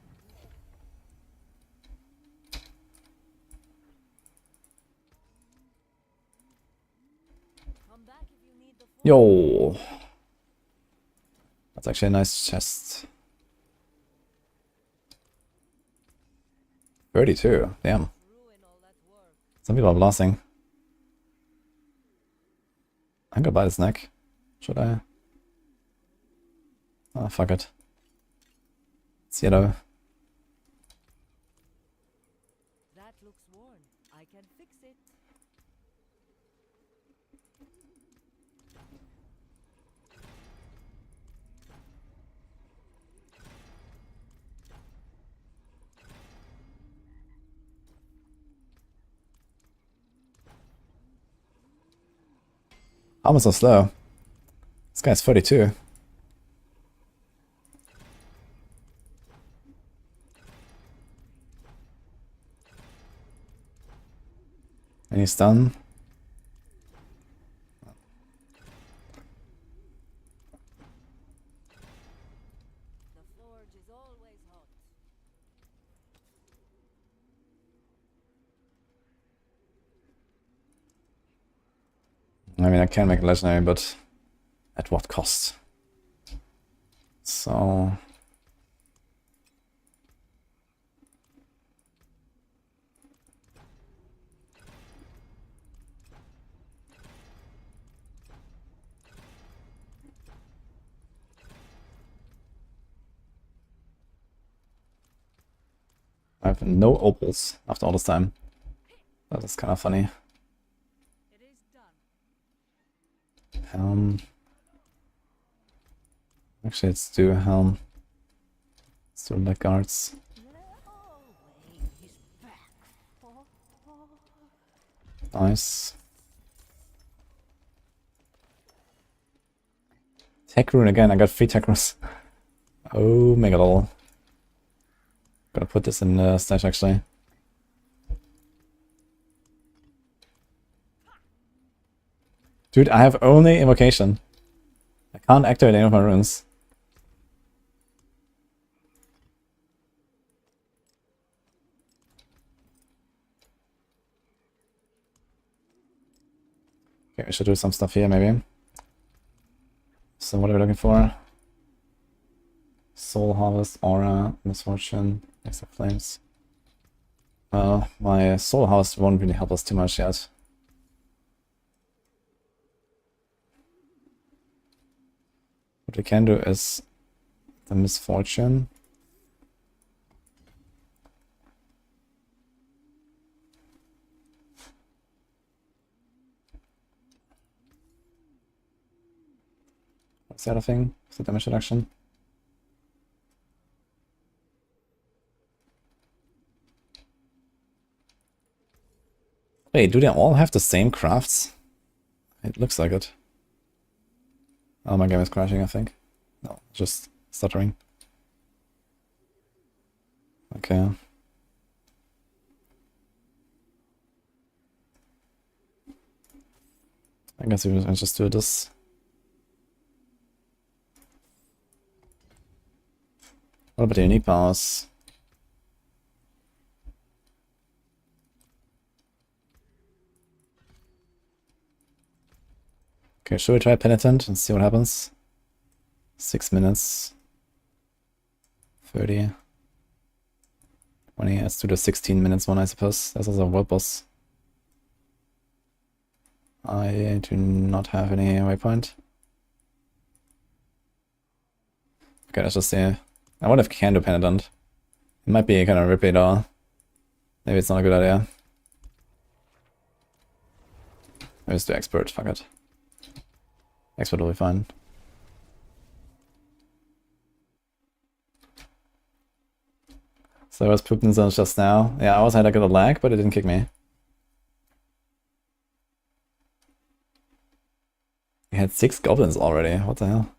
Yo! That's actually a nice chest. 32. Damn. Some people are blasting. I'm gonna buy this neck. Should I? Oh, fuck it. It's yellow. That looks worn. I can fix it. How am I so slow? This guy's 32. And he's done. The forge is always hot. I mean, I can make a legendary, but at what cost? So... I have no opals after all this time. That is kind of funny. It is done. Helm. Actually, let's do a helm. Let's do leg guards. Nice. Tech rune again. I got 3 tech runes. Oh, mega lol. Gotta put this in the stash actually. Dude, I have only invocation. I can't activate any of my runes. Okay, I should do some stuff here maybe. So what are we looking for? Soul Harvest, Aura, Misfortune, Extra Flames. Well, my Soul Harvest won't really help us too much yet. What we can do is the Misfortune. What's the other thing? Is the damage reduction? Wait, do they all have the same crafts? It looks like it. Oh, my game is crashing, I think. No, just stuttering. Okay. I guess we will just do this. What about the unique powers? Okay, should we try Penitent and see what happens? 6 minutes. 30. 20. Let's do the 16 minutes one, I suppose. That's also a world boss. I do not have any waypoint. Okay, let's just see. I wonder if I can do Penitent. It might be kind of Ripley though. Maybe it's not a good idea. Maybe let's do Expert, fuck it. Expert will be fine. So I was pooped in zones just now. Yeah, I also had like a little lag, but it didn't kick me. We had 6 goblins already. What the hell?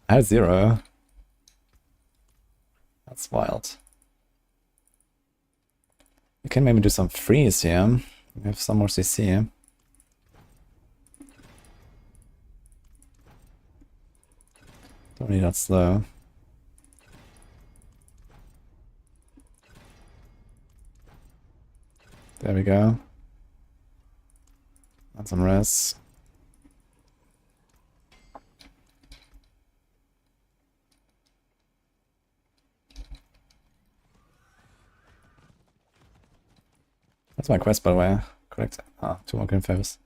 I had 0. That's wild. We can maybe do some freeze here. We have some more CC. Don't need that slow. There we go. And some res. That's my quest, by the way. Correct. Ah, 2 more green favors.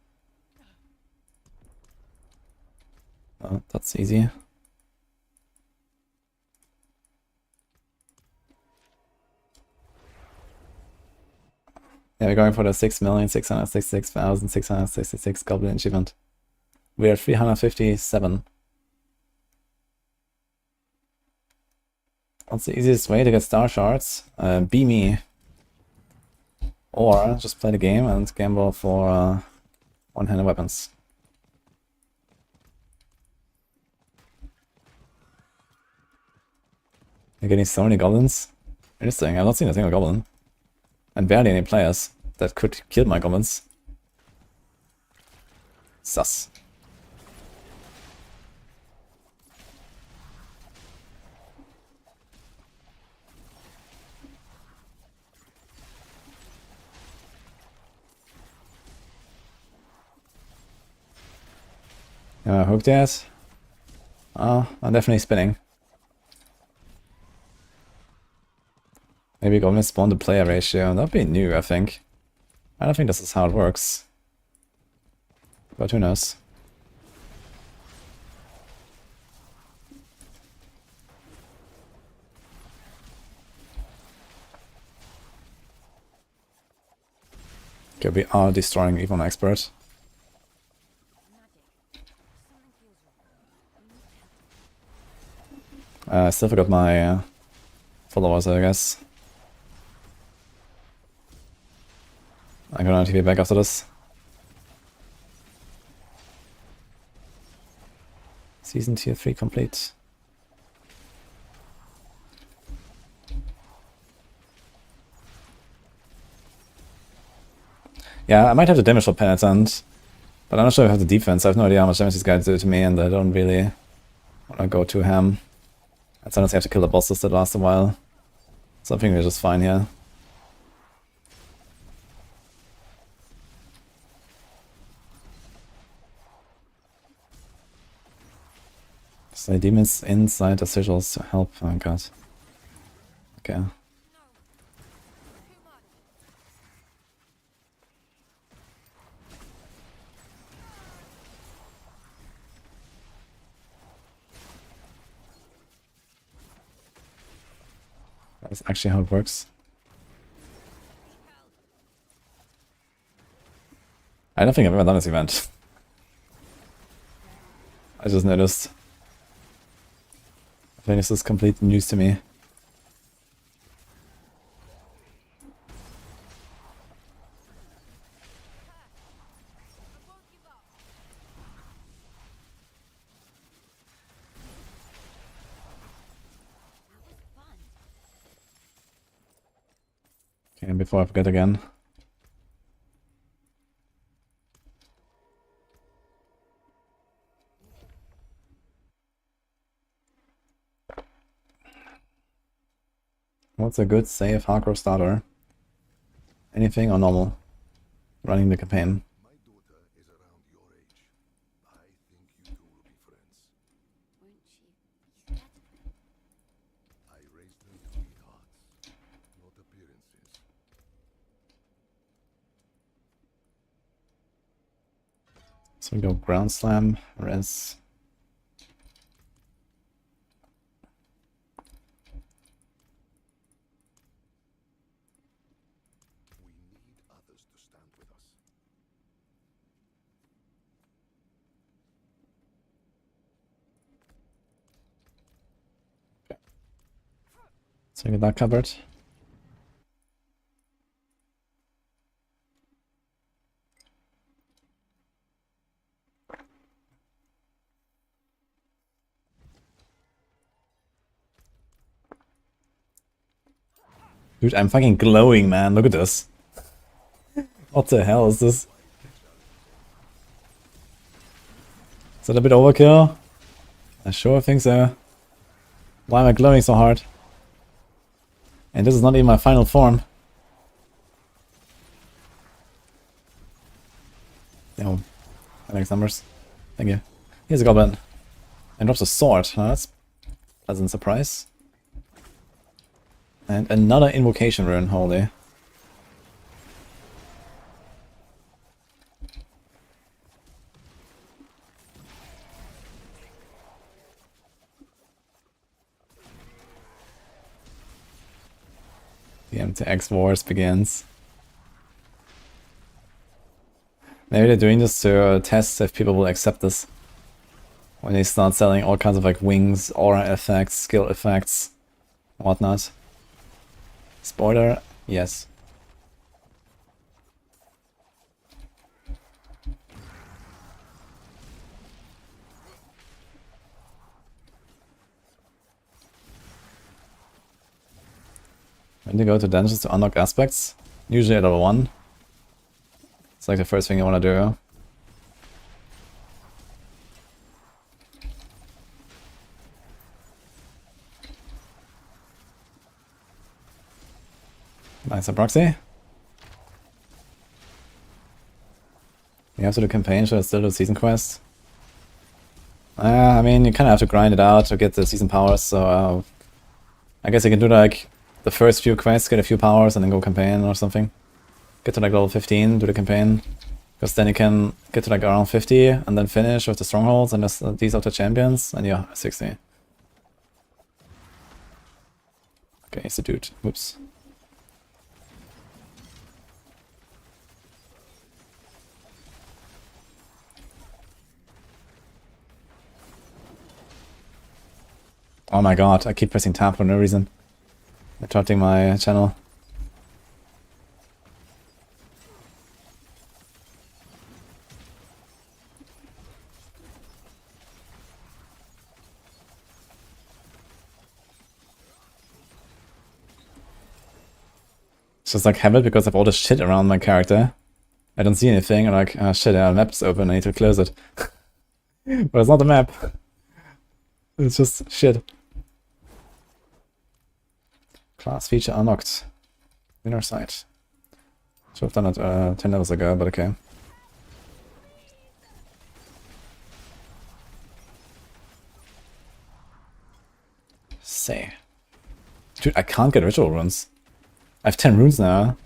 Oh, that's easy. Yeah, we're going for the 6,666,666 goblin achievement. We're at 357. What's the easiest way to get star shards? Be me. Or just play the game and gamble for one-handed weapons. You're getting so many goblins? Interesting, I've not seen a single goblin. And barely any players that could kill my goblins. Sus. Hooked yet? Oh, I'm definitely spinning. Maybe goblins spawn to player ratio. That'd be new, I think. I don't think this is how it works. But who knows? Okay, we are destroying even expert. I still forgot my followers, I guess. I'm gonna TV back after this. Season tier 3 complete. Yeah, I might have the damage for Penitent, but I'm not sure if I have the defense. I have no idea how much damage these guys do to me, and I don't really want to go too ham. I sometimes have to kill the bosses that last a while. So I think we're just fine here. Slay demons inside the sigils to help. Oh god. Okay. That's actually how it works. I don't think I've ever done this event. I just noticed. I think this is complete news to me. Okay, and before I forget again. What's a good safe hardcore starter? Anything or normal? Running the campaign. My daughter is around your age. I think you two will be friends. Won't she be scared? I raised them to be hearts, not appearances. So we go ground slam, res. We need others to stand with us. So we get that covered. Dude, I'm fucking glowing, man. Look at this. What the hell is this? Is that a bit overkill? I sure think so. Why am I glowing so hard? And this is not even my final form. Yo, that makes numbers. Thank you. Here's a goblin. And drops a sword. Now that's a pleasant surprise. And another invocation rune, holy. The MTX Wars begins. Maybe they're doing this to test if people will accept this. When they start selling all kinds of like wings, aura effects, skill effects, whatnot. Spoiler, yes. When you go to dungeons to unlock aspects, usually at level 1. It's like the first thing you want to do. Nice, a proxy. You have to do campaign, should I still do season quest? I mean, you kind of have to grind it out to get the season powers, so I guess you can do like the first few quests, get a few powers, and then go campaign or something. Get to like level 15, do the campaign. Because then you can get to like around 50, and then finish with the strongholds, and these are the champions, and you're 60. Okay, it's a dude. Whoops. Oh my god, I keep pressing tab for no reason. Interrupting my channel. It's just like habit because of all the shit around my character. I don't see anything, and like, oh shit, the map's open, I need to close it. But it's not the map. It's just shit. Class feature unlocked. Inner sight. Should have done it 10 levels ago, but okay. Say. Dude, I can't get ritual runes. I have 10 runes now.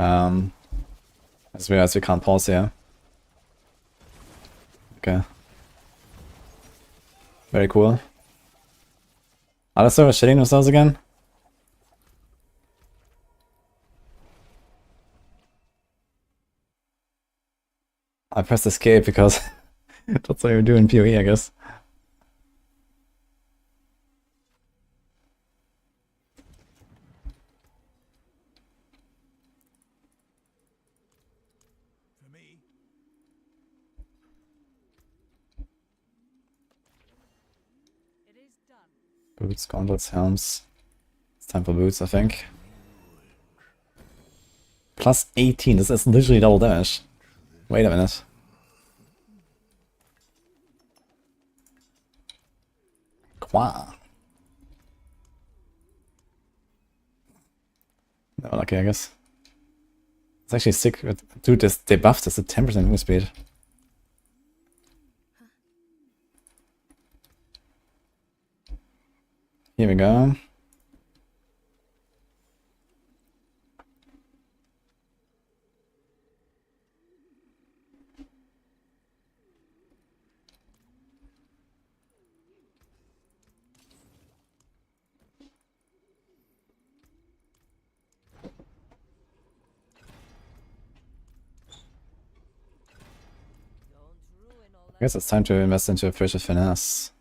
I just realized we can't pause here. Okay. Very cool. Are the servers shitting themselves again? I pressed escape because that's what you do in PoE, I guess. Boots, gauntlets, helms. It's time for boots, I think. Plus 18, this is literally double damage. Wait a minute. Qua. No, lucky, I guess. It's actually sick. Dude, they buffed us at 10% move speed. Here we go. I guess it's time to invest into a fresh finesse.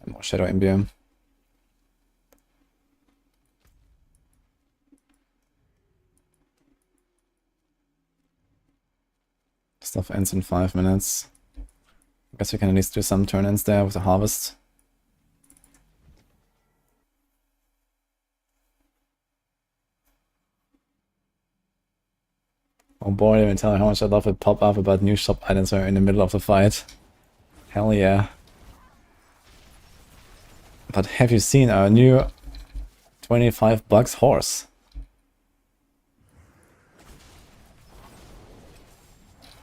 And more shadow imbume. Stuff ends in 5 minutes. I guess we can at least do some turn-ins there with the harvest. Oh boy, let me tell you how much I love a pop-up about new shop items are in the middle of the fight. Hell yeah. But have you seen our new 25 bucks horse?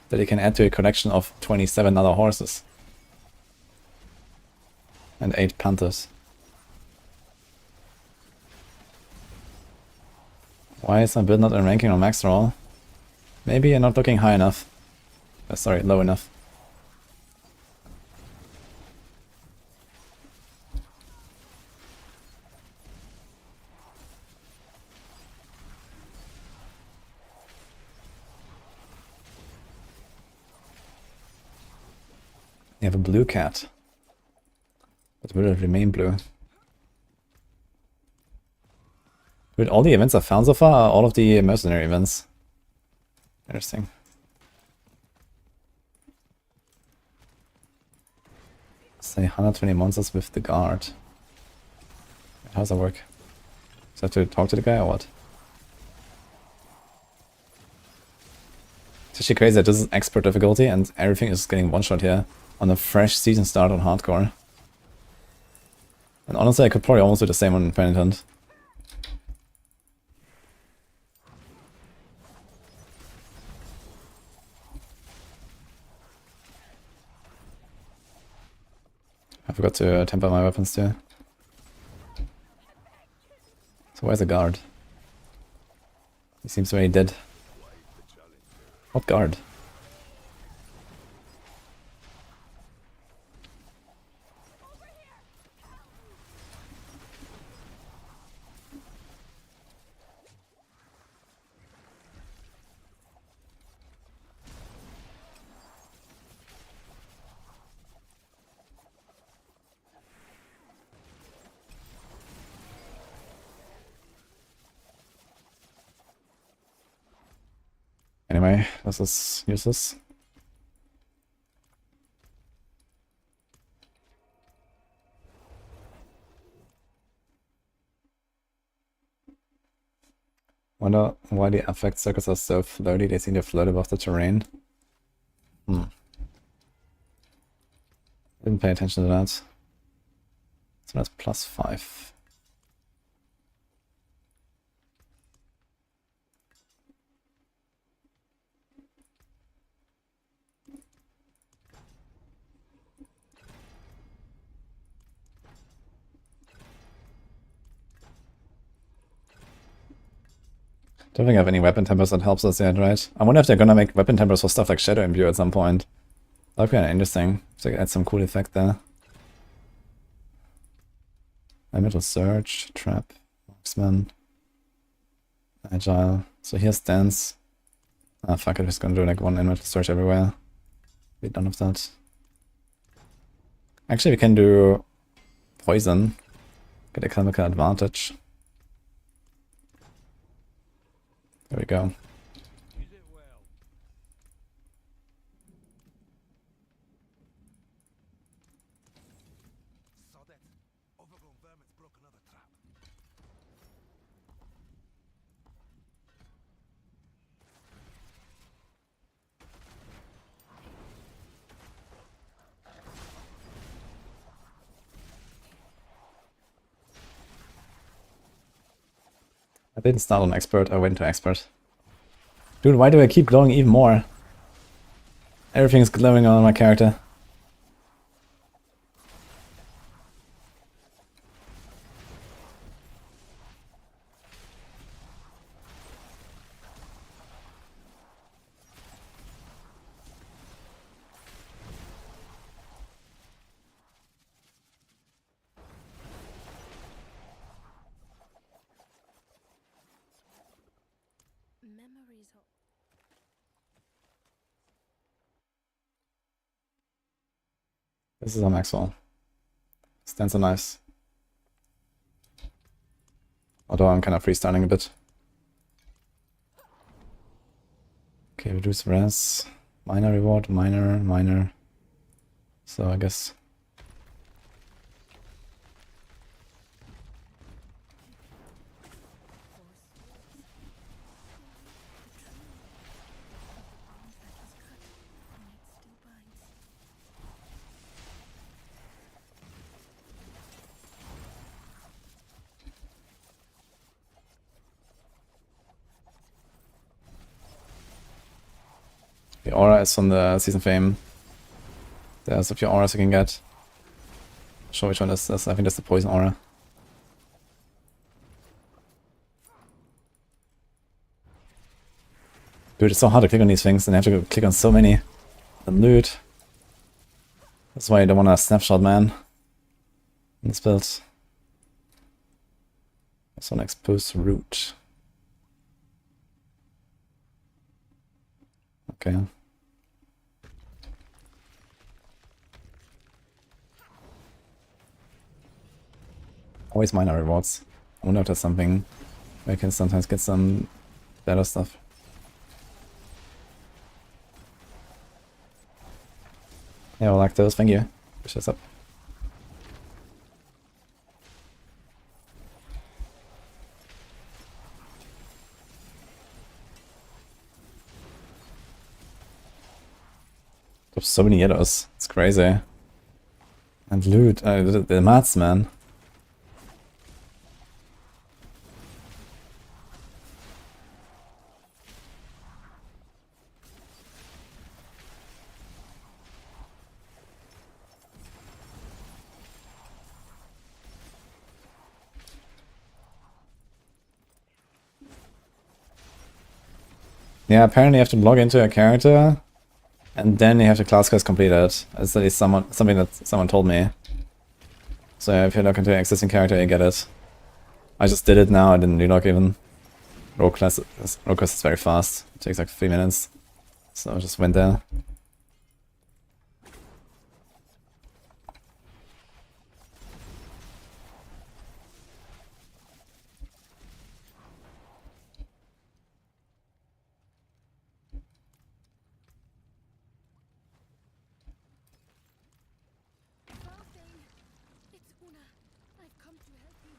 That you can add to a collection of 27 other horses. And 8 Panthers. Why is my build not in ranking on Maxroll? Maybe you're not looking high enough. Sorry, low enough. You have a blue cat. But will it remain blue? Dude, all the events I've found so far are all of the mercenary events. Interesting. Say 120 monsters with the guard. How does that work? Does I have to talk to the guy or what? It's actually crazy that this is expert difficulty and everything is getting one-shot here on a fresh season start on hardcore. And honestly, I could probably almost do the same on Penitent. I forgot to temper my weapons too. So where's the guard? He seems very dead. What guard? Anyway, this is useless. Wonder why the affect circles are so floaty. They seem to float above the terrain. Didn't pay attention to that. So that's +5. Don't think I have any weapon tempers that helps us yet, right? I wonder if they're gonna make weapon tempers for stuff like Shadow Imbue at some point. That'd be kinda interesting. So add some cool effect there. Elemental Surge, Trap, Marksman, Agile. So here's Dance. Ah, fuck it, we're just gonna do like one Elemental Surge everywhere. Be done with that. Actually, we can do Poison. Get economical advantage. There we go. I didn't start on Expert, I went to Expert. Dude, why do I keep glowing even more? Everything's glowing on my character. This is a Maxroll. Stands are nice. Although I'm kind of freestyling a bit. Okay, reduce res. Minor reward, minor. So I guess... The aura is from the Season Fame. There's a few auras you can get. Sure which one is this. I think that's the poison aura. Dude, it's so hard to click on these things, and I have to go click on so many. And loot. That's why I don't want a snapshot, man. In this build. Also an exposed root. Okay. Always minor rewards. I wonder if there's something where I can sometimes get some better stuff. Yeah, I like those, thank you. Push this up. There's so many yellows, it's crazy. And loot, the mats, man. Yeah, apparently you have to log into a character, and then you have the class quest completed. That's at least something that someone told me. So if you log into an existing character, you get it. I just did it now, I didn't relog even. Rogue quest is very fast. It takes like 3 minutes. So I just went there. It's Una. I've come to help you.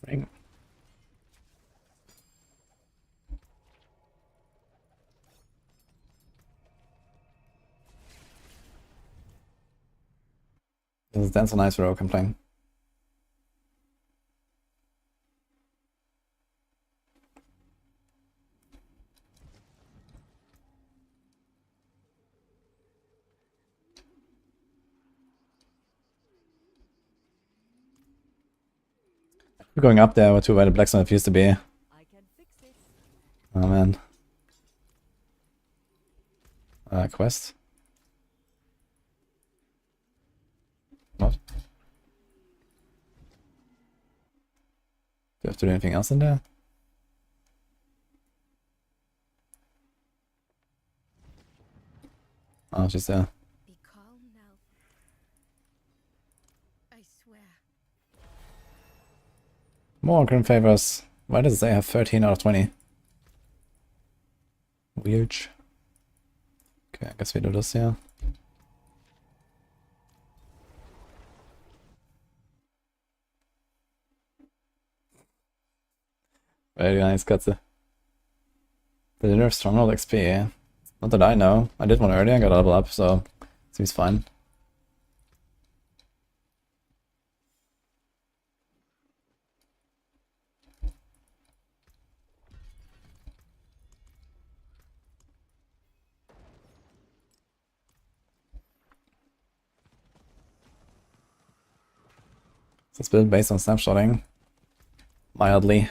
Ring. This is Dance on Ice Rogue I'm playing. We're going up there to where the blacksmith used to be. I can fix it. Oh man. Quest? What? Do you have to do anything else in there? Oh, she's there. Be calm now. I swear. More grim favors. Why does it say I have 13 out of 20? Weird. Okay, I guess we do this here. Very nice, Katze. The nerf stronghold XP, yeah. Not that I know. I did one earlier, I got a level up, so seems fine. So it's built based on snapshotting. Mildly.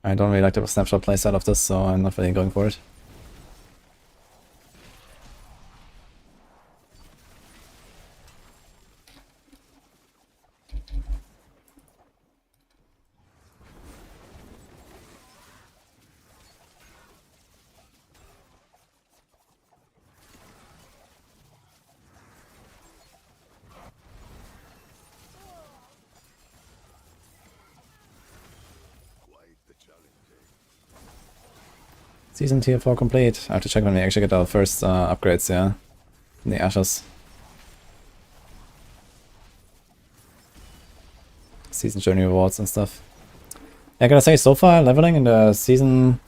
I don't really like the snapshot playstyle of this, so I'm not really going for it. Quite the challenge, eh? Season tier 4 complete. I have to check when we actually get our first upgrades, yeah. In the ashes. Season journey rewards and stuff. I gotta say, so far, leveling in the season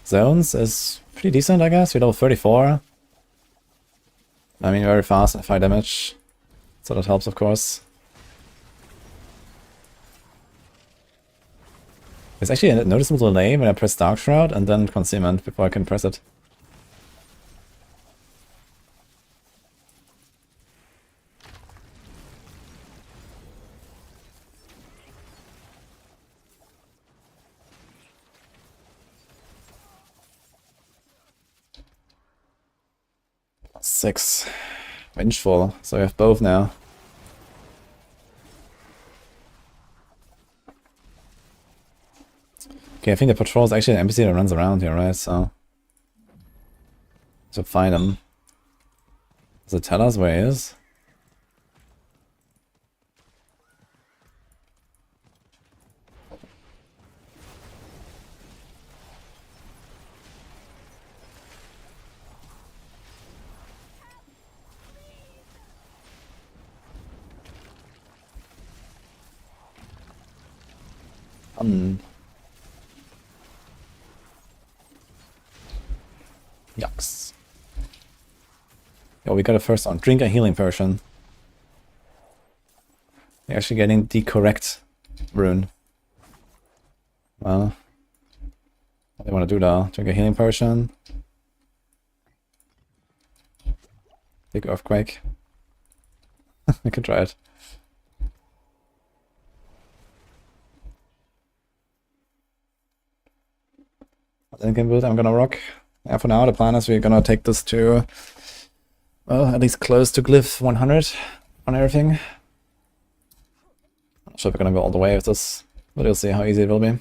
zones is pretty decent, I guess. We're level 34. I mean, very fast and 5 damage. So that helps, of course. There's actually a noticeable delay when I press Dark Shroud and then Concealment before I can press it. +6. Vengeful. So we have both now. Okay, I think the patrol is actually an NPC that runs around here, right? So find him. Does it tell us where he is? Yucks. Yo, we got a first one. Drink a healing potion. You're actually getting the correct rune. Well, what do you want to do though? Drink a healing potion. Big earthquake. I could try it. Then can build. I'm gonna rock. Yeah, for now the plan is we're gonna take this to, well, at least close to glyph 100 on everything. Not sure if we're gonna go all the way with this, but you'll see how easy it will be.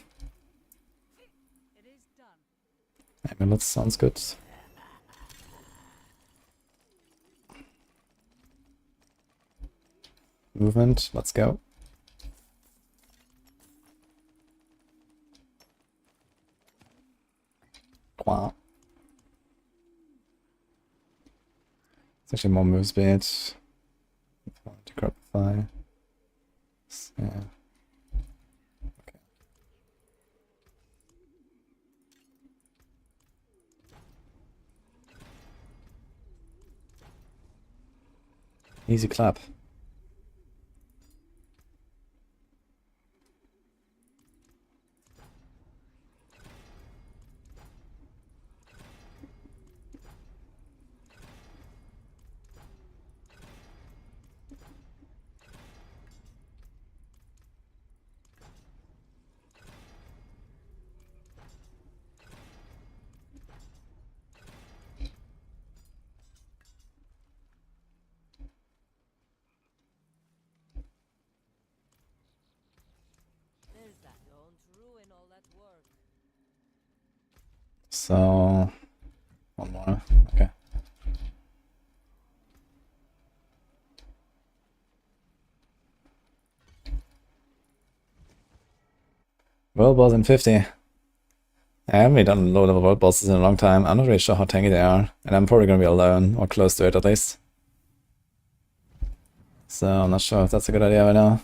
Amulets sounds good. Movement, let's go. Wow. It's actually more move speed. Decrepify. Yeah. Okay. Easy clap. So, one more, okay. World boss in 50. I haven't really done low level world bosses in a long time. I'm not really sure how tanky they are, and I'm probably gonna be alone, or close to it at least. So I'm not sure if that's a good idea right now.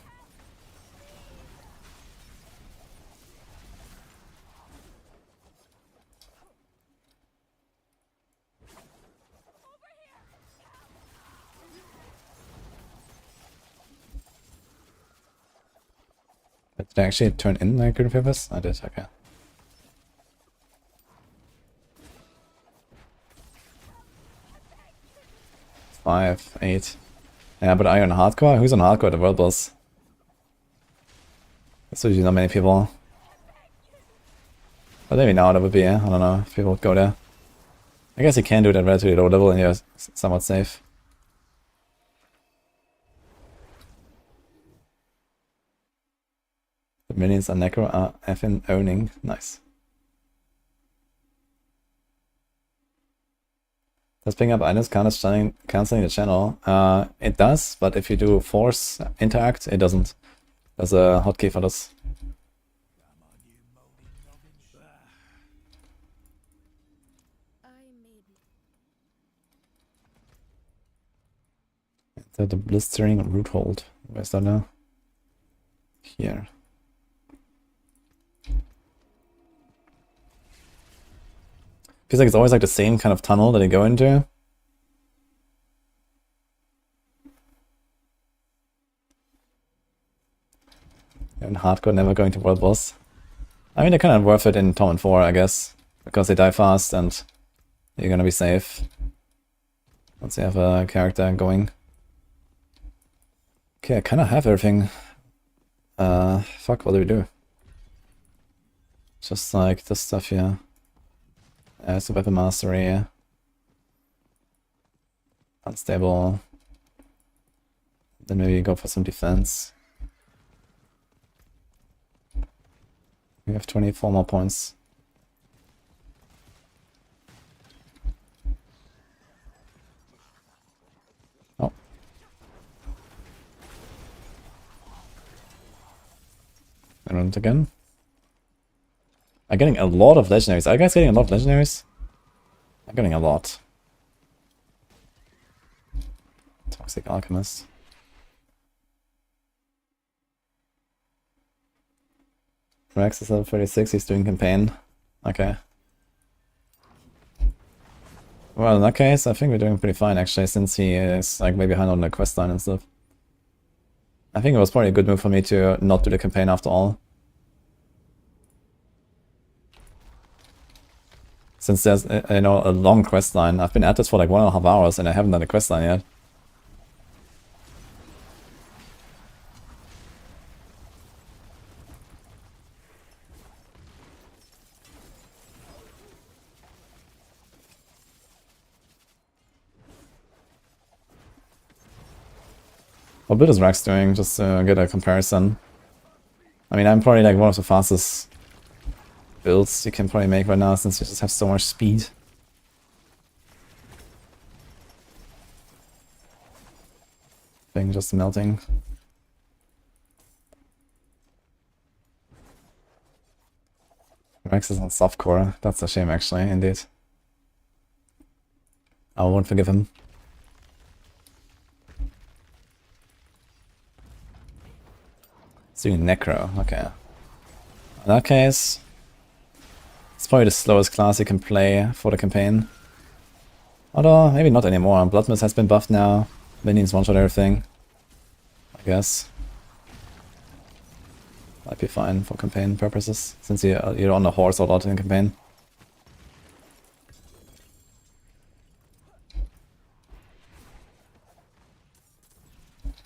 Did I actually turn in my green papers? I did, okay. Five, 8. Yeah, but are you on hardcore? Who's on hardcore at the world boss? There's usually not many people. But maybe now that would be, I don't know, if people go there. I guess you can do it at relatively low level and you're somewhat safe. The minions on Necro are effing owning. Nice. Does picking up items count as cancelling the channel? It does, but if you do force interact, it doesn't. There's a hotkey for this. The blistering root hold. Where's that now? Here. Feels like it's always like the same kind of tunnel that you go into. In hardcore, never going to world boss. I mean, they're kind of worth it in Torment 4, I guess. Because they die fast and you're gonna be safe. Once you have a character going. Okay, I kind of have everything. Fuck, what do we do? Just like this stuff here. So weapon mastery. Unstable. Then maybe go for some defense. We have 24 more points. Oh. I run it again. I'm getting a lot of legendaries. Are you guys getting a lot of legendaries? I'm getting a lot. Toxic Alchemist. Rex is level 36, he's doing campaign. Okay. Well, in that case, I think we're doing pretty fine actually, since he is like way behind on the quest line and stuff. I think it was probably a good move for me to not do the campaign after all. Since there's, you know, a long quest line. I've been at this for like 1.5 hours and I haven't done the quest line yet. What build is Rex doing? Just to get a comparison. I mean, I'm probably like one of the fastest builds you can probably make right now since you just have so much speed. Thing just melting. Rex is on softcore. That's a shame actually, indeed. I won't forgive him. It's doing Necro, okay. In that case, it's probably the slowest class you can play for the campaign. Although, maybe not anymore. Bloodmist has been buffed now. Minions one-shot everything. I guess. Might be fine for campaign purposes, since you're on the horse a lot in campaign.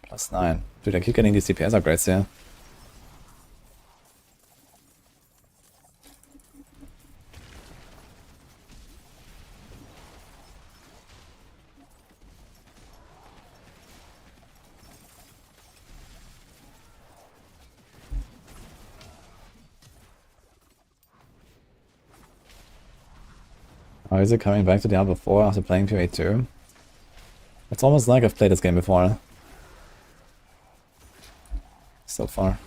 +9. Dude, I keep getting these DPS upgrades here. Oh, is it coming back to Diablo 4 after playing PoE 2? It's almost like I've played this game before. So far.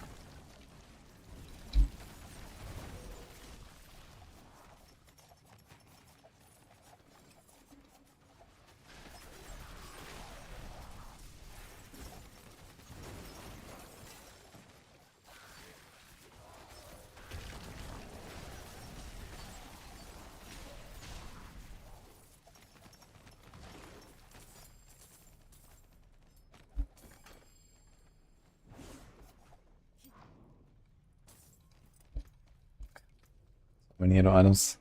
Many hero items.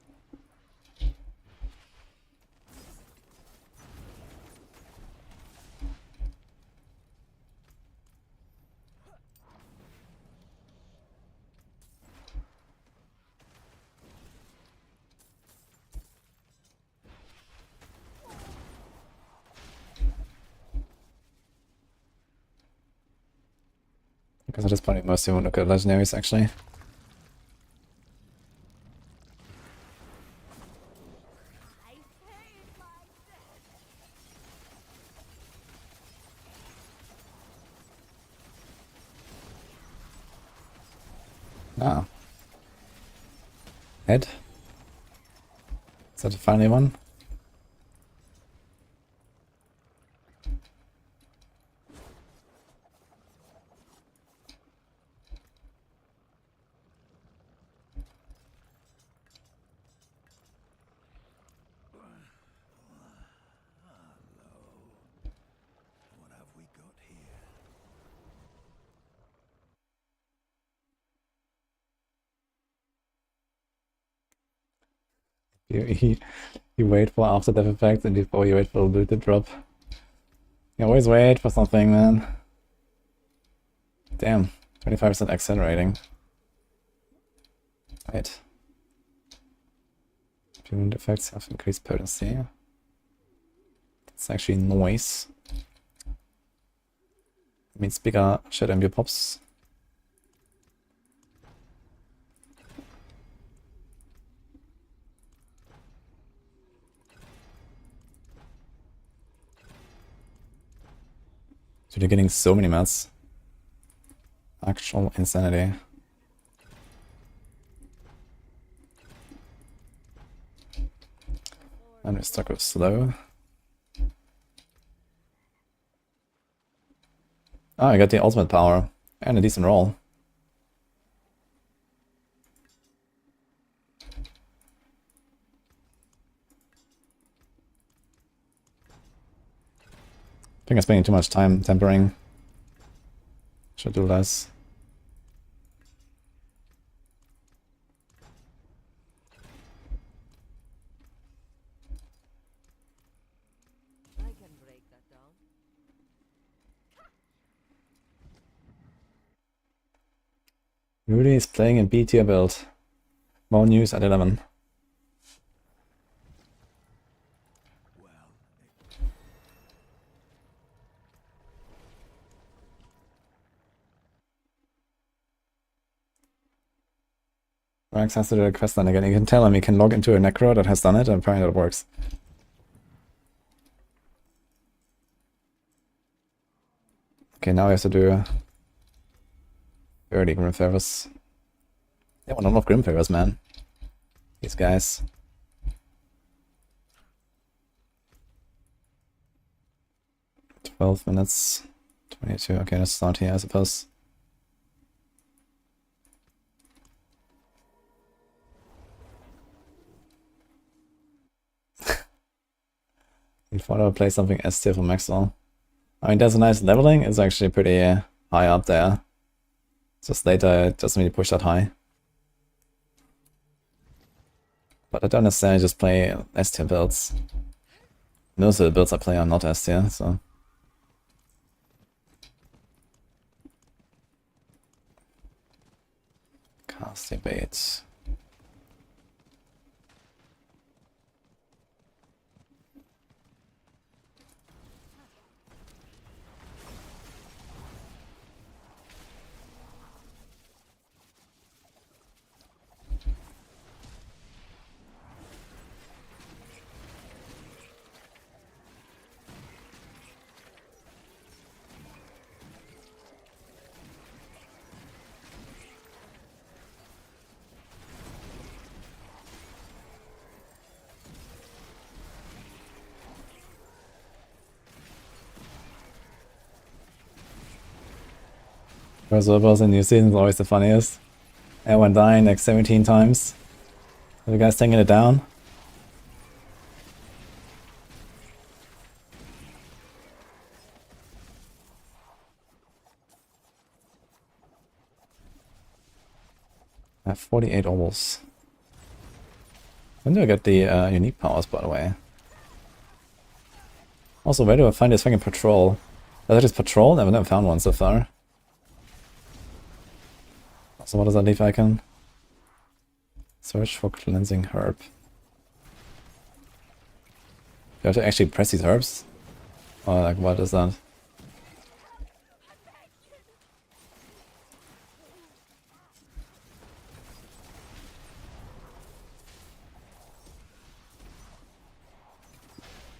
Because I just probably mostly want to look at legendaries actually. Ah. Head. Is that the finally one? What have we got here? You wait for after death effects and before you wait for the loot to drop. You always wait for something, man. Damn, 25% accelerating. Right. Wound effects have increased potency. That's actually noise. It means bigger shadow imbue pops. So you're getting so many mats. Actual insanity. And we're stuck with slow. Oh, I got the ultimate power and a decent roll. I think I'm spending too much time tempering. Should do less. I can break that down. Rudy is playing in B tier build. More news at 11. Rax has to do a quest line again. You can tell him he can log into a necro that has done it, and apparently that works. Okay, now we have to do 30 Grim Favors. They want a lot of Grim Favors, man. These guys. $12 minutes. 22. Okay, let's start here, I suppose. We thought I would play something S tier for Maxroll. I mean, there's a nice leveling. It's actually pretty high up there. Just later, it doesn't really push that high. But I don't necessarily just play S tier builds. Most of the builds I play are not S tier, so. Cast debate. Reservoirs in New Zealand is always the funniest. Everyone dying like 17 times. Are the guys taking it down? I have 48 ovals. When do I get the unique powers, by the way? Also, where do I find this fucking patrol? Is that just patrol? I've never found one so far. So what does that leave icon? Search for cleansing herb. You have to actually press these herbs? Or like, what is that?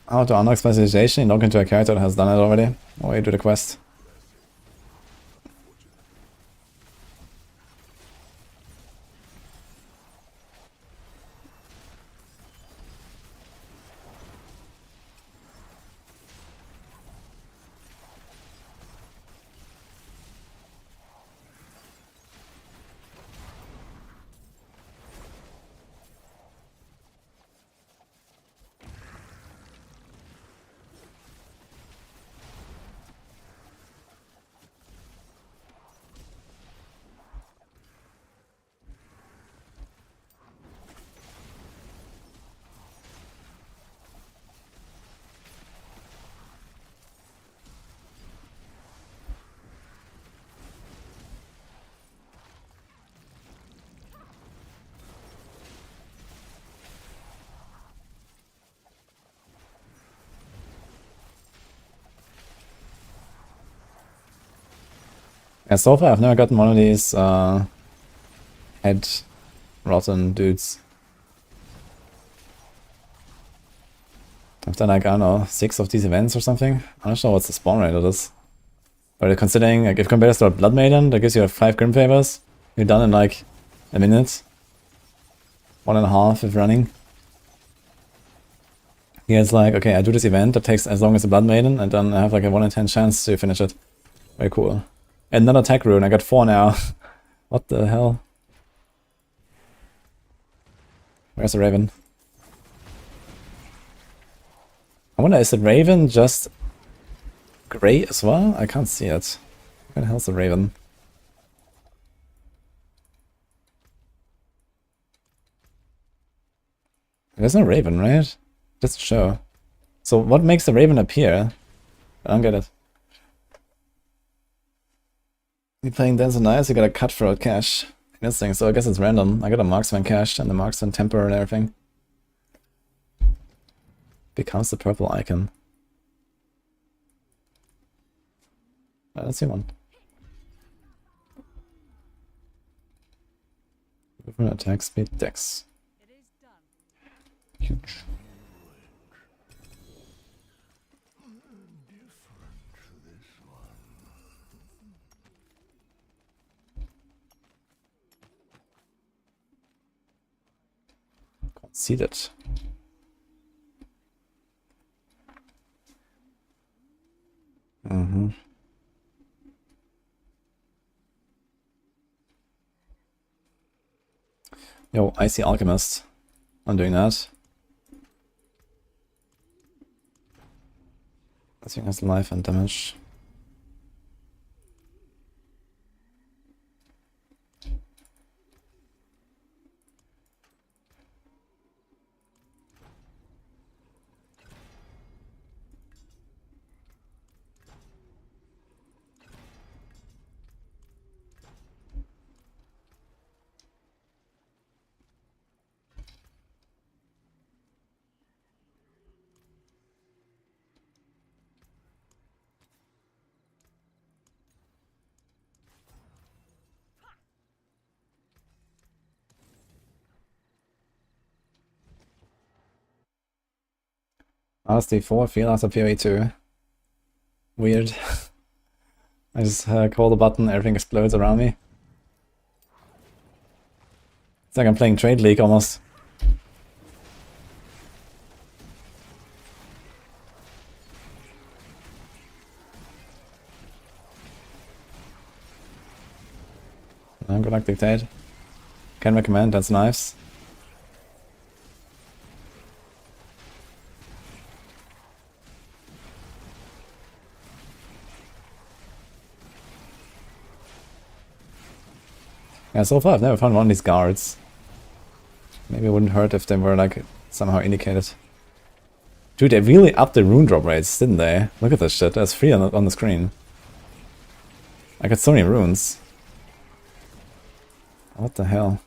How to unlock specialization? Log into a character that has done it already. Or you do the quest. And so far I've never gotten one of these head rotten dudes. I've done like, I don't know, 6 of these events or something. I'm not sure what's the spawn rate of this. But considering, like, if compared to a Blood Maiden, that gives you 5 Grim Favors, you're done in like a minute. 1.5 if running. Here it's like, okay, I do this event that takes as long as the Blood Maiden, and then I have like a 1 in 10 chance to finish it. Very cool. And another attack rune, I got 4 now. What the hell? Where's the Raven? I wonder, is the Raven just grey as well? I can't see it. Where the hell's the Raven? There's no Raven, right? Just to show. So what makes the Raven appear? I don't get it. You're playing Dance and Nice, you got a cutthroat cache. Interesting, so I guess it's random. I got a marksman cache and the marksman temper and everything. Becomes the purple icon. I don't see one. Movement, attack, speed, dex. Huge. Can't see that. Yo, Icy Alchemist. I'm doing that. I think has life and damage. RSD4, feel after PoE2. Weird. I just call the button, everything explodes around me. It's like I'm playing Trade League almost. Good luck, Dictate. Can recommend, that's nice. Yeah, so far I've never found one of these guards. Maybe it wouldn't hurt if they were like somehow indicated. Dude, they really upped the rune drop rates, didn't they? Look at this shit, there's 3 on the screen. I got so many runes. What the hell?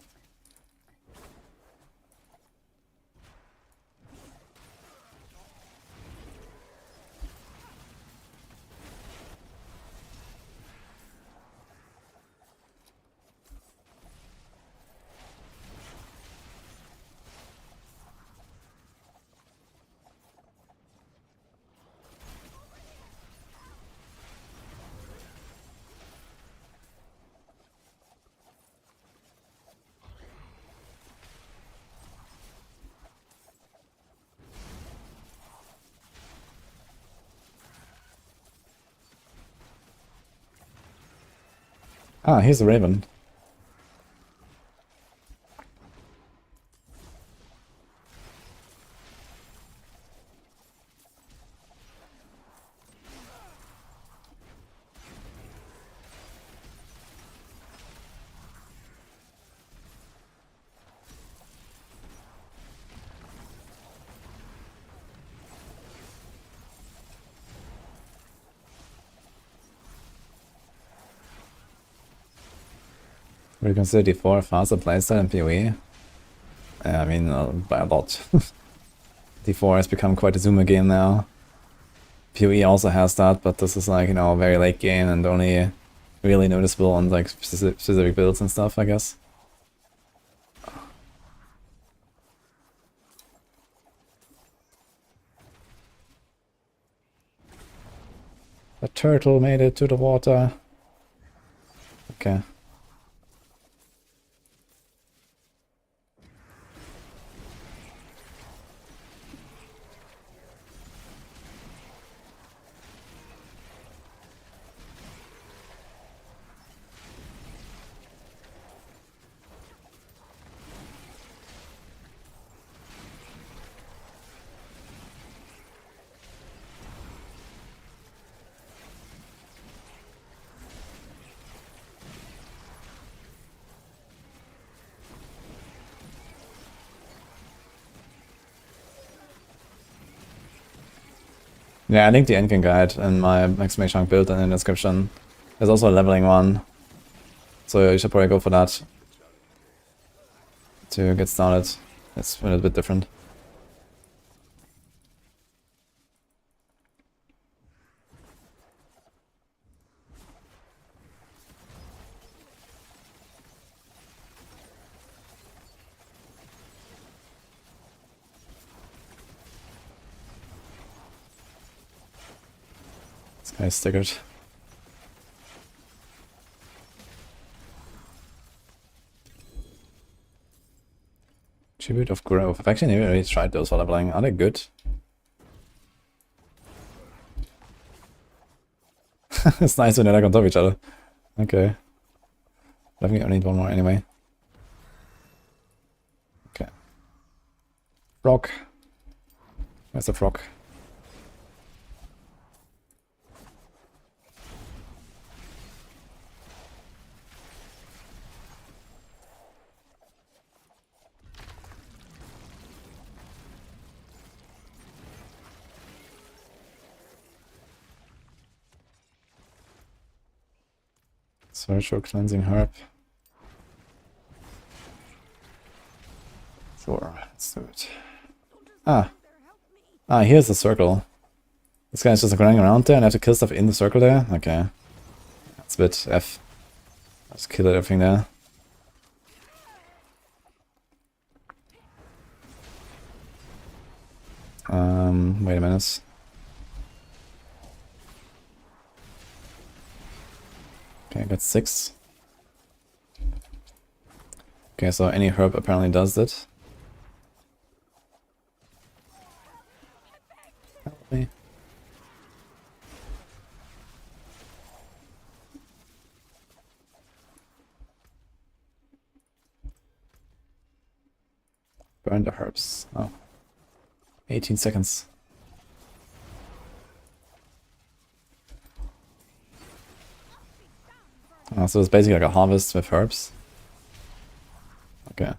Ah, here's the Raven. Would you consider D4 a faster playstyle in PoE? Yeah, I mean, by a lot. D4 has become quite a zoomer game now. PoE also has that, but this is like, you know, very late game and only really noticeable on like specific builds and stuff, I guess. The turtle made it to the water. Okay. Yeah, I linked the endgame guide in my Max Chunk build in the description. There's also a leveling one, so you should probably go for that to get started. It's a little bit different. This guy's stickered. Tribute of Growth. I've actually never really tried those for leveling. Are they good? It's nice when they're like on top of each other. Okay. I think I need one more anyway. Okay. Frog. Where's the frog? Search for cleansing herb. Sure, let's do it. Ah, here's the circle. This guy's just running around there and I have to kill stuff in the circle there? Okay. That's a bit F. Just kill everything there. Wait a minute. Okay, I got 6. Okay, so any herb apparently does it. Help me. Burn the herbs. Oh. 18 seconds. Oh, so it's basically like a harvest with herbs. Okay.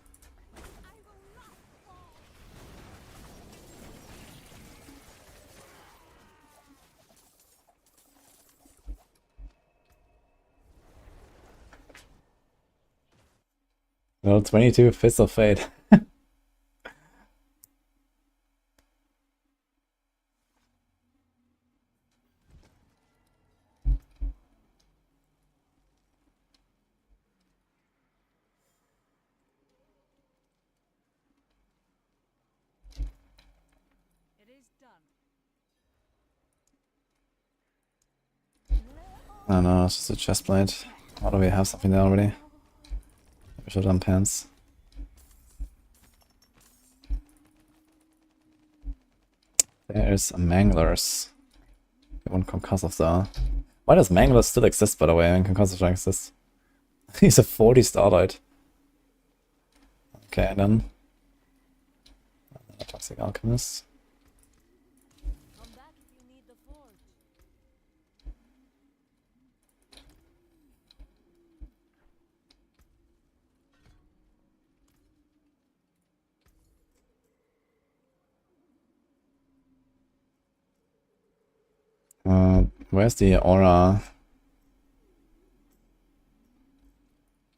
Well, 22 Fist of Fate. Oh no, it's just a chest plate. Why do we have something there already? We should have done pants. There's a Manglers. One concussive though. Why does Manglers still exist, by the way, and concussive don't exist? He's a 40 starlight. Okay, then. Toxic Alchemist. Where's the aura?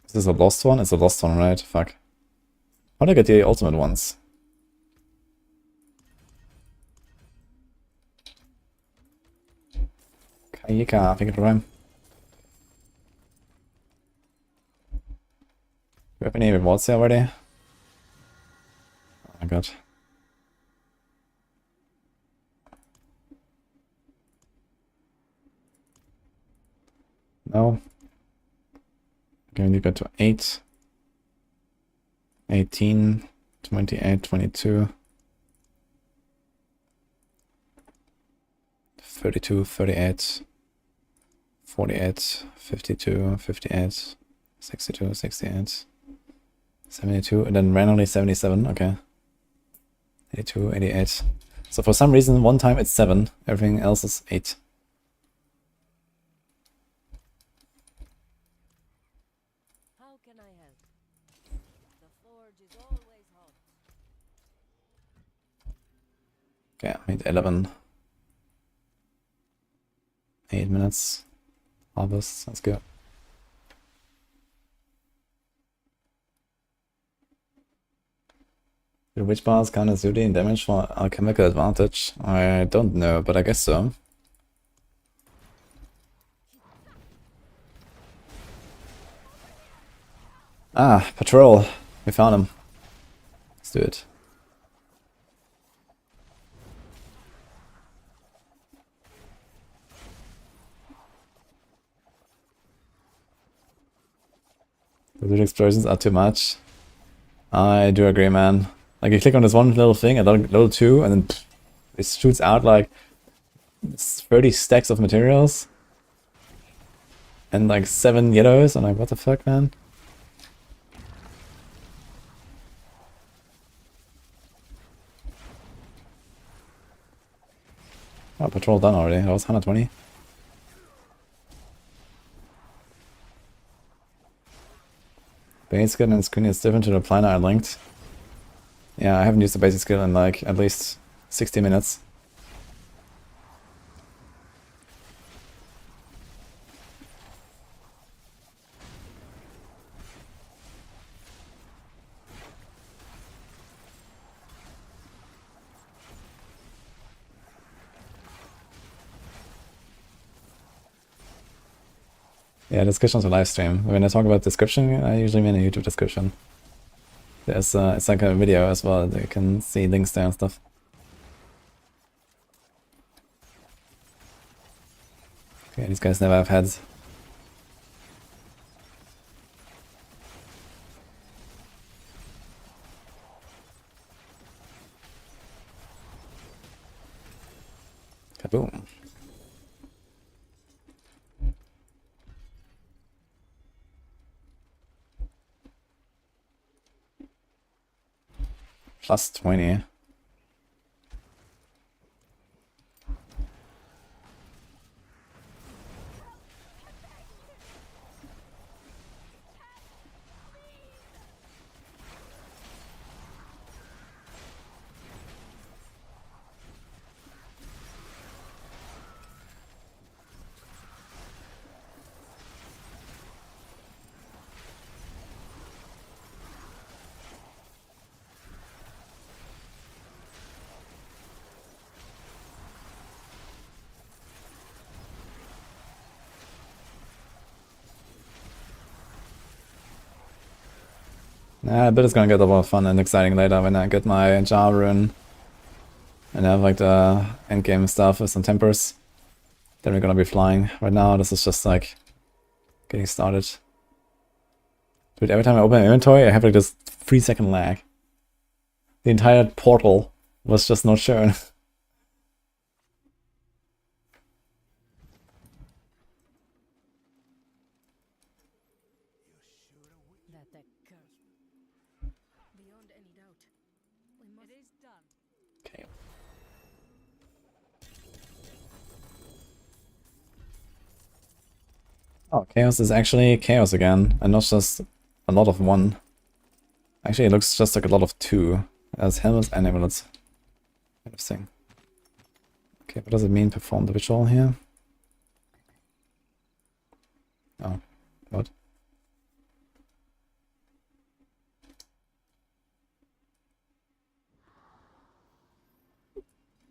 Is this a lost one? It's a lost one, right? Fuck. How did I get the ultimate ones? Kayika, thank you for time. Any rewards here already? Oh my god. No. Okay, we need to go to 8. 18, 28, 22. 32, 38. 48, 52, 58, 62, 68, 72, and then randomly 77, okay. 82, 88. So for some reason, one time it's 7, everything else is 8. How can I help? The forge is always hot. Okay, I need 11. 8 minutes. Harvest, that's good. Do witch bars count as duty and damage for alchemical advantage? I don't know, but I guess so. Ah, patrol. We found him. Let's do it. The little explosions are too much. I do agree, man. Like, you click on this one little thing, and level 2, and then pff, it shoots out like 30 stacks of materials. And like 7 yellows. I'm like, what the fuck, man? Oh, patrol done already. That was 120. Basic skill and screen is different to the planner I linked. Yeah, I haven't used the basic skill in like at least 60 minutes. Yeah, description's a live stream. When I talk about description, I usually mean a YouTube description. There's it's like a video as well. You can see links there and stuff. Okay, these guys never have heads. Kaboom. Plus 20. I bet it's gonna get a lot of fun and exciting later when I get my jar rune and have like the endgame stuff with some tempers. Then we're gonna be flying. Right now, this is just like getting started. Dude, every time I open my inventory, I have like this 3-second lag. The entire portal was just not shown. That curse. Beyond any doubt. It is done. Okay. Oh, chaos is actually chaos again, and not just a lot of 1. Actually, it looks just like a lot of 2. As helmets and amulets. Interesting. Okay, what does it mean, perform the ritual here? Oh, what?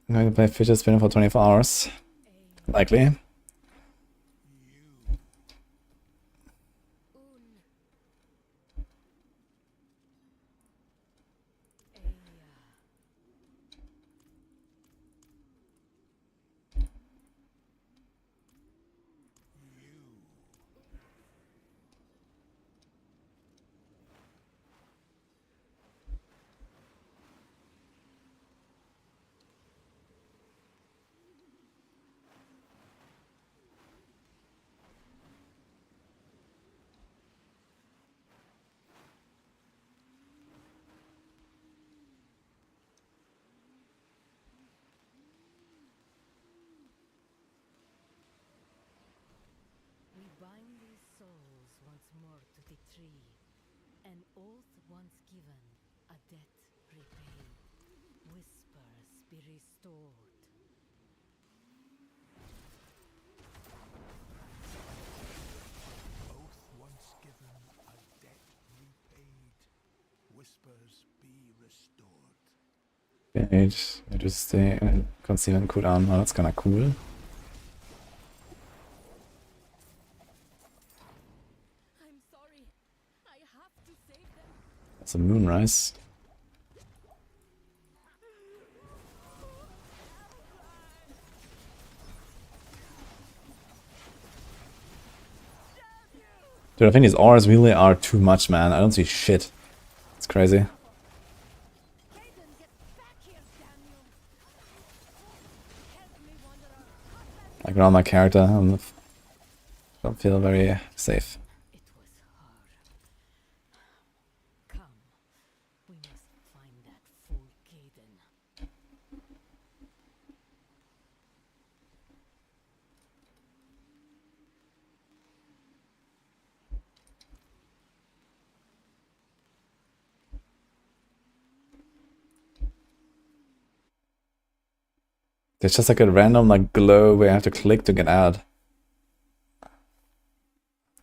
I'm going to play fidget spinner for 24 hours. Likely. bind these souls once more to the tree. An oath once given, a debt repaid. Whispers be restored. Oath once given, a debt repaid. Whispers be restored. Okay, just stay concealment cooldown. Oh, that's kinda cool. I'm sorry. I have to save them. That's a moonrise. Dude, I think these auras really are too much, man. I don't see shit. It's crazy. Hayden, get back here, Daniel. Help me, wanderer. Like around my character, I don't feel very safe. It was her. Come. We must find that fool Caden. There's just like a random like glow where I have to click to get out.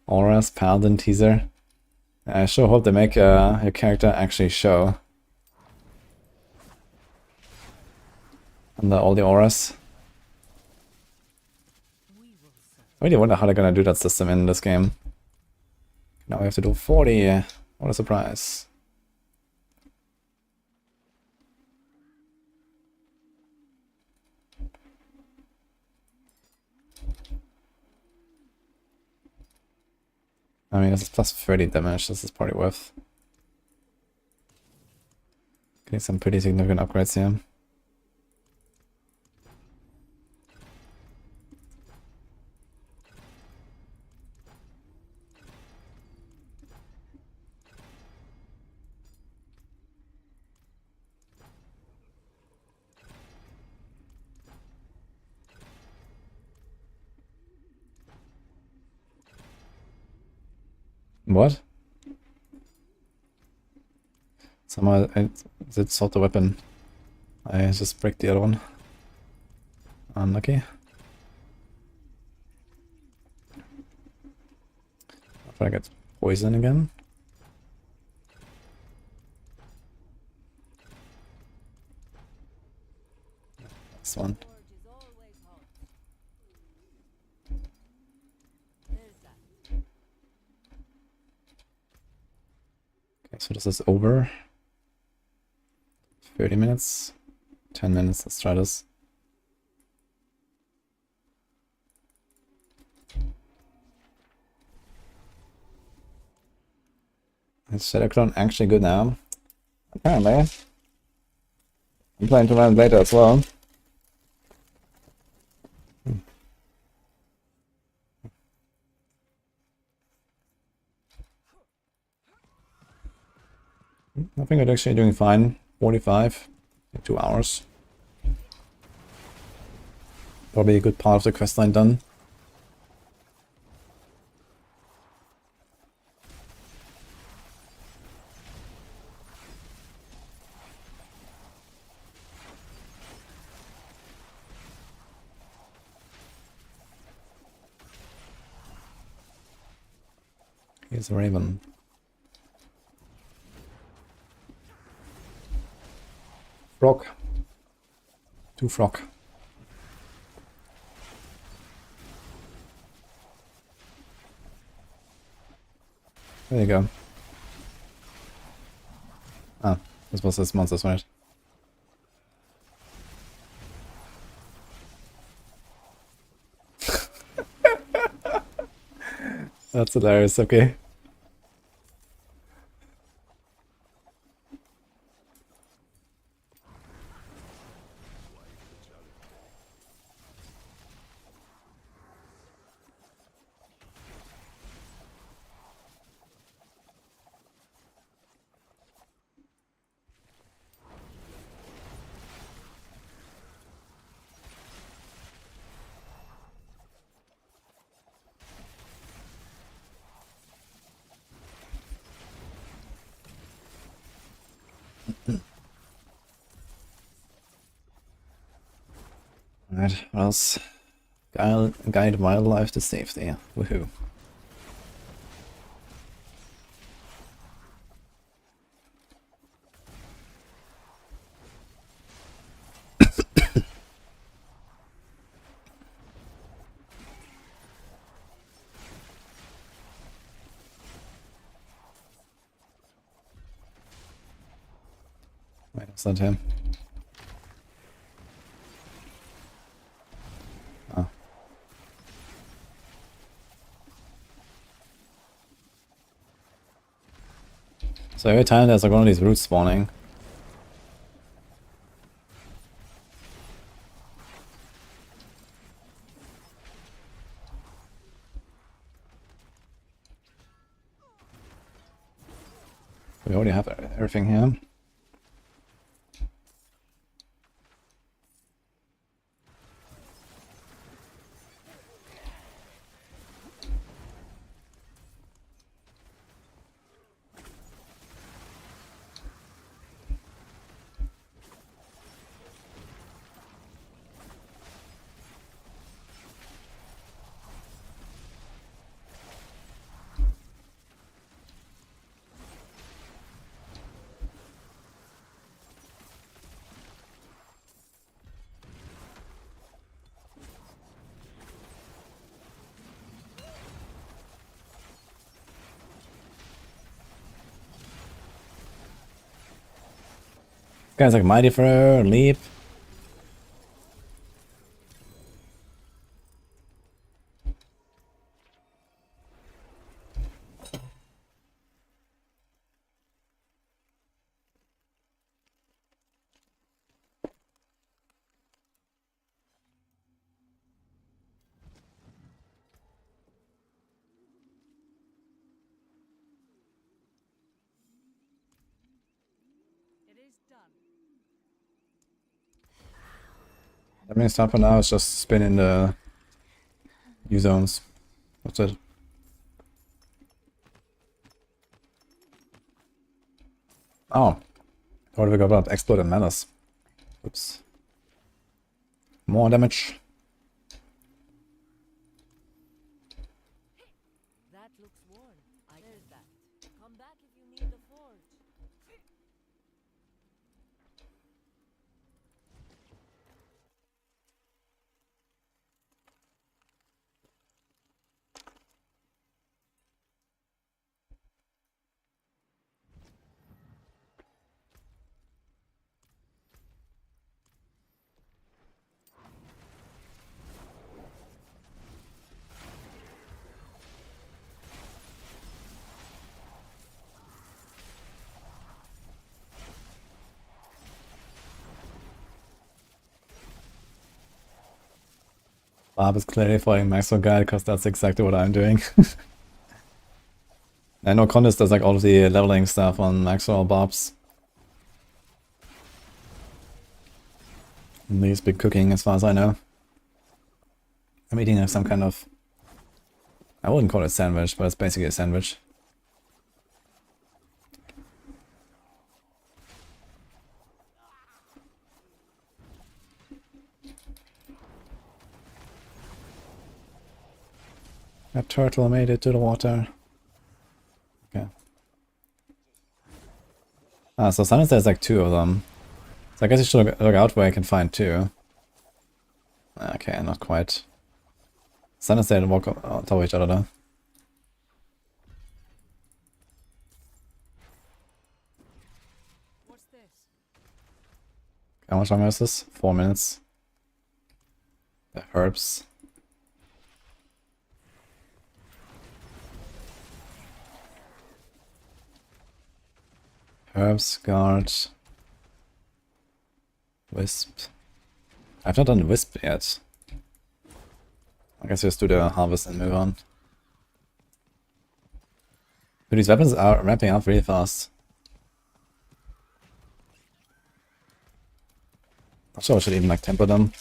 Auras, Paladin teaser. I sure hope they make your character actually show. Under all the auras. I really wonder how they're gonna do that system in this game. Now we have to do 40. What a surprise. I mean, this is plus 30 damage. This is probably worth getting some pretty significant upgrades here. What? Somehow it sought the weapon. I just break the other one. Unlucky. If I get poison again. This one. Okay, so this is over. 30 minutes. 10 minutes, let's try this. Is Shadow Clone actually good now? Apparently. I'm planning to run it later as well. I think I'm actually doing fine. 45 in 2 hours. Probably a good part of the questline done. Here's a Raven. Frog. 2 frog. There you go. Ah, this was this monster's right. That's hilarious, okay. Alright, what else? Guide wildlife to safety. Woohoo. Wait, was that him? Oh. So every time there's like one of these roots spawning. We already have everything here. Guys like Mighty Throw, Leap. That means time for now is just spinning the new zones. That's it. Oh. What have we got about Explode and Menace? Oops. More damage. That looks worn. There's that. Come back if you need the forge. Bob is clearly following Maxroll guide because that's exactly what I'm doing. I know Contest does like all of the leveling stuff on Maxroll Bobs. And he's been cooking as far as I know. I'm eating some kind of... I wouldn't call it a sandwich, but it's basically a sandwich. A turtle made it to the water. Okay. Ah, so sometimes there's like two of them. So I guess you should look out where I can find two. Okay, not quite. Sometimes they walk on top of each other though. What's this? How much longer is this? 4 minutes. The herbs. Herbs, guard. Wisp. I've not done the wisp yet. I guess just do the harvest and move on. But these weapons are ramping up really fast. Not sure I should even like temper them.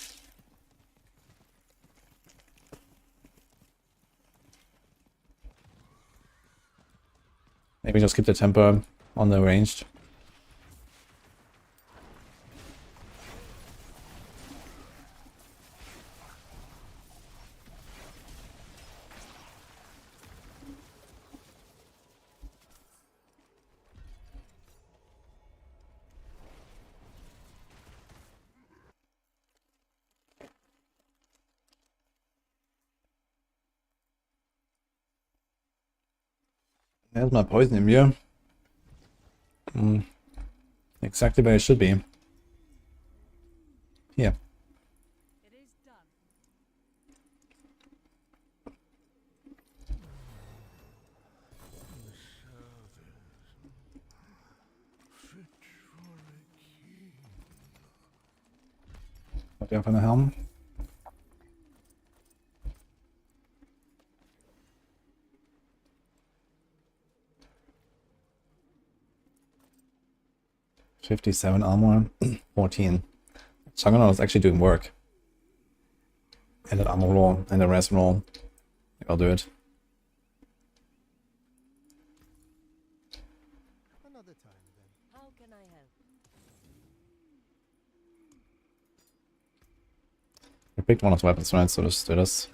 Maybe just keep the temper on the ranged. There's my poison immune. Exactly where it should be. Here. It is done. Wat weer van de helm. $57 armor, 14. Juggernaut is actually doing work. And that armor roll, and the res roll. I'll do it. Another time then. How can I help? We picked one of the weapons, right? So let's do this.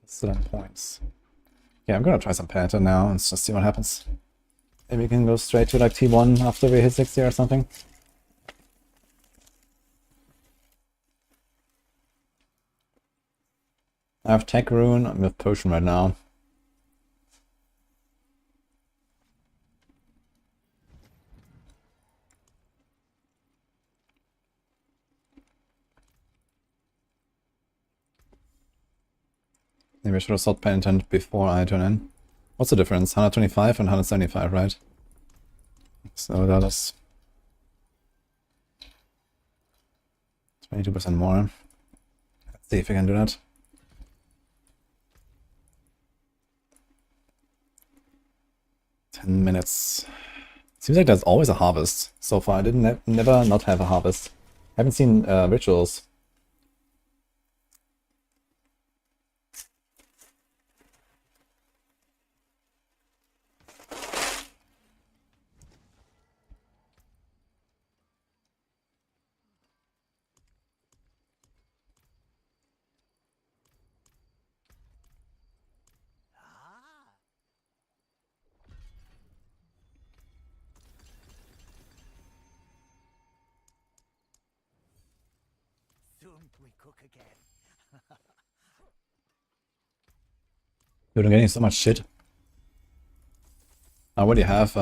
Excellent points. Yeah, I'm gonna try some pattern now and just see what happens. Maybe we can go straight to like T1 after we hit 60 or something. I have Tech Rune, I'm with Potion right now. Maybe I should have sought Penitent before I turn in. What's the difference? 125 and 175, right? So that is 22% more. Let's see if I can do that. $10 Seems like there's always a harvest. So far, I didn't never not have a harvest. Haven't seen rituals. Soon we cook again. Dude, I'm getting so much shit. I already have,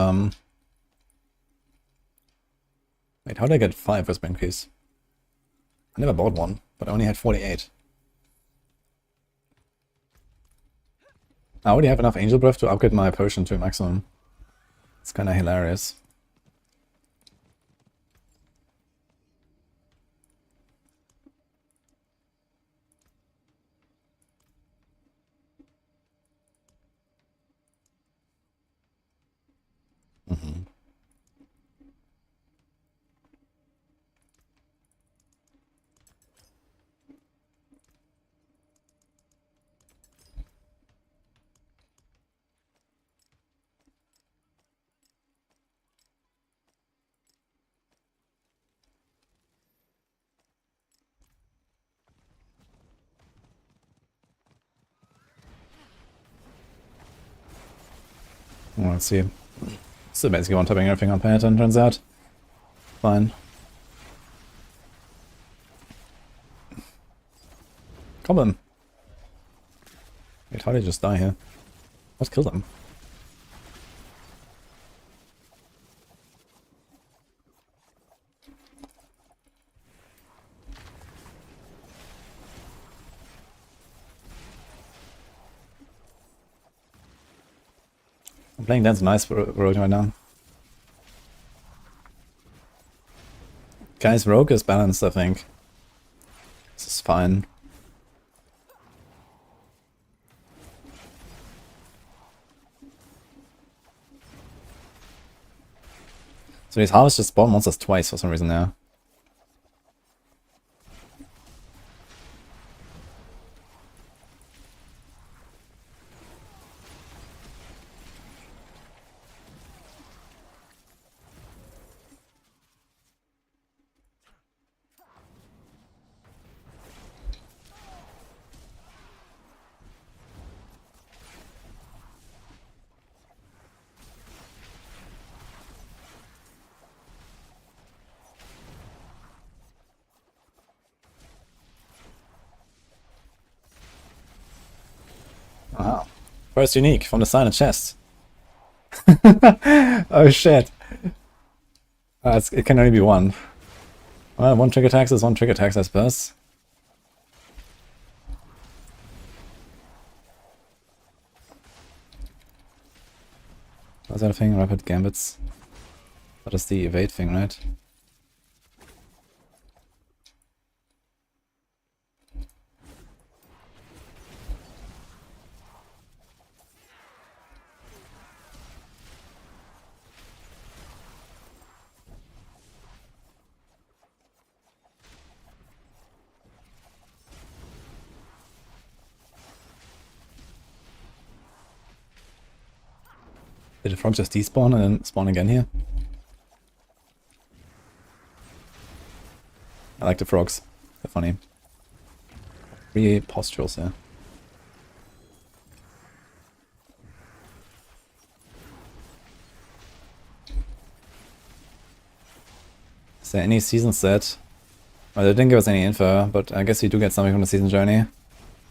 Wait, how did I get 5 for Spring Keys? I never bought one, but I only had 48. I already have enough Angel Breath to upgrade my potion to a maximum. It's kinda hilarious. Well, let's see. So basically one-tapping everything on pattern, turns out. Fine. Come on. Wait, how did he just die here? Let's kill them. I'm playing Dance Nice Rogue right now. Guys, Rogue is balanced, I think. This is fine. So these harvests just spawn monsters twice for some reason now. First unique from the silent chest. Oh shit. It can only be one. Well, one trigger tax is one trigger tax, I suppose. What's that thing? Rapid gambits. That is the evade thing, right? Did the frog just despawn and then spawn again here? I like the frogs. They're funny. 3 postules, yeah. Is there any season set? Well, they didn't give us any info, but I guess we do get something from the season journey. I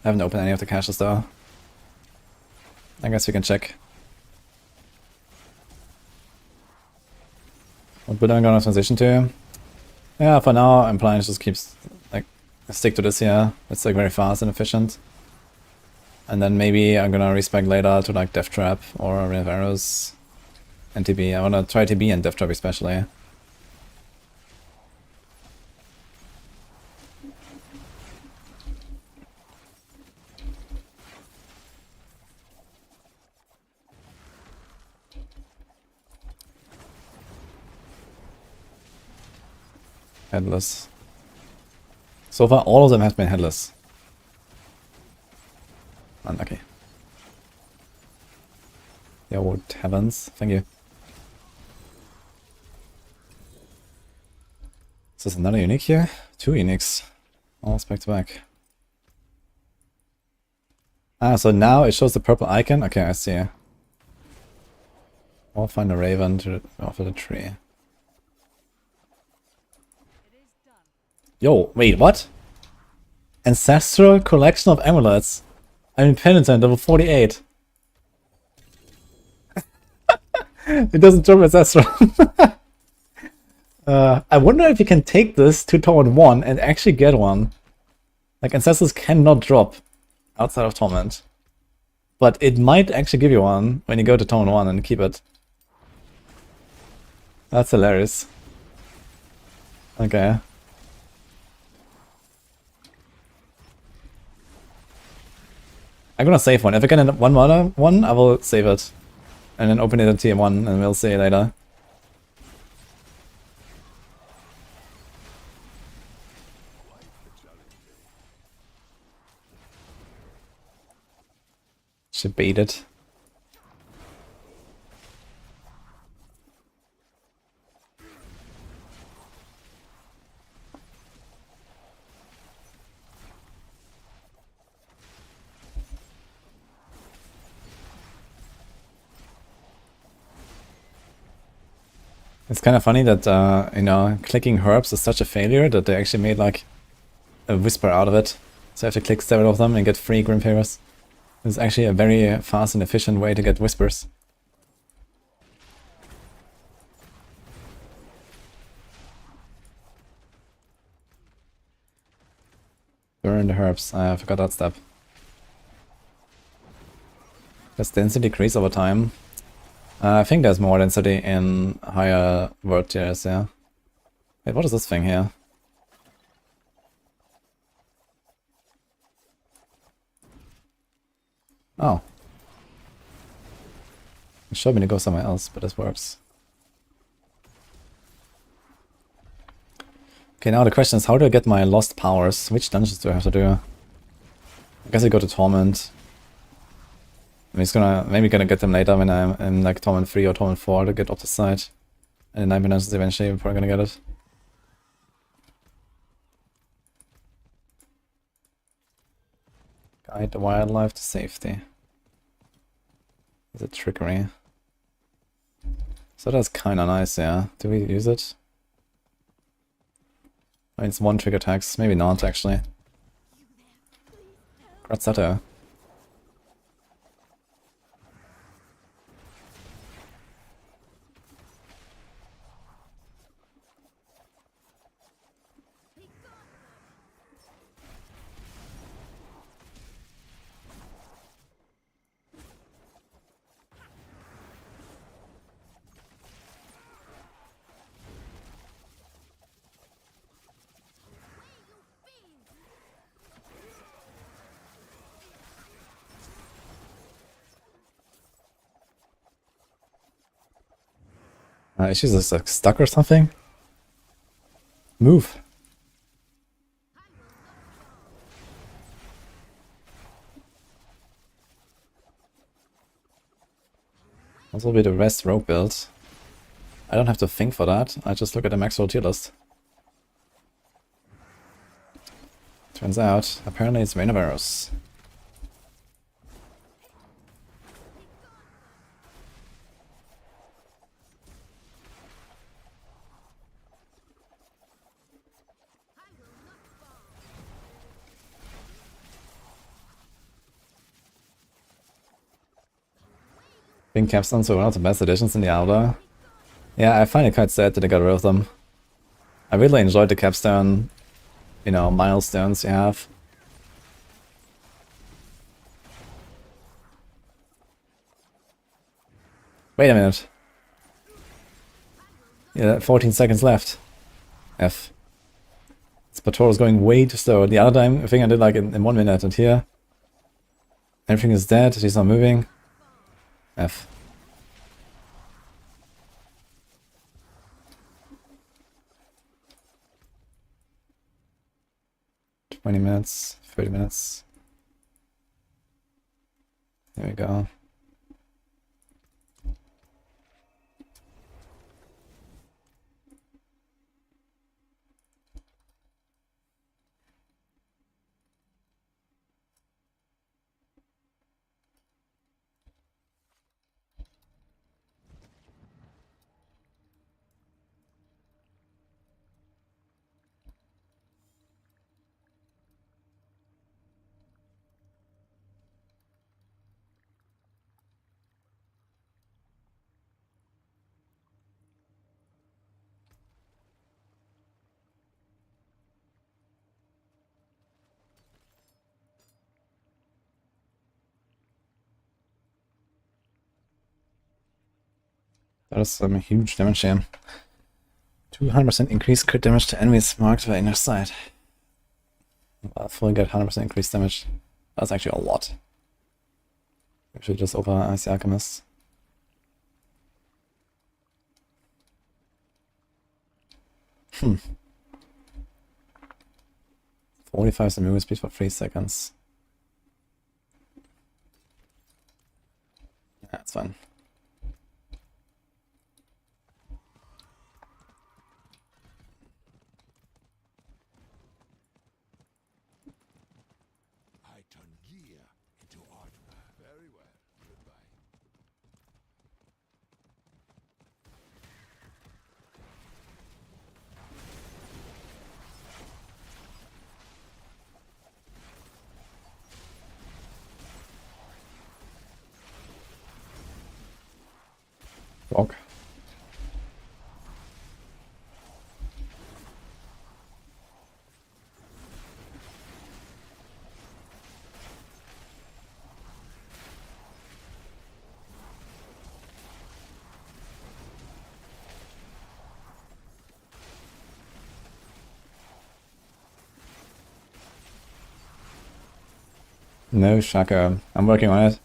haven't opened any of the caches though. I guess we can check. What build am I gonna transition to? Yeah, for now I'm planning to just keep like stick to this here. It's like very fast and efficient. And then maybe I'm gonna respec later to like Death Trap or Ring of Arrows and TB. I wanna try TB and Death Trap especially. Headless. So far, all of them have been headless. Unlucky. Yo, taverns. Thank you. Is this another unique here? 2 uniques. All back to back. Ah, so now it shows the purple icon? Okay, I see. I'll find a raven to offer the tree. Yo, wait, what? Ancestral collection of amulets. I'm in Penitent, level 48. It doesn't drop Ancestral. I wonder if you can take this to Torment 1 and actually get one. Like, Ancestrals cannot drop outside of Torment. But it might actually give you one when you go to Torment 1 and keep it. That's hilarious. Okay. I'm gonna save one. If I get one more one, I will save it. And then open it in tier 1 and we'll see later. Should bait it. It's kind of funny that, you know, clicking herbs is such a failure that they actually made like a whisper out of it. So I have to click several of them and get free Grim Favors. It's actually a very fast and efficient way to get whispers. Burn the herbs. I forgot that step. Does density decrease over time? I think there's more density in higher word tiers, yeah. Wait, what is this thing here? Oh. It showed me to go somewhere else, but this works. Okay, now the question is, how do I get my lost powers? Which dungeons do I have to do? I guess I go to Torment. Maybe gonna get them later when I'm in like Torment 3 or Torment 4 to get off the side. And 9 dungeons eventually before I'm gonna get it. Guide the wildlife to safety. Is it trickery? So that's kinda nice, yeah. Do we use it? I mean, it's 1 trigger tax, maybe not actually. Grazzato. Is she just like stuck or something? Move. This will be the rest rogue build. I don't have to think for that. I just look at the Maxroll tier list. Turns out, apparently it's Rain of Arrows. Pink capstones were one of the best additions in Diablo. Yeah, I find it quite sad that they got rid of them. I really enjoyed the capstone, you know, milestones you have. Wait a minute. Yeah, 14 seconds left. F. This patrol is going way too slow. The other time, I think I did like in 1 minute, and here everything is dead, she's not moving. F. "20 minutes, 30 minutes. There we go. That is some huge damage here. 200% increased crit damage to enemies marked by inner sight. Well, fully get 100% increased damage. That's actually a lot. We should just over Icy Alchemist. Hmm. 45 movement speed for 3 seconds. Yeah, that's fine. I turn gear into art. Very well. Goodbye. Rock. No, Shaka. I'm working on it.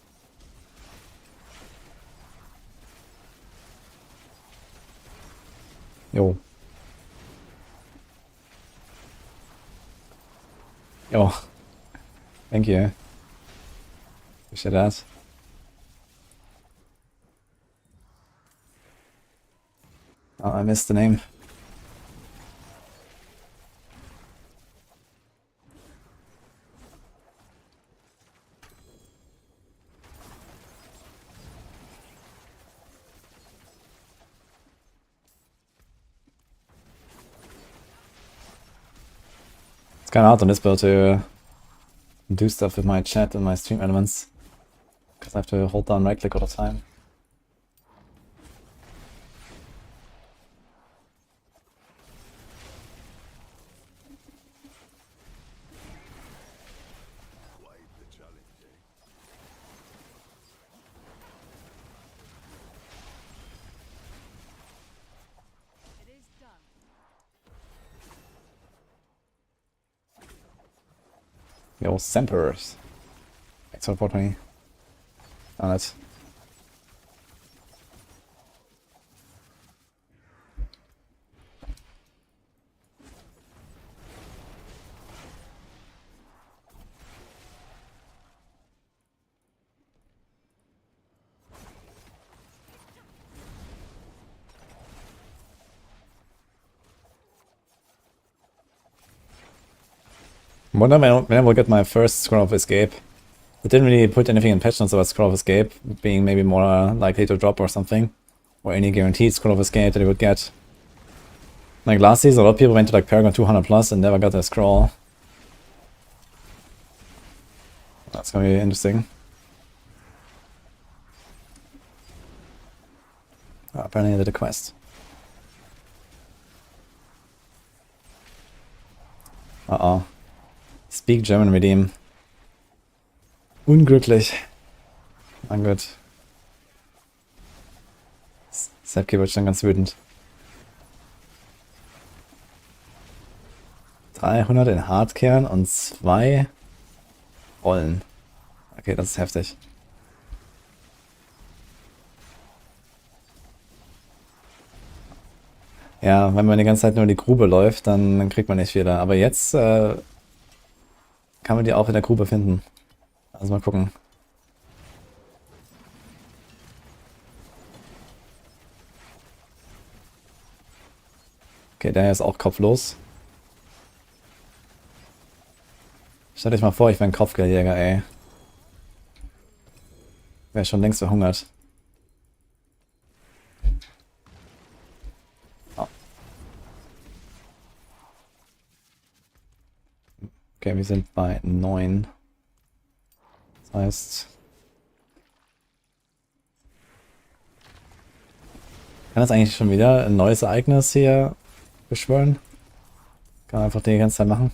Yo. Yo. Thank you. Appreciate that. Oh, I missed the name. It's kind of hard on this build to do stuff with my chat and my stream elements, because I have to hold down right click all the time. Quite the challenge, eh? It is done. Yo, Semper's. Exile 420. On it. wonder when I will get my first Scroll of Escape. It didn't really put anything in patch notes about Scroll of Escape being maybe more likely to drop or something. Or any guaranteed Scroll of Escape that you would get. Like last season, a lot of people went to like Paragon 200 plus and never got their scroll. That's gonna be interesting. Oh, apparently I did a quest. Uh-oh. Speak German mit ihm. Unglücklich. Na gut. Sepki wird schon ganz wütend. 300 in Hardkern und 2 Rollen. Okay, das ist heftig. Ja, wenn man die ganze Zeit nur in die Grube läuft, dann kriegt man nicht viel da. Aber jetzt kann man die auch in der Grube finden. Also mal gucken. Okay, der hier ist auch kopflos. Stell dich mal vor, ich wäre ein Kopfgeldjäger, ey. Wäre schon längst verhungert. Oh. Okay, wir sind bei 9. Das heißt... Kann das eigentlich schon wieder ein neues Ereignis hier beschwören? Kann einfach die ganze Zeit machen.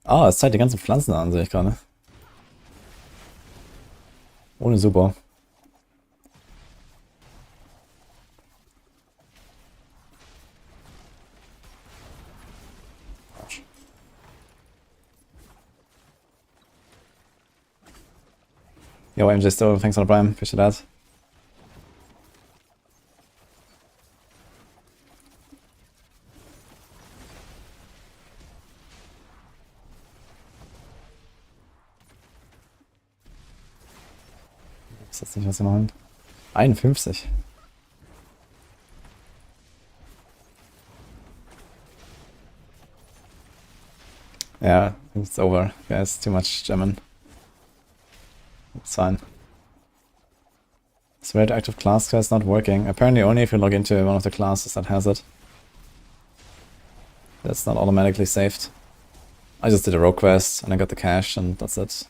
Ah, es zeigt die ganzen Pflanzen an, sehe ich gerade. Ohne super. Yo, MJ Stowe, thanks for the prime, appreciate that. Ist das nicht, was wir machen? 51. Yeah, it's over. Guys, too much German. It's fine. This red active class is not working. Apparently only if you log into one of the classes that has it. That's not automatically saved. I just did a rogue quest and I got the cash and that's it.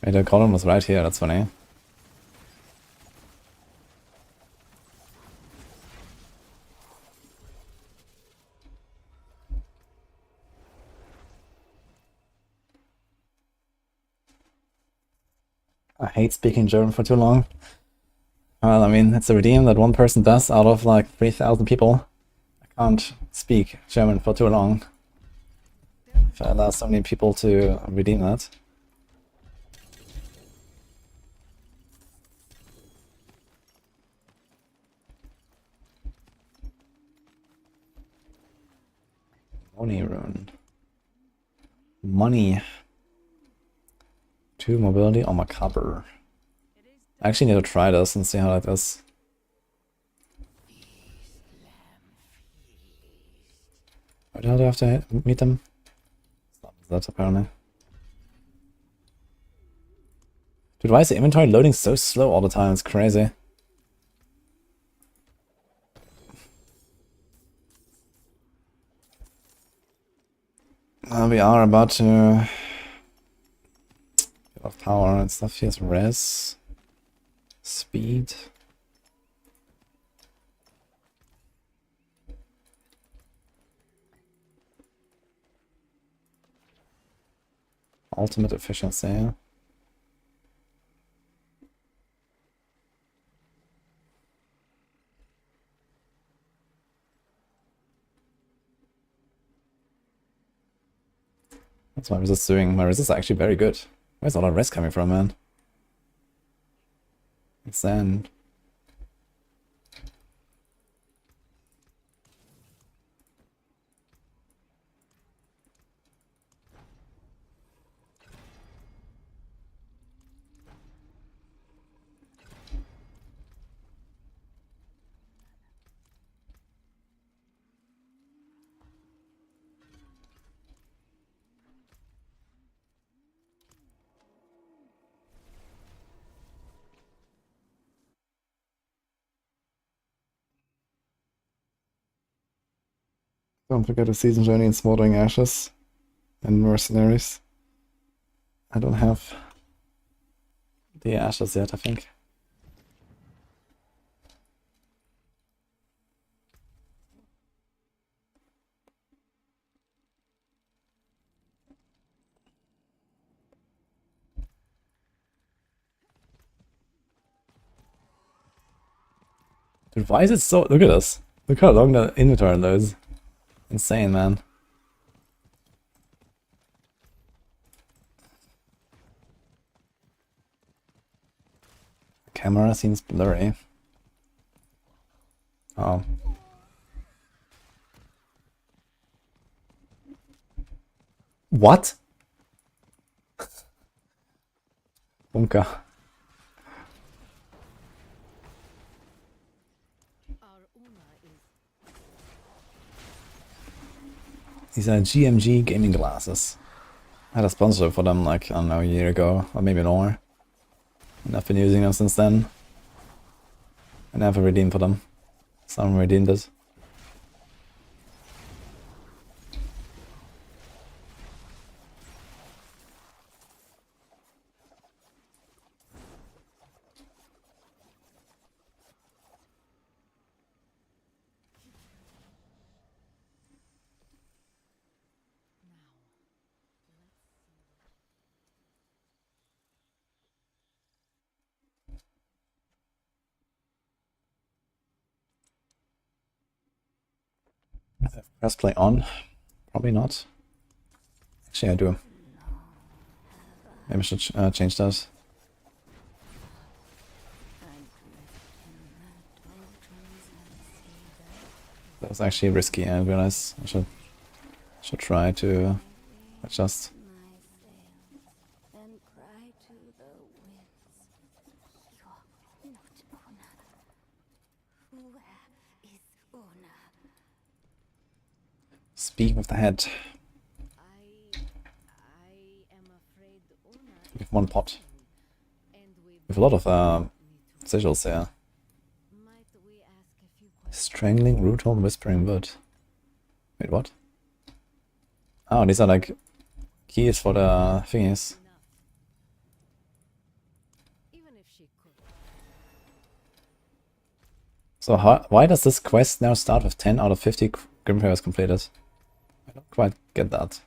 Wait, the column was right here, that's funny. I hate speaking German for too long. Well, I mean, it's a redeem that one person does out of like 3,000 people. I can't speak German for too long. If I allow so many people to redeem that. Money rune. Money. 2 mobility or macabre. I actually need to try this and see how that is. Where the hell do I have to meet them? That apparently. Dude, why is the inventory loading so slow all the time? It's crazy. We are about to get off power and stuff. Here's res, speed. Ultimate efficiency. That's my resist doing. My resist are actually very good. Where's all that res coming from, man? It's sand. Don't forget the season journey in Smoldering Ashes and Mercenaries. I don't have the Ashes yet, I think. Dude, why is it so... Look at this. Look how long the inventory loads. Insane, man. Camera seems blurry. Oh. What? Bunker. Our Una is These are GMG gaming glasses. I had a sponsorship for them like, I don't know, a year ago, or maybe more. And I've been using them since then. I never redeemed for them. Someone redeemed it. Press play on? Probably not. Actually, I do. Maybe I should change that. That was actually risky, I realize. I should try to adjust. Then cry to the winds. You're not Una. Where is Una? Speak with the head. I am afraid Una With one pot. and we With a lot of sigils here. might we ask a few questions? Strangling, Roothold, Whispering Wood. Wait, what? Oh, these are like keys for the thingies. Even if she could. So why does this quest now start with 10 out of 50 Grim Prayers completed? I don't quite get that.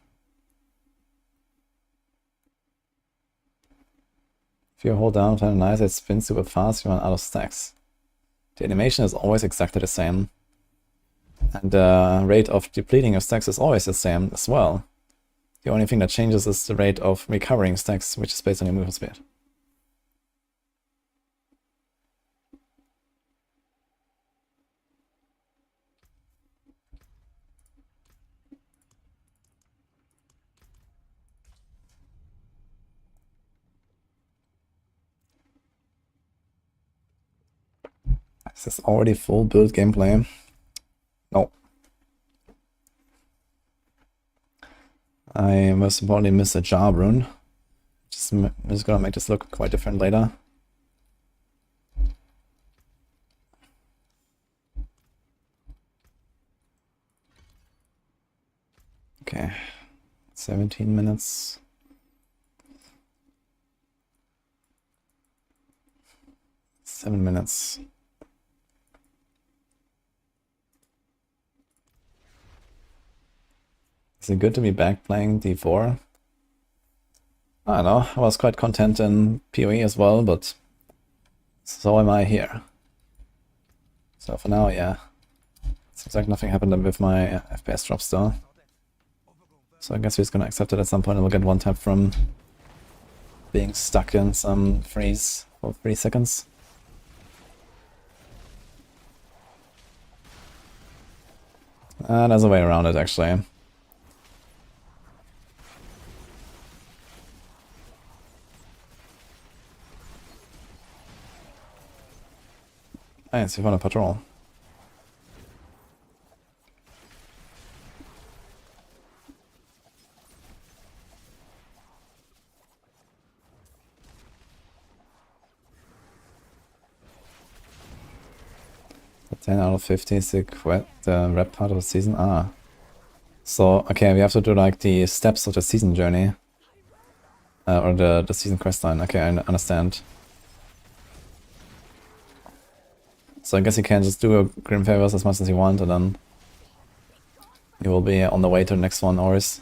If you hold down Final Nice, it spins super fast, you run out of stacks. The animation is always exactly the same. And the rate of depleting your stacks is always the same as well. The only thing that changes is the rate of recovering stacks, which is based on your movement speed. Is this already full build gameplay? No. I most importantly missed a jar rune. Just gonna make this look quite different later. Okay, 17 minutes. Seven minutes. Is it good to be back playing D4? I don't know, I was quite content in PoE as well, but so am I here. So for now, yeah. Seems like nothing happened with my FPS drops though. So I guess we're just gonna accept it at some point and we'll get one tap from being stuck in some freeze for 3 seconds. There's a way around it actually. Nice, we found a patrol. The 10 out of 50 is the rep part of the season. Ah. So, okay, we have to do like the steps of the season journey. Or the season quest line. Okay, I understand. So I guess you can just do a Grim Favors as much as you want, and then you will be on the way to the next one, or is...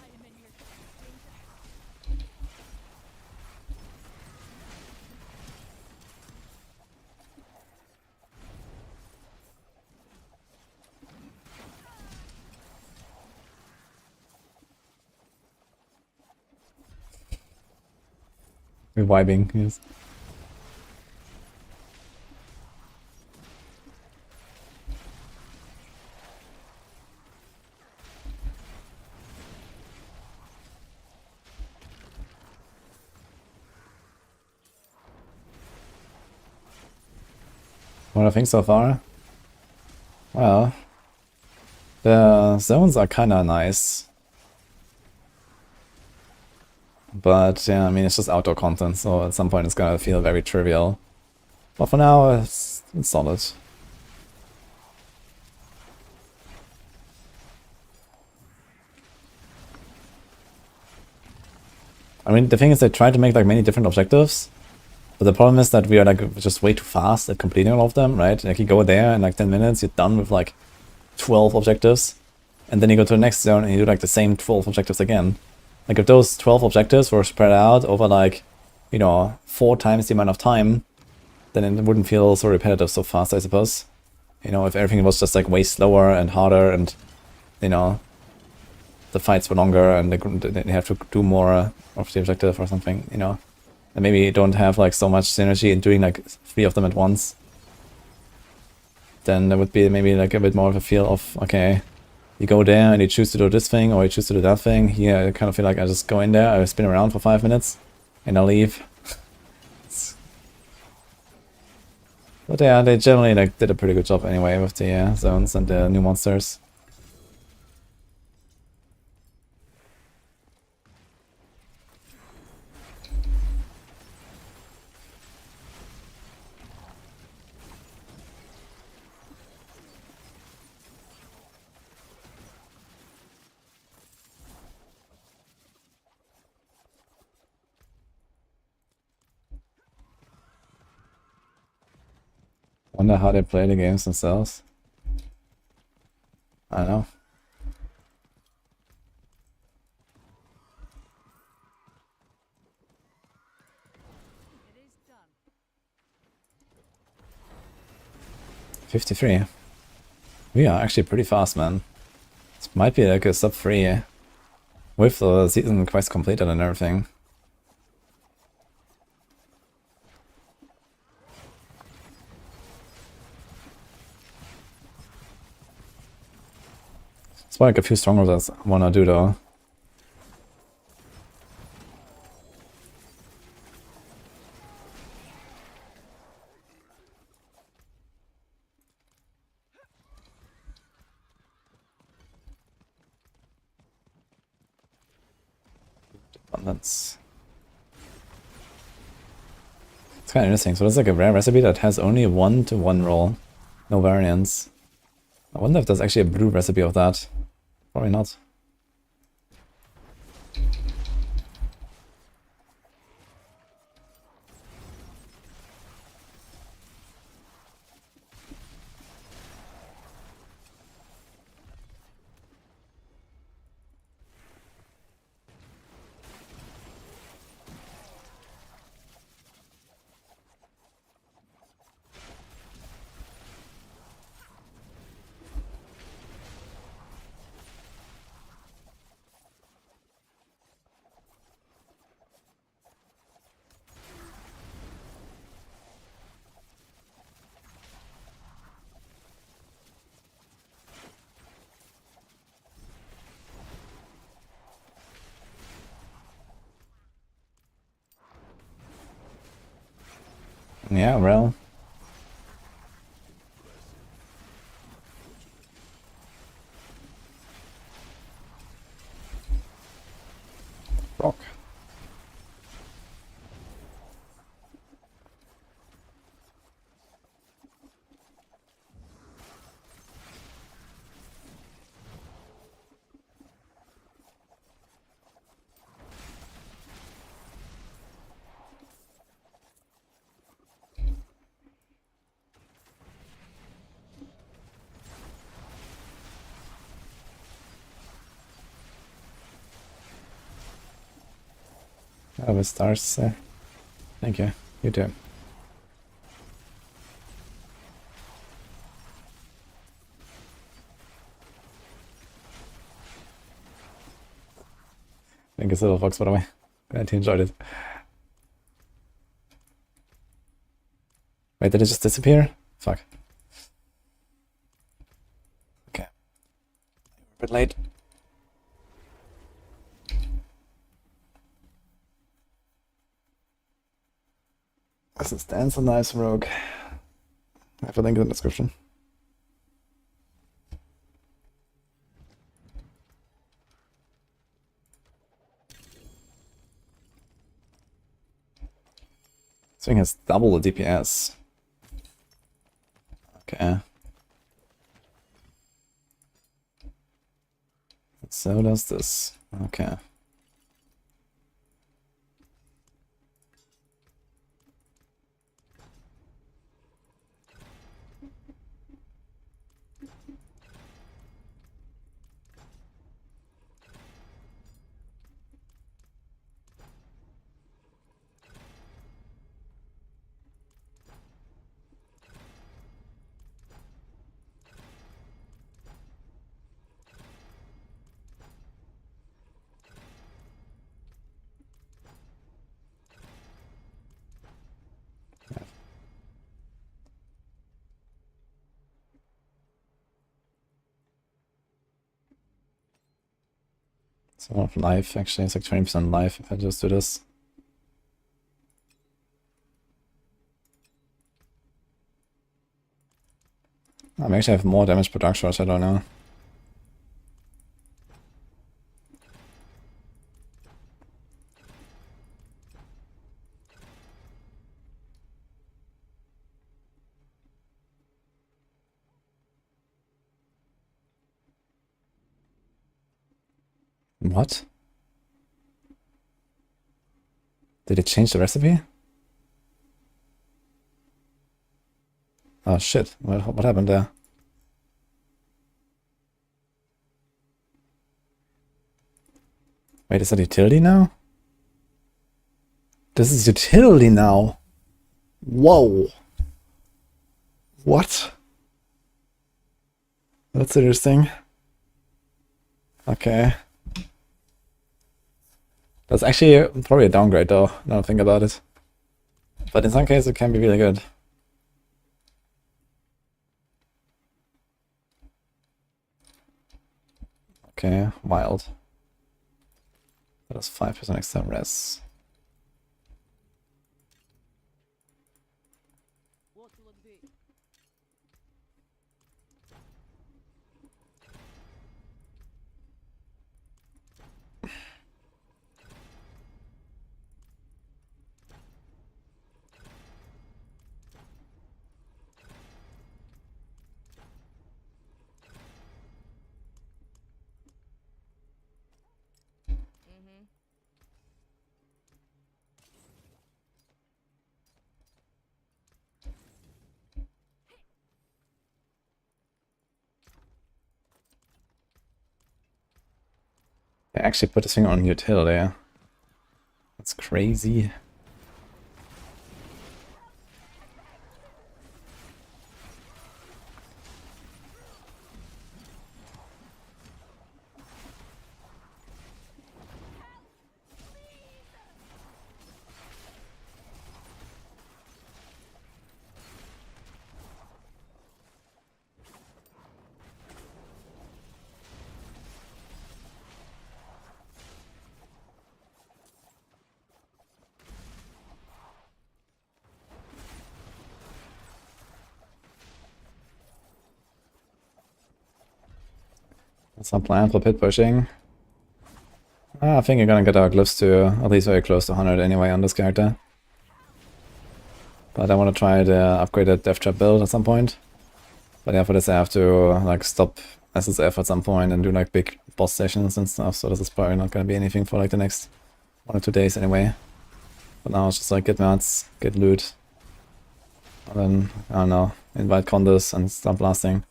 We're vibing, yes. What do I think so far? Well, the zones are kinda nice. But yeah, I mean, it's just outdoor content, so at some point it's gonna feel very trivial. But for now, it's solid. I mean, the thing is, they try to make like many different objectives, but the problem is that we are like just way too fast at completing all of them, right? Like you go there in like 10 minutes, you're done with like 12 objectives, and then you go to the next zone and you do like the same 12 objectives again. Like if those 12 objectives were spread out over like, you know, 4 times the amount of time, then it wouldn't feel so repetitive so fast, I suppose. You know, if everything was just like way slower and harder and, you know, the fights were longer and they have to do more of the objective or something, you know. And maybe you don't have like so much synergy in doing like 3 of them at once. Then there would be maybe like a bit more of a feel of, okay, you go there and you choose to do this thing or you choose to do that thing. Here I kind of feel like I just go in there, I spin around for 5 minutes and I leave. But yeah, they generally like did a pretty good job anyway with the zones and the new monsters. Wonder how they play the games themselves. I don't know. It is done. 53. We are actually pretty fast, man. This might be like a sub 3 with the season quest completed and everything. It's like a few stronger that I wanna do though. Abundance. It's kind of interesting. So it's like a rare recipe that has only 1-to-1 roll, no variants. I wonder if there's actually a blue recipe of that. Probably not. Yeah, well. Rock. Oh, with stars. Thank you. You too. Thank you, Silver Fox, by the way. Glad you enjoyed it. Wait, did it just disappear? Fuck. Okay. A bit late. This is Dance a Nice Rogue. I have a link in the description. This thing has double the DPS. Okay. So does this. Okay. So life, actually, it's like 20% life if I just do this. I may actually have more damage per dark shot, I don't know. What? Did it change the recipe? Oh shit, what happened there? Wait, is that utility now? This is utility now! Whoa! What? That's interesting. Okay. That's actually probably a downgrade though, now I think about it. But in some cases it can be really good. Okay, wild. That is 5% extra res. I actually put this thing on utility. That's crazy. That's our plan for pit pushing. I think you're gonna get our glyphs to at least very close to 100 anyway on this character. But I want to try the upgraded Death Trap build at some point. But yeah, for this I have to like stop SSF at some point and do like big boss sessions and stuff, so this is probably not gonna be anything for like the next 1 or 2 days anyway. But now it's just like get mats, get loot, and then, I don't know, invite condos and start blasting.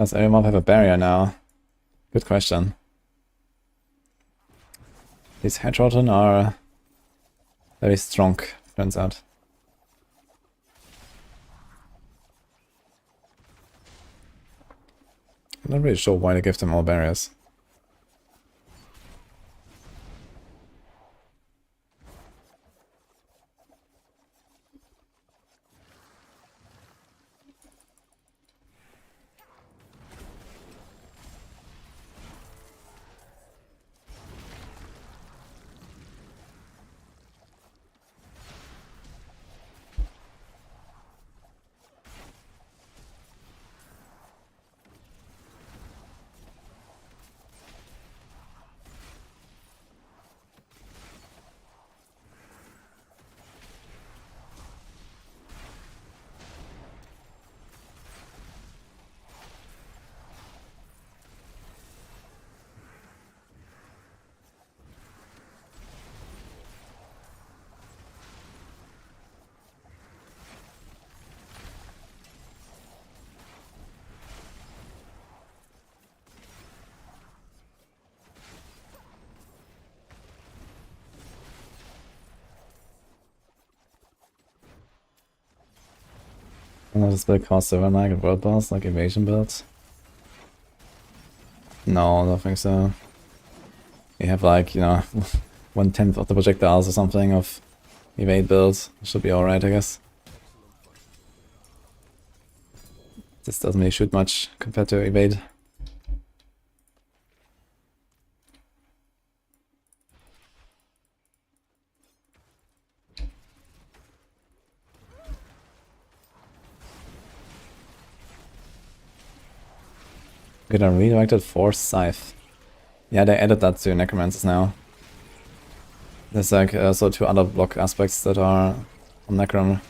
Does every mob have a barrier now? Good question. These hedgerotten are very strong, turns out. I'm not really sure why they give them all barriers. Does this build cost silver knight and world boss like evasion builds? No, I don't think so. You have like, you know, 1/10 of the projectiles or something of evade builds. Should be alright, I guess. This doesn't really shoot much compared to evade. Get a redirected force scythe. Yeah, they added that to necromancers now. There's like also 2 other block aspects that are on necrom.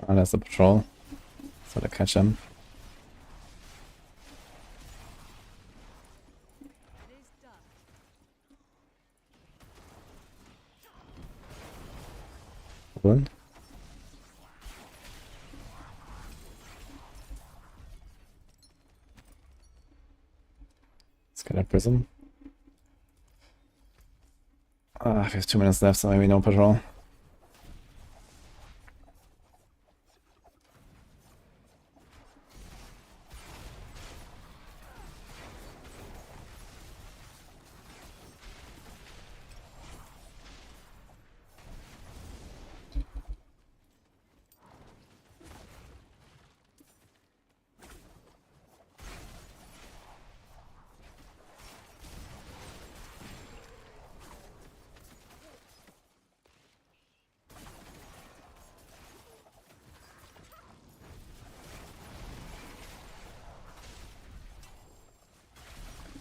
Oh, there's the patrol. So to catch him. It is done. Wound. Let's get a prism. We have 2 minutes left, so maybe no patrol.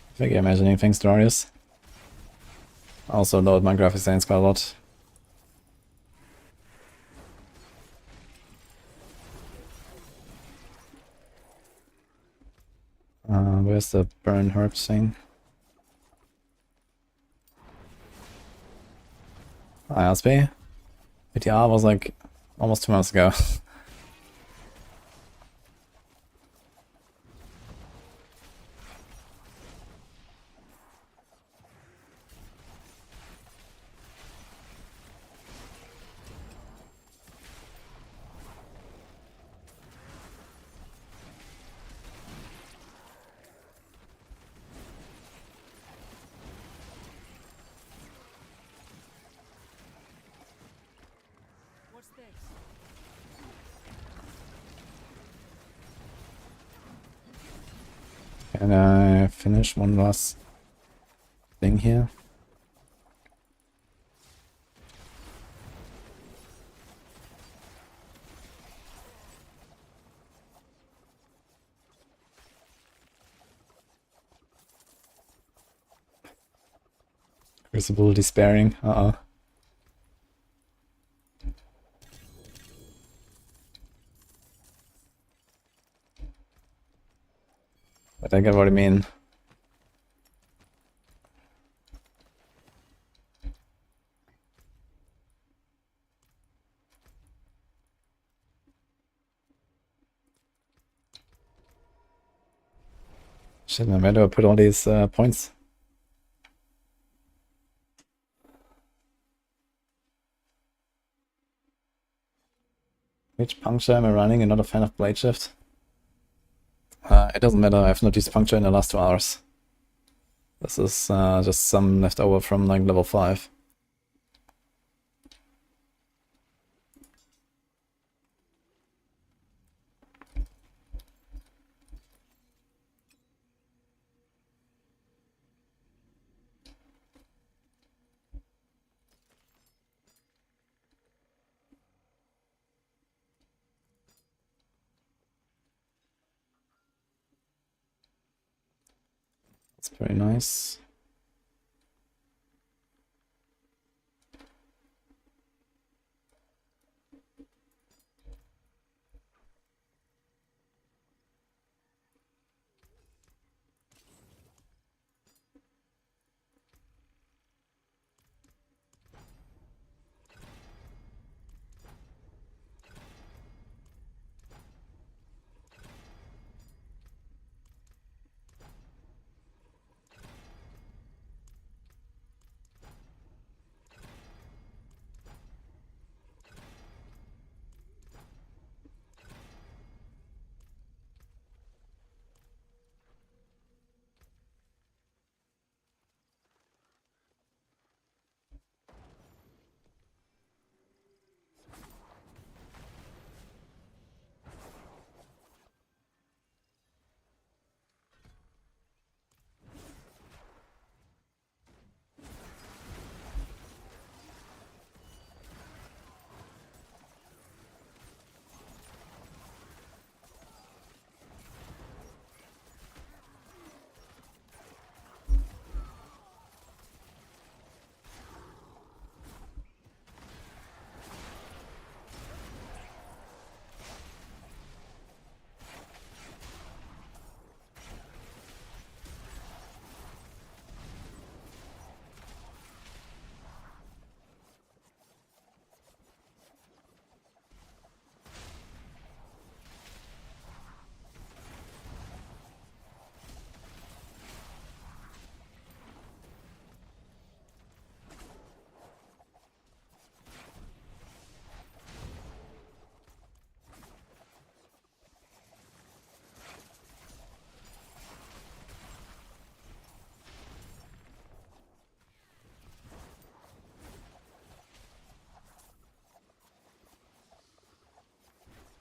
I think you're imagining things, Darius. Also lowered my graphics settings quite a lot. Where's the burn herbs thing? ISP? PTR was like almost 2 months ago. What's this? Can I finish one last thing here? Visibility sparing. Uh-oh. But I get what I mean. Shit, man, where do I put all these points? Which puncture am I running? I'm not a fan of blade shift. It doesn't matter, I have not used puncture in the last 2 hours. This is just some left over from like level 5. That's very nice.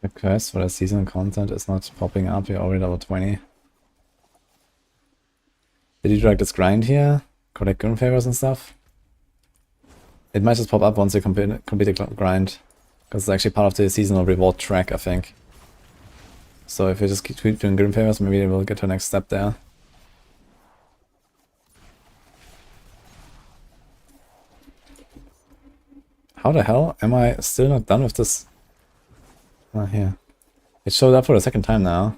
The quest for the seasonal content is not popping up. We're already level 20. Did you do like this grind here? Collect gun favors and stuff? It might just pop up once you complete the grind. Because it's actually part of the seasonal reward track, I think. So if you just keep doing gun favors, maybe we'll get to the next step there. How the hell am I still not done with this? Oh, here. It showed up for the second time now.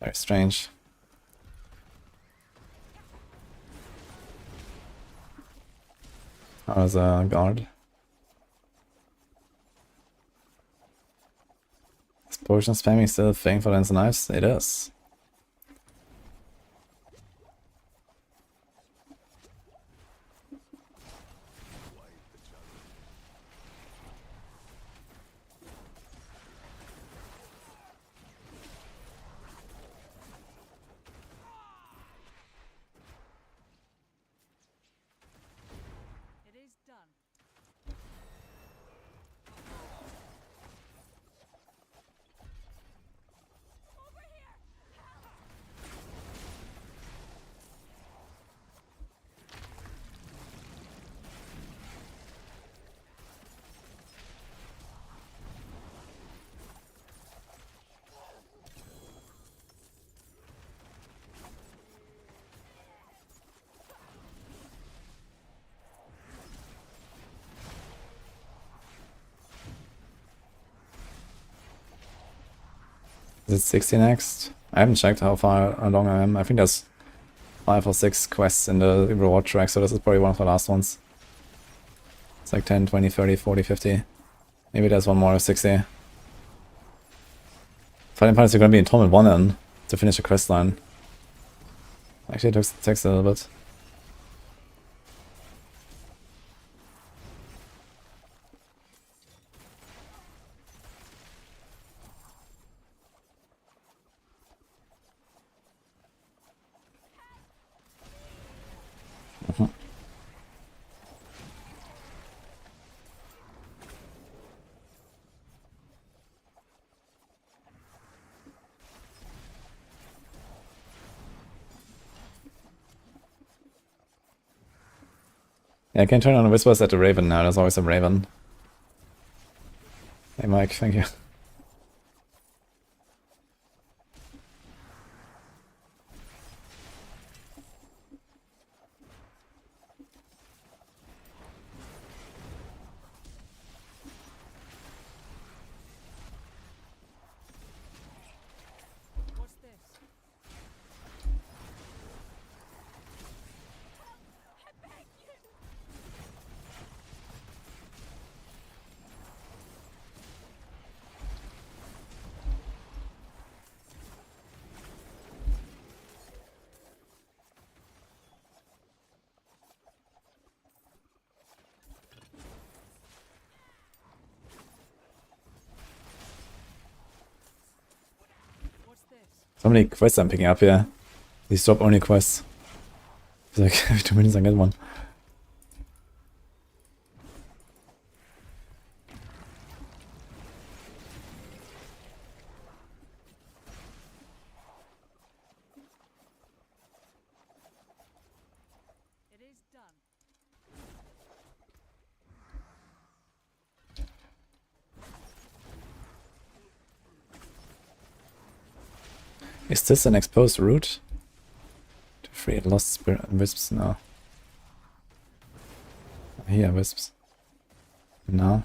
Very strange. How is a guard? Is potion spamming still a thing for lens and knives? It is. It is done. Is it 60 next? I haven't checked how far along I am. I think there's 5 or 6 quests in the reward track, so this is probably one of the last ones. It's like 10, 20, 30, 40, 50. Maybe there's one more, 60. Fighting parties are gonna be in Torment 1 then, to finish the quest line. Actually, it takes a little bit. Yeah, I can turn on whispers at the Raven now. There's always a Raven. Hey Mike, thank you. What's this? What's this? So many quests I'm picking up here. These drop only quests. It's like every 2 minutes I get one. It is done. Is this an exposed route? To free lost spirit wisps? No. Here, wisps. No.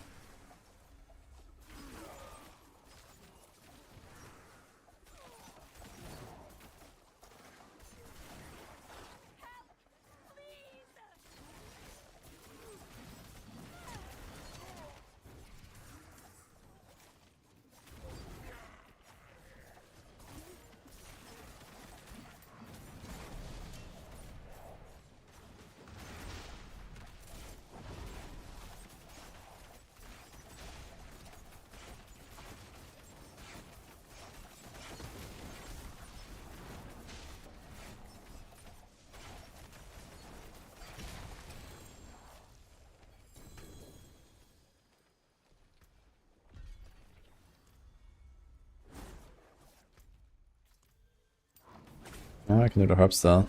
Oh, I can do the herb still.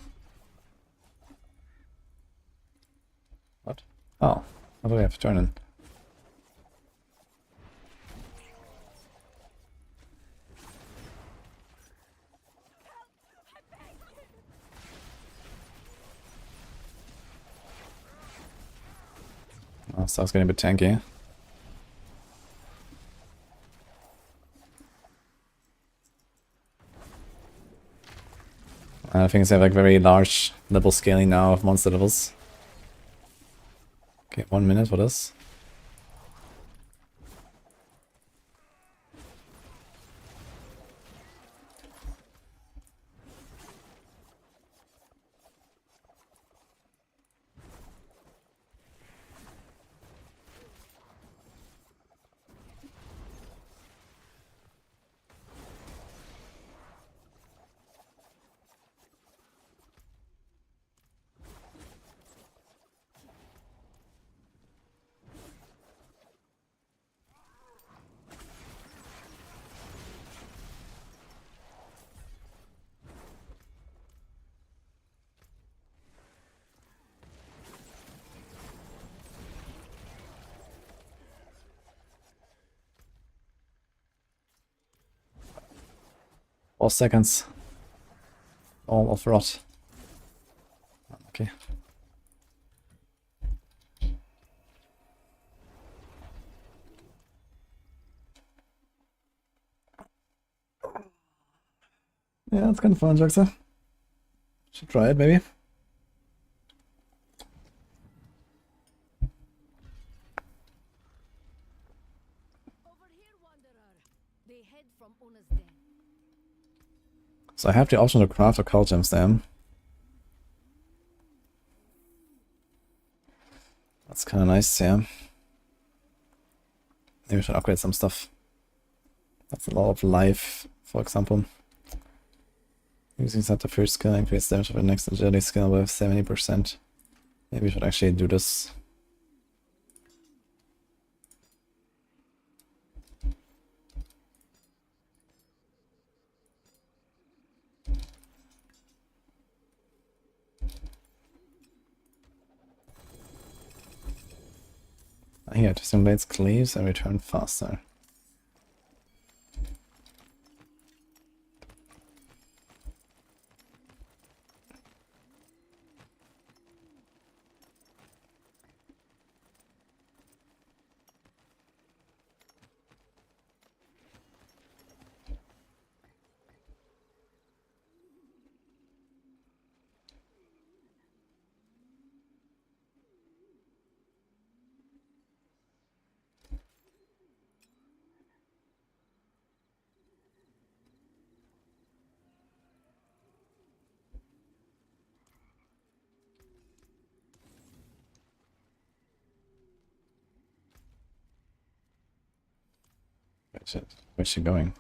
What? Oh, how do I have to turn in? Oh, stuff's getting a bit tanky. I think they have like very large level scaling now of monster levels. Okay, 1 minute for this. Four seconds. All of rot. Okay. Yeah, it's kind of fun, Jaxa. Should try it, maybe. Over here, wanderer. They head from Una's den. So I have the option to craft a cult gemstone. That's kind of nice, yeah. Maybe I should upgrade some stuff. That's a lot of life, for example. Using that the first skill increase damage of the next agility skill by 70%. Maybe we should actually do this. Here, to simulate cleaves and return faster. Where's she going?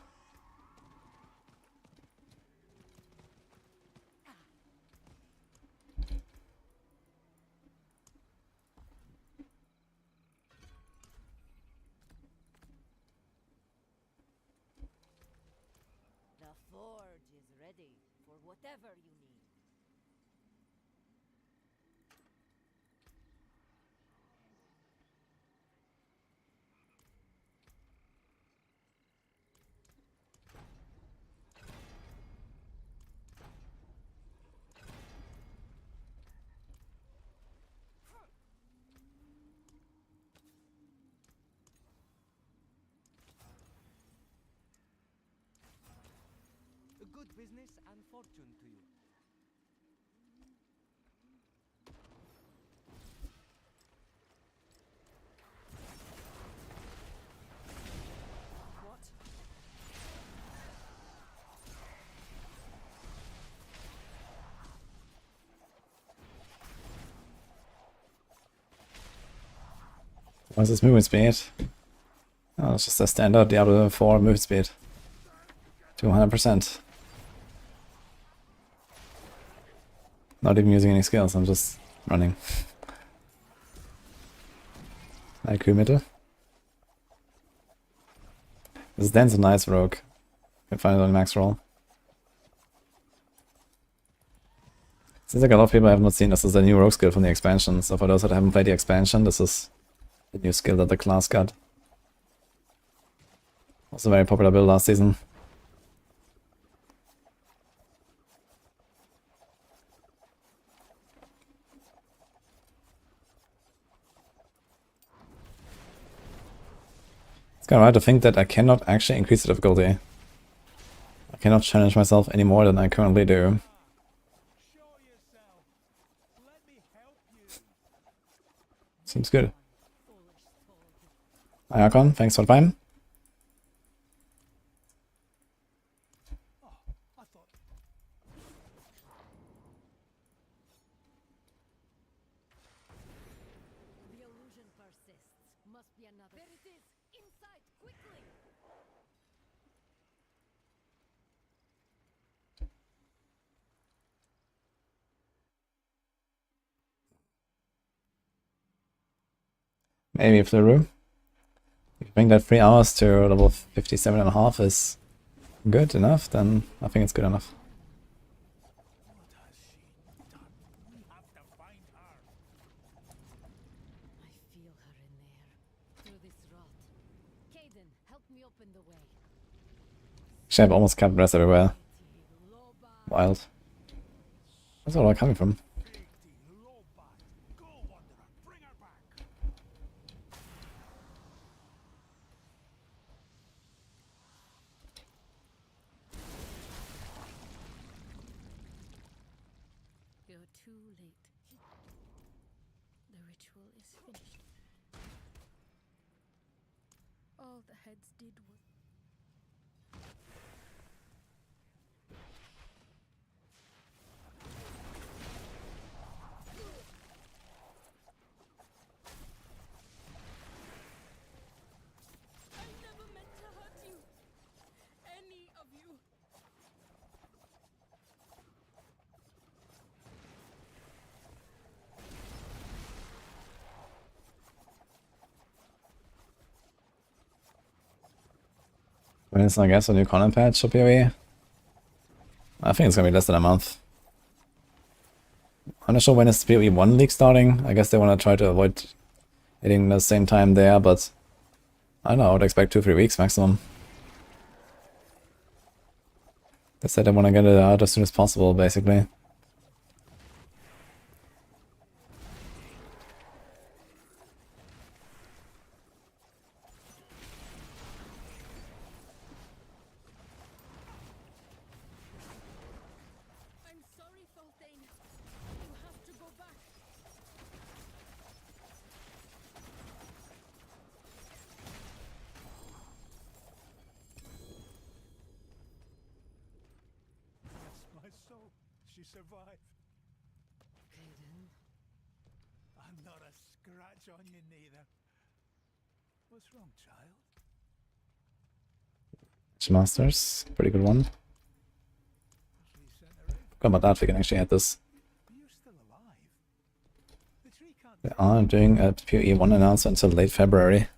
The forge is ready for whatever you need. Good business and fortune to you. What? What's this movement speed? Oh, it's just a standard Diablo 4 movement speed. 200%. Not even using any skills, I'm just running. IQ middle. This Dan's a nice rogue. Can find it on Maxroll. Seems like a lot of people have not seen this is a new rogue skill from the expansion, so for those that haven't played the expansion, this is the new skill that the class got. Was a very popular build last season. It's kind of hard to think that I cannot actually increase the difficulty. I cannot challenge myself any more than I currently do. Show yourself. Let me help you. Seems good. Foolish toad. Hi Archon, thanks for the time. I thought The illusion persists. Must be another. There it is! Inside! Quickly! Maybe if the room. If you bring that 3 hours to level 57.5 is good enough, then I think it's good enough. what has she done? We have to find her. I feel her in there. Through this rot. Caden, help me open the way. Actually, I've almost cut rest everywhere. Loba. Wild. Where's it all coming from? Big D, low bat. Go, wanderer. Bring her back. late. The ritual is finished. All the heads did was. I never meant to hurt you. Any of you. When is, I guess, a new content patch for PoE? I think it's gonna be less than a month. I'm not sure when is PoE 1 league starting. I guess they want to try to avoid hitting the same time there, but I don't know, I would expect 2-3 weeks maximum. They said they want to get it out as soon as possible, basically. I'm sorry, Fontaine. You have to go back. Bless my soul. She survived. Caden, I'm not a scratch on you neither. What's wrong, child? Masters, pretty good one. She sent her in. Forgot about that, we can actually add this. You're still alive. The tree can't They are doing a PoE 1 announcement until late February.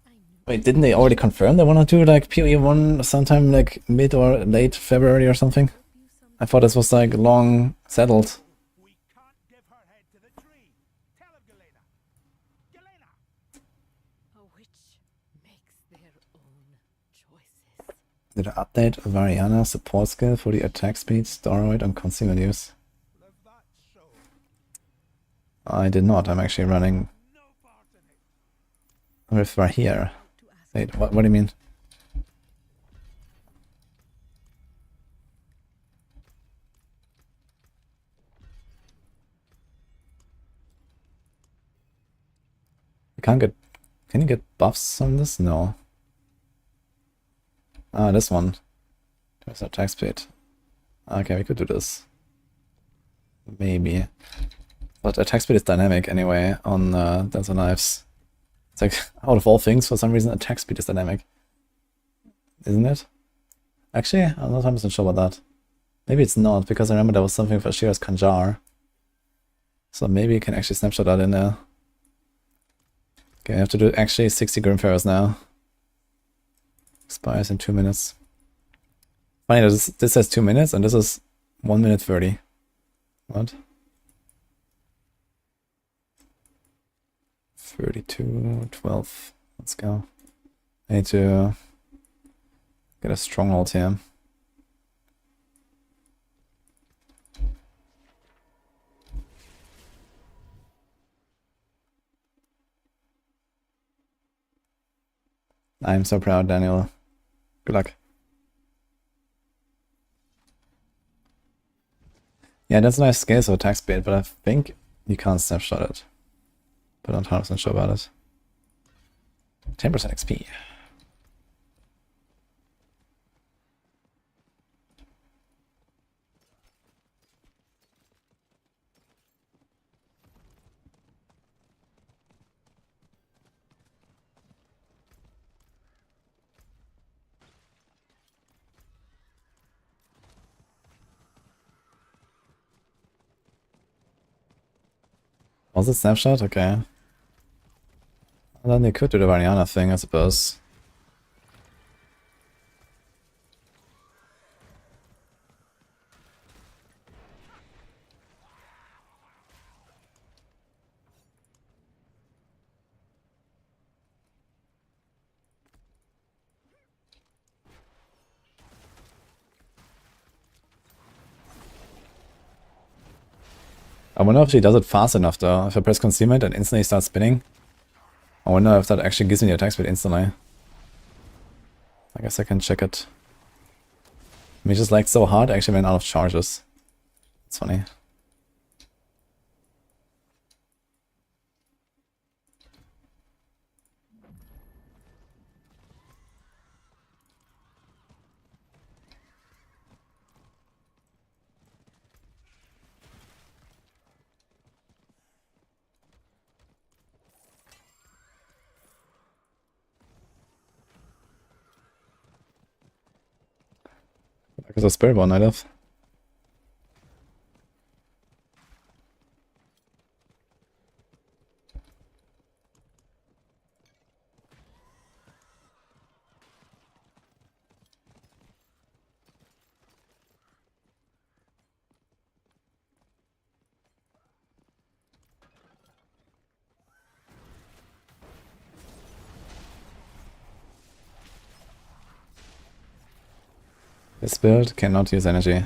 I knew. Wait, didn't they already confirm they want to do like PoE 1 sometime like mid or late February or something? I thought this was like long settled. We can't give her head to the tree. Tell him, Galena. Galena! a witch makes their own choices. Did I update Variana support skill for the attack speed, steroid, and concealment use? Live that so. I did not. I'm actually running No part in it. with Varhir. To ask. Wait, what do you mean? You can't get... Can you get buffs on this? No. Ah, this one. There's attack speed. Okay, we could do this. Maybe. But attack speed is dynamic anyway on Dance of Knives. It's like, out of all things, for some reason, attack speed is dynamic. Isn't it? Actually, I'm not 100% sure about that. Maybe it's not, because I remember there was something for Shira's Kanjar. So maybe you can actually snapshot that in there. Okay, I have to do actually 60 Grimfarers now. Expires in 2 minutes. Funny that this says 2 minutes and this is 1 minute 30. What? 32, 12. Let's go. I need to get a stronghold here. I'm so proud, Daniel. Good luck. Yeah, that's a nice scale for attack speed, but I think you can't snapshot it. But I'm not 100% sure about it. 10% XP. Was it snapshot? Okay. Well, then they could do the Variana thing, I suppose. I wonder if she does it fast enough though. If I press concealment and instantly starts spinning. I wonder if that actually gives me the attack speed instantly. I guess I can check it. We just lagged so hard, I actually ran out of charges. It's funny. Because of Spirit Bond, I love. This build cannot use energy.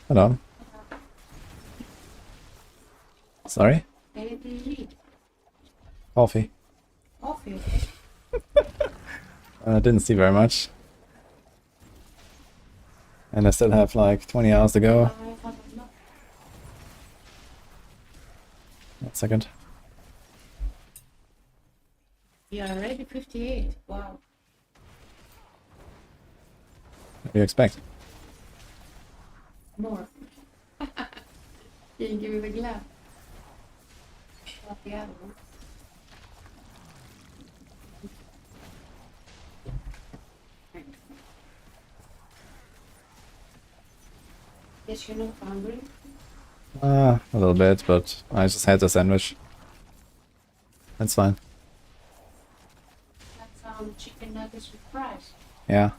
Hold on. Sorry? Where did you read? Coffee. Coffee. I didn't see very much. And I still have like 20 hours to go. I haven't looked. 1 second. You are already 58. Wow. What do you expect? More. Can you give me the glove? Not the other one. Thanks. Guess you're not hungry? A little bit, but I just had the sandwich. That's fine. That's chicken nuggets with fries. Yeah.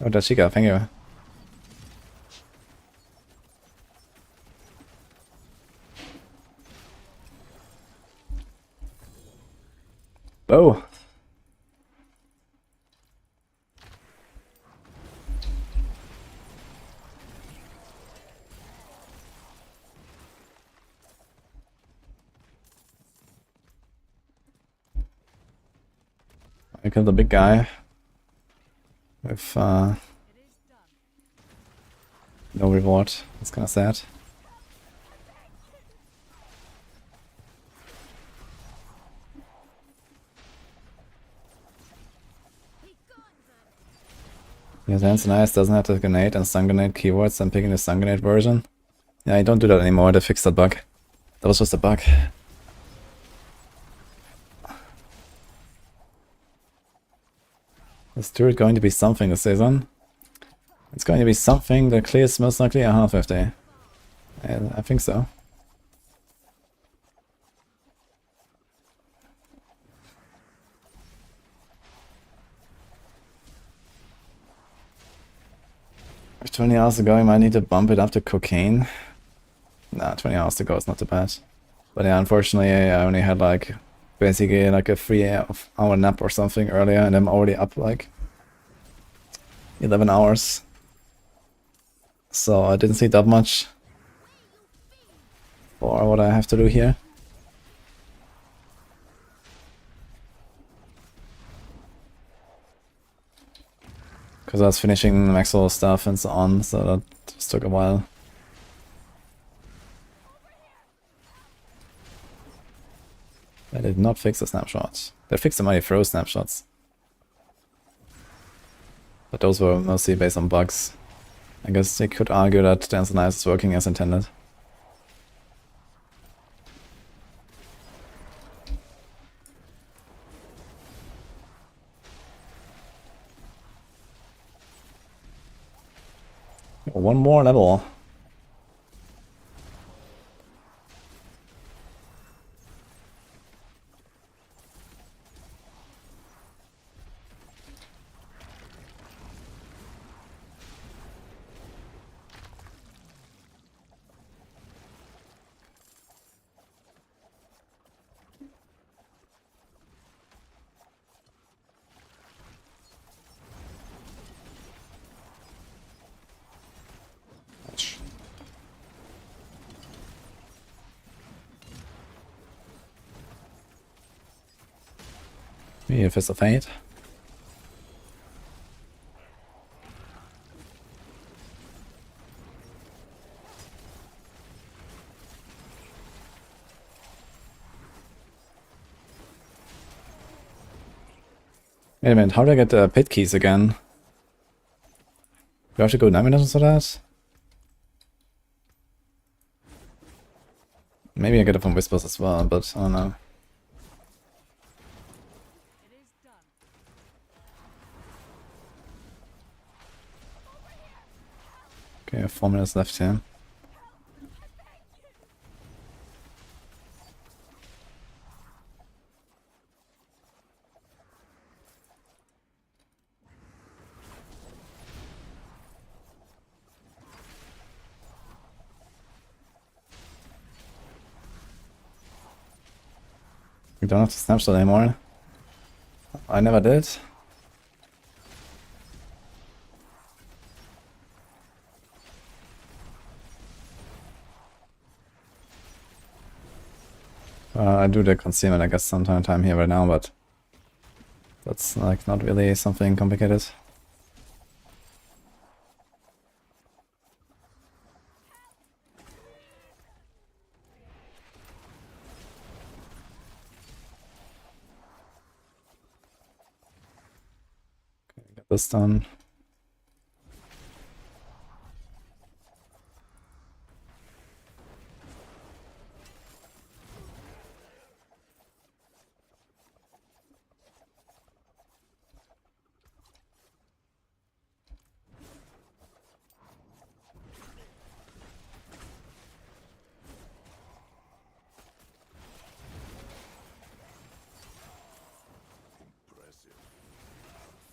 Oh, Dachika, thank you. Oh! I killed the big guy with no reward. That's kind of sad. Yeah, that's nice. Doesn't have the grenade and stun grenade keywords. I'm picking the stun grenade version. Yeah, I don't do that anymore. They fixed that bug. That was just a bug. Is turret going to be something this season? It's going to be something that clears most likely a half 50. I think so. If 20 hours to go, I might need to bump it up to cocaine. Nah, 20 hours to go is not too bad. But yeah, unfortunately, I only had like basically like a 3-hour nap or something earlier, and I'm already up like 11 hours. So I didn't see that much for what I have to do here. Because I was finishing Maxroll stuff and so on, so that just took a while. I did not fix the snapshots. They fixed the mighty throw snapshots. But those were mostly based on bugs. I guess they could argue that Dance and Ice is working as intended. One more level. Maybe a Fist of Fate. Wait a minute, how do I get the pit keys again? Do I have to go 9 minutes for that? Maybe I get it from Whispers as well, but I don't know. It is done. Okay, I have 4 minutes left here. We don't have to snapshot anymore. I never did. I do the concealment, I guess, sometime here right now, but that's like not really something complicated. Okay, get this done. Impressive.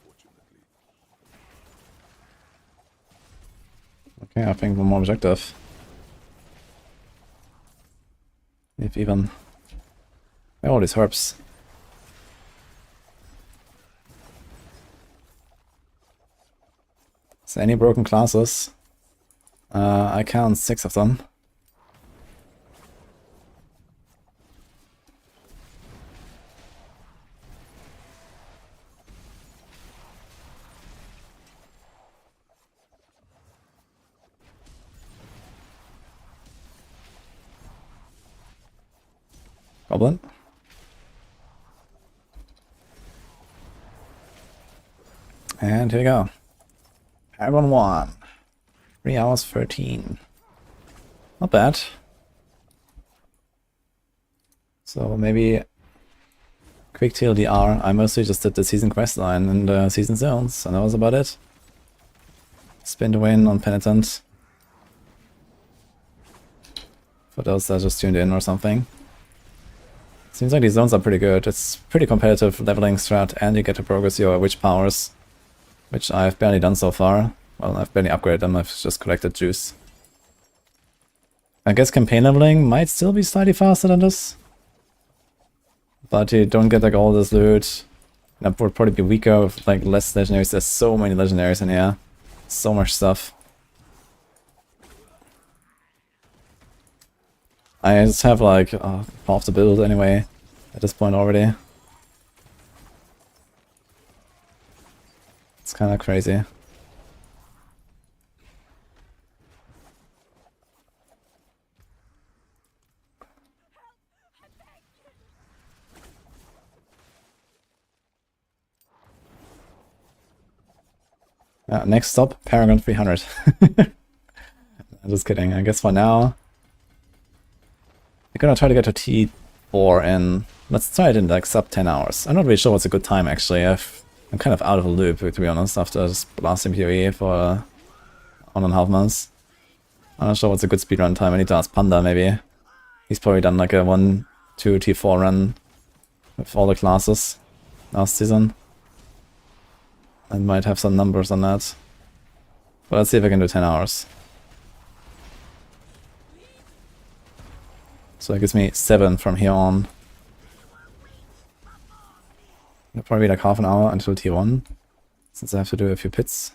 Unfortunately. Okay, I think one more objective. If even... all these herbs. So any broken classes? I count 6 of them. Goblin. And here we go. Paragon 1. 3 hours 13. Not bad. So maybe quick TLDR. I mostly just did the season quest line and the season zones, and that was about it. Spin to win on Penitent. For those that just tuned in or something. Seems like these zones are pretty good. It's pretty competitive leveling strat, and you get to progress your witch powers, which I've barely done so far. Well, I've barely upgraded them, I've just collected juice. I guess campaign leveling might still be slightly faster than this. But you don't get like all this loot. That would probably be weaker with like less legendaries. There's so many legendaries in here. So much stuff. I just have like half the build anyway at this point already. It's kind of crazy. Next stop, Paragon 300. I'm just kidding. I guess for now, we're gonna try to get to T4 in, let's try it in like sub 10 hours. I'm not really sure what's a good time actually. I'm kind of out of the loop, to be honest, after just blasting PoE for 1.5 months. I'm not sure what's a good speedrun time. I need to ask Panda maybe. He's probably done like a 1-2 T4 run with all the classes last season. I might have some numbers on that. But let's see if I can do 10 hours. So it gives me 7 from here on. It'll probably be like half an hour until T1, since I have to do a few pits.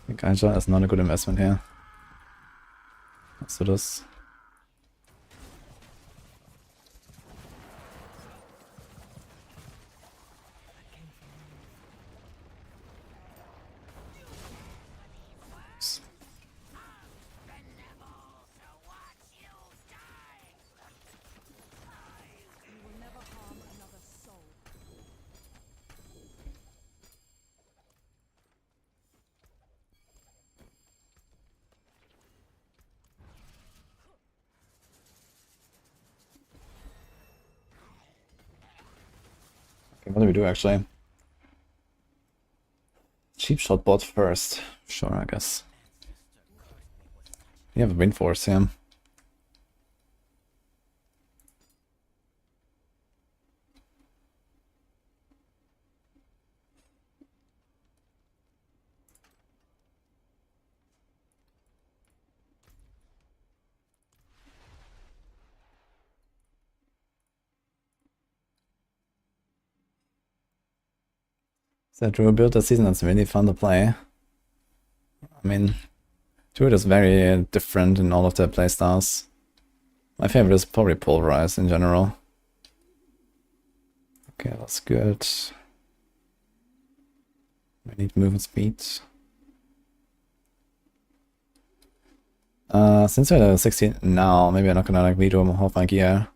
think Aja is not a good investment here. Let's do this. You will never harm another soul. Okay, what do we do actually? Cheap shot bot first. Sure, I guess. You have a wind force, yeah. So Druid build this season, that's really fun to play. I mean, Druid is very different in all of their playstyles. My favorite is probably Pulverize in general. Okay, that's good. I need movement speed. Since we're at 16 now, maybe I'm not gonna like redo half my gear.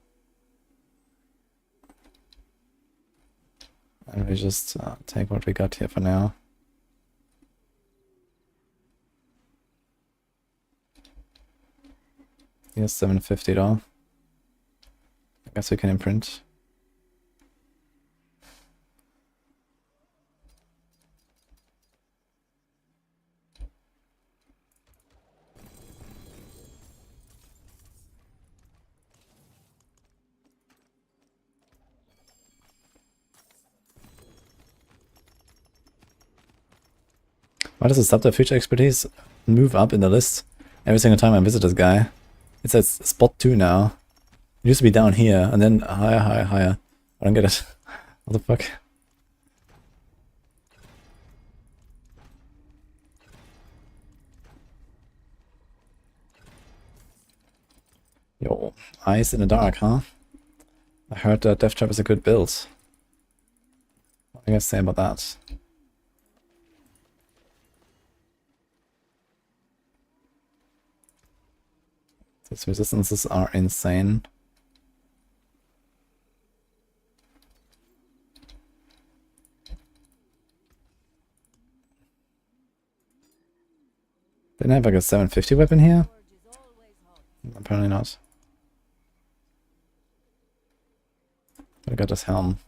And we just take what we got here for now. Here's 750 though. I guess we can imprint. Why does the subtle future expertise move up in the list every single time I visit this guy? It says spot 2 now. It used to be down here and then higher, higher, higher. I don't get it. What the fuck? Yo, eyes in the dark, huh? I heard that Death Trap is a good build. What do you guys say about that? These resistances are insane. Didn't I have like a 750 weapon here? Apparently not. I got this helm.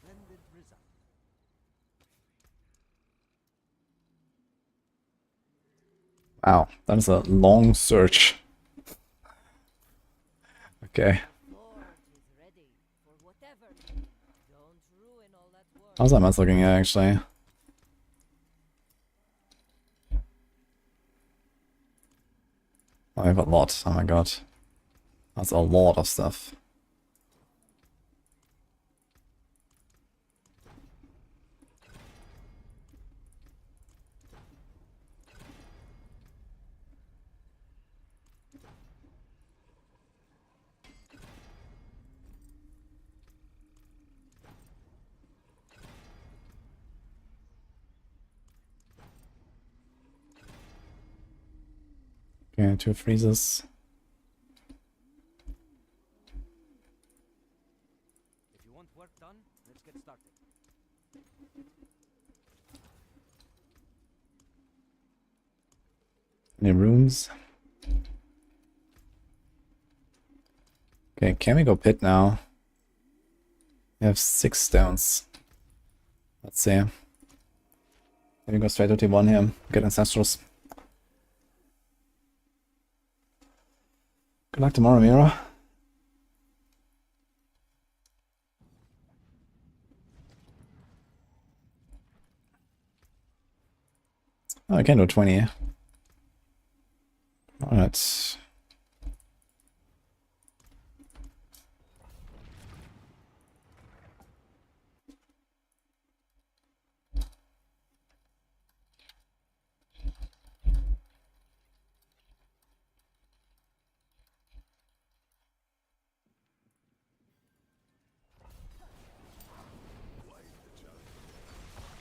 Splendid result. Wow, that is a long search. Okay. How's that mess looking at actually? I have a lot, oh my god. That's a lot of stuff. Okay, 2 freezes. want work done? Let's get started. Any rooms? Okay, can we go pit now? We have 6 stones. Let's see. Can we go straight to T1 here? Get Ancestrals. Good luck tomorrow, Mira. Oh, I can do 20. Alright.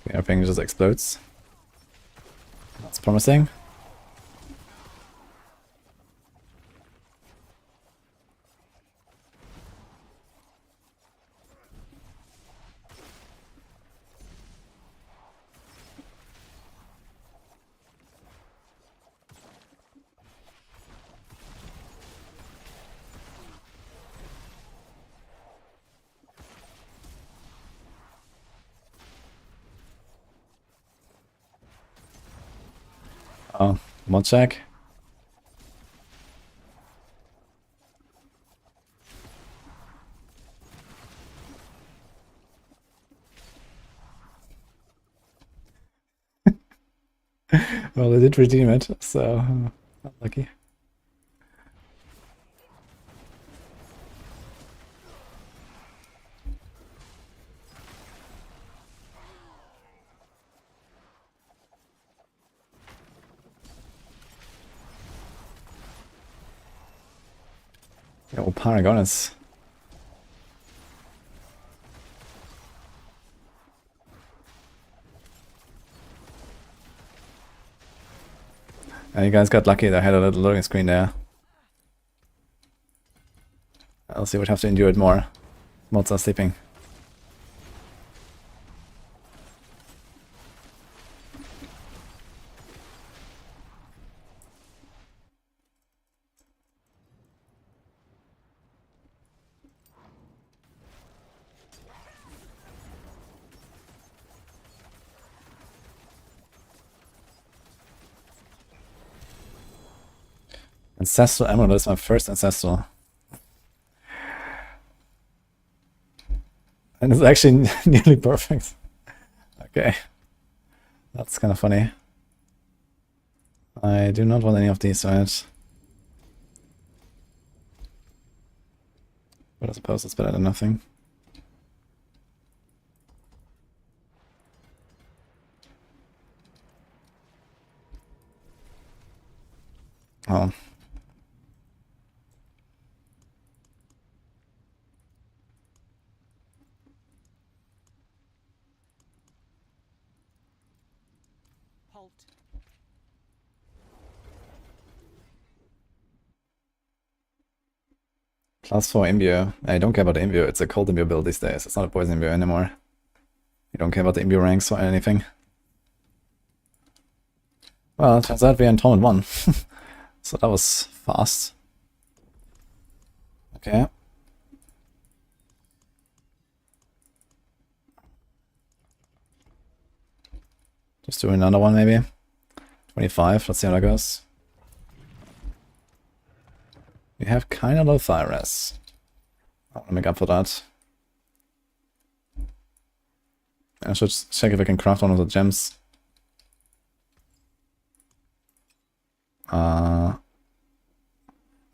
Okay, everything just explodes. That's promising. Oh, mod check. Well, they did redeem it, so not lucky. Oh, Paragonus. You guys got lucky that I had a little loading screen there. Else you would have to endure it more. Mods are sleeping. Ancestral Emerald is my first Ancestral. And it's actually nearly perfect. Okay. That's kind of funny. I do not want any of these, right? But I suppose it's better than nothing. Oh. Halt. +4 Imbue. I don't care about the Imbue, it's a cold Imbue build these days. It's not a poison Imbue anymore. You don't care about the Imbue ranks or anything. Well, it turns out we're in Torment 1. So that was fast. Okay. Just do another one maybe. 25, let's see how that goes. We have kind of low fire res. I want to make up for that. I should check if I can craft one of the gems.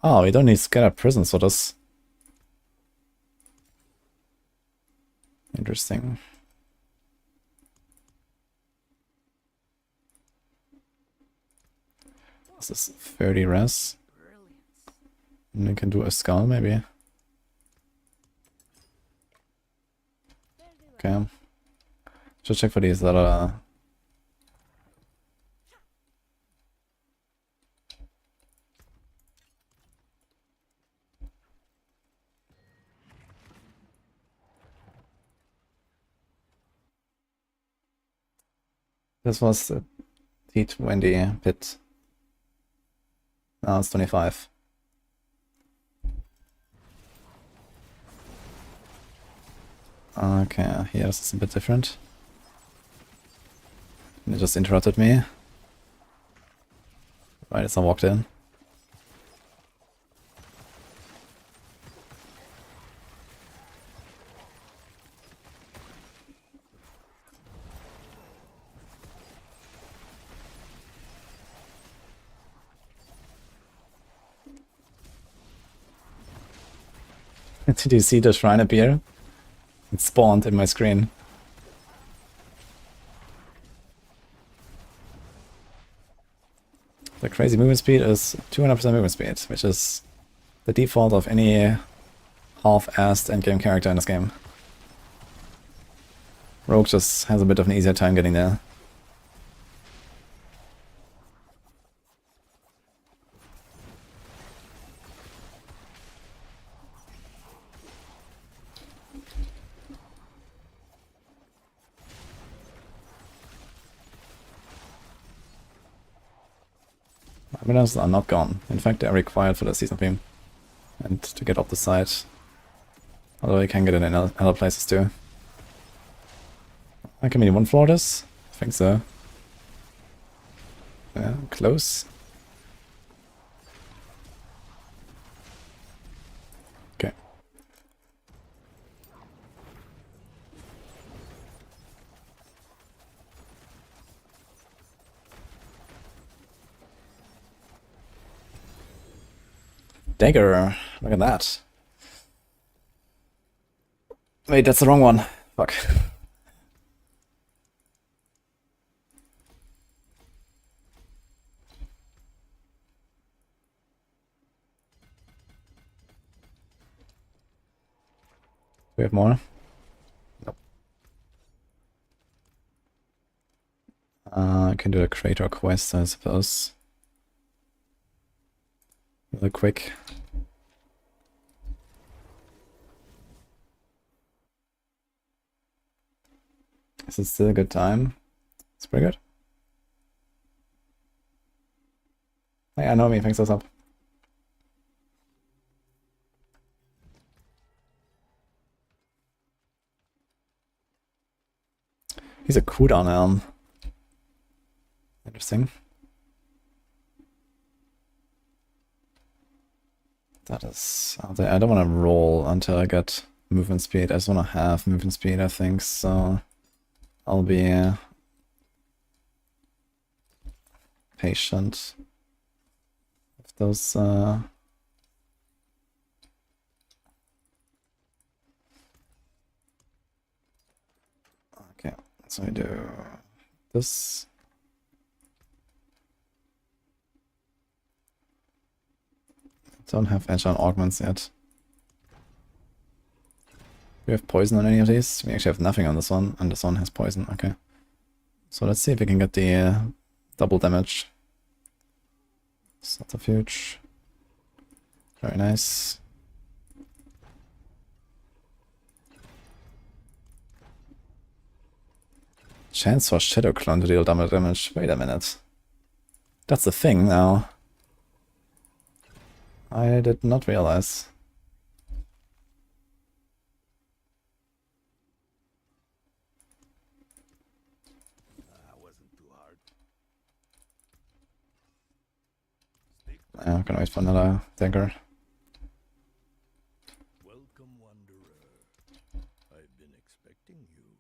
Oh, we don't need scattered prisons for this. Interesting. This is 30 res. And we can do a skull maybe. Okay. Should check for these that are. This was the T20 pit. Now it's 25. Okay, here this is a bit different. It just interrupted me. Right as I walked in. Did you see the shrine appear? It spawned in my screen. The crazy movement speed is 200% movement speed, which is the default of any half-assed endgame character in this game. Rogue just has a bit of an easier time getting there. Minerals are not gone. In fact, they are required for the season theme. And to get up the side. Although you can get it in other places too. I can maybe one floor this? I think so. Yeah, close. Okay. Dagger, look at that. Wait, that's the wrong one. Fuck. Do we have more? Nope. I can do a creator quest, I suppose. Really quick. Is it still a good time? It's pretty good. Hey, I know me, thanks, what's up? He's a cooldown elm. Interesting. That is... I don't want to roll until I get movement speed. I just want to have movement speed, I think, so... I'll be... patient. If those... Okay, so I do... this... Don't have agile augments yet. Do we have poison on any of these? We actually have nothing on this one, and this one has poison, okay. So let's see if we can get the double damage. Subterfuge. Very nice. Chance for Shadow Clone to deal double damage. Wait a minute. That's the thing now. I did not realize. Wasn't too hard. I'm gonna wait for another dagger. Welcome, wanderer. I've been expecting you.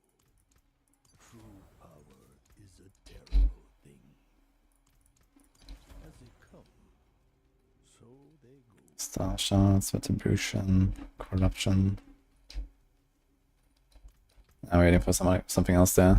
True power is a terrible thing. As they come, so they go. Star Shards, Retribution, Corruption. I'm waiting for something else there.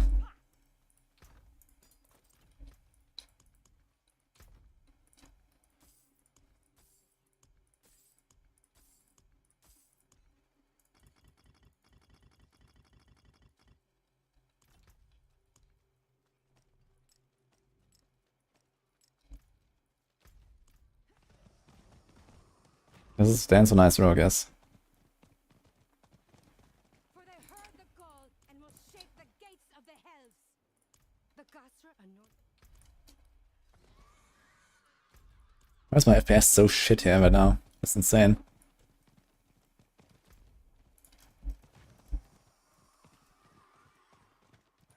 This is Dance on Ice Row, I guess. For they heard the call and will shake the gates of the hells. The Gastra and no. Why is my FPS so shit here right now? That's insane.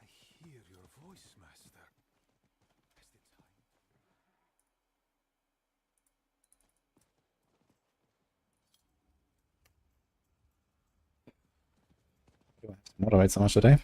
I hear your voice, Master. As the time. Moderate so much today.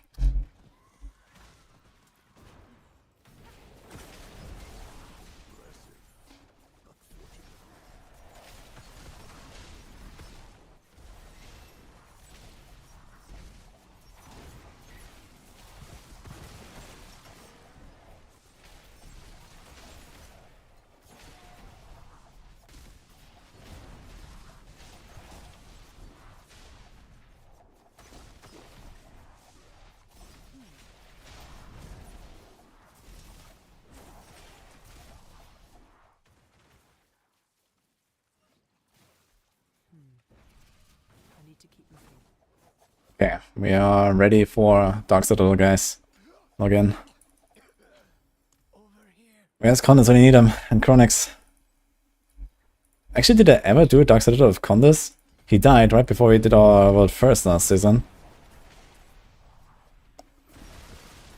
I need to keep moving. Okay, we are ready for Dark Citadel, guys. Log in. Where's Condis when you need him? And Chronix. Actually, did I ever do a Dark Citadel with Condis? He died right before we did our World First last season.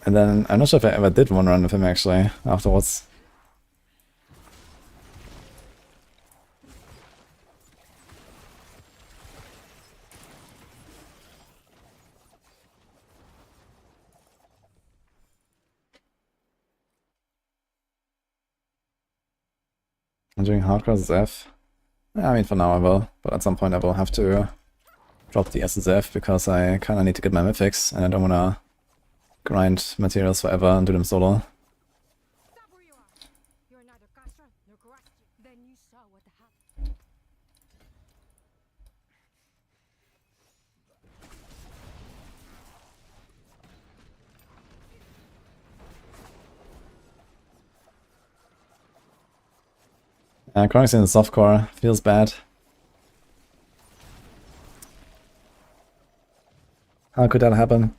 And then, I'm not sure if I ever did one run with him actually, afterwards. I'm doing hardcore SSF. I mean, for now I will, but at some point I will have to drop the SSF because I kinda need to get my mythics and I don't wanna grind materials forever and do them solo. Stop where you are. You're neither Gastra nor Garasti. Then you saw what happened. Chronix in the softcore feels bad. How could that happen?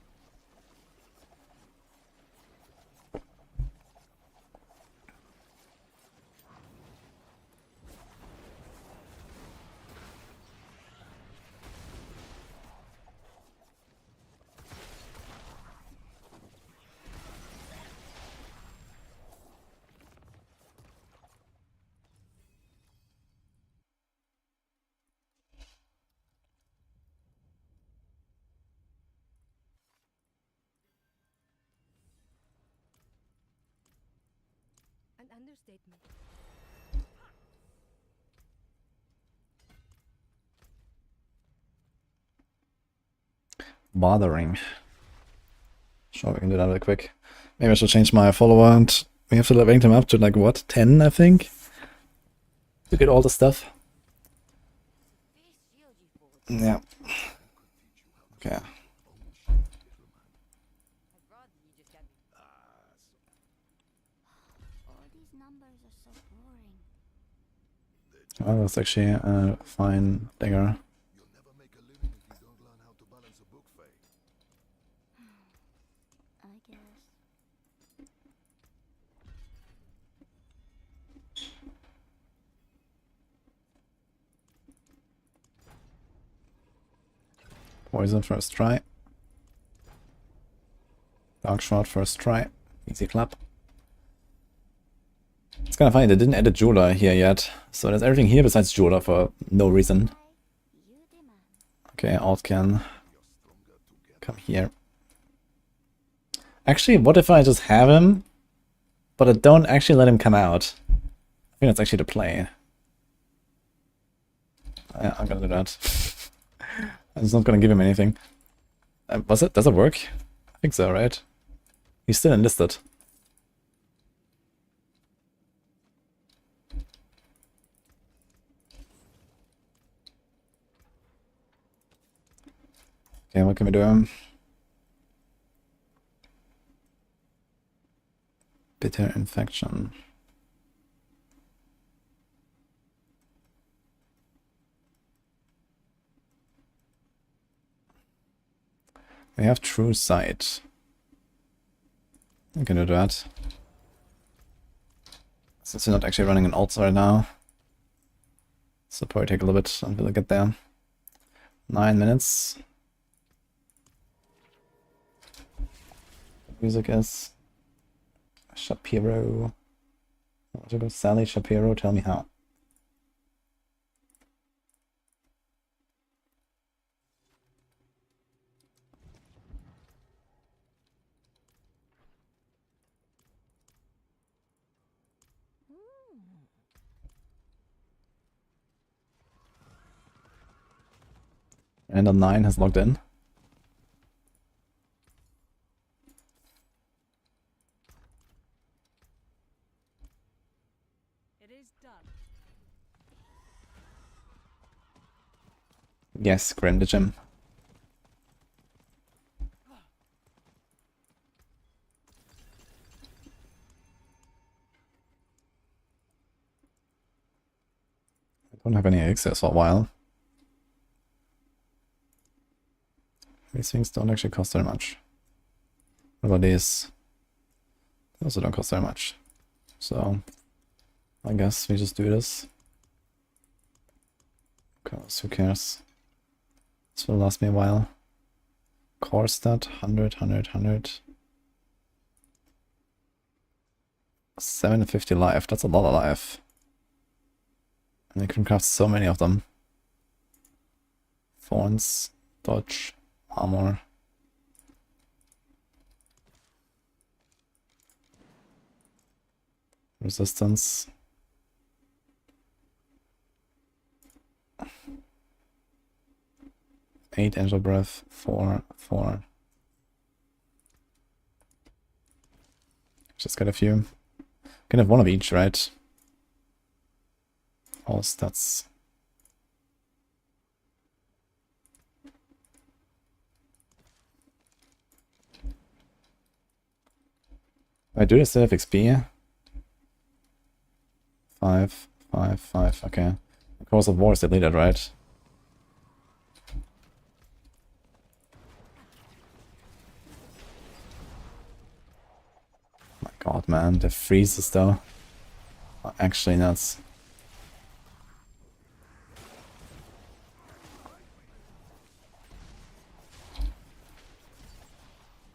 An understatement. Bothering. Sure, we can do that real quick. Maybe I should change my follower and we have to rank them up to like what, 10 I think? To get all the stuff. Yeah. Okay. All these numbers are so boring. Oh, that's actually a fine dagger. You'll never make a living if you don't learn how to balance a book, Faye. I guess. Poison first try. Dark shot first try. Easy clap. It's kind of funny, they didn't add a jeweler here yet. So there's everything here besides jeweler for no reason. You demand. Okay, alt can come here. Actually, what if I just have him, but I don't actually let him come out? I think that's actually the play. Yeah, I'm gonna do that. I'm just not gonna give him anything. Was it? Does it work? I think so, right? He's still enlisted. Okay, what can we do? Bitter infection. We have true sight. I can do that. Since we're not actually running an ult right now. So probably take a little bit until I get there. 9 minutes. Music is Shapiro. What about Sally Shapiro? Tell me how. And on 9 has logged in. It is done. Yes, Grim the gym. I don't have any access for a while. These things don't actually cost very much. What about these? They also don't cost very much. So, I guess we just do this. Because who cares? This will last me a while. Core stat, 100, 100, 100. 750 life, that's a lot of life. And you can craft so many of them. Thorns, dodge, armor. Resistance. Eight angel breath, 4, 4. Just got a few. Can have one of each, right? All stats. I do still have XP. 5, 5, 5. Okay. The course of war is deleted, right? My god, man, the freezes though are actually nuts.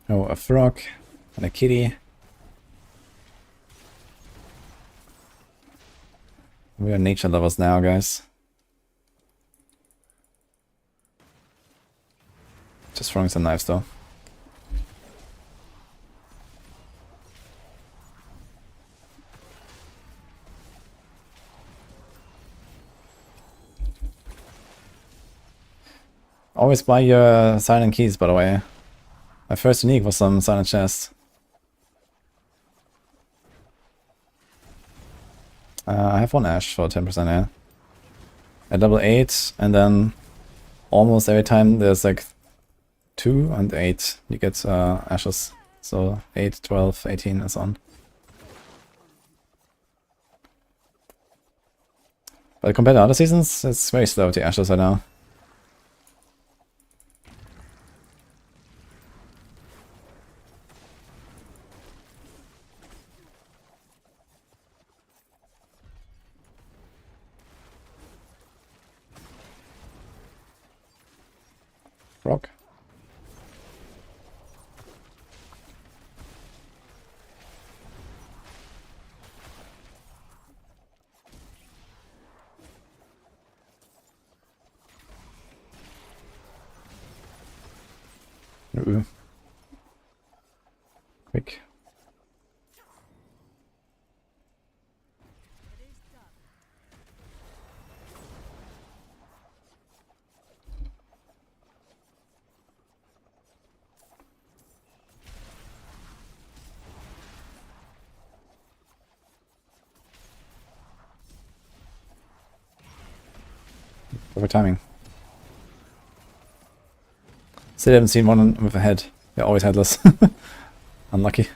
Oh, a frog and a kitty. We are nature lovers now, guys. Just throwing some knives though. Always buy your silent keys, by the way. My first unique was some silent chest. I have one ash for 10%, yeah. I double 8, and then almost every time there's like 2 and 8, you get ashes. So 8, 12, 18 and so on. But compared to other seasons, it's very slow to ashes right now. Rock. Ooh. Quick. Perfect timing. Still haven't seen one with a head. They're always headless. Unlucky.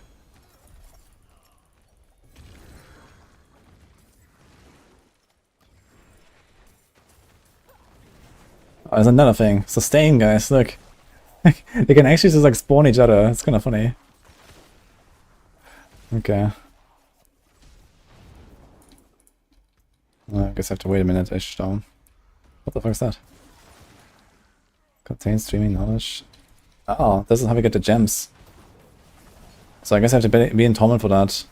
Oh, there's another thing. Sustain, guys, look. They can actually just like spawn each other. It's kind of funny. Okay. I guess I have to wait a minute-ish down. What the fuck is that? Contains streaming knowledge. Oh, this is how we get the gems. So I guess I have to be in Torment for that.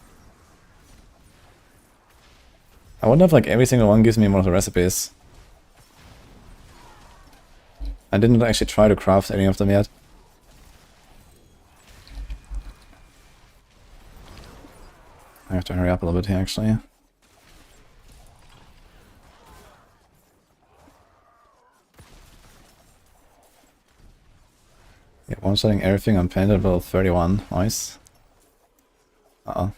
I wonder if like every single one gives me one of the recipes. I didn't actually try to craft any of them yet. I have to hurry up a little bit here actually. Yeah, one-shotting everything on Painted level 31. Nice. Uh-oh.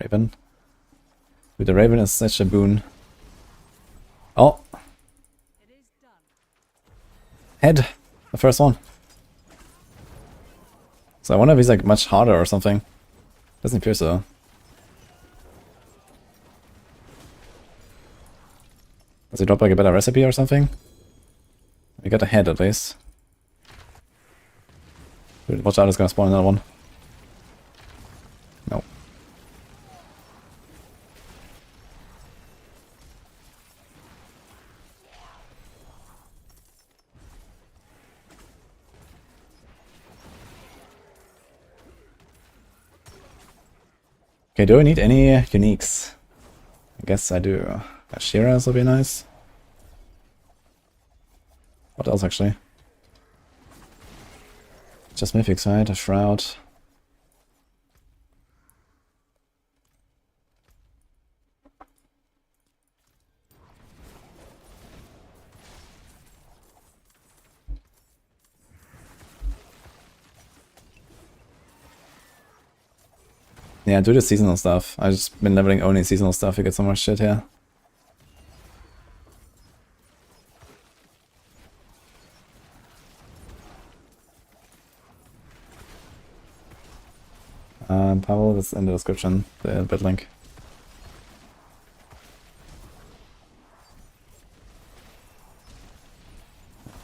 Raven. With the Raven is such a boon. Oh! Head! The first one. So I wonder if he's like much harder or something. Doesn't appear so. Does he drop like a better recipe or something? We got a head at least. Dude, watch out, it's gonna spawn another one. No. Okay, do I need any uniques? I guess I do. Ashira's will be nice. What else actually? Just Mythic side, a Shroud. Yeah, do the seasonal stuff. I've just been leveling only seasonal stuff to get so much shit here. Pavel is in the description, the bit link.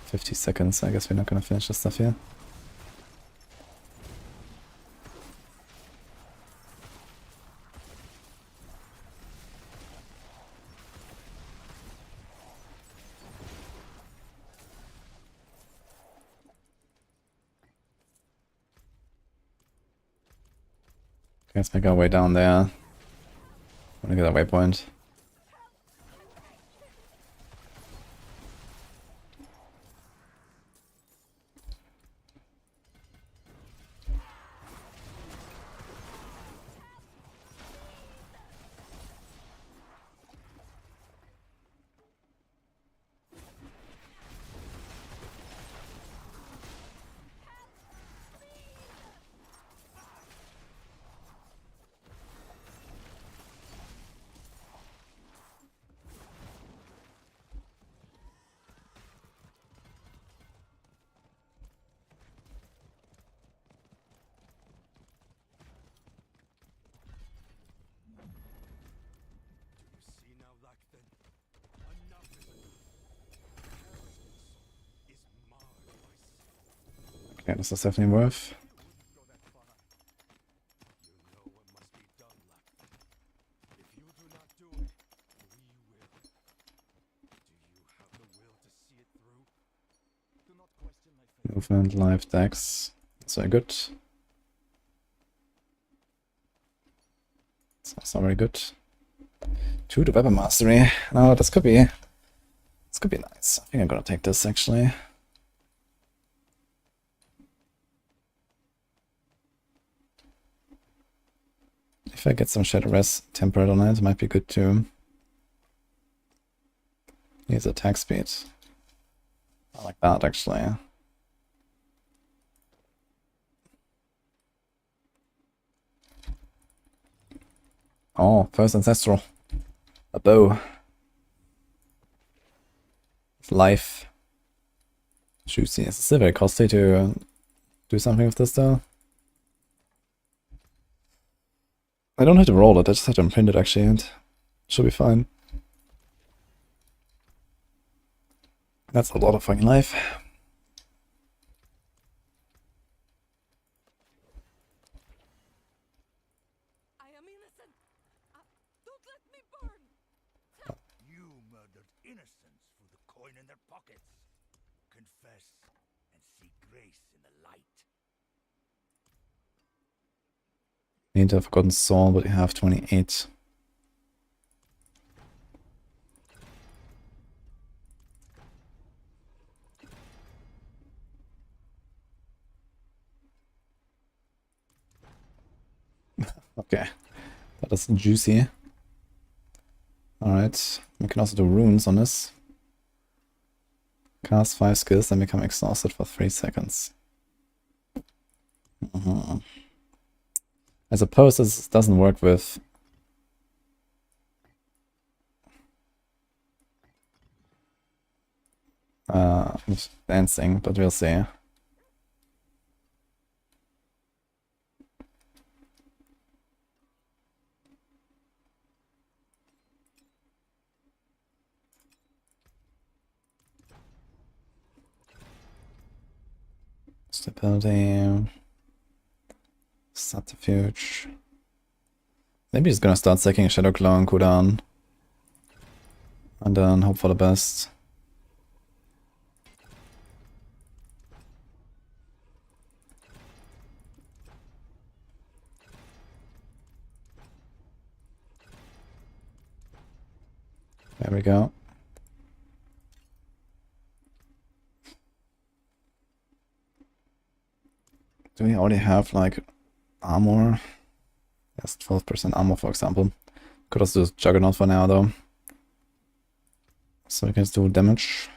"50 seconds, I guess we're not gonna finish this stuff here. Let's make our way down there. I wanna get that waypoint. See now, Lackton. Enough is enough. Carelessness is marred by sin. Okay, this is definitely worth. You wouldn't go that far. You know what must be done, Lackton. If you do not do it, we will. Do you have the will to see it through? Do not question my faith. Movement, life, dex. That's very good. That's not very good. 2 to weapon mastery. No, this could be nice. I think I'm gonna take this actually. If I get some Shadow Rest tempered on it might be good too. Needs attack speed. I like that actually. Oh, first ancestral. A bow. Life. Juicy. It's still very costly to do something with this though. I don't have to roll it, I just have to imprint it actually and it should be fine. That's a lot of fucking life. I am innocent. Don't let me burn. You murdered innocents for the coin in their pockets. Confess and seek grace in the light. Need to have Forgotten Soul, but you have 28. Okay, that is juicy. Alright, we can also do runes on this. Cast 5 skills, then become exhausted for 3 seconds. I suppose this doesn't work with dancing, but we'll see. Stability. Subterfuge. Maybe he's gonna start stacking Shadow Claw and cooldown. And then hope for the best. There we go. Do we already have like armor? Yes, 12% armor for example. Could also do Juggernaut for now though. So we can just do damage.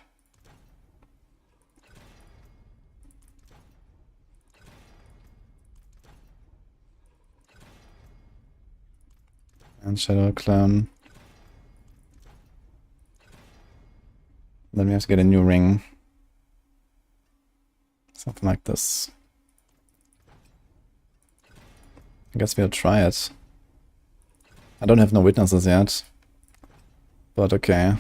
And Shadow Clone. Then we have to get a new ring. Something like this. I guess we'll try it. I don't have no witnesses yet. But okay.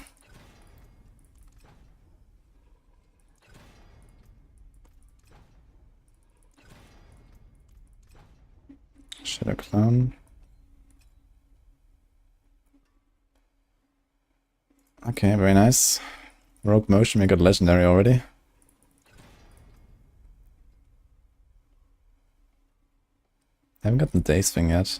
Shadow Clone. Okay, very nice. Rogue Motion, we got legendary already. Haven't got the days thing yet.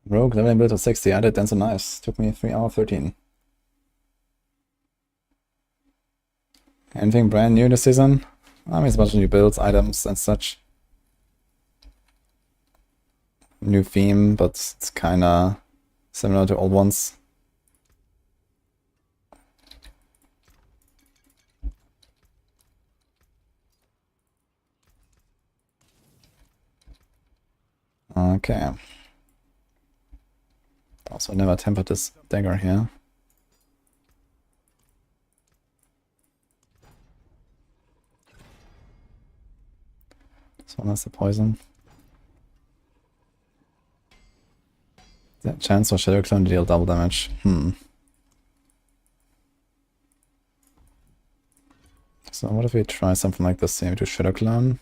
Rogue leveling build to 60, I did dance so nice. Took me 3 hours 13. Anything brand new this season? I mean, it's a bunch of new builds, items and such. New theme, but it's kinda similar to old ones. Okay. Also never tempered this dagger here. This one has the poison. The chance for Shadow Clone to deal double damage. So what if we try something like this? Maybe to Shadow Clone.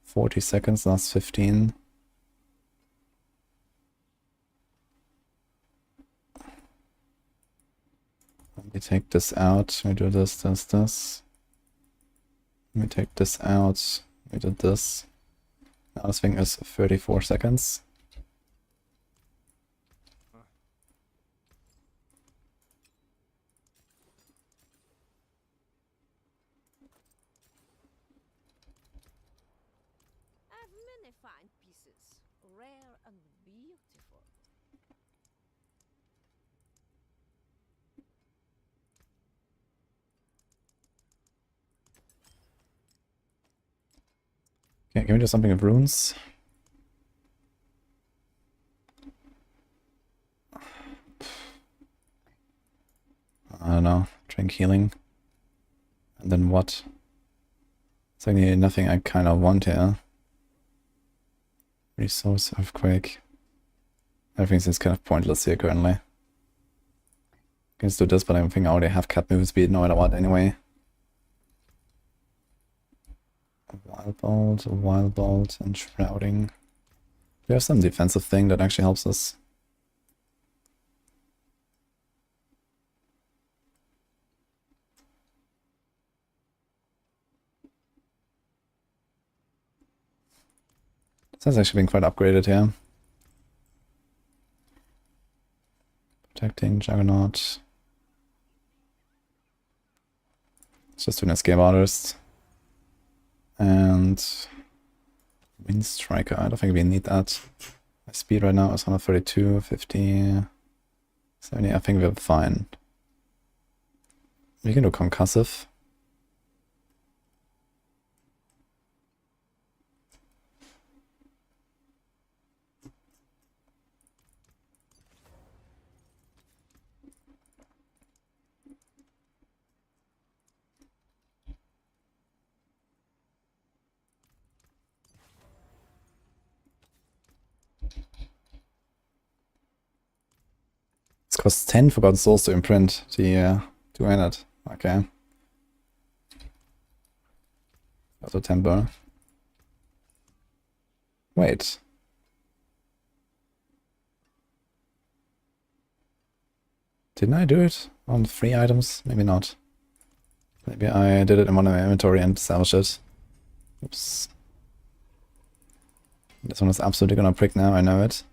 40 seconds, last 15. We take this out, we do this. We take this out, we do this. Now this thing is 34 seconds. I have many fine pieces, rare and beautiful. Okay, can we do something with runes? I don't know. Drink healing. And then what? It's actually nothing I kind of want here. Resource, earthquake. Everything seems kind of pointless here currently. Let's do this, but I think I already have cat move speed no matter what anyway. A wild bolt, and shrouding. We have some defensive thing that actually helps us. This has actually been quite upgraded here. Protecting Juggernaut. Let's just do an escape artist. And Wind Striker. I don't think we need that. My speed right now is 132, 50, 70. I think we're fine. We can do concussive. It costs 10 Forgotten Souls to imprint the 200. Okay. Auto temper. Wait. Didn't I do it on 3 items? Maybe not. Maybe I did it in one of my inventory and salvaged it. Oops. This one is absolutely gonna prick now, I know it.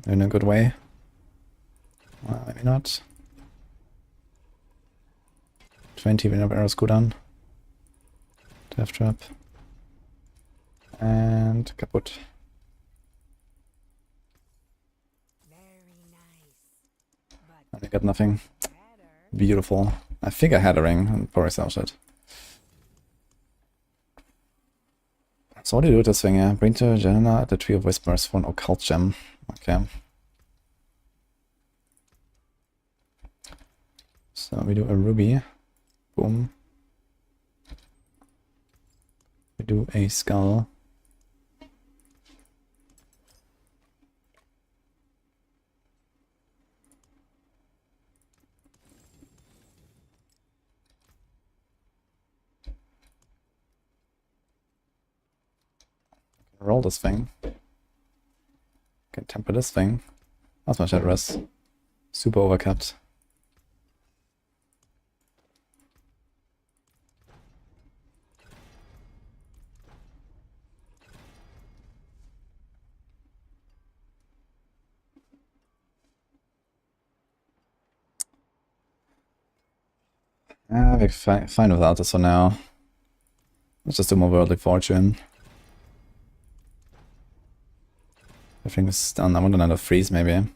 In a good way. Well, maybe not. 20 whenever arrows go down. Death trap. And kaput. And I got nothing. Beautiful. I think I had a ring and probably salvaged it. So what do you do with this thing here? Bring to Jenna the Tree of Whispers for an occult gem. Okay. So we do a ruby. Boom. We do a skull. Roll this thing. Can temper this thing. That's my Shadowrest. Super overcapped. We're fine without this for now. Let's just do more Worldly Fortune. Everything's done. I want another freeze maybe.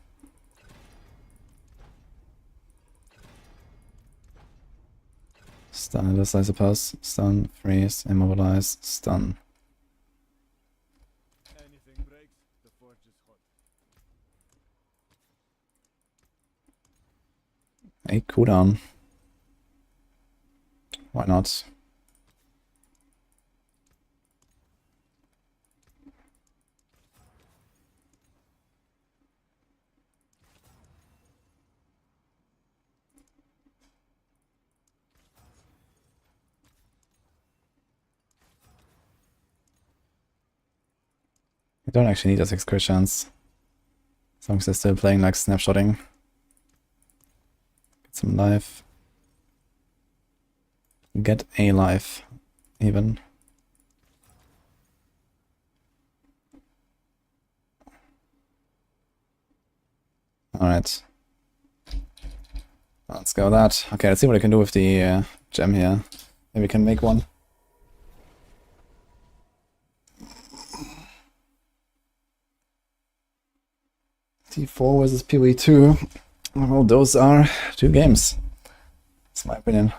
Stun this, I suppose. Stun, freeze, immobilize, stun. Anything breaks, the forge is hot. 8 cooldown. Why not? I don't actually need a 6 crit chance. As long as they're still playing like snapshotting. Get some life. Get a life, even. Alright. Let's go with that. Okay, let's see what I can do with the gem here. Maybe we can make one. T4 versus PoE2. Well, those are 2 games. That's my opinion.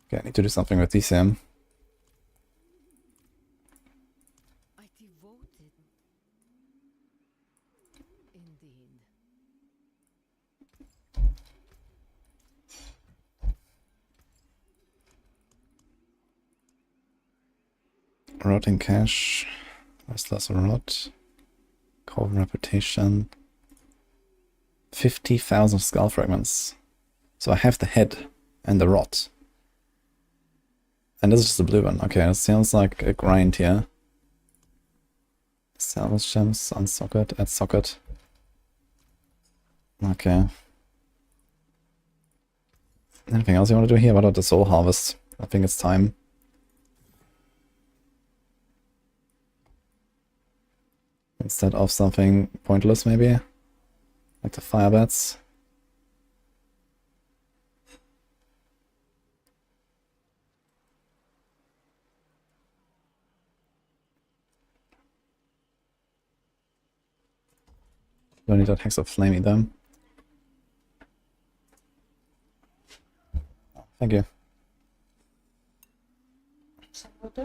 Okay, I need to do something with DCM. I devoted. Indeed. Rotting cash. Restless rot. Coven reputation. 50,000 skull fragments. So I have the head and the rot. And this is just the blue one. Okay, it sounds like a grind here. Salvage gems, unsocket, add socket. Okay. Anything else you want to do here? What about the soul harvest? I think it's time. Instead of something pointless, maybe? Like the fire bats. Don't need that hex of flame either. Thank you.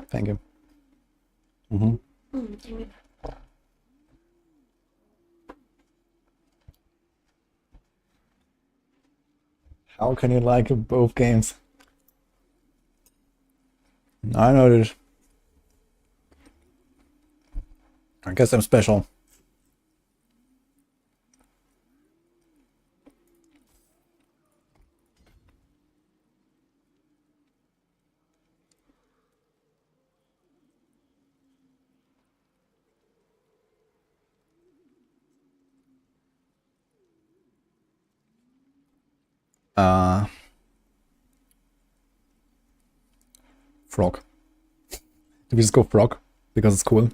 Thank you. How can you like both games? I know this. I guess I'm special. Frog. Do we just go frog? Because it's cool.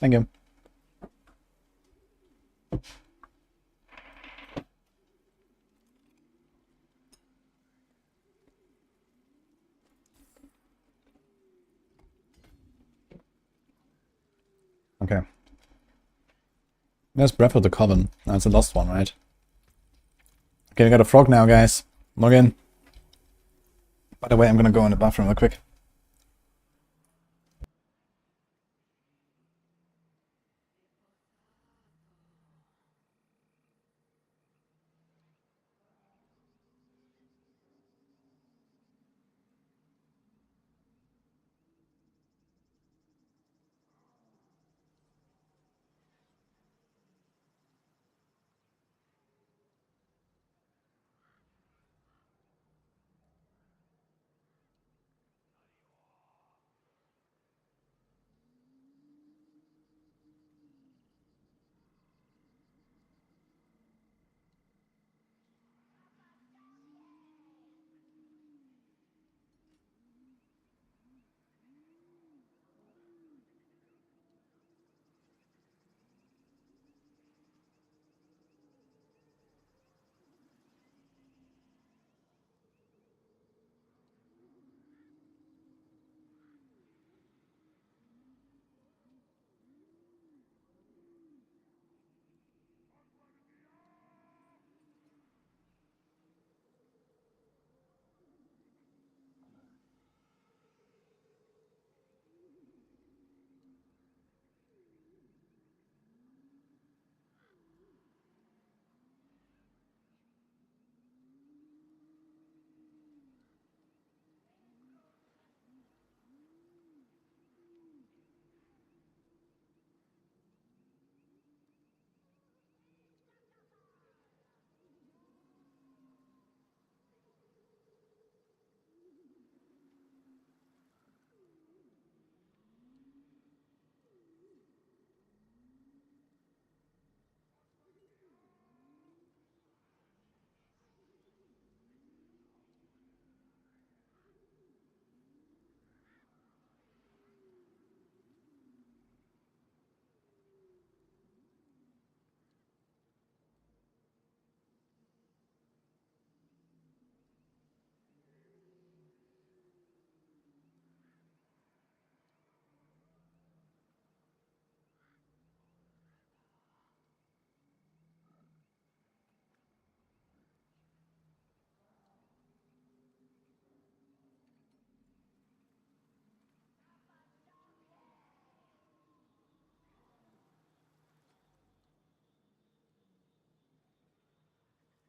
Thank you. Okay. There's Breath of the Coven. No, it's a lost one, right? Okay, we got a frog now, guys. Log in. By the way, I'm gonna go in the bathroom real quick.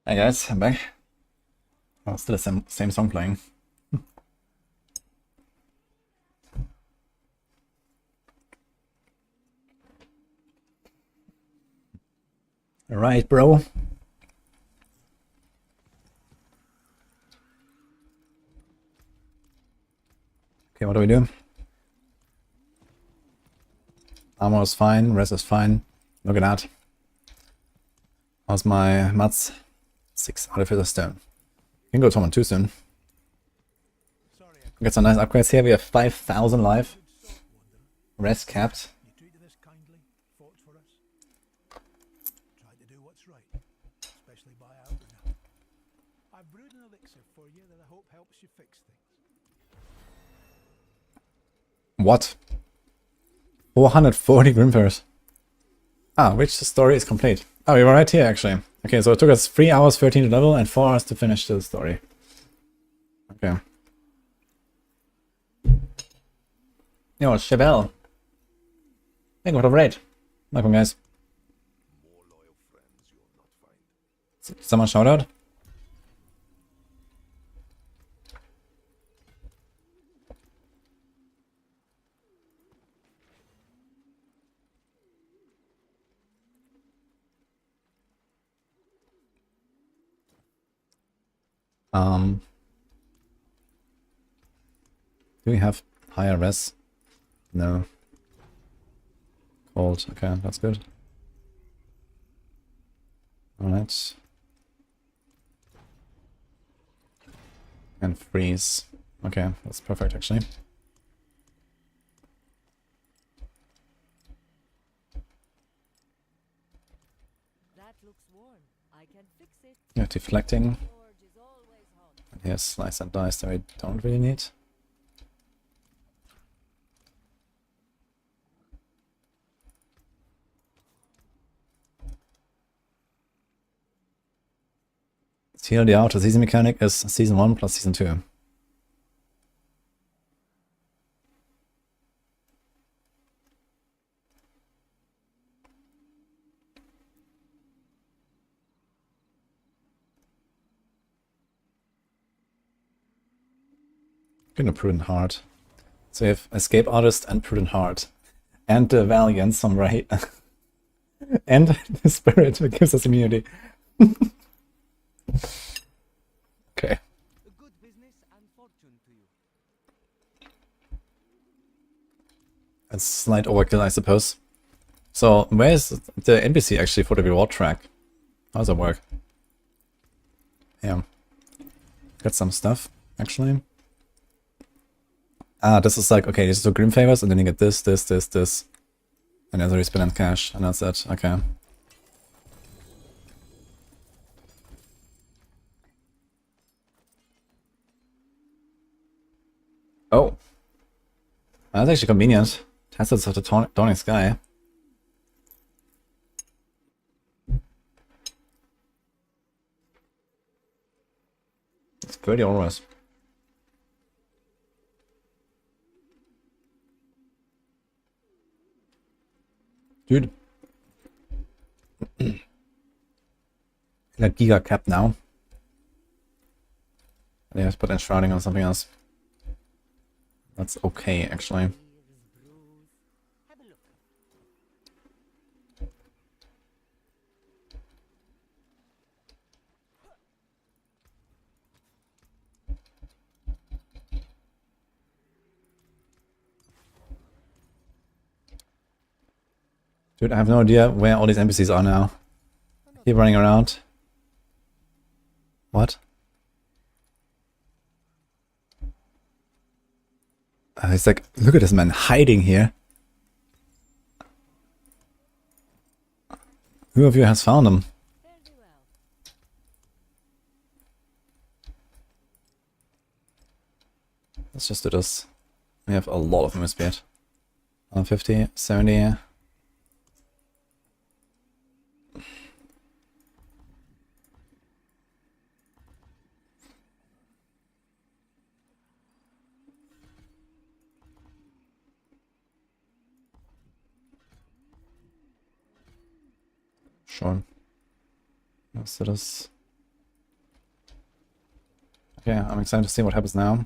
Hey guys, I'm back. Oh, still the same song playing. Alright, bro. Okay, what do we do? Armor is fine, rest is fine. Look at that. How's my mats? 6 artificer stone. Can go to Torment too soon. Get some nice upgrades here. We have 5,000 life. Rest capped. You treated us kindly, fought for us. Tried to do what's right, especially by Albina. I've brewed an elixir for you that I hope helps you fix things. What? 440 Grimfairs. Ah, which story is complete? Oh, we were right here actually. Okay, so it took us 3 hours 13 to level and 4 hours to finish the story. Okay. Yo, Chevelle. Thank you for the raid. Welcome, guys. Someone shout out? Do we have higher res? No. Cold. Okay, that's good. Alright. And freeze. Okay, that's perfect actually. That looks warm. I can fix it. Yeah, deflecting. Forge is always hot. And here's slice and dice that we don't really need. Here the outer season mechanic is season 1 plus season 2. Get a Prudent Heart. So you have Escape Artist and Prudent Heart. And the Valiance from Ray. And the Spirit that gives us immunity. Okay. Good business and fortune to you. That's slight overkill, I suppose. So, where's the NPC actually for the reward track? How does that work? Yeah. Got some stuff, actually. Ah, this is like, okay, these are 2 Grim Favors, and then you get this. And there's a respin and cash, and that's it. Okay. Oh. That's actually convenient. Tassets of the Dawning Sky. It's 30 auras. Dude. In a Giga Cap now. Yeah, let's put enshrouding on something else. That's okay, actually. Have a look. Dude, I have no idea where all these NPCs are now. Keep running around. What? It's like, look at this man hiding here. Who of you has found him? Fairly well. Let's just do this. We have a lot of movement speed. 150, 70. Sure. Let's do this. Okay, I'm excited to see what happens now.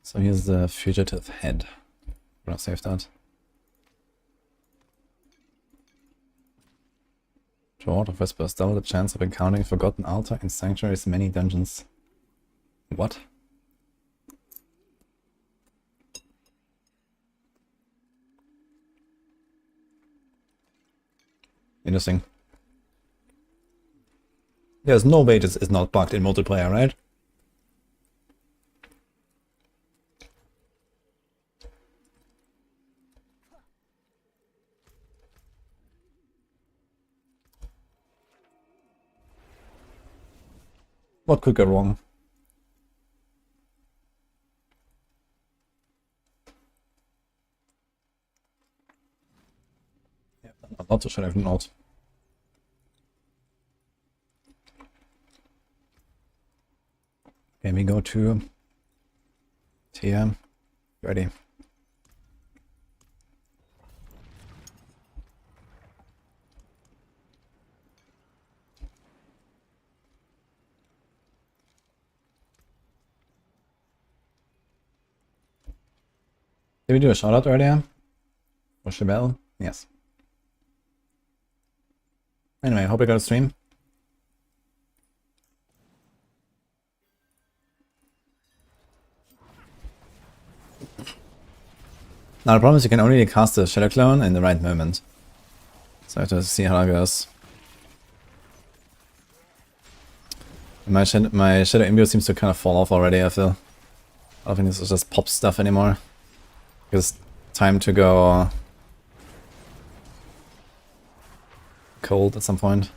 So here's the fugitive head. I'm gonna save that. Sword of Whispers, double the chance of encountering Forgotten Altar in Sanctuary's many dungeons. What? Interesting. There's no way this is not bugged in multiplayer, right? What could go wrong? Yeah, a lot should have not. Okay, we go to TM. Ready. Did we do a shout out earlier? For Chibel? Yes. Anyway, I hope you got a stream. Now the problem is you can only cast the Shadow Clone in the right moment. So I have to see how that goes. My Shadow Imbue seems to kind of fall off already, I feel. I don't think this is just pop stuff anymore. It's time to go cold at some point.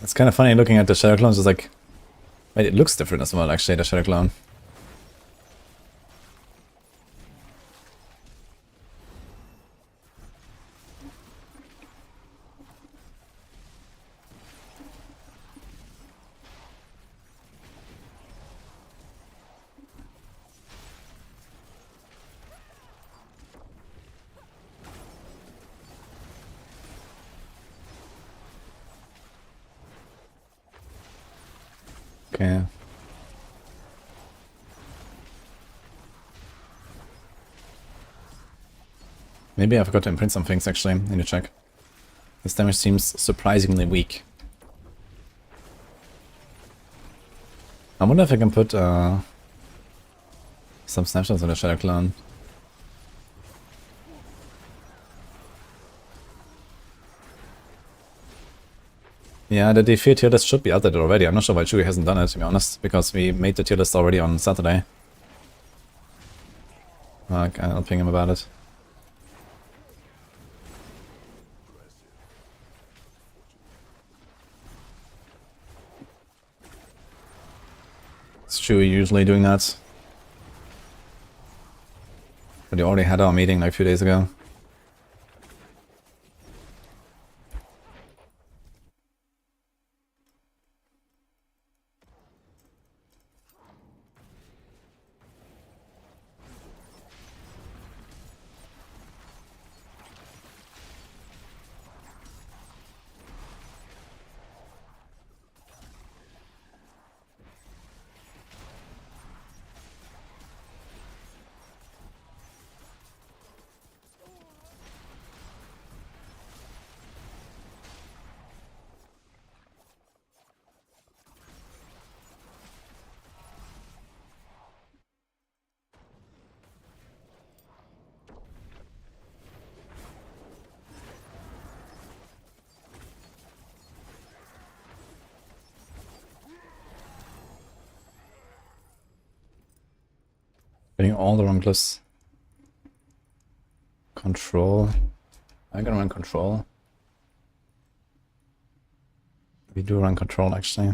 It's kind of funny looking at the Shadow Clones, it's like... Wait, it looks different as well, actually, the Shadow Clone. Okay. Maybe I forgot to imprint some things actually, I need to check. This damage seems surprisingly weak. I wonder if I can put some snapshots on the Shadow Clone. Yeah, the D4 tier list should be updated already. I'm not sure why Chewie hasn't done it, to be honest, because we made the tier list already on Saturday. Okay, I'll ping him about it. It's Chewie usually doing that. But we already had our meeting like a few days ago. Getting all the wrong lists. Control. I'm gonna run control. We do run control actually.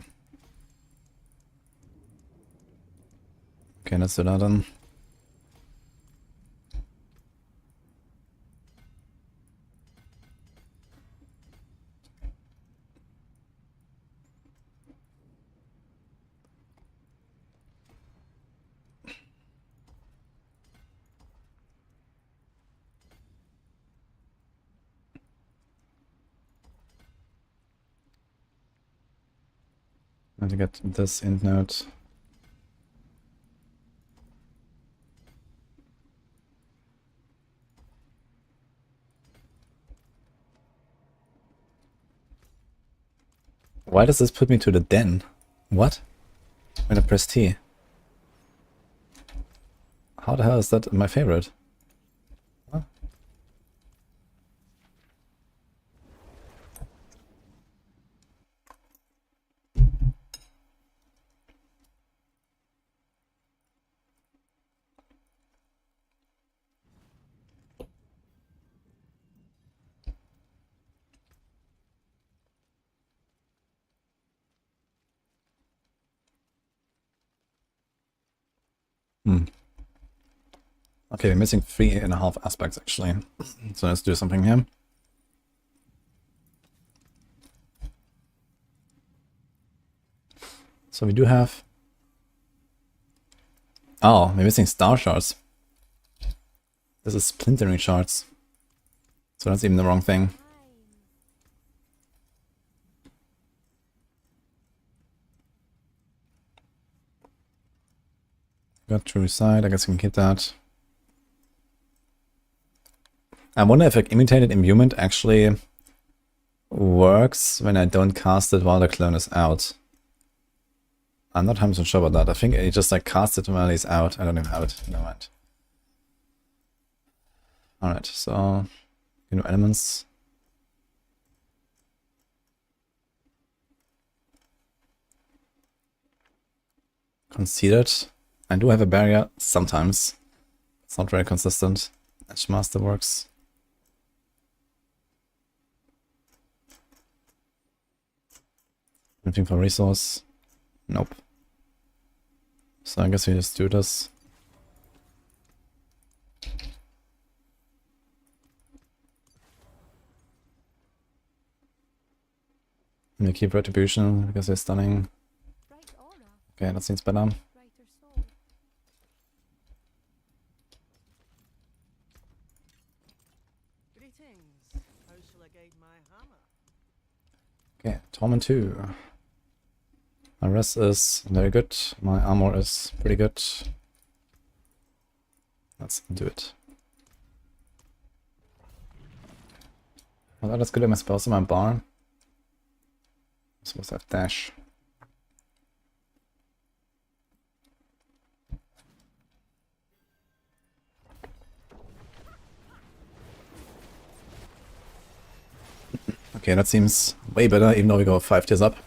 Okay, let's do that then. I have to get this int node. Why does this put me to the den? What? When I press T. How the hell is that my favorite? Huh? Okay, we're missing 3.5 aspects actually. So let's do something here. So we do have... Oh, we're missing star shards. This is splintering shards. So that's even the wrong thing. Got true side, I guess we can keep that. I wonder if like imitated imbuement actually works when I don't cast it while the clone is out. I'm not 100% sure about that. I think it just like casts it while he's out. I don't even have it. Never mind. Alright, so elements. Conceded. I do have a barrier sometimes. It's not very consistent. Edge Master works. Anything for resource? Nope. So I guess we just do this. And we keep retribution because they're stunning. Okay, that seems better. Okay, Torment 2. My rest is very good. My armor is pretty good. Let's do it. Well, that is good. Am I supposed to my bar? I'm supposed to have dash. Okay, that seems way better, even though we go 5 tiers up.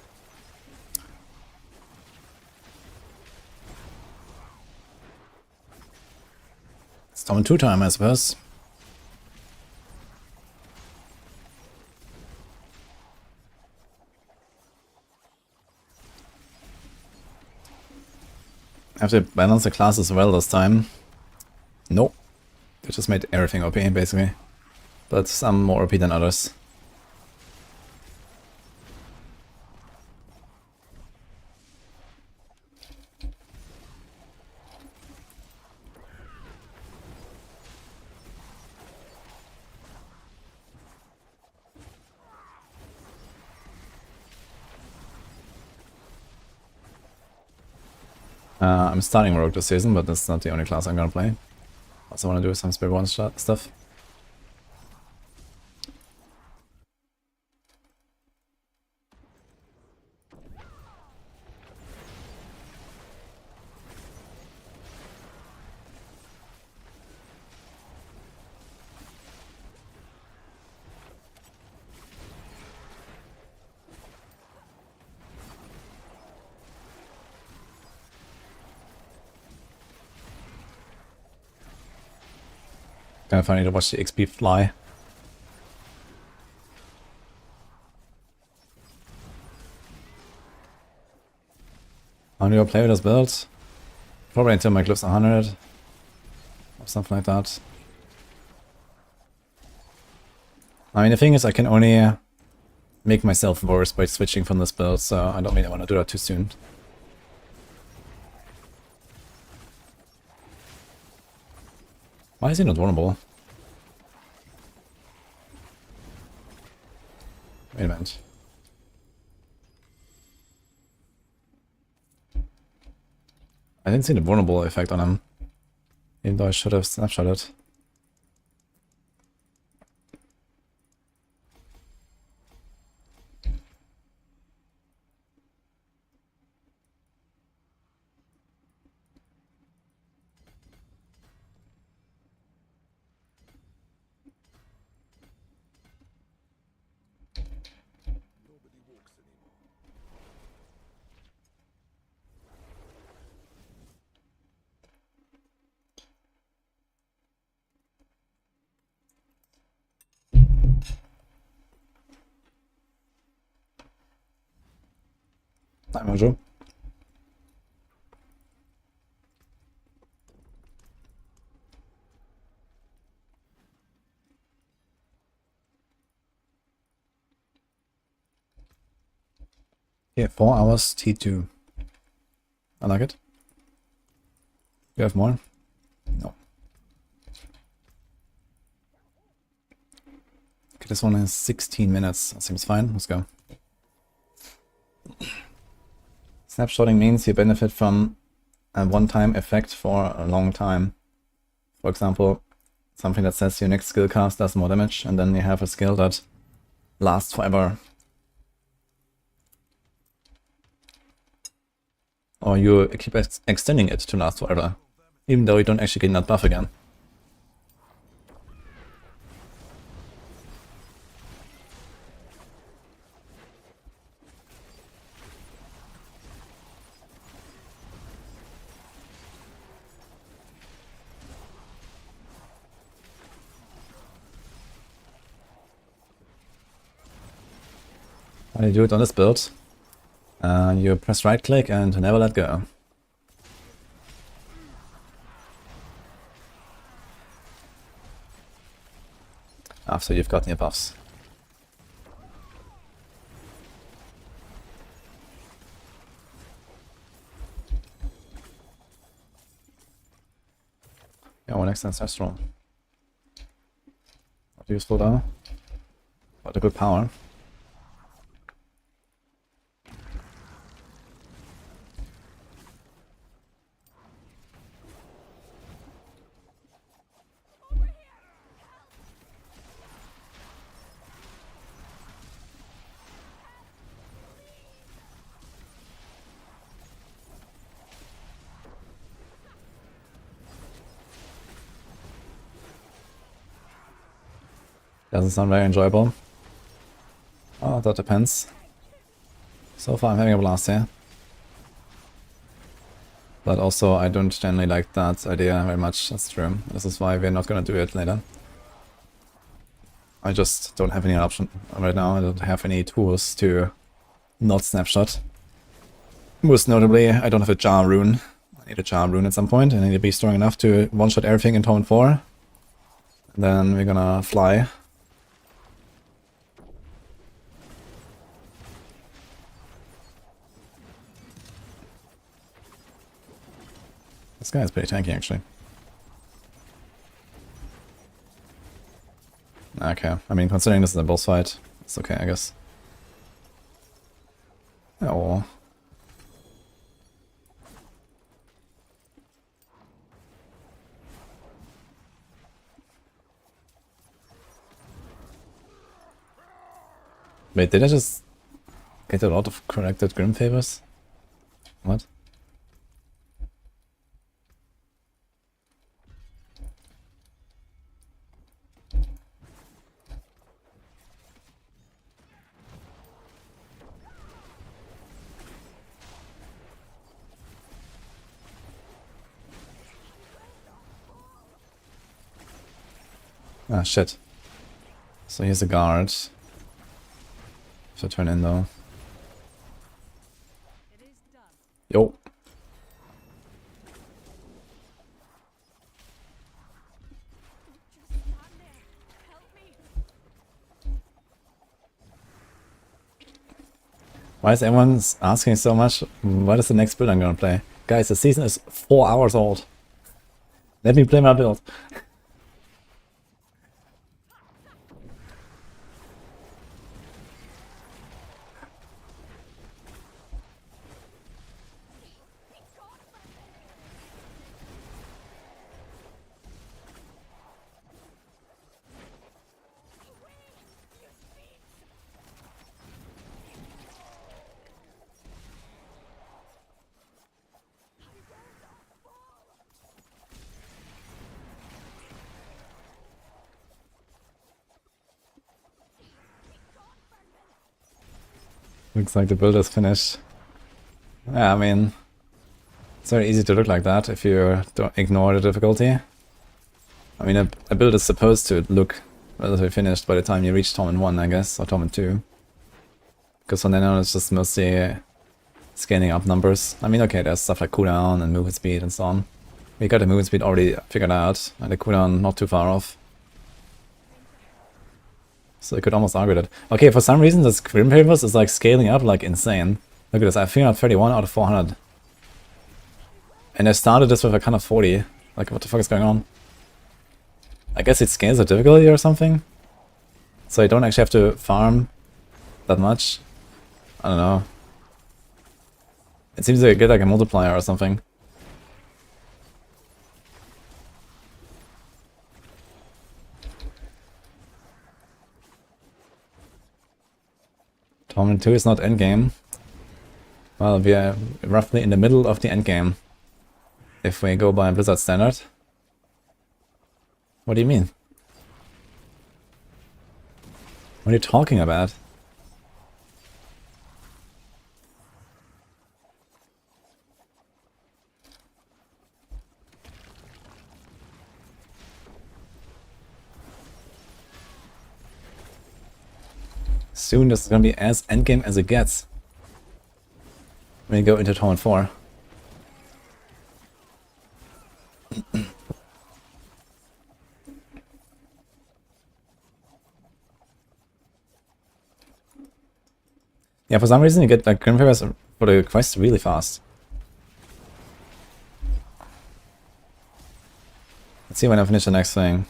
It's Torment 2 time, I suppose. I have to balance the classes well this time. Nope. They just made everything OP, basically. But some more OP than others. I'm starting Rogue this season, but that's not the only class I'm gonna play. Also want to do some Spirit 1 stuff. Kind of funny to watch the XP fly. How do I play with this build? Probably until my cliff's 100. Or something like that. I mean, the thing is, I can only make myself worse by switching from this build, so I don't really want to do that too soon. Why is he not vulnerable? Wait a minute. I didn't see the vulnerable effect on him. Even though I should have snapshot it. Night Mojo. Yeah, 4 hours T2. I like it. You have more? No. Okay, this one is 16 minutes. That seems fine. Let's go. Snapshotting means you benefit from a one-time effect for a long time. For example, something that says your next skill cast does more damage, and then you have a skill that lasts forever. Or you keep extending it to last forever, even though you don't actually get that buff again. How do you do it on this build? You press right click and never let go. After you've gotten your buffs. Yeah, one next ancestral. Not useful though, but a good power. Doesn't sound very enjoyable. Oh, that depends. So far I'm having a blast here. But also I don't generally like that idea very much, that's true. This is why we're not gonna do it later. I just don't have any option right now. I don't have any tools to not snapshot. Most notably, I don't have a Jar rune. I need a Jar rune at some point. I need to be strong enough to one-shot everything in Tome 4. And then we're gonna fly. This guy is pretty tanky, actually. Okay, I mean, considering this is a boss fight, it's okay, I guess. Oh. Wait, did I just get a lot of corrected Grim Favors? What? Ah, shit. So here's a guard. Should turn in though. Yo. Why is everyone asking so much? What is the next build I'm gonna play? Guys, the season is 4 hours old. Let me play my build. Looks like the build is finished. Yeah, I mean, it's very easy to look like that if you don't ignore the difficulty. I mean, a build is supposed to look relatively finished by the time you reach Torment 1, I guess, or Torment 2. Because from then on it's just mostly scaling up numbers. I mean, okay, there's stuff like cooldown and movement speed and so on. We got the movement speed already figured out, and the cooldown not too far off. So I could almost argue that. Okay, for some reason this Grim Papers is like scaling up like insane. Look at this, I have 331 out of 400. And I started this with a kind of 40. Like, what the fuck is going on? I guess it scales the difficulty or something? So I don't actually have to farm that much? I don't know. It seems like I get like a multiplier or something. Torment 2 is not endgame. Well, we are roughly in the middle of the endgame. If we go by Blizzard standard. What do you mean? What are you talking about? Soon this is gonna be as endgame as it gets. When you go into Torment 4. Yeah, for some reason you get like Grim Papers for the quest really fast. Let's see when I finish the next thing.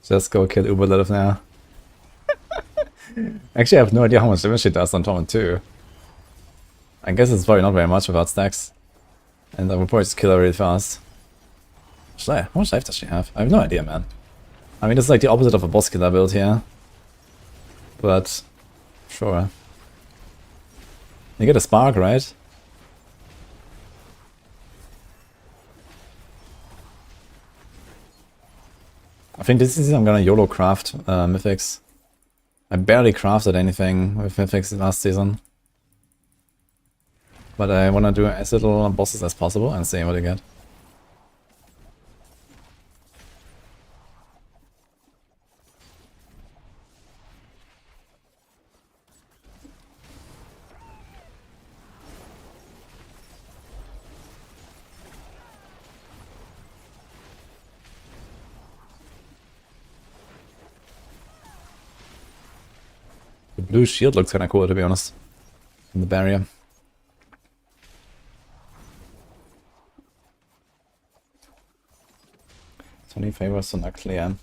Just go kill Uberlith now. Actually, I have no idea how much damage she does on Torment 2. I guess it's probably not very much without stacks. And I will probably just kill her really fast. How much life does she have? I have no idea, man. I mean, it's like the opposite of a boss killer build here. But, sure. You get a spark, right? I think this season I'm gonna YOLO craft mythics. I barely crafted anything with mythics last season. But I wanna do as little bosses as possible and see what I get. The blue shield looks kinda cool, to be honest. In the barrier. Tony favors are not clear.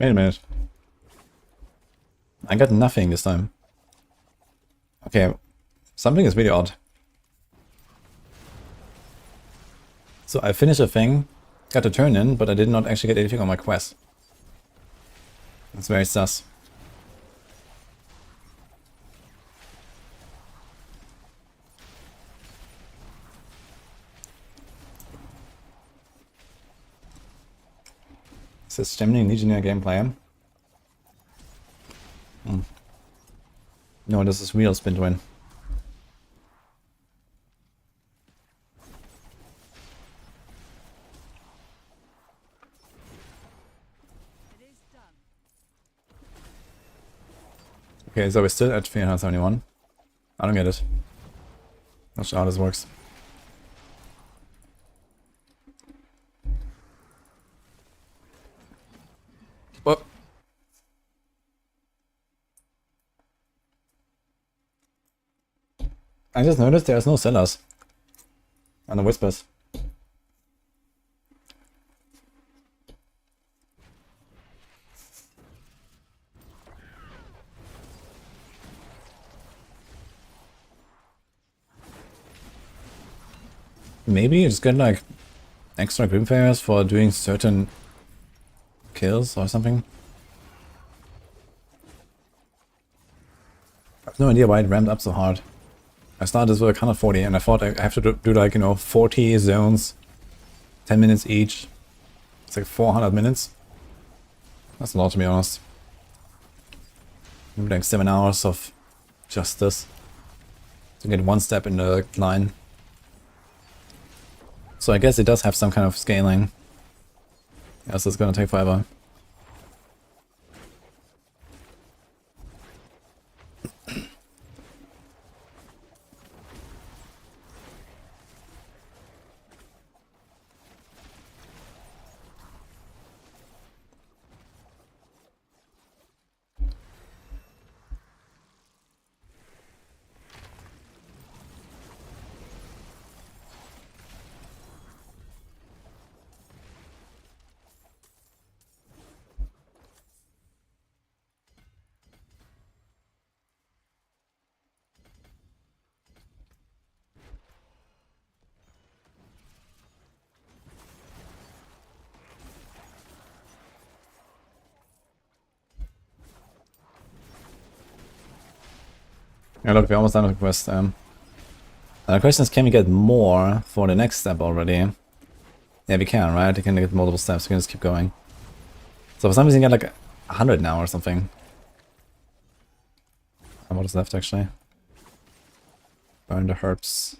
Wait a minute. I got nothing this time. Okay, something is really odd. So I finished a thing, got a turn in, but I did not actually get anything on my quest. That's very sus. Is this Gemini Legionnaire gameplay? No, this is real spin to win. Okay, so we're still at 371. I don't get it. Not sure how this works. What? I just noticed there's no sellers on the whispers. maybe you just get like extra grim fairs for doing certain kills or something. I have no idea why it ramped up so hard. I started this with 140 and I thought I have to do like, you know, 40 zones, 10 minutes each. It's like 400 minutes. That's a lot, to be honest. Maybe like 7 hours of just this to get one step in the line. So I guess it does have some kind of scaling. Yes, it's gonna take forever. Yeah, look, we're almost done with the quest. The question is, can we get more for the next step already? Yeah, we can, right? We can get multiple steps, we can just keep going. So for some reason, you get like 100 now or something. And what is left, actually? Burn the herbs.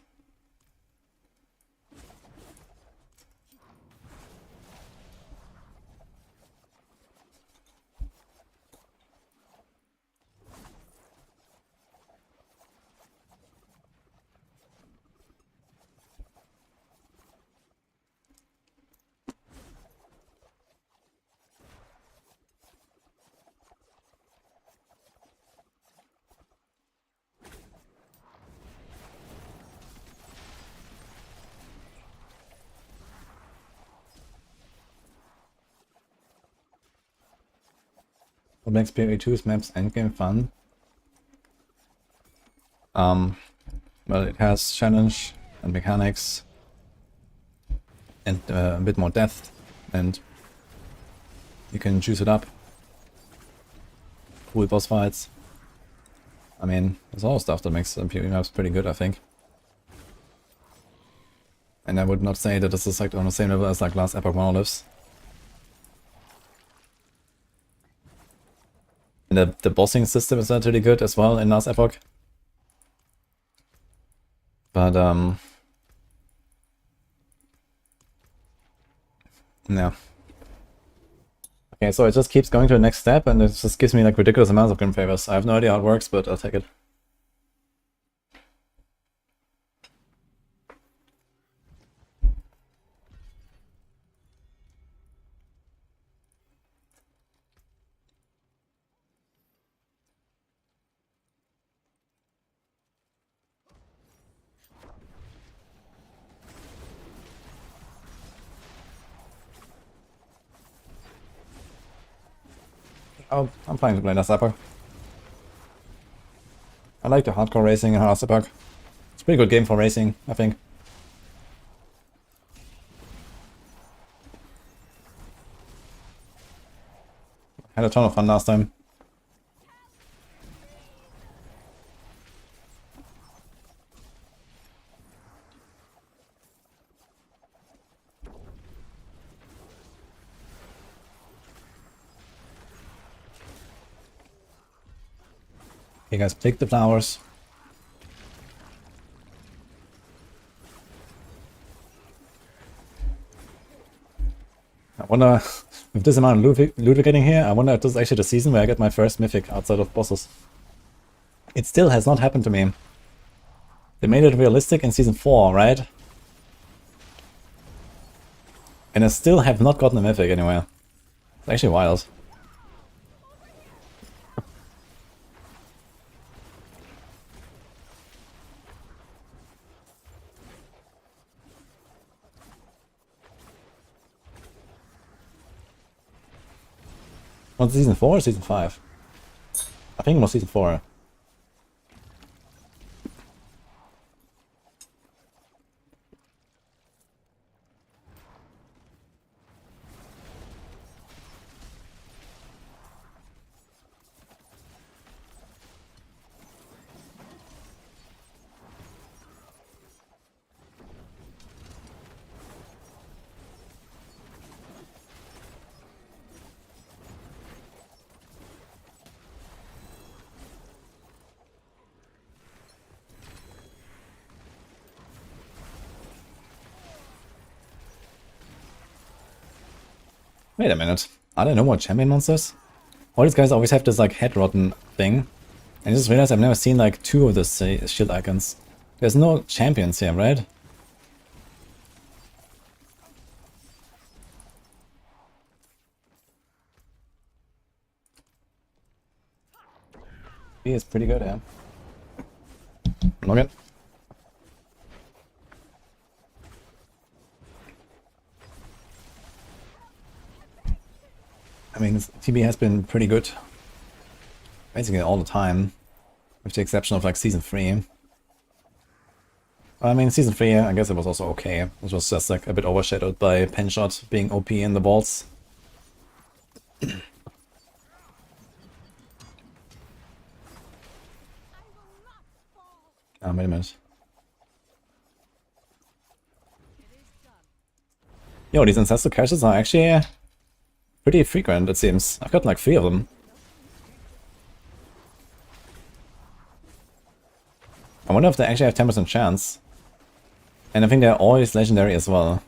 What makes PvE2's maps endgame fun? Well, it has challenge and mechanics and a bit more depth, and you can juice it up. Cool boss fights. I mean, there's all stuff that makes PvE maps pretty good, I think. And I would not say that this is like on the same level as like last Epoch Monoliths. And the bossing system is not really good as well in last Epoch. But yeah. Okay, so it just keeps going to the next step and it just gives me like ridiculous amounts of grim favors. I have no idea how it works, but I'll take it. Oh, I'm fine to play last Epoch. I like the hardcore racing in last Epoch. It's a pretty good game for racing, I think. Had a ton of fun last time. Okay guys, pick the flowers. I wonder, with this amount of loot we're getting here, I wonder if this is actually the season where I get my first mythic outside of bosses. It still has not happened to me. They made it realistic in season 4, right? And I still have not gotten a mythic anywhere. It's actually wild. Was it season 4 or season 5? I think it was season 4. Wait a minute. Are there no more champion monsters? All these guys always have this like head rotten thing. And I just realized I've never seen like 2 of the shield icons. There's no champions here, right? He is pretty good, yeah. Log it. I mean, TB has been pretty good. Basically all the time. With the exception of like Season 3. I mean, Season 3, I guess it was also okay. It was just like a bit overshadowed by Penshot being OP in the vaults. Ah, wait a minute. Yo, these ancestral caches are actually pretty frequent, it seems. I've got like 3 of them. I wonder if they actually have 10% chance. And I think they're always legendary as well.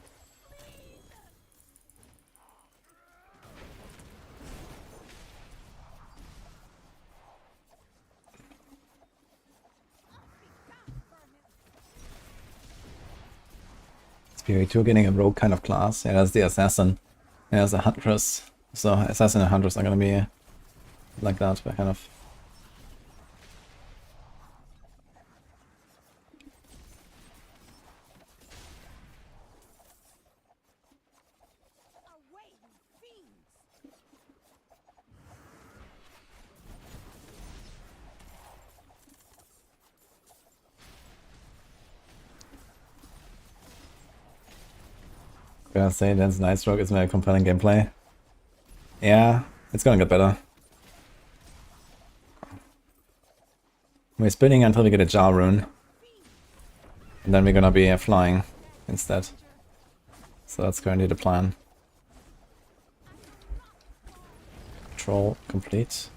Spirit2 getting a rogue kind of class. Yeah, that's the assassin. Yeah, there's a huntress. So assassin and huntress are gonna be like that, but kind of. Gotta say, Dance Nightstroke is very compelling gameplay. Yeah, it's gonna get better. We're spinning until we get a Jar rune. And then we're gonna be flying instead. So that's currently the plan. Control complete.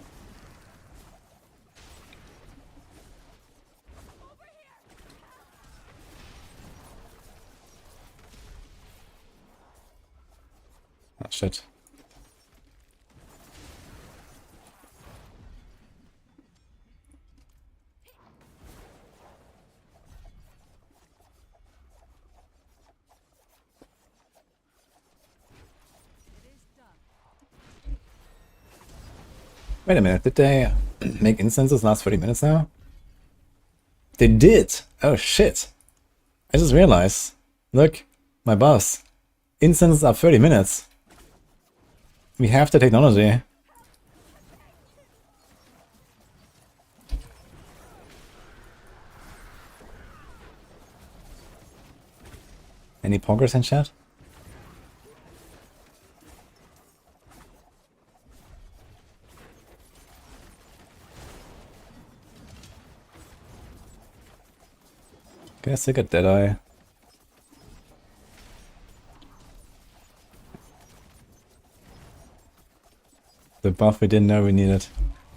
Oh shit. Wait a minute, did they make instances last 30 minutes now? They did! Oh shit! I just realized. Look, my boss. Instances are 30 minutes. We have the technology. Any poggers in chat? Guess I got Deadeye. The buff we didn't know we needed.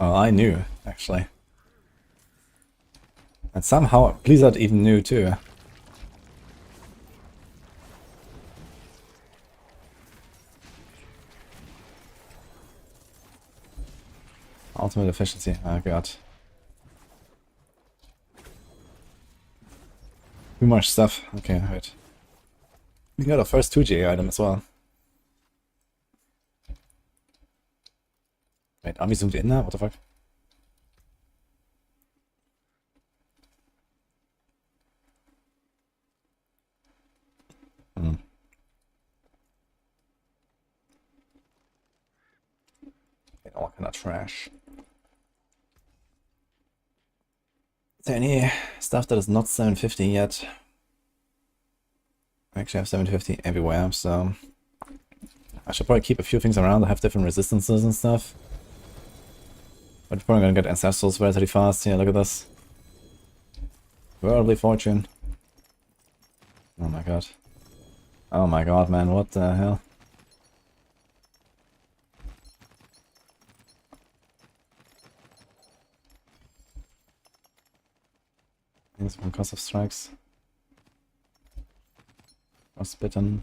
Well, I knew, actually. And somehow Blizzard even knew too. Ultimate efficiency, oh god. Too much stuff. Okay, wait. We got our first 2G item as well. Wait, are we zoomed in now? What the fuck? All kind of trash. Is there any stuff that is not 750 yet? I actually have 750 everywhere, so I should probably keep a few things around that have different resistances and stuff. But we're probably gonna get Ancestrals relatively fast. Yeah, look at this. Worldly Fortune. Oh my god. Oh my god, man, what the hell? Thanks one cost of strikes. Frostbitten.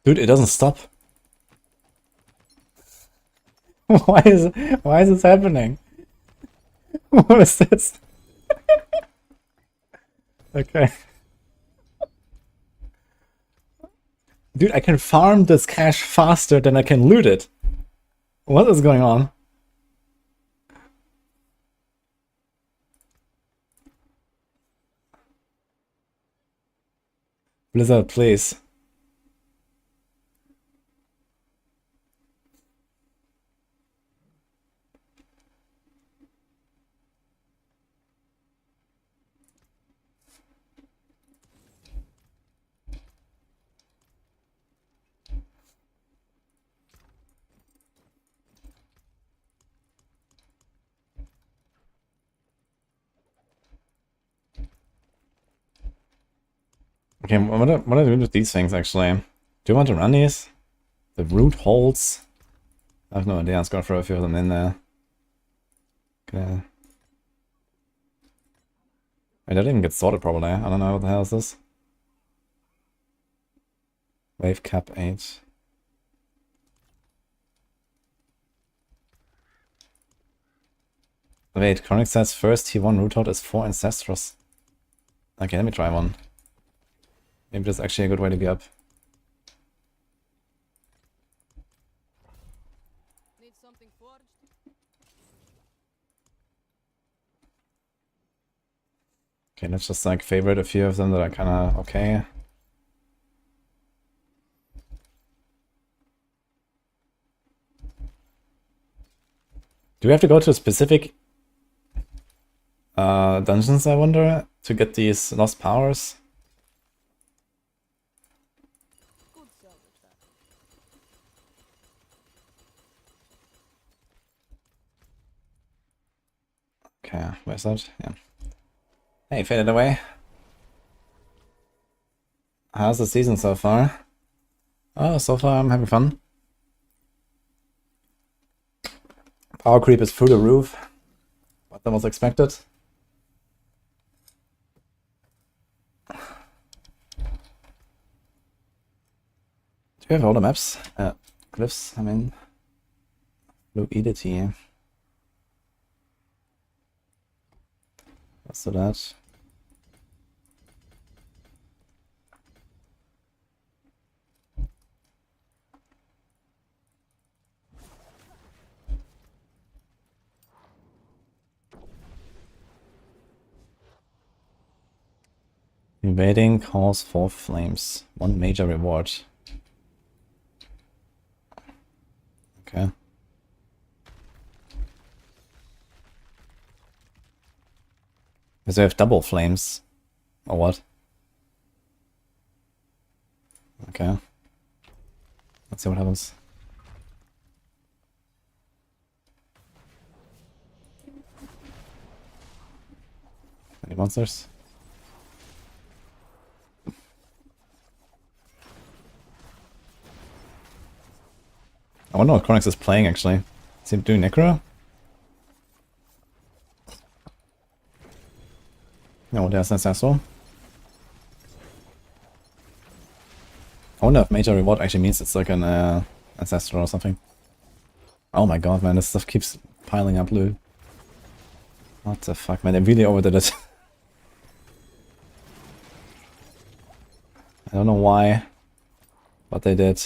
Dude, it doesn't stop. Why is this happening? What is this? Okay. Dude, I can farm this cash faster than I can loot it. What is going on? Blizzard, please. Okay, what are I doing with these things actually? Do you want to run these? The root holds? I have no idea, I'm just gonna throw a few of them in there. Okay. I didn't even get sorted properly. I don't know what the hell is this. Wave cap 8. Wait, Chronic says first T1 root hold is 4 Ancestrous. Okay, let me try one. Maybe that's actually a good way to be up. Need something forged? Okay, let's just like favorite a few of them that are kinda okay. Do we have to go to specific dungeons, I wonder, to get these lost powers? Good salvage that. Okay, where's that? Yeah. Hey, faded away. How's the season so far? Oh, so far I'm having fun. Power creep is through the roof. What that was expected. Do you have all the maps? Glyphs, I mean. Fluidity. Let's do that. Invading calls for flames. 1 major reward. Okay. Because they have double flames. Or what? Okay. Let's see what happens. Any monsters? I wonder what Chronix is playing actually. Is he doing Necro? No, there's Ancestral. I wonder if Major Reward actually means it's like an Ancestral or something. Oh my god, man, this stuff keeps piling up loot. What the fuck, man, they really overdid it. I don't know why, but they did.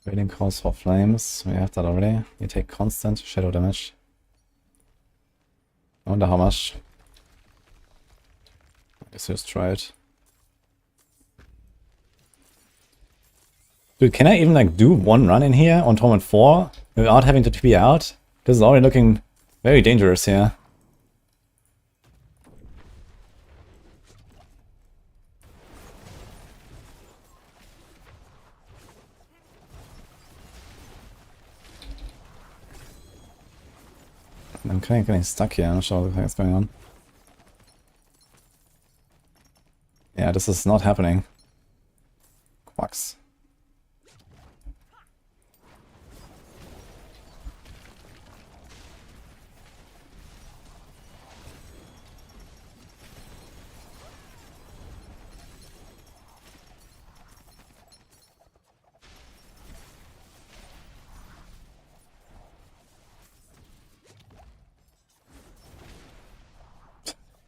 Raiding calls for flames. We have that already. You take constant shadow damage. I wonder how much. I guess just try it. Dude, can I even like do one run in here on Torment 4 without having to TP out? This is already looking very dangerous here. I'm kind of getting stuck here. I'm not sure what the heck is going on. Yeah, this is not happening. sucks.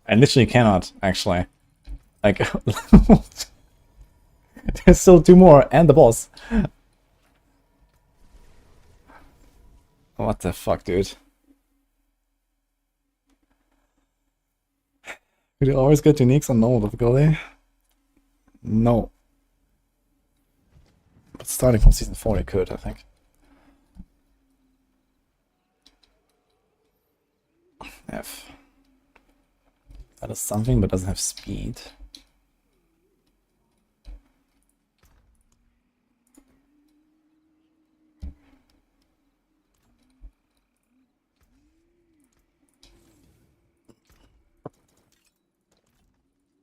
I literally cannot, actually. Like, there's still 2 more, and the boss. What the fuck, dude? Could you always get uniques on normal difficulty? No. But starting from season 4 you could, I think. F. That is something, but doesn't have speed.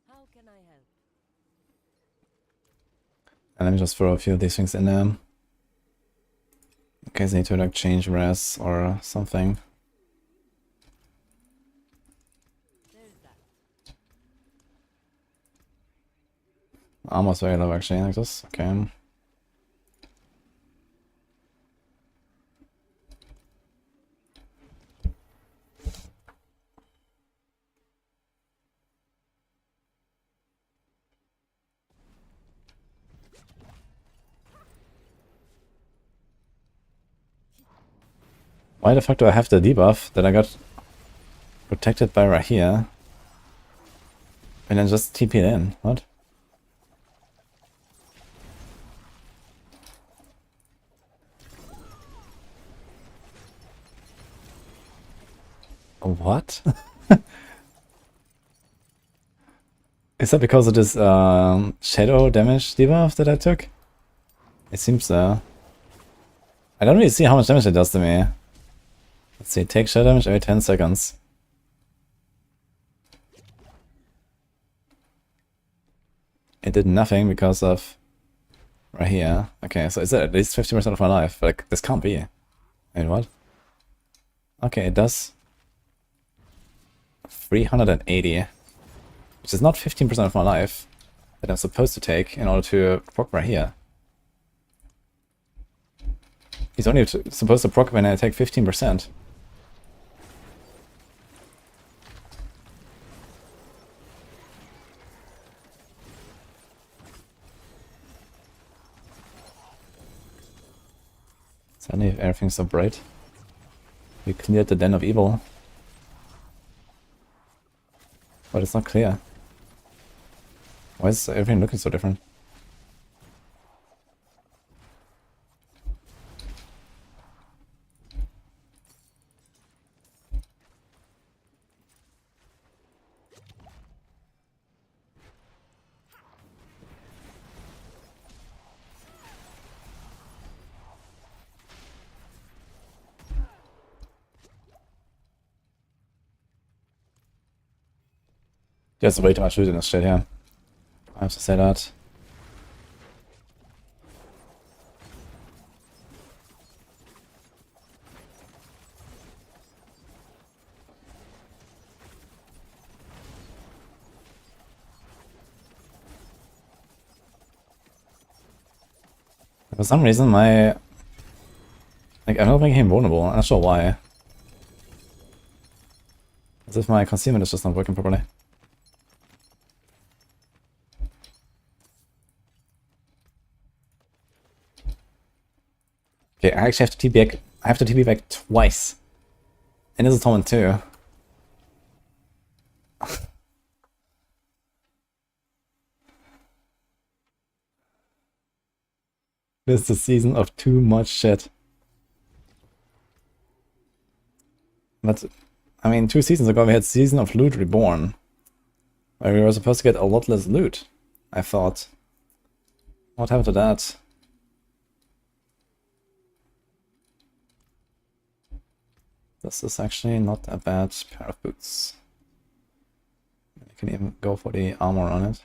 How can I help? And let me just throw a few of these things in there. In case I need to like change res or something. There's that. Almost very low actually, like this. Okay. Why the fuck do I have the debuff that I got protected by right here? And then just TP it in. What? What? Is that because of this shadow damage debuff that I took? It seems so. I don't really see how much damage it does to me. Let's see, take shadow damage every 10 seconds. It did nothing because of right here. Okay, so is it at least 50% of my life? Like, this can't be. Wait, what? Okay, it does 380, which is not 15% of my life that I'm supposed to take in order to proc right here. He's only supposed to proc when I take 15%. Suddenly everything's so bright. We cleared the den of evil. But it's not clear. Why is everything looking so different? There's way too much loot in this shit here. I have to say that. For some reason, I'm not making him vulnerable. I'm not sure why. As if my concealment is just not working properly. Okay, I actually have to TP back. I have to TP back twice. And this is Torment too. This is a season of too much shit. But, I mean, 2 seasons ago we had Season of Loot Reborn. Where we were supposed to get a lot less loot, I thought. What happened to that? This is actually not a bad pair of boots. I can even go for the armor on it.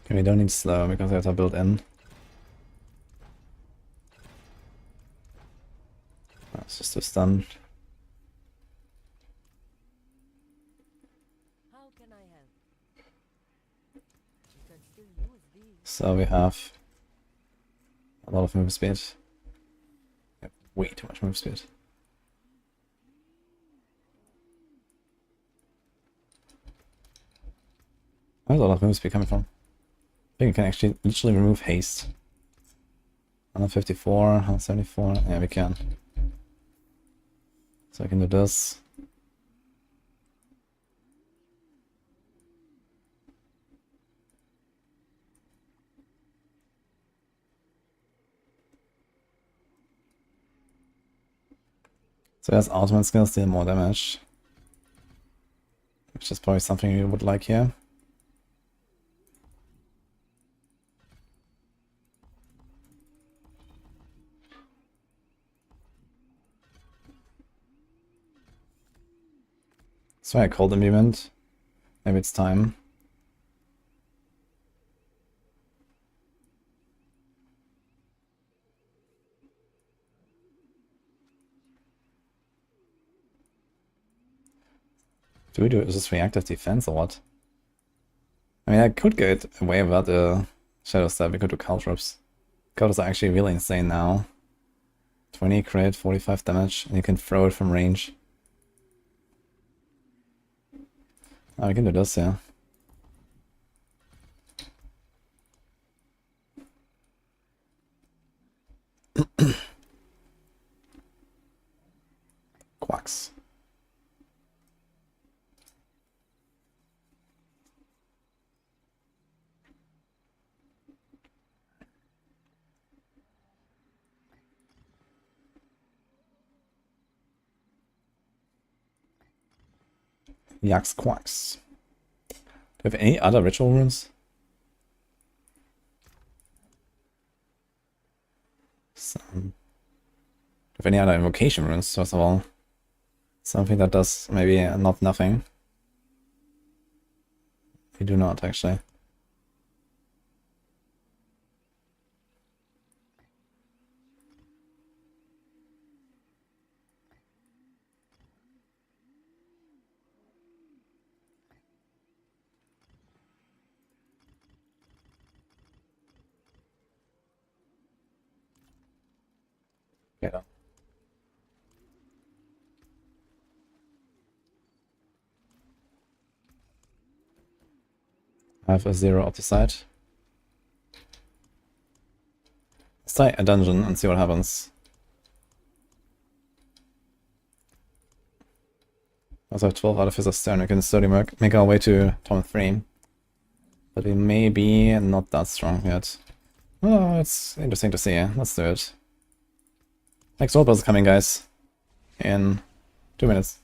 Okay, we don't need slow because we have to build in. Let's just do stun. How can I help? You can still use these. So we have a lot of move speed. We have way too much move speed. Where's a lot of move speed coming from? I think we can actually literally remove haste. 154, 174, yeah we can. So I can do this. So as ultimate skills deal more damage. Which is probably something you would like here. So I called the event. Maybe it's time. Do we do is this reactive defense or what? I mean, I could get away without the shadow step. We could do caltrops. Caltrops are actually really insane now. 20 crit, 45 damage, and you can throw it from range. Oh, we can do this, yeah. Quacks. Yaks quacks. Do you have any other ritual runes? Do you have any other invocation runes, first of all? Something that does maybe not nothing. We do not, actually. Okay, then. I have a 0 up the side. Let's try a dungeon and see what happens. Also have 12 Artificer's Stone. We can slowly make our way to Tom 3. But we may be not that strong yet. Oh, it's interesting to see. Let's do it. Maxroll is coming, guys. In 2 minutes.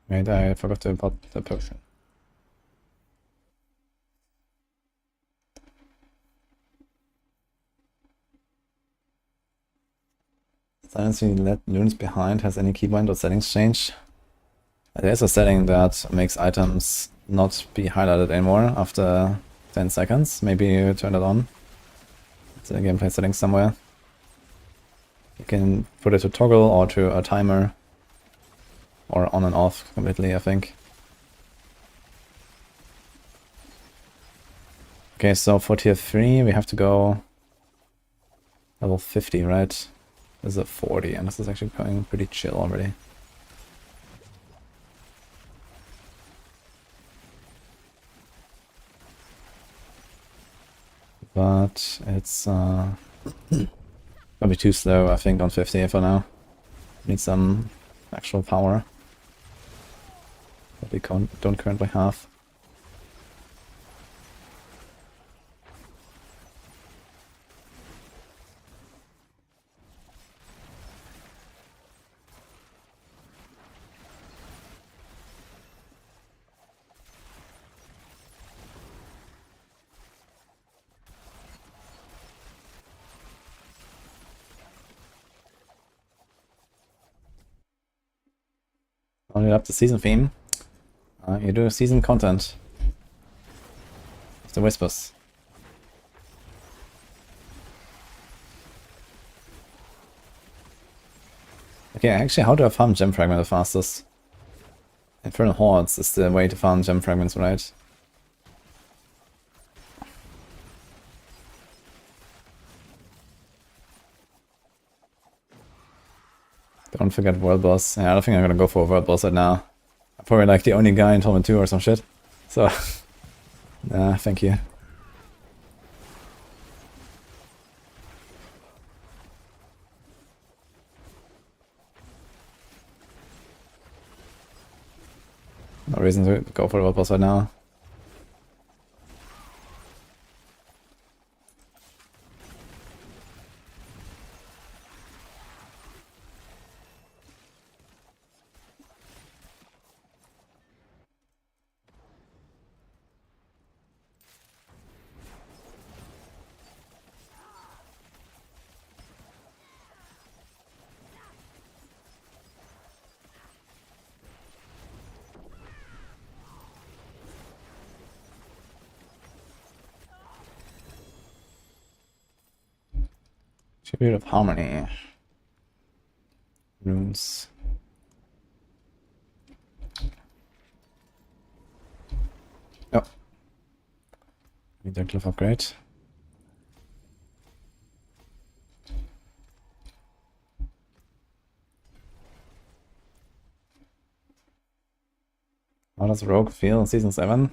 Wait, I forgot to import the potion. Silencing let runes behind. Has any keybind or settings changed? There's a setting that makes items not be highlighted anymore after 10 seconds. Maybe you turn it on. It's in the gameplay settings somewhere. You can put it to toggle or to a timer. Or on and off completely, I think. Okay, so for tier 3 we have to go level 50, right? This is a 40, and this is actually going pretty chill already. But it's gonna be too slow, I think, on 50 for now. Need some actual power that we don't currently have. Only up the season theme. You do season content. It's the whispers. Okay, actually, how do I farm gem fragment the fastest? Infernal Hordes is the way to farm gem fragments, right? Don't forget World Boss. Yeah, I don't think I'm gonna go for a World Boss right now. I'm probably like the only guy in Torment 2 or some shit. So, nah, thank you. No reason to go for the World Boss right now. Tribute of Harmony. Runes. Oh. Need a cliff upgrade. How does Rogue feel in Season 7?